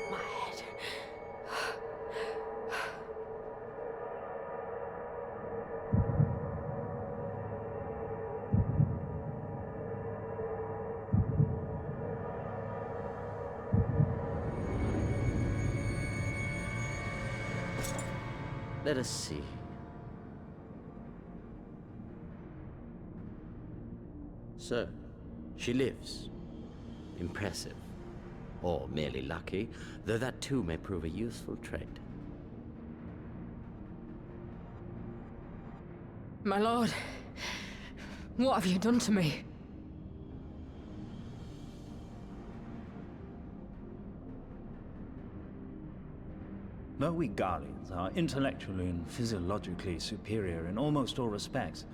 my head. Let us see. So, she lives. Impressive. Or merely lucky, though that too may prove a useful trait. My lord, what have you done to me? Though we Garleans are intellectually and physiologically superior in almost all respects,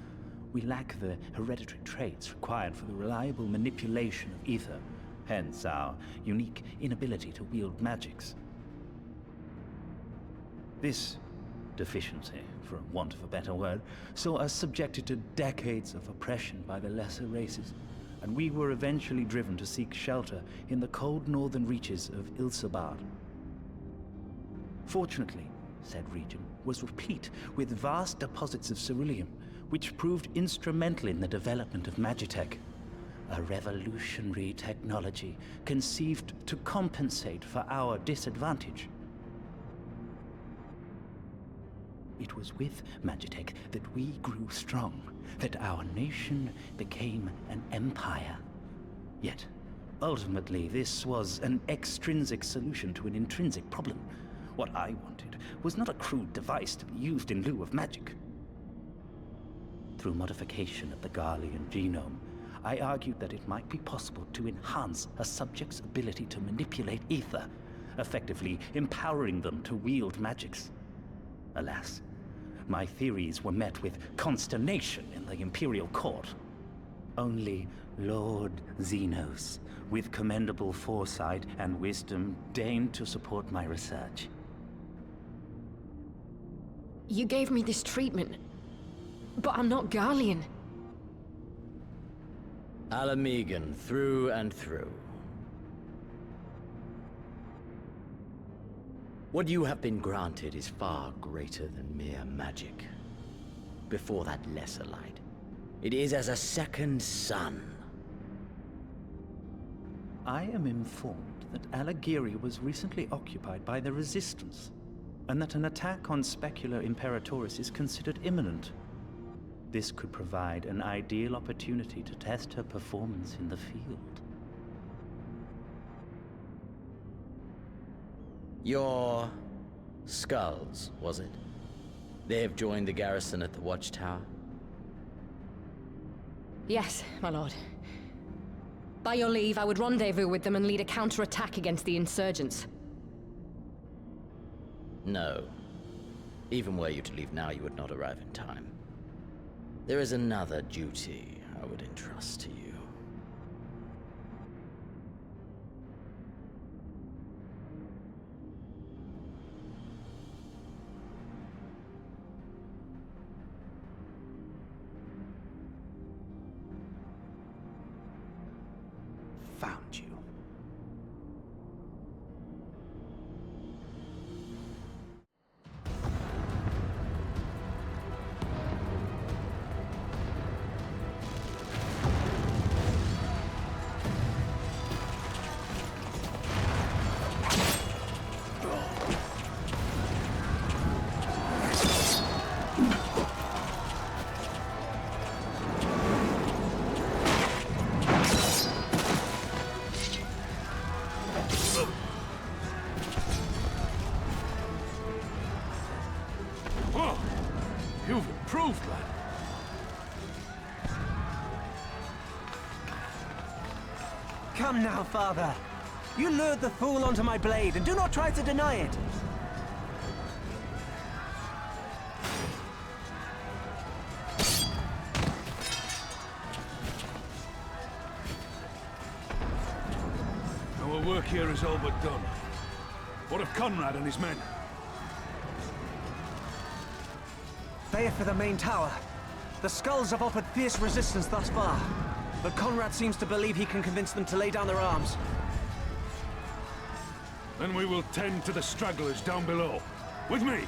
we lack the hereditary traits required for the reliable manipulation of ether, hence our unique inability to wield magics. This deficiency, for want of a better word, saw us subjected to decades of oppression by the lesser races, and we were eventually driven to seek shelter in the cold northern reaches of Ilsabard. Fortunately, said region was replete with vast deposits of ceruleum, which proved instrumental in the development of Magitech, a revolutionary technology conceived to compensate for our disadvantage. It was with Magitech that we grew strong, that our nation became an empire. Yet, ultimately, this was an extrinsic solution to an intrinsic problem. What I wanted was not a crude device to be used in lieu of magic. Through modification of the Garlean genome, I argued that it might be possible to enhance a subject's ability to manipulate ether, effectively empowering them to wield magics. Alas, my theories were met with consternation in the Imperial Court. Only Lord Xenos, with commendable foresight and wisdom, deigned to support my research. You gave me this treatment, but I'm not Garlean. Alamegan through and through. What you have been granted is far greater than mere magic. Before that lesser light, it is as a second sun. I am informed that Alagiri was recently occupied by the Resistance, and that an attack on Specular Imperatoris is considered imminent. This could provide an ideal opportunity to test her performance in the field. Your skulls, was it? They have joined the garrison at the Watchtower? Yes, my lord. By your leave, I would rendezvous with them and lead a counterattack against the insurgents. No. Even were you to leave now, you would not arrive in time. There is another duty I would entrust to you. Found you. You've improved, lad. Come now, father. You lured the fool onto my blade, and do not try to deny it. Our work here is all but done. What of Conrad and his men? They are for the main tower. The skulls have offered fierce resistance thus far, but Conrad seems to believe he can convince them to lay down their arms. Then we will tend to the stragglers down below. With me!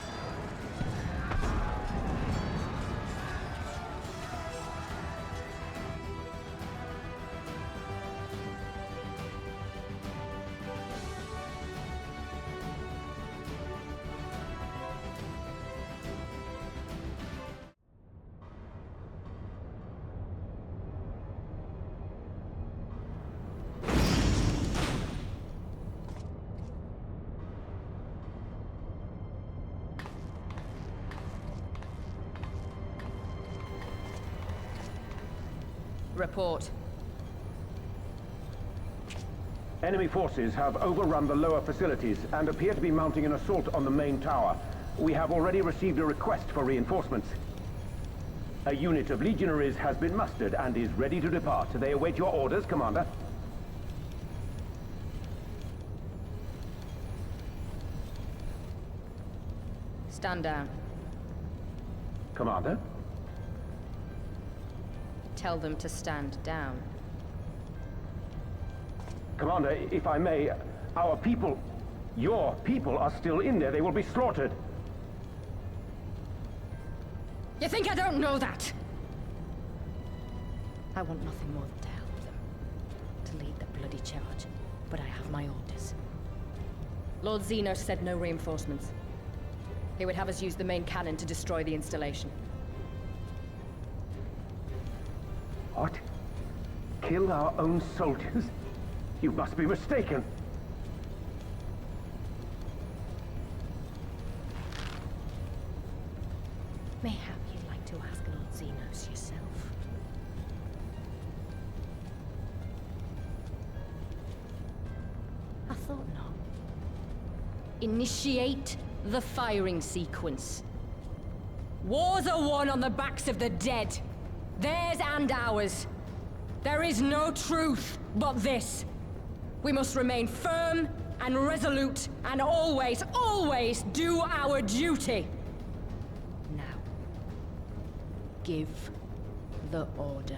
Report. Enemy forces have overrun the lower facilities and appear to be mounting an assault on the main tower. We have already received a request for reinforcements. A unit of legionaries has been mustered and is ready to depart. They await your orders, Commander. Stand down. Commander? Tell them to stand down. Commander, if I may, our people, your people are still in there. They will be slaughtered. You think I don't know that? I want nothing more than to help them. To lead the bloody charge. But I have my orders. Lord Xenos said no reinforcements. He would have us use the main cannon to destroy the installation. What? Kill our own soldiers? You must be mistaken. Mayhap you'd like to ask Lord Xenos yourself. I thought not. Initiate the firing sequence. Wars are won on the backs of the dead. Theirs and ours. There is no truth but this. We must remain firm and resolute and always, always do our duty. Now, give the order.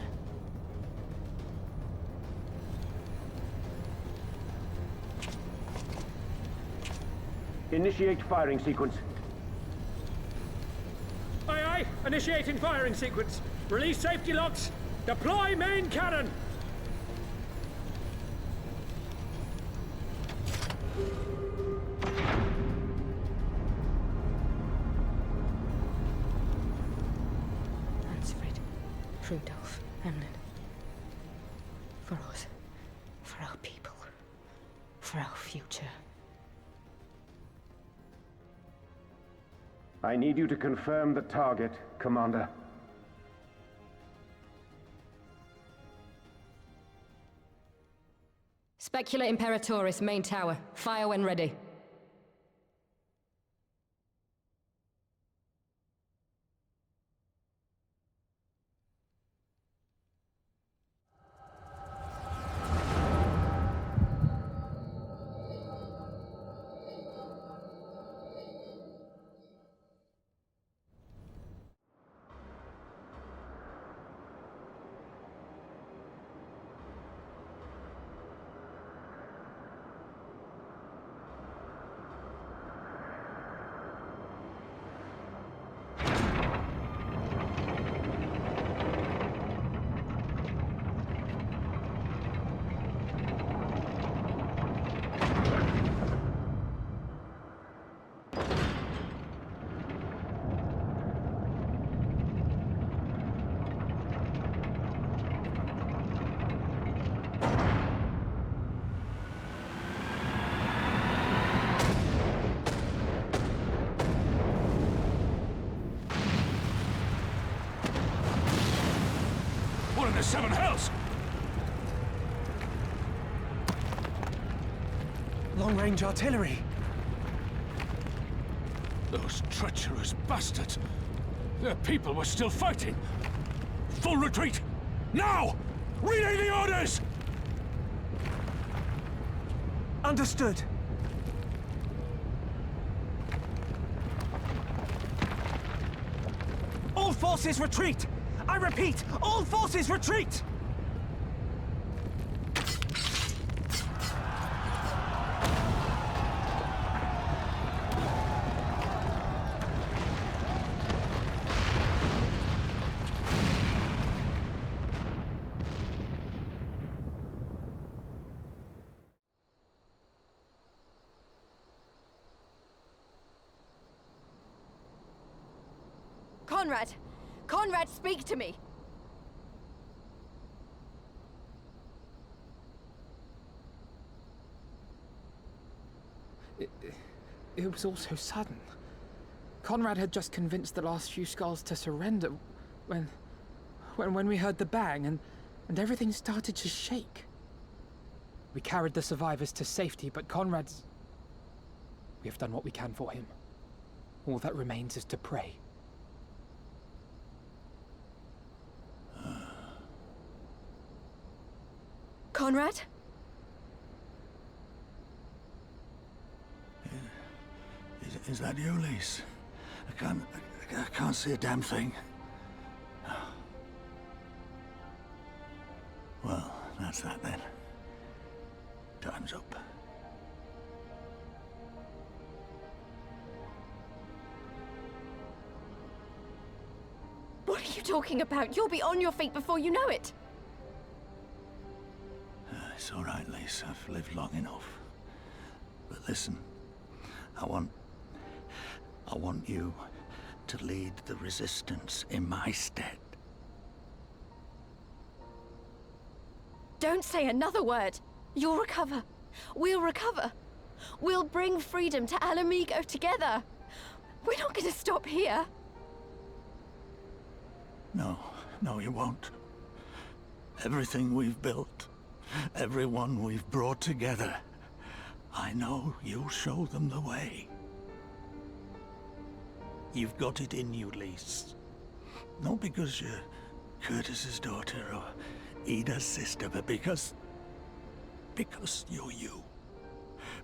Initiate firing sequence. Aye, aye. Initiating firing sequence. Release safety locks. Deploy main cannon. Ansfrid, Rudolph, Emlyn. For us. For our people. For our future. I need you to confirm the target, Commander. Specula Imperatoris, main tower. Fire when ready. What in the seven hells? Long-range artillery. Those treacherous bastards. Their people were still fighting. Full retreat! Now! Relay the orders! Understood. All forces retreat! I repeat, all forces retreat! Conrad! Conrad, speak to me! It was all so sudden. Conrad had just convinced the last few skulls to surrender when we heard the bang and everything started to shake. We carried the survivors to safety, but Conrad's... We have done what we can for him. All that remains is to pray. Conrad? Is that you, Lise? I can't see a damn thing. Well, that's that then. Time's up. What are you talking about? You'll be on your feet before you know it! It's all right, Lise. I've lived long enough. But listen, I want you to lead the resistance in my stead. Don't say another word. You'll recover. We'll recover. We'll bring freedom to Alamigo together. We're not going to stop here. No, you won't. Everything we've built, everyone we've brought together, I know you'll show them the way. You've got it in you, Lys. Not because you're Curtis's daughter or Ida's sister, but because you're you.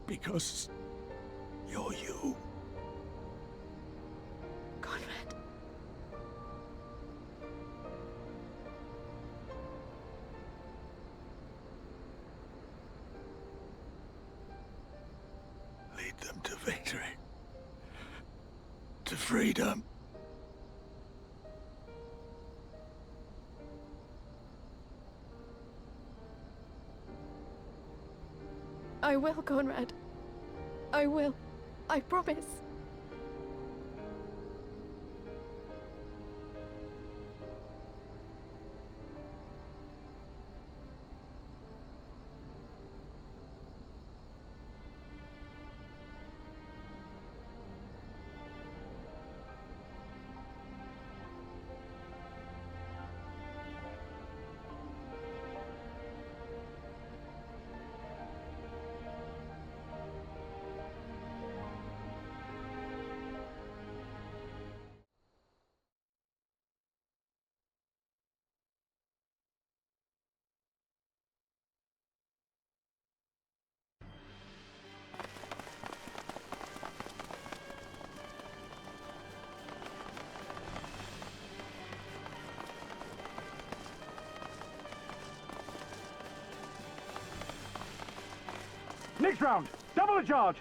Because you're you. Conrad. Lead them to victory. To freedom. I will, Conrad. I will. I promise. Next round, double the charge.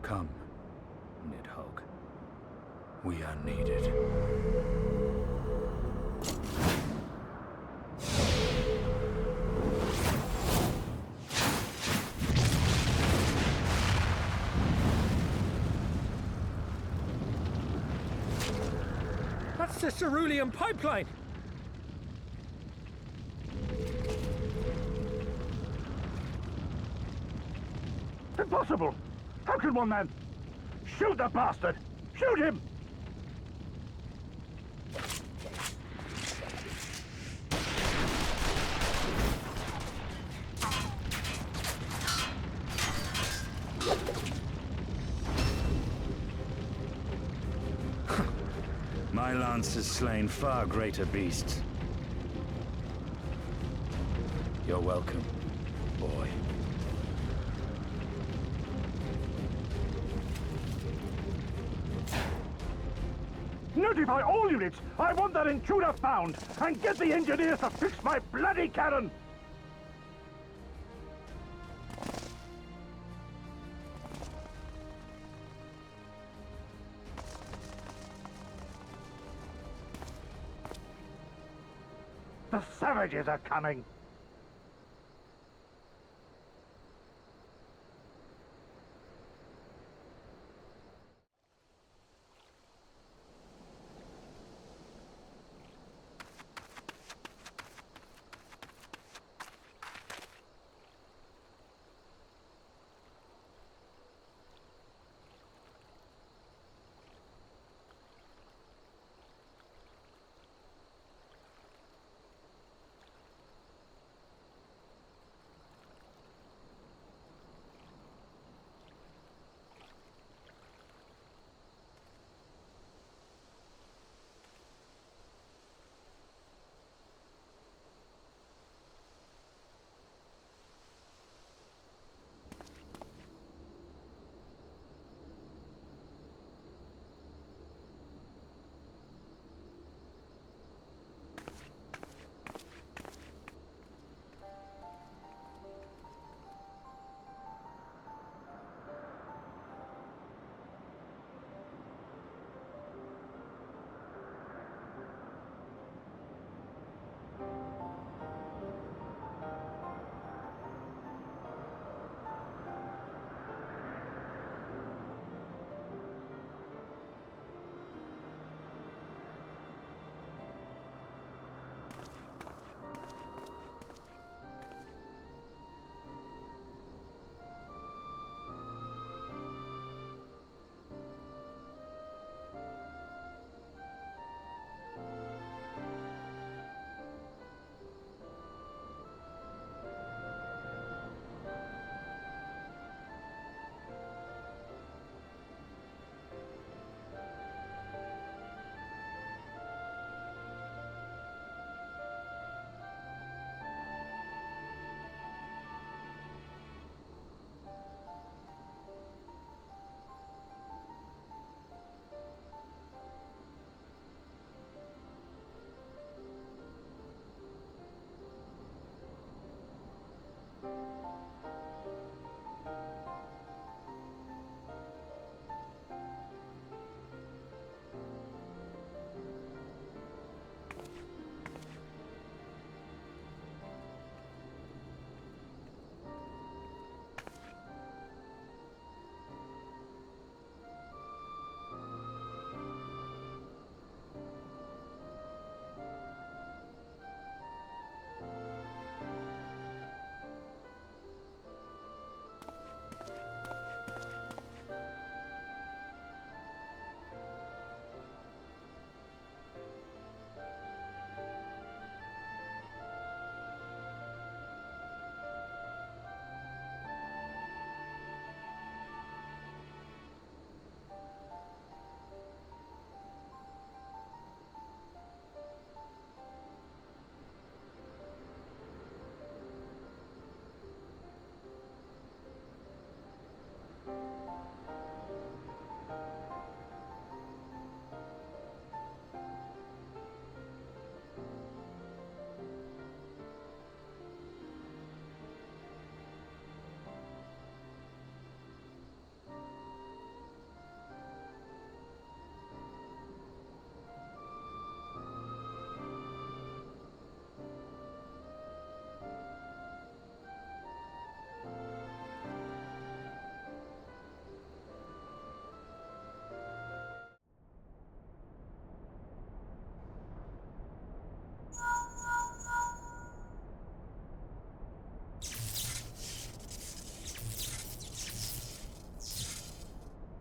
Come, Nidhogg. We are needed. That's the cerulean pipeline! Impossible! How can one man... Shoot the bastard! Shoot him! My lance has slain far greater beasts. You're welcome, boy. Notify all units! I want that intruder found! And get the engineers to fix my bloody cannon! The savages are coming!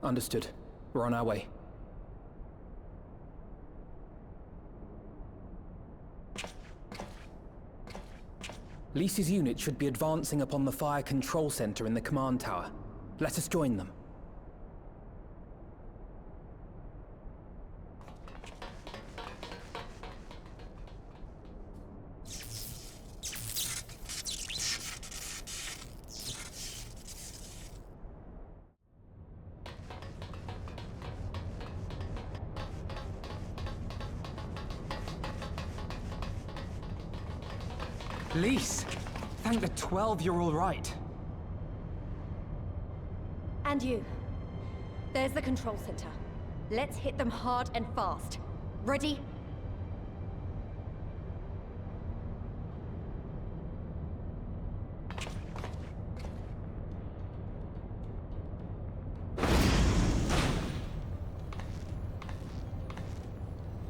Understood. We're on our way. Lys's unit should be advancing upon the fire control center in the command tower. Let us join them. Lys! Thank the 12 you're all right. And you. There's the control center. Let's hit them hard and fast. Ready?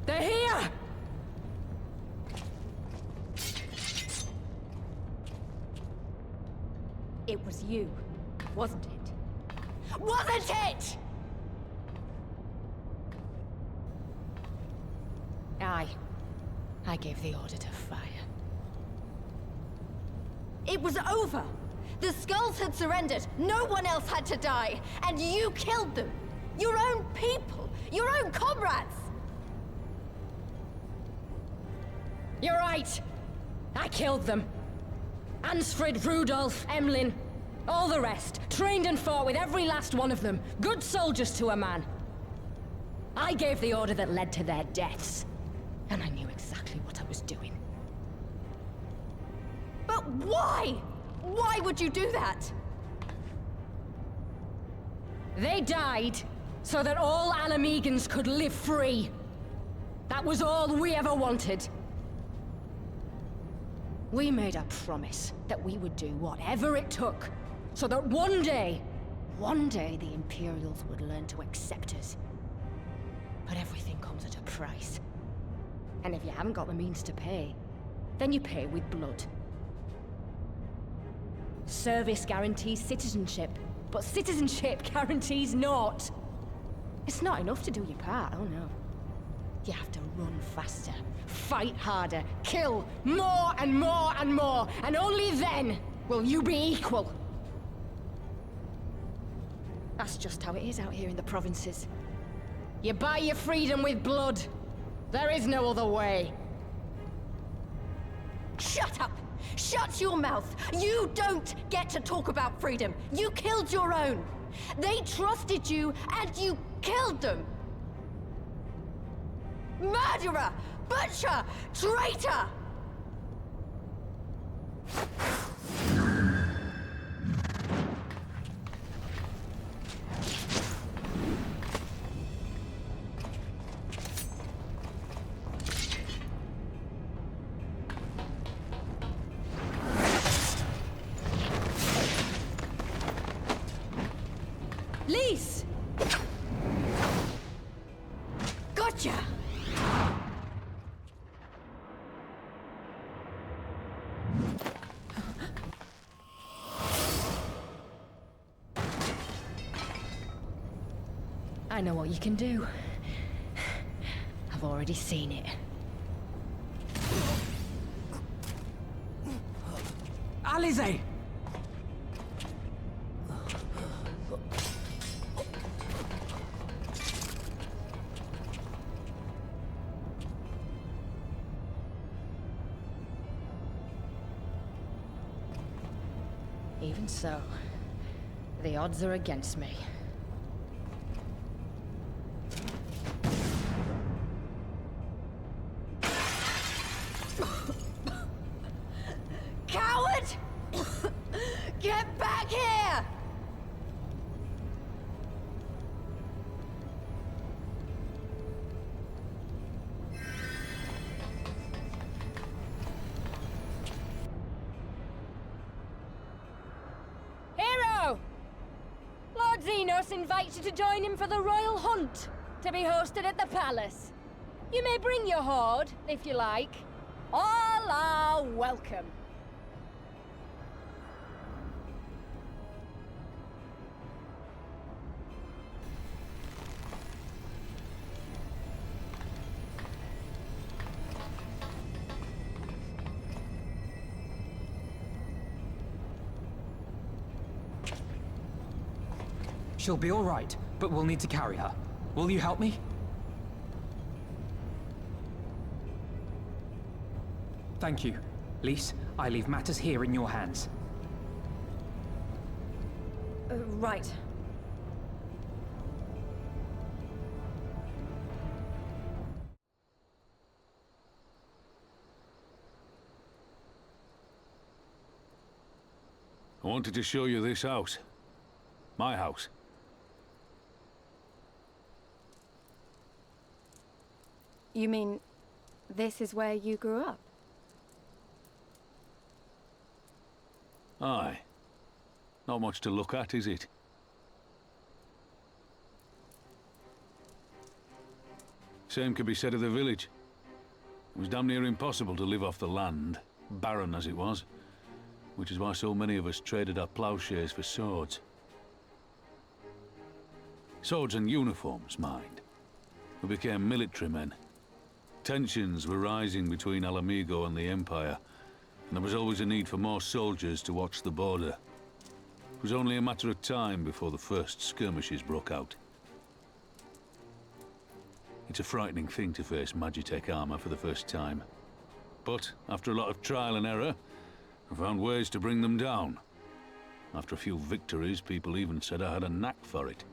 They're here! It was you, wasn't it? Wasn't it?! I gave the order to fire. It was over! The Skulls had surrendered, no one else had to die, and you killed them! Your own people! Your own comrades! You're right! I killed them. Ansfrid, Rudolf, Emlyn, all the rest, trained and fought with every last one of them. Good soldiers to a man. I gave the order that led to their deaths. And I knew exactly what I was doing. But why? Why would you do that? They died so that all Alamegans could live free. That was all we ever wanted. We made a promise that we would do whatever it took, so that one day the Imperials would learn to accept us. But everything comes at a price. And if you haven't got the means to pay, then you pay with blood. Service guarantees citizenship, but citizenship guarantees naught. It's not enough to do your part, oh no. You have to run faster, fight harder, kill more and more and more, and only then will you be equal. That's just how it is out here in the provinces. You buy your freedom with blood. There is no other way. Shut up! Shut your mouth! You don't get to talk about freedom! You killed your own! They trusted you, and you killed them! Murderer! Butcher! Traitor! Lys! Gotcha! I know what you can do. I've already seen it. Alize! Even so, the odds are against me. Coward! Get back here! Hero! Lord Xenos invites you to join him for the Royal Hunt, to be hosted at the palace. You may bring your horde, if you like. All are welcome. She'll be all right, but we'll need to carry her. Will you help me? Thank you. Lise, I leave matters here in your hands. Right. I wanted to show you this house. My house. You mean, this is where you grew up? Aye. Not much to look at, is it? Same could be said of the village. It was damn near impossible to live off the land, barren as it was, which is why so many of us traded our plowshares for swords. Swords and uniforms, mind. We became military men. Tensions were rising between Alamigo and the Empire, and there was always a need for more soldiers to watch the border. It was only a matter of time before the first skirmishes broke out. It's a frightening thing to face Magitech armor for the first time. But after a lot of trial and error, I found ways to bring them down. After a few victories, people even said I had a knack for it.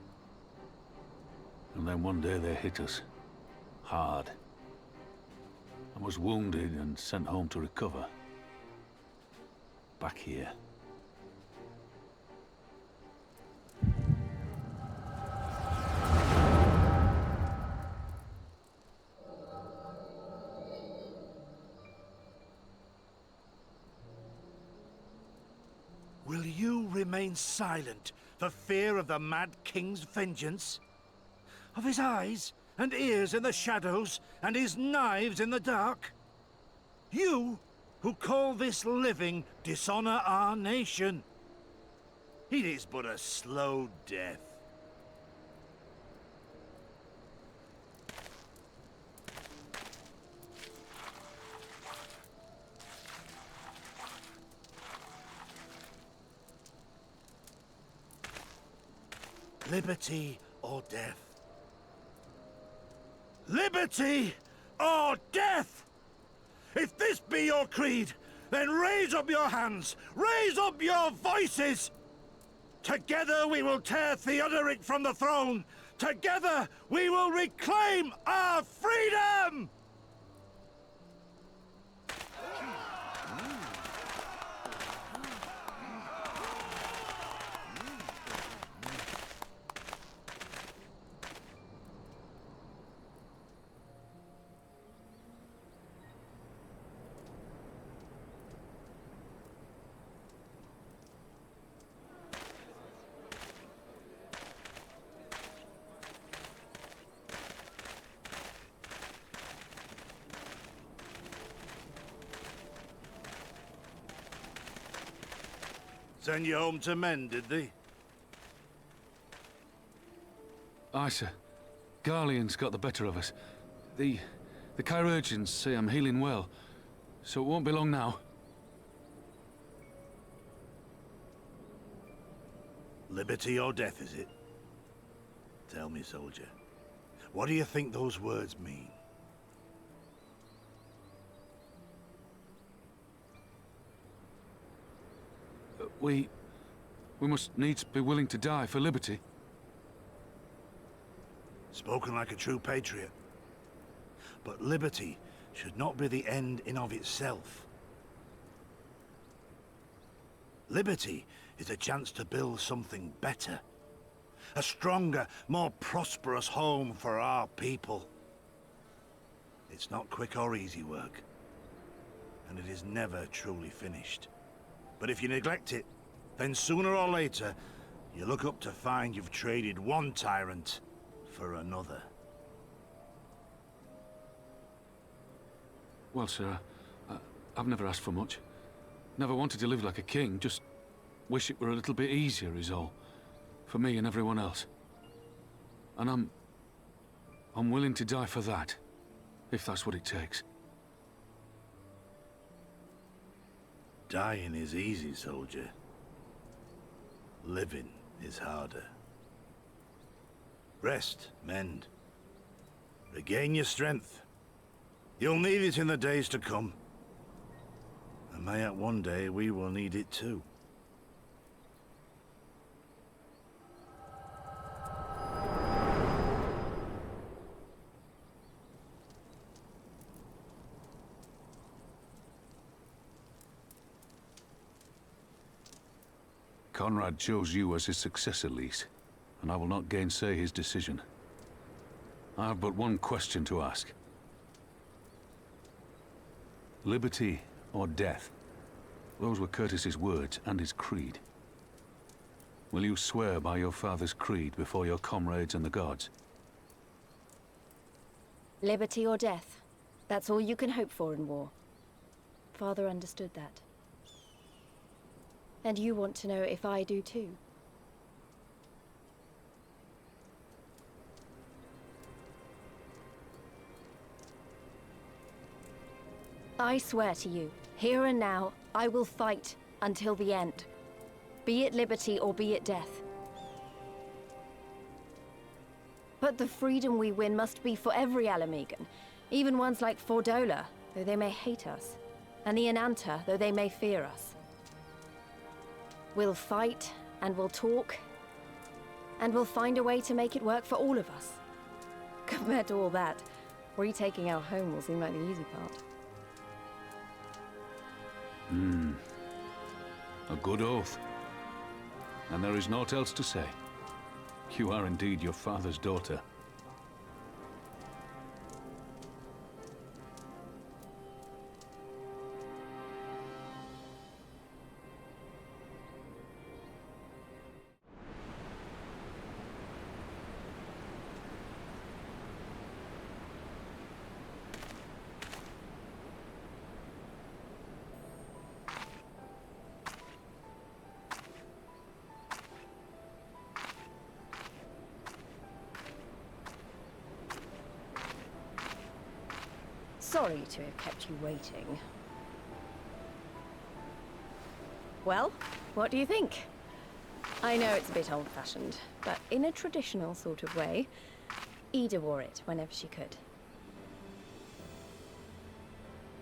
And then one day they hit us. Hard. I was wounded and sent home to recover. Back here. Will you remain silent for fear of the Mad King's vengeance? Of his eyes and ears in the shadows and his knives in the dark? You, who call this living dishonor our nation. It is but a slow death. Liberty or death? Liberty or death! If this be your creed, then raise up your hands, raise up your voices! Together we will tear Theodoric from the throne! Together we will reclaim our freedom! Send you home to men, did they? Aye, sir. Garlean's got the better of us. The chirurgeons say I'm healing well, so it won't be long now. Liberty or death, is it? Tell me, soldier. What do you think those words mean? We must needs be willing to die for liberty. Spoken like a true patriot. But liberty should not be the end in of itself. Liberty is a chance to build something better. A stronger, more prosperous home for our people. It's not quick or easy work. And it is never truly finished. But if you neglect it, then sooner or later, you look up to find you've traded one tyrant for another. Well, sir, I've never asked for much. Never wanted to live like a king, just wish it were a little bit easier is all. For me and everyone else. And I'm willing to die for that, if that's what it takes. Dying is easy, soldier. Living is harder. Rest, mend. Regain your strength. You'll need it in the days to come. And mayhap one day we will need it too. Conrad chose you as his successor, Lys, and I will not gainsay his decision. I have but one question to ask. Liberty or death? Those were Curtis's words and his creed. Will you swear by your father's creed before your comrades and the gods? Liberty or death. That's all you can hope for in war. Father understood that. And you want to know if I do too. I swear to you, here and now, I will fight until the end. Be it liberty or be it death. But the freedom we win must be for every Alamegan, even ones like Fordola, though they may hate us, and the Enanta, though they may fear us. We'll fight, and we'll talk, and we'll find a way to make it work for all of us. Compared to all that, retaking our home will seem like the easy part. A good oath. And there is naught else to say. You are indeed your father's daughter. Sorry to have kept you waiting. Well, what do you think? I know it's a bit old-fashioned, but in a traditional sort of way, Ida wore it whenever she could.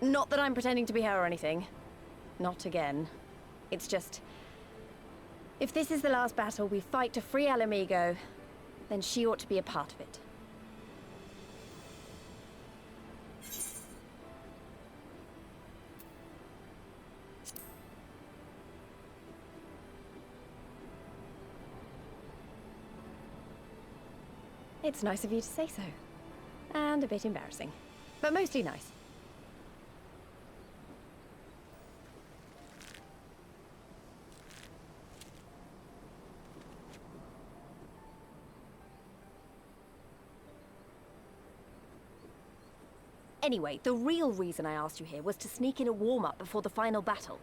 Not that I'm pretending to be her or anything. Not again. It's just... if this is the last battle we fight to free Alamigo, then she ought to be a part of it. It's nice of you to say so. And a bit embarrassing. But mostly nice. Anyway, the real reason I asked you here was to sneak in a warm-up before the final battle.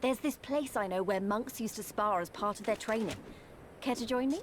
There's this place I know where monks used to spar as part of their training. Care to join me?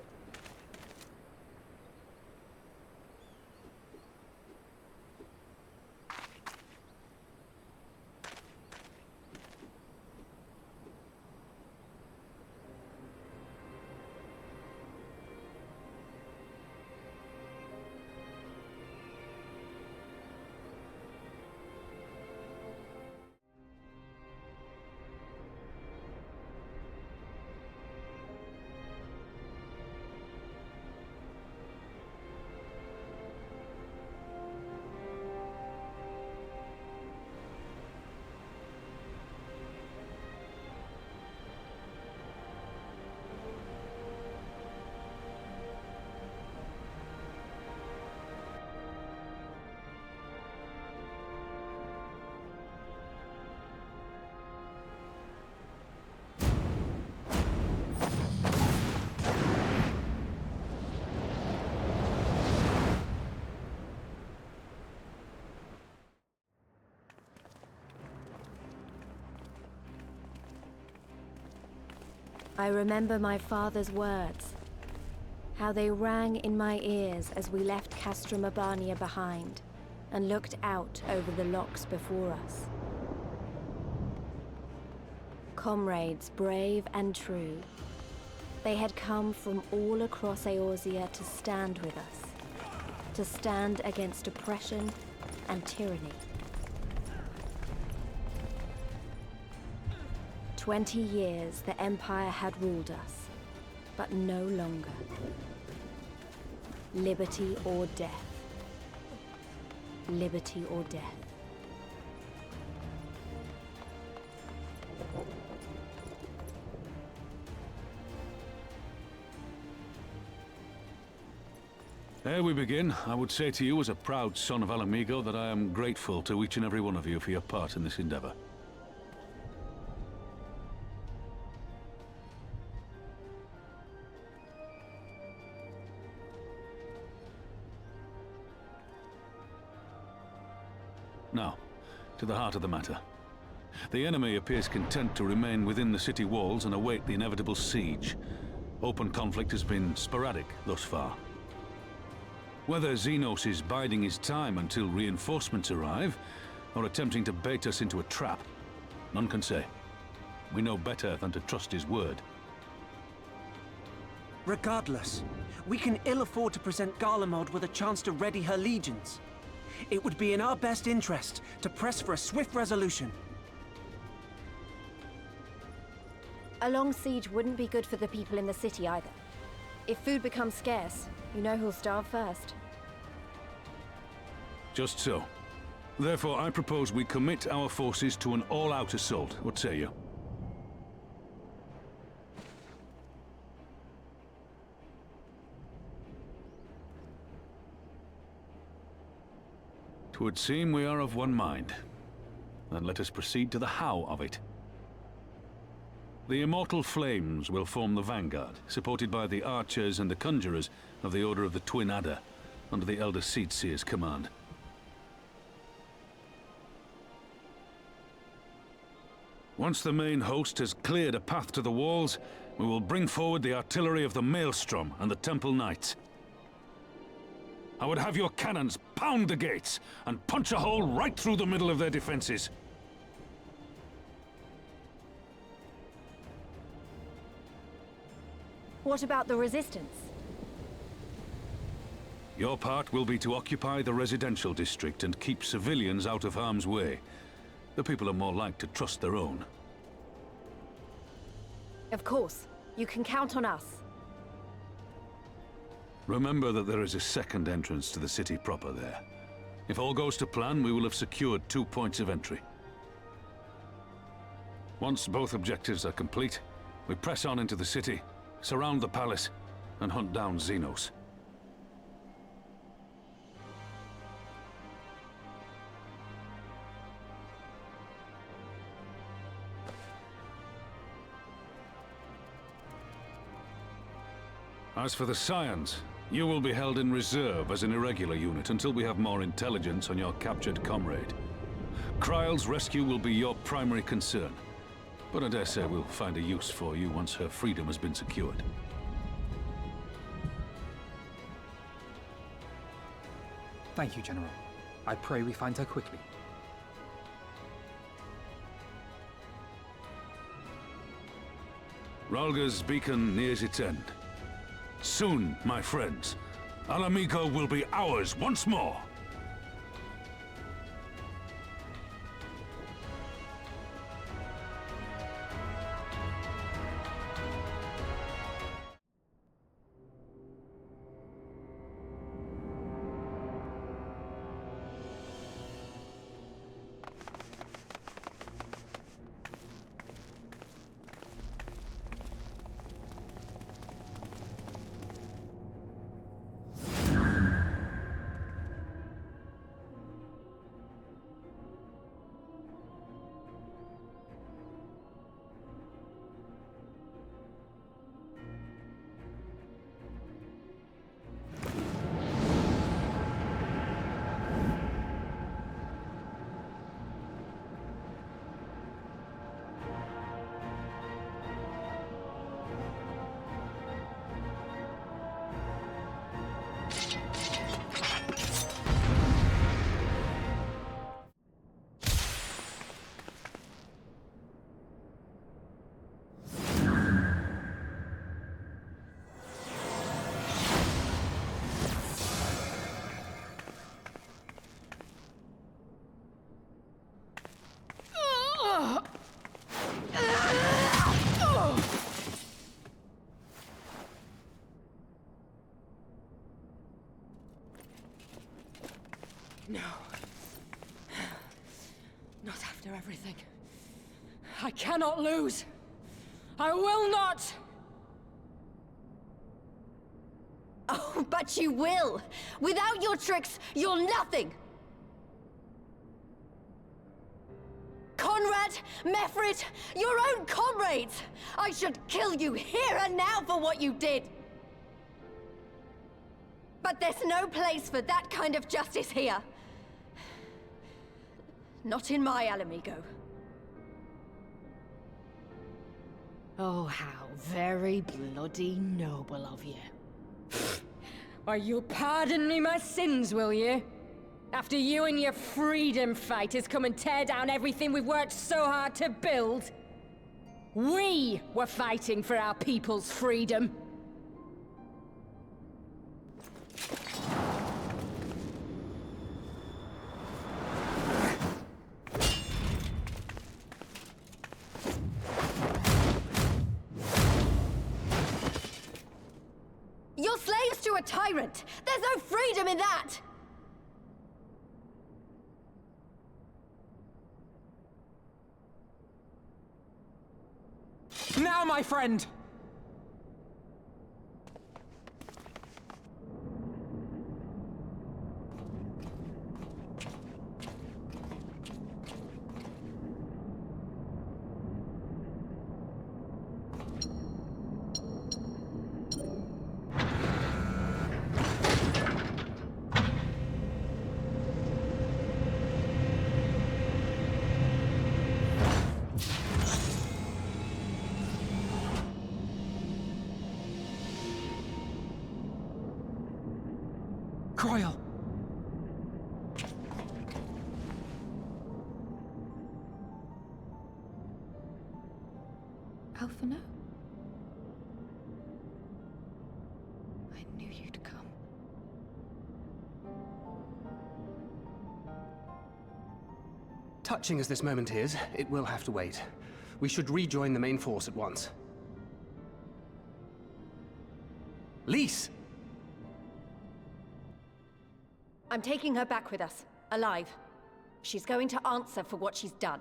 I remember my father's words, how they rang in my ears as we left Castrum Urbania behind and looked out over the locks before us. Comrades brave and true, They had come from all across Eorzea to stand with us. To stand against oppression and tyranny. 20 years the Empire had ruled us, but no longer. Liberty or death. Liberty or death. Ere we begin, I would say to you as a proud son of Alamigo that I am grateful to each and every one of you for your part in this endeavor. Now, to the heart of the matter. The enemy appears content to remain within the city walls and await the inevitable siege. Open conflict has been sporadic thus far. Whether Xenos is biding his time until reinforcements arrive, or attempting to bait us into a trap, none can say. We know better than to trust his word. Regardless, we can ill afford to present Garlemald with a chance to ready her legions. It would be in our best interest to press for a swift resolution. A long siege wouldn't be good for the people in the city either. If food becomes scarce, you know who'll starve first. Just so. Therefore, I propose we commit our forces to an all-out assault. What say you? Twould seem we are of one mind. Then let us proceed to the how of it. The Immortal Flames will form the vanguard, supported by the archers and the conjurers of the Order of the Twin Adder, under the Elder Seedseer's command. Once the main host has cleared a path to the walls, we will bring forward the artillery of the Maelstrom and the Temple Knights. I would have your cannons pound the gates and punch a hole right through the middle of their defenses. What about the resistance? Your part will be to occupy the residential district and keep civilians out of harm's way. The people are more like to trust their own. Of course. You can count on us. Remember that there is a second entrance to the city proper there. If all goes to plan, we will have secured 2 points of entry. Once both objectives are complete, we press on into the city, surround the palace, and hunt down Xenos. As for the Scions, you will be held in reserve as an irregular unit until we have more intelligence on your captured comrade. Kryle's rescue will be your primary concern, but I dare say we'll find a use for you once her freedom has been secured. Thank you, General. I pray we find her quickly. Rhalga's beacon nears its end. Soon, my friends, Alamigo will be ours once more! No. Not after everything. I cannot lose. I will not! Oh, but you will! Without your tricks, you're nothing! Conrad, Mefrid, your own comrades! I should kill you here and now for what you did! But there's no place for that kind of justice here. Not in my Alamigo. Oh, how very bloody noble of you. Why, you'll pardon me my sins, will you? After you and your freedom fighters come and tear down everything we've worked so hard to build? We were fighting for our people's freedom. You're slaves to a tyrant! There's no freedom in that! Now, my friend! Croyle! Alphino? I knew you'd come. Touching as this moment is, it will have to wait. We should rejoin the main force at once. Lise! I'm taking her back with us, alive. She's going to answer for what she's done.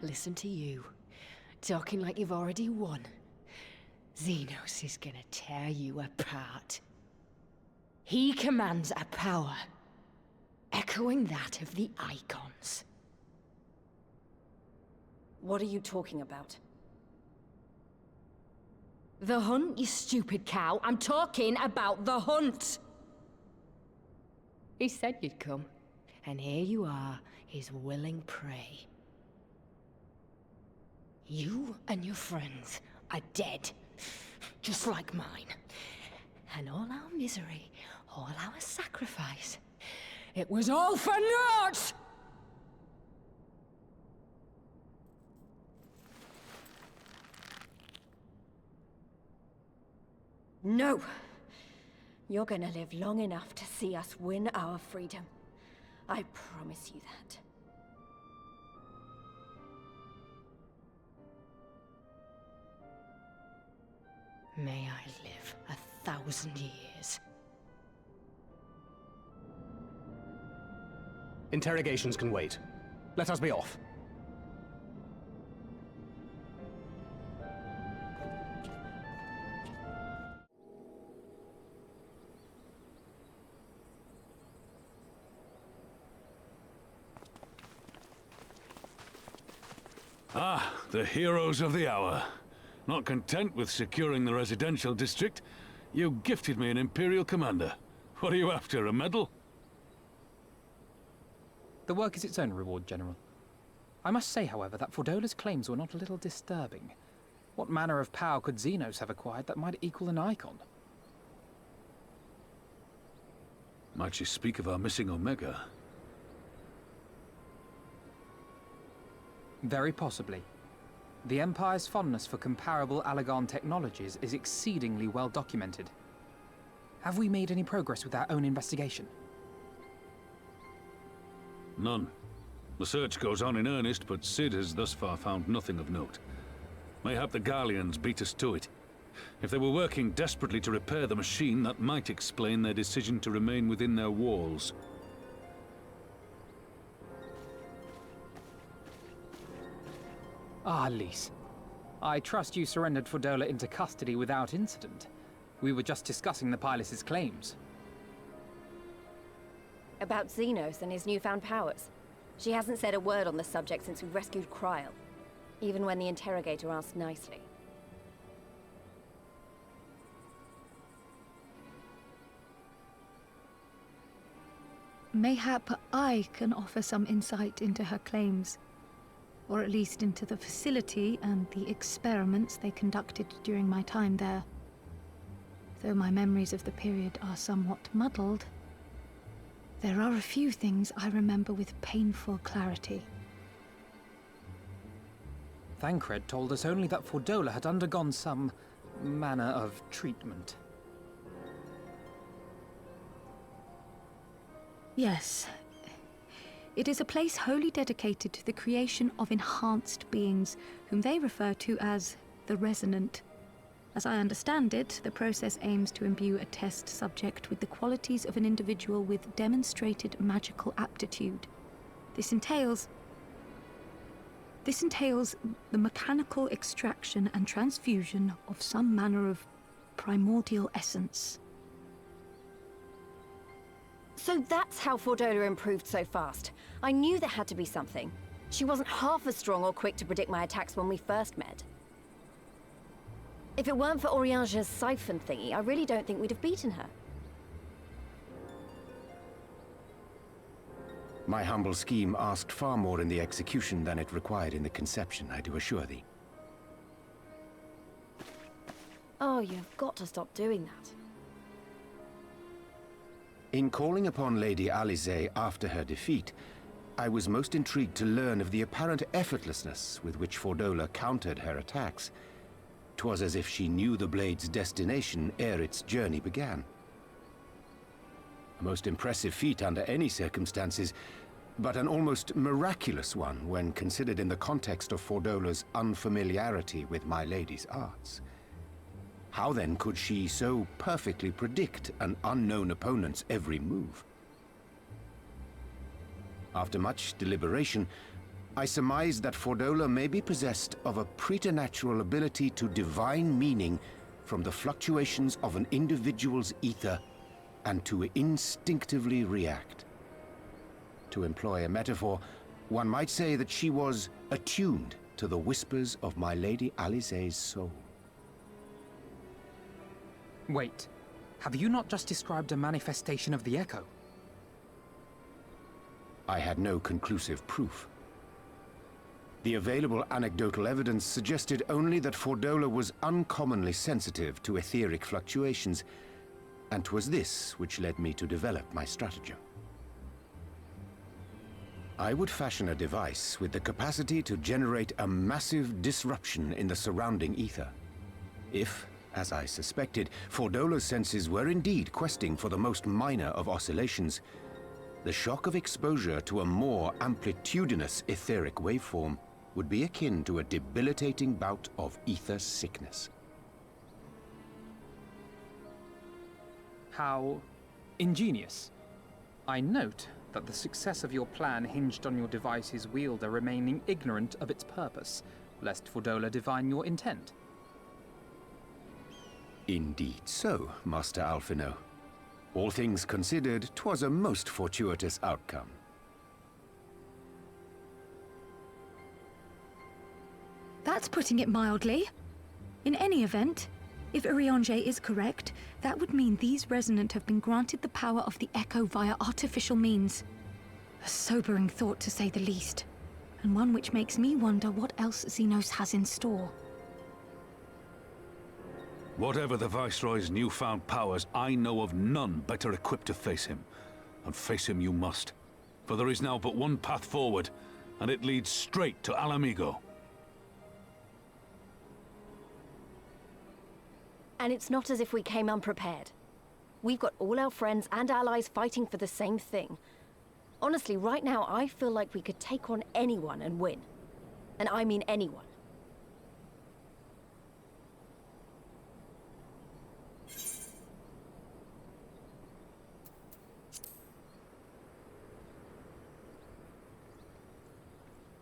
Listen to you, talking like you've already won. Xenos is gonna tear you apart. He commands a power, echoing that of the Icons. What are you talking about? The hunt, you stupid cow. I'm talking about the hunt! He said you'd come, and here you are, his willing prey. You and your friends are dead, just like mine. And all our misery, all our sacrifice, it was all for naught! No! You're gonna live long enough to see us win our freedom. I promise you that. May I live 1,000 years. Interrogations can wait. Let us be off. Ah, the heroes of the hour. Not content with securing the residential district, you gifted me an Imperial commander. What are you after, a medal? The work is its own reward, General. I must say, however, that Fordola's claims were not a little disturbing. What manner of power could Xenos have acquired that might equal an Icon? Might she speak of our missing Omega? Very possibly. The Empire's fondness for comparable Allagan technologies is exceedingly well documented. Have we made any progress with our own investigation? None. The search goes on in earnest, but Cid has thus far found nothing of note. Mayhap the Garleans beat us to it. If they were working desperately to repair the machine, that might explain their decision to remain within their walls. Ah, Lys. I trust you surrendered Fordola into custody without incident. We were just discussing the pilot's claims. About Xenos and his newfound powers. She hasn't said a word on the subject since we rescued Kryl, even when the interrogator asked nicely. Mayhap I can offer some insight into her claims, or at least into the facility and the experiments they conducted during my time there. Though my memories of the period are somewhat muddled, there are a few things I remember with painful clarity. Thancred told us only that Fordola had undergone some manner of treatment. Yes. It is a place wholly dedicated to the creation of enhanced beings, whom they refer to as the Resonant. As I understand it, the process aims to imbue a test subject with the qualities of an individual with demonstrated magical aptitude. This entails the mechanical extraction and transfusion of some manner of primordial essence. So that's how Fordola improved so fast. I knew there had to be something. She wasn't half as strong or quick to predict my attacks when we first met. If it weren't for Oriange's siphon thingy, I really don't think we'd have beaten her. My humble scheme asked far more in the execution than it required in the conception, I do assure thee. Oh, you've got to stop doing that. In calling upon Lady Alisaie after her defeat, I was most intrigued to learn of the apparent effortlessness with which Fordola countered her attacks. 'Twas as if she knew the blade's destination ere its journey began. A most impressive feat under any circumstances, but an almost miraculous one when considered in the context of Fordola's unfamiliarity with my lady's arts. How then could she so perfectly predict an unknown opponent's every move? After much deliberation, I surmised that Fordola may be possessed of a preternatural ability to divine meaning from the fluctuations of an individual's ether and to instinctively react. To employ a metaphor, one might say that she was attuned to the whispers of my Lady Alisaie's soul. Wait, have you not just described a manifestation of the Echo? I had no conclusive proof. The available anecdotal evidence suggested only that Fordola was uncommonly sensitive to etheric fluctuations, and 'twas this which led me to develop my stratagem. I would fashion a device with the capacity to generate a massive disruption in the surrounding ether. If, as I suspected, Fordola's senses were indeed questing for the most minor of oscillations, the shock of exposure to a more amplitudinous etheric waveform would be akin to a debilitating bout of ether sickness. How ingenious. I note that the success of your plan hinged on your device's wielder remaining ignorant of its purpose, lest Fordola divine your intent. Indeed so, Master Alphino. All things considered, 'twas a most fortuitous outcome. That's putting it mildly. In any event, if Oriange is correct, that would mean these Resonant have been granted the power of the Echo via artificial means. A sobering thought, to say the least, and one which makes me wonder what else Xenos has in store. Whatever the Viceroy's newfound powers, I know of none better equipped to face him. And face him you must. For there is now but one path forward, and it leads straight to Alamigo. And it's not as if we came unprepared. We've got all our friends and allies fighting for the same thing. Honestly, right now, I feel like we could take on anyone and win. And I mean anyone.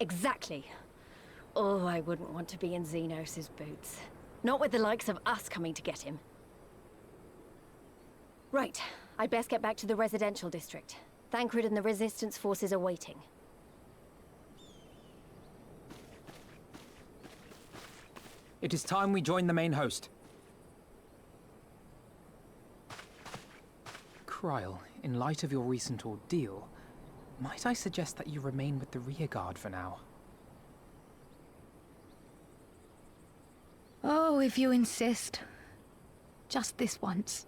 Exactly. Oh, I wouldn't want to be in Xenos' boots. Not with the likes of us coming to get him. Right, I'd best get back to the residential district. Thancred and the Resistance forces are waiting. It is time we join the main host. Kryl, in light of your recent ordeal, might I suggest that you remain with the rearguard for now? Oh, if you insist. Just this once.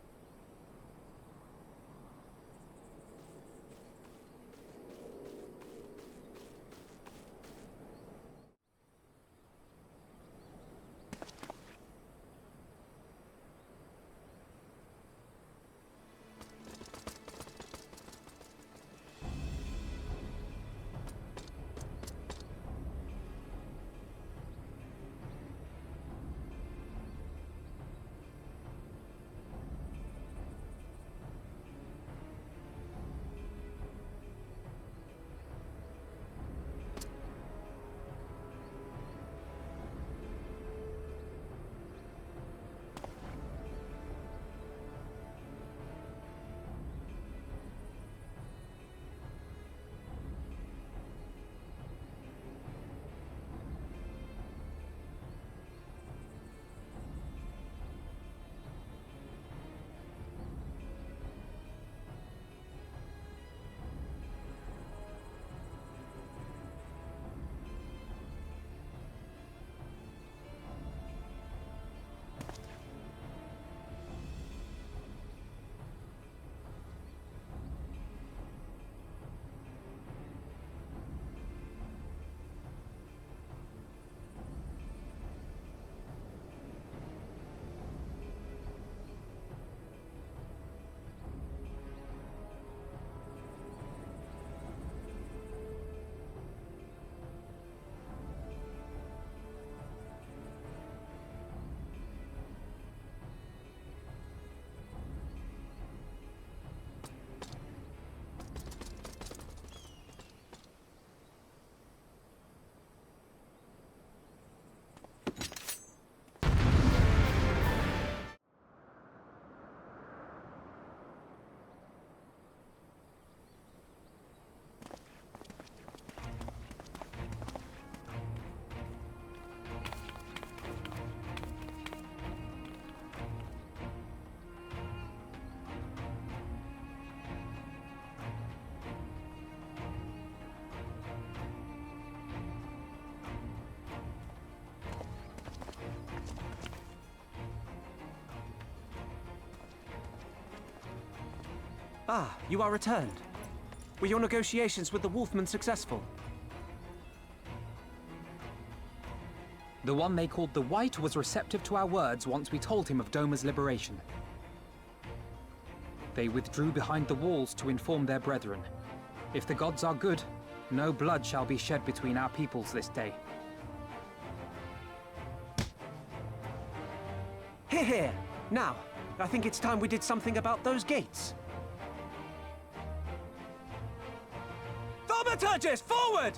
Ah, you are returned. Were your negotiations with the Wolfmen successful? The one they called the White was receptive to our words once we told him of Doma's liberation. They withdrew behind the walls to inform their brethren. If the gods are good, no blood shall be shed between our peoples this day. Hear, hear! Now, I think it's time we did something about those gates. Thaumaturges, forward!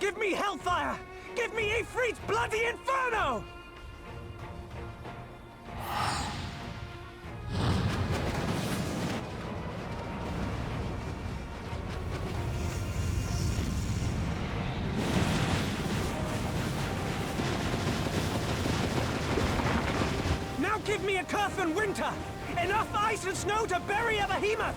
Give me hellfire! Give me Ifrit's bloody inferno! Now give me a Curthan winter! Enough ice and snow to bury a behemoth!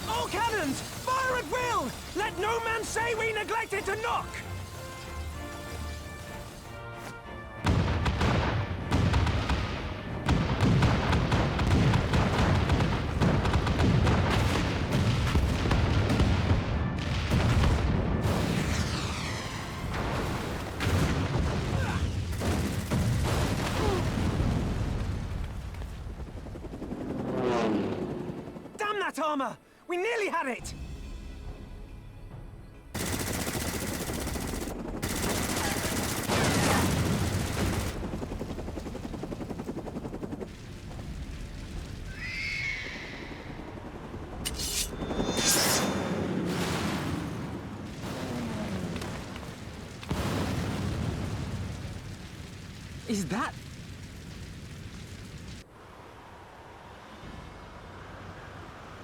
All cannons! Fire at will! Let no man say we neglected to knock! that armor! We nearly had it! Is that...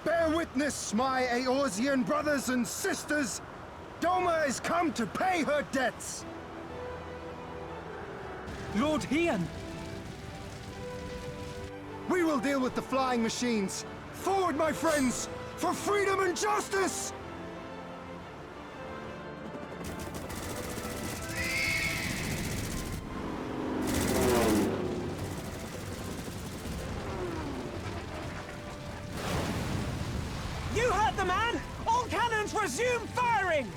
Bear witness, my Eorzean brothers and sisters! Doma is come to pay her debts! Lord Hian! We will deal with the flying machines! Forward, my friends! For freedom and justice! You heard the man! All cannons resume firing!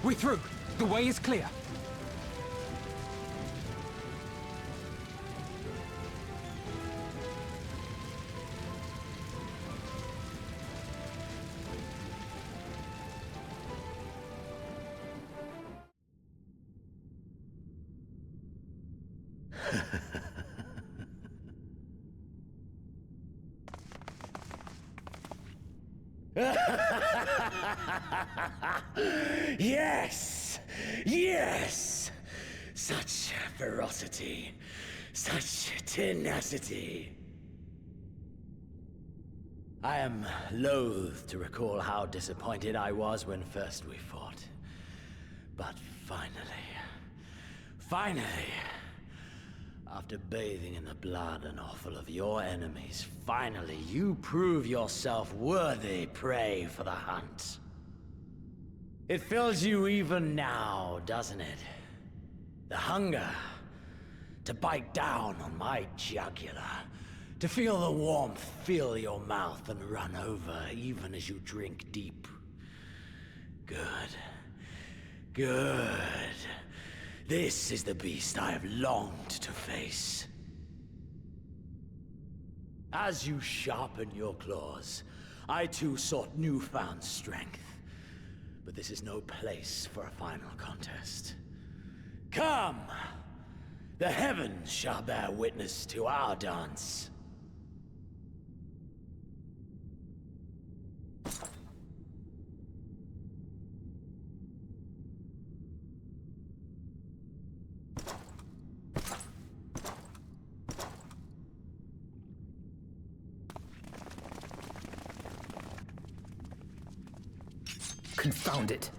We're through. The way is clear. Yes! Yes! Such ferocity. Such tenacity. I am loath to recall how disappointed I was when first we fought. But finally, after bathing in the blood and offal of your enemies, finally you prove yourself worthy prey for the hunt. It fills you even now, doesn't it? The hunger to bite down on my jugular, to feel the warmth fill your mouth and run over even as you drink deep. Good. Good. This is the beast I have longed to face. As you sharpen your claws, I too sought newfound strength. But this is no place for a final contest. Come! The heavens shall bear witness to our dance. Confound it.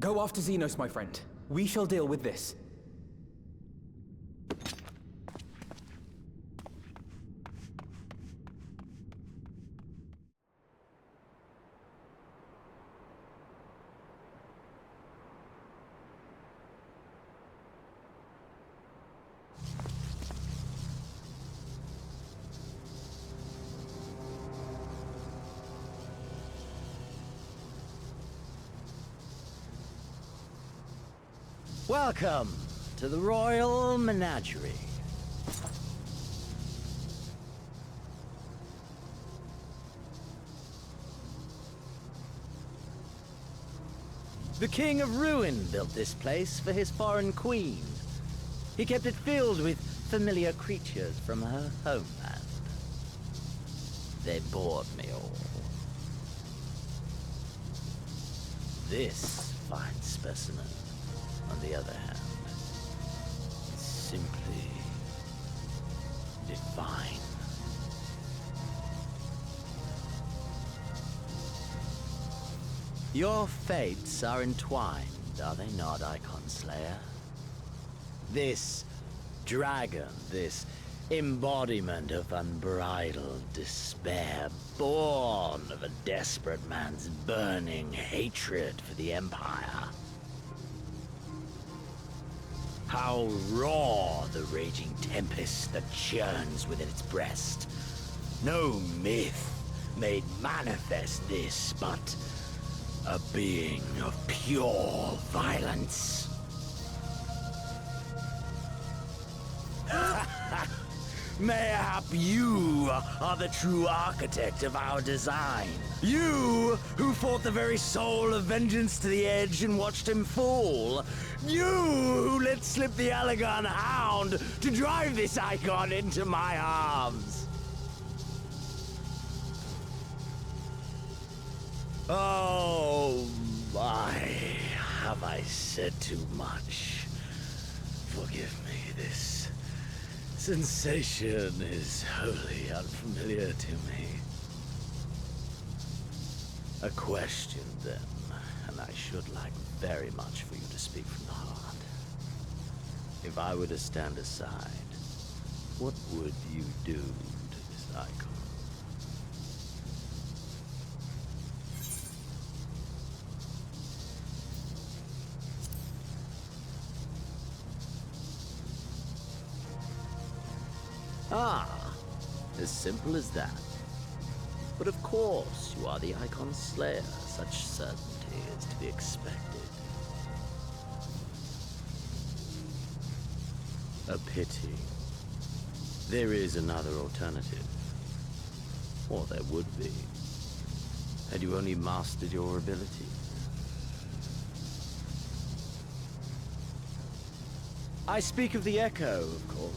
Go after Xenos, my friend. We shall deal with this. Welcome to the Royal Menagerie. The King of Ruin built this place for his foreign queen. He kept it filled with familiar creatures from her homeland. They bored me all. This fine specimen, on the other hand, is simply divine. Your fates are entwined, are they not, Icon Slayer? This dragon, this embodiment of unbridled despair, born of a desperate man's burning hatred for the Empire. How raw the raging tempest that churns within its breast. No myth made manifest this, but a being of pure violence. Mayhap you are the true architect of our design. You who fought the very soul of vengeance to the edge and watched him fall. You who let slip the Allegan hound to drive this icon into my arms. Oh my, have I said too much? Forgive me, this sensation is wholly unfamiliar to me. A question, then, and I should like very much for you to speak from the heart. If I were to stand aside, what would you do to this icon? Ah, as simple as that. But of course, you are the Icon's slayer. Such certainty is to be expected. A pity. There is another alternative. Or there would be, had you only mastered your ability. I speak of the Echo, of course.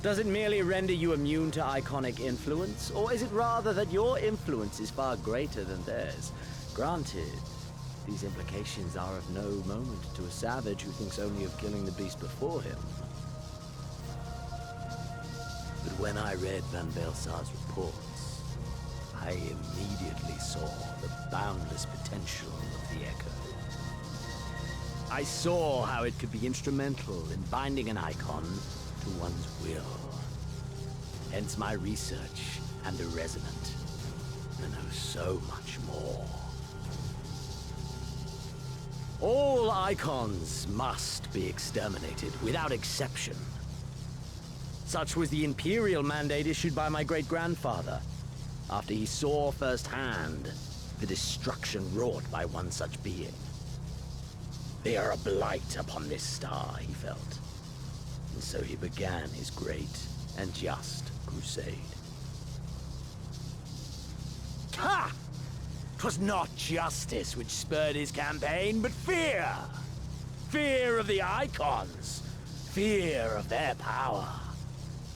Does it merely render you immune to iconic influence, or is it rather that your influence is far greater than theirs? Granted, these implications are of no moment to a savage who thinks only of killing the beast before him. But when I read Van Belsar's reports, I immediately saw the boundless potential of the Echo. I saw how it could be instrumental in binding an icon to one's will. Hence my research and the Resonant to know so much more. All icons must be exterminated without exception. Such was the Imperial mandate issued by my great-grandfather, after he saw firsthand the destruction wrought by one such being. They are a blight upon this star, he felt. And so he began his great and just crusade. Ha! 'Twas not justice which spurred his campaign, but fear! Fear of the Icons! Fear of their power!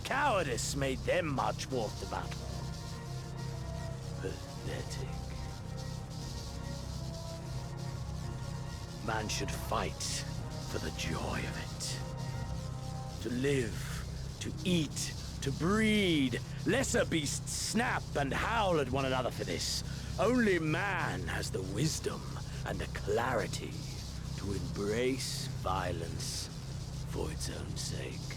Cowardice made them march forth to battle. Pathetic. Man should fight for the joy of it. To live, to eat, to breed. Lesser beasts snap and howl at one another for this. Only man has the wisdom and the clarity to embrace violence for its own sake.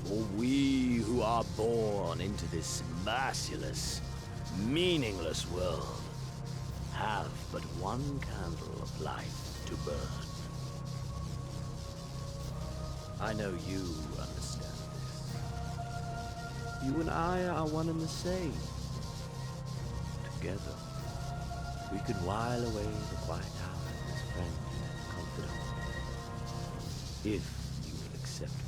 For we who are born into this merciless, meaningless world have but one candle of life to burn. I know you understand this. You and I are one and the same. Together, we could while away the quiet hours as friends and confidants. If you will accept me.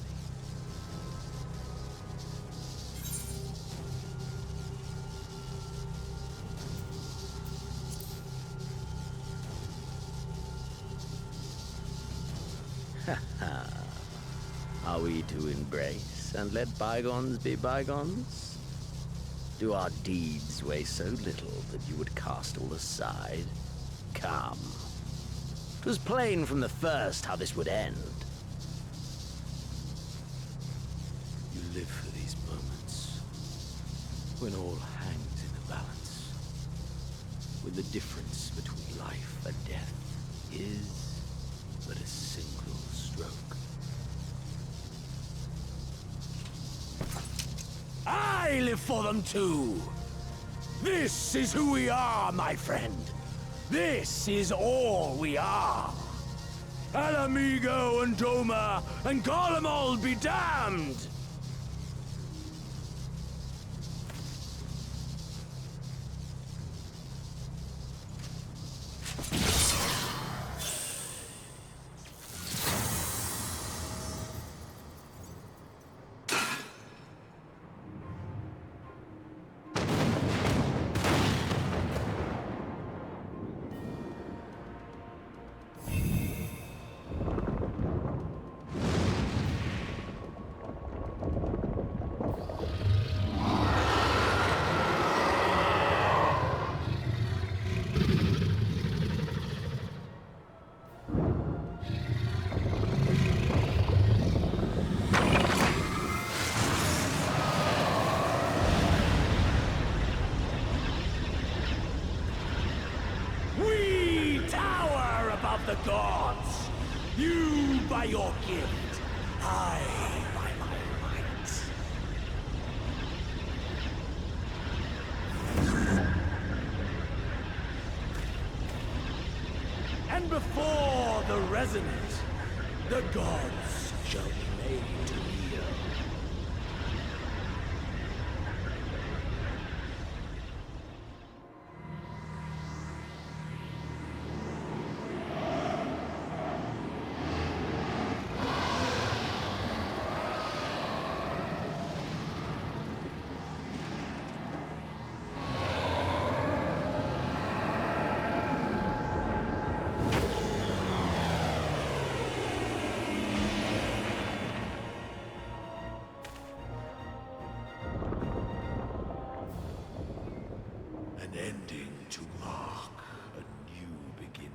Are we to embrace and let bygones be bygones? Do our deeds weigh so little that you would cast all aside? Come. 'Twas plain from the first how this would end. You live for these moments, when all hangs in the balance, when the difference between life and death is but a single stroke. I live for them too! This is who we are, my friend! This is all we are. Alamigo and Doma and Garlemald be damned! The gods! You by your gift, I by my might. And before the resonance, the gods shall be made to kneel. An ending to mark a new beginning.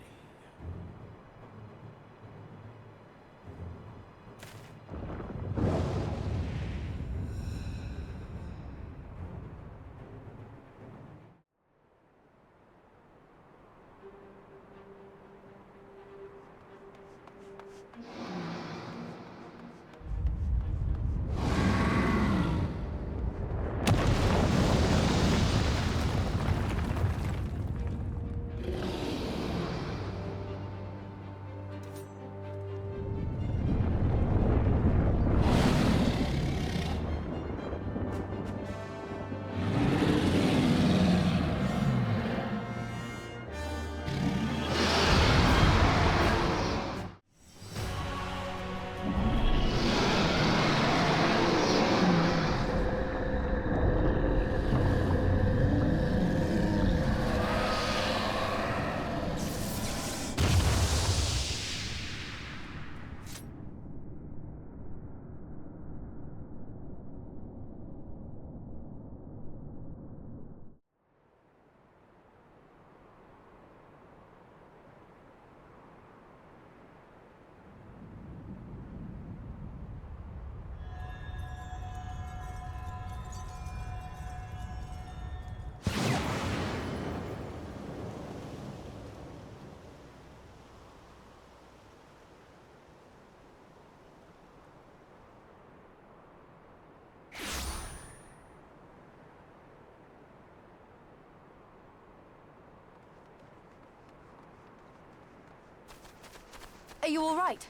Are you all right?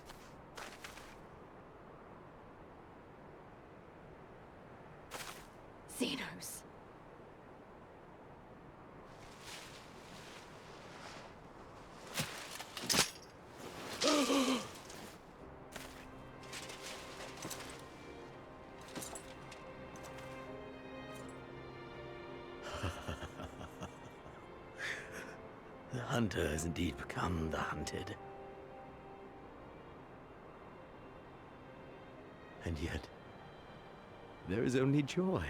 Xenos. The hunter has indeed become the hunted. And yet, there is only joy.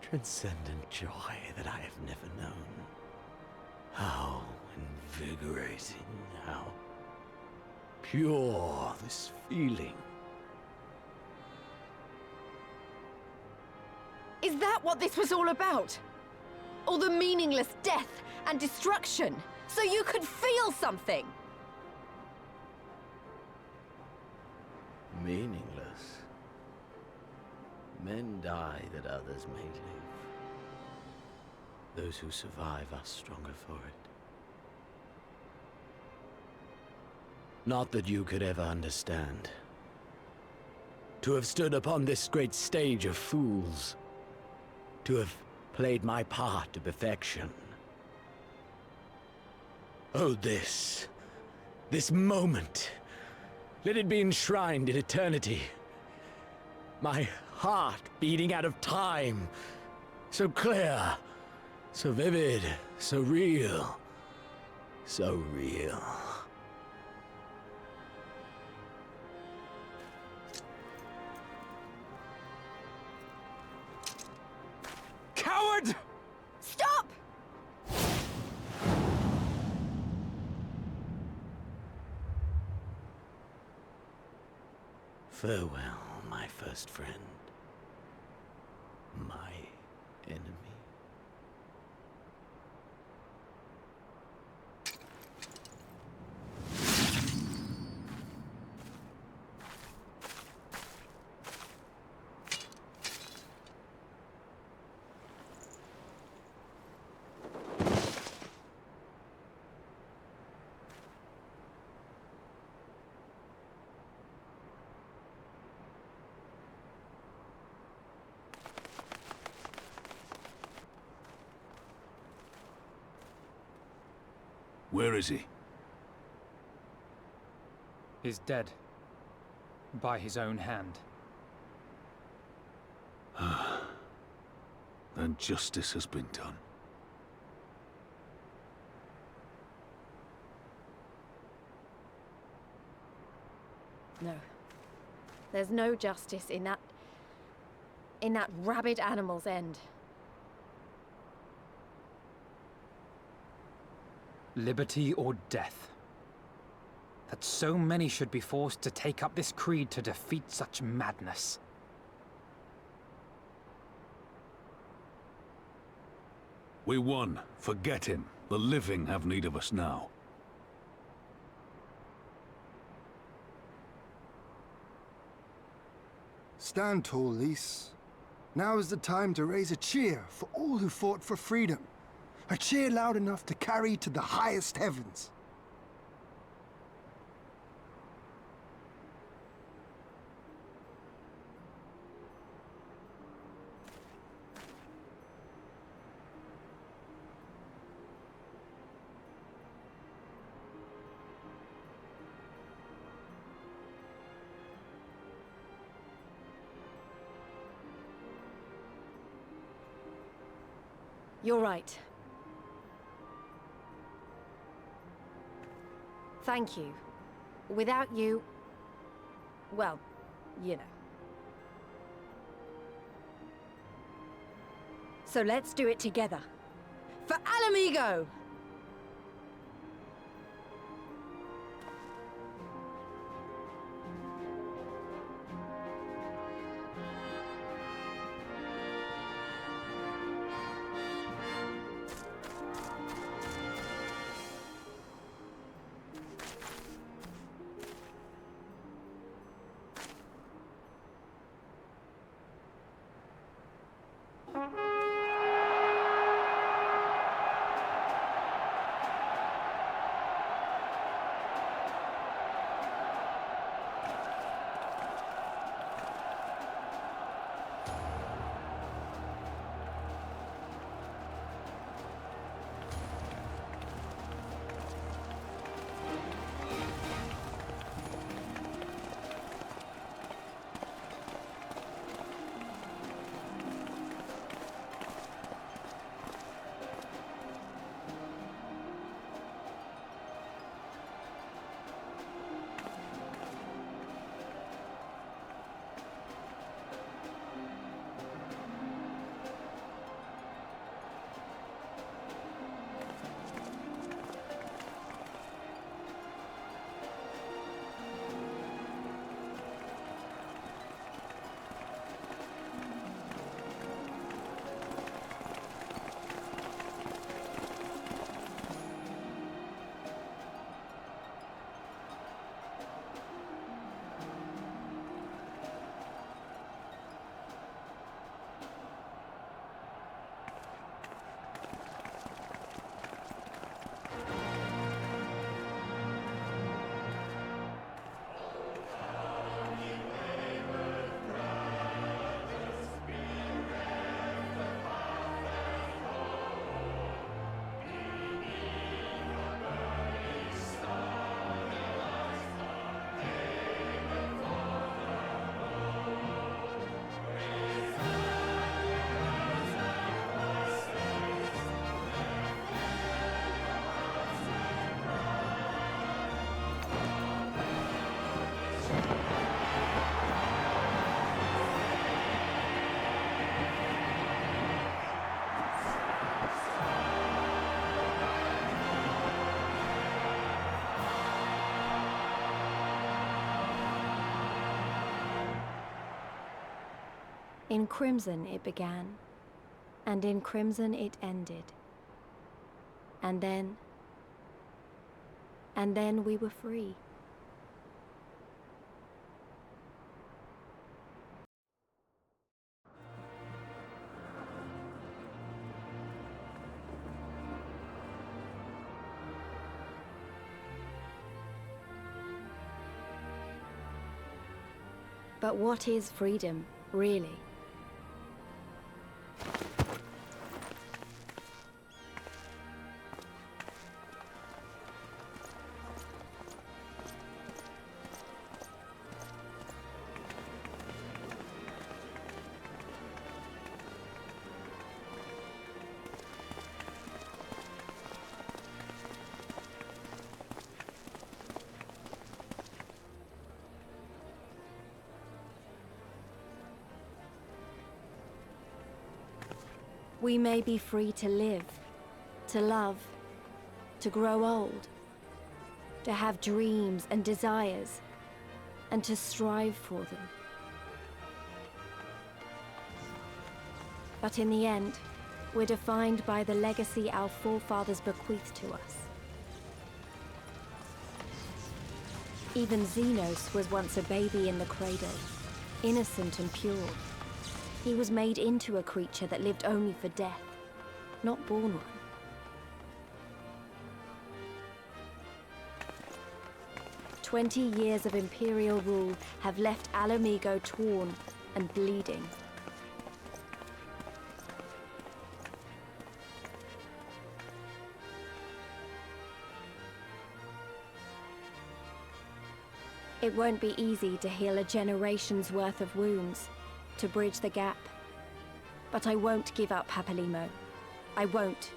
Transcendent joy that I have never known. How invigorating, how pure this feeling. Is that what this was all about? All the meaningless death and destruction, so you could feel something? Meaningless. Men die that others may live. Those who survive are stronger for it. Not that you could ever understand. To have stood upon this great stage of fools. To have played my part to perfection. Oh, this moment. Let it be enshrined in eternity. My heart beating out of time. So clear, so vivid, so real. So real. Coward! Stop! Farewell, my first friend. My enemy. Where is he? He's dead. By his own hand. Then justice has been done. No. There's no justice in that rabid animal's end. Liberty or death. That so many should be forced to take up this creed to defeat such madness. We won. Forget him. The living have need of us now. Stand tall, Lys. Now is the time to raise a cheer for all who fought for freedom. A cheer loud enough to carry to the highest heavens. You're right. Thank you. Without you... well, you know. So let's do it together. For Alamigo! In crimson it began, and in crimson it ended. And then we were free. But what is freedom, really? We may be free to live, to love, to grow old, to have dreams and desires, and to strive for them. But in the end, we're defined by the legacy our forefathers bequeathed to us. Even Xenos was once a baby in the cradle, innocent and pure. He was made into a creature that lived only for death, not born one. "20 years of Imperial rule have left Ala Mhigo torn and bleeding. It won't be easy to heal a generation's worth of wounds, to bridge the gap. But I won't give up, Papalimo. I won't.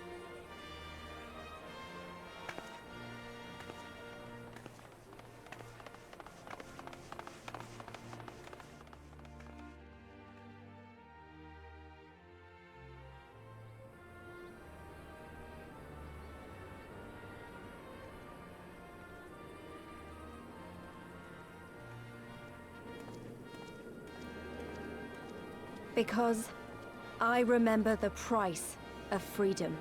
Because I remember the price of freedom.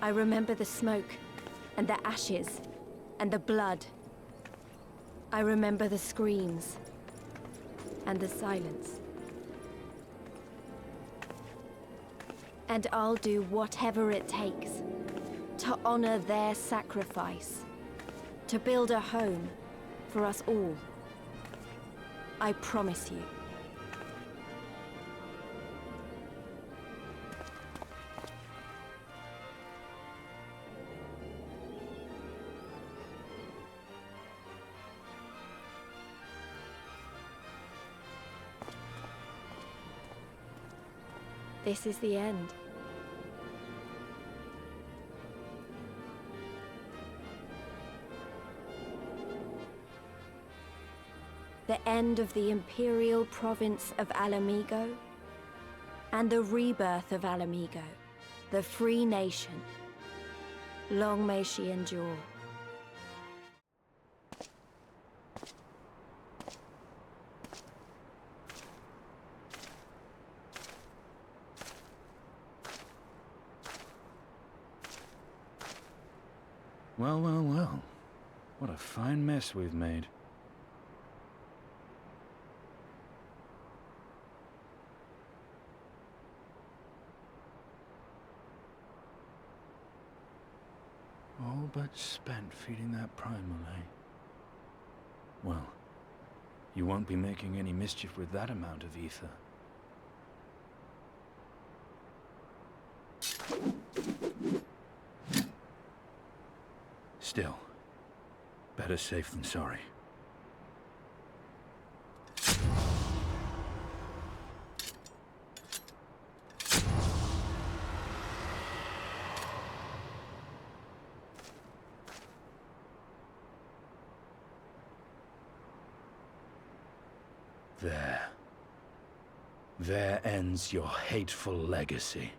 I remember the smoke, and the ashes, and the blood. I remember the screams, and the silence. And I'll do whatever it takes to honor their sacrifice, to build a home for us all. I promise you. This is the end. The end of the Imperial province of Ala Mhigo, and the rebirth of Ala Mhigo, the free nation. Long may she endure. Well, well, well. What a fine mess we've made. All but spent feeding that primal, eh? Well, you won't be making any mischief with that amount of ether. Still, better safe than sorry. There ends your hateful legacy.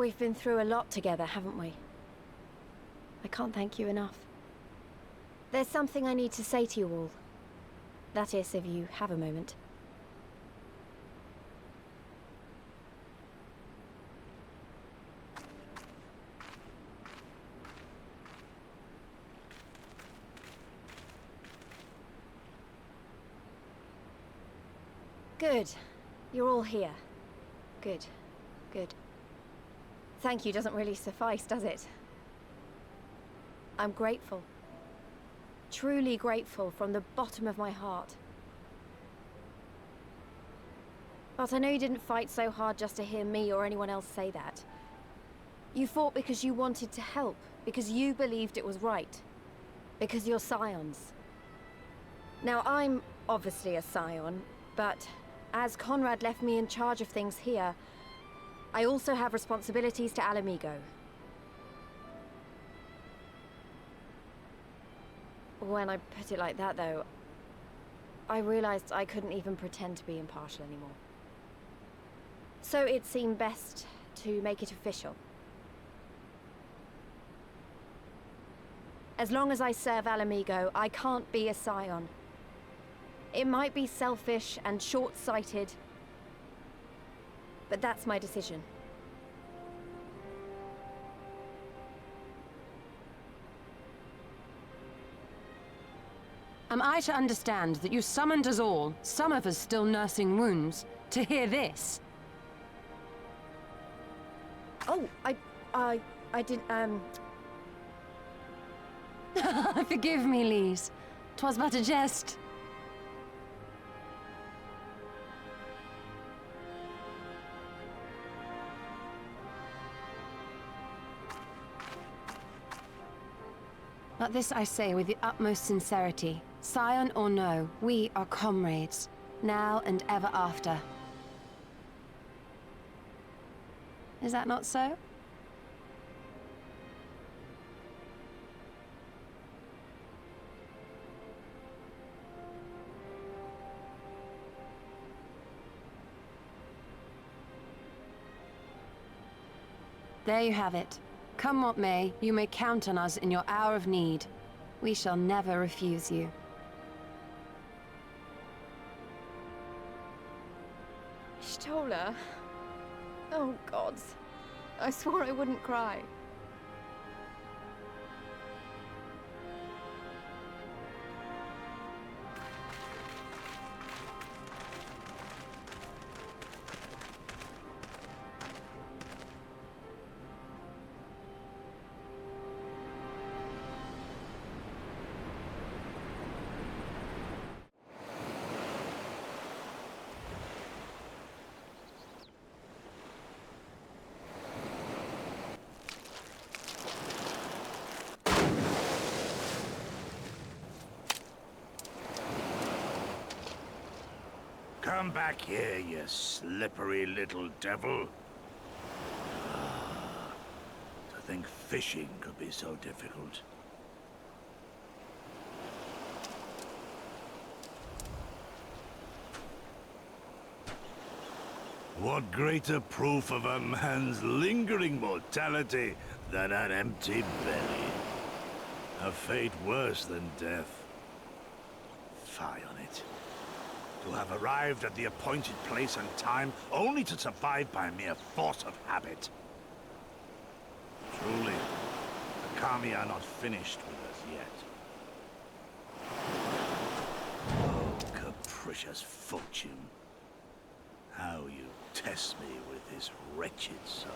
We've been through a lot together, haven't we? I can't thank you enough. There's something I need to say to you all. That is, if you have a moment. Good. You're all here. Good. Good. Thank you doesn't really suffice, does it? I'm grateful. Truly grateful from the bottom of my heart. But I know you didn't fight so hard just to hear me or anyone else say that. You fought because you wanted to help, because you believed it was right. Because you're scions. Now, I'm obviously a scion, but as Conrad left me in charge of things here, I also have responsibilities to Alamigo. When I put it like that, though, I realized I couldn't even pretend to be impartial anymore. So it seemed best to make it official. As long as I serve Alamigo, I can't be a scion. It might be selfish and short-sighted, but that's my decision. Am I to understand that you summoned us all, some of us still nursing wounds, to hear this? Oh, I didn't, Forgive me, Lise. 'Twas but a jest. But this I say with the utmost sincerity. Scion or no, we are comrades, now and ever after. Is that not so? There you have it. Come what may, you may count on us in your hour of need. We shall never refuse you. Stola. Oh, gods. I swore I wouldn't cry. Come back here, you slippery little devil. To think fishing could be so difficult. What greater proof of a man's lingering mortality than an empty belly? A fate worse than death. Fie on it. To have arrived at the appointed place and time, only to survive by mere force of habit. Truly, the Kami are not finished with us yet. Oh, capricious fortune. How you test me with this wretched soul.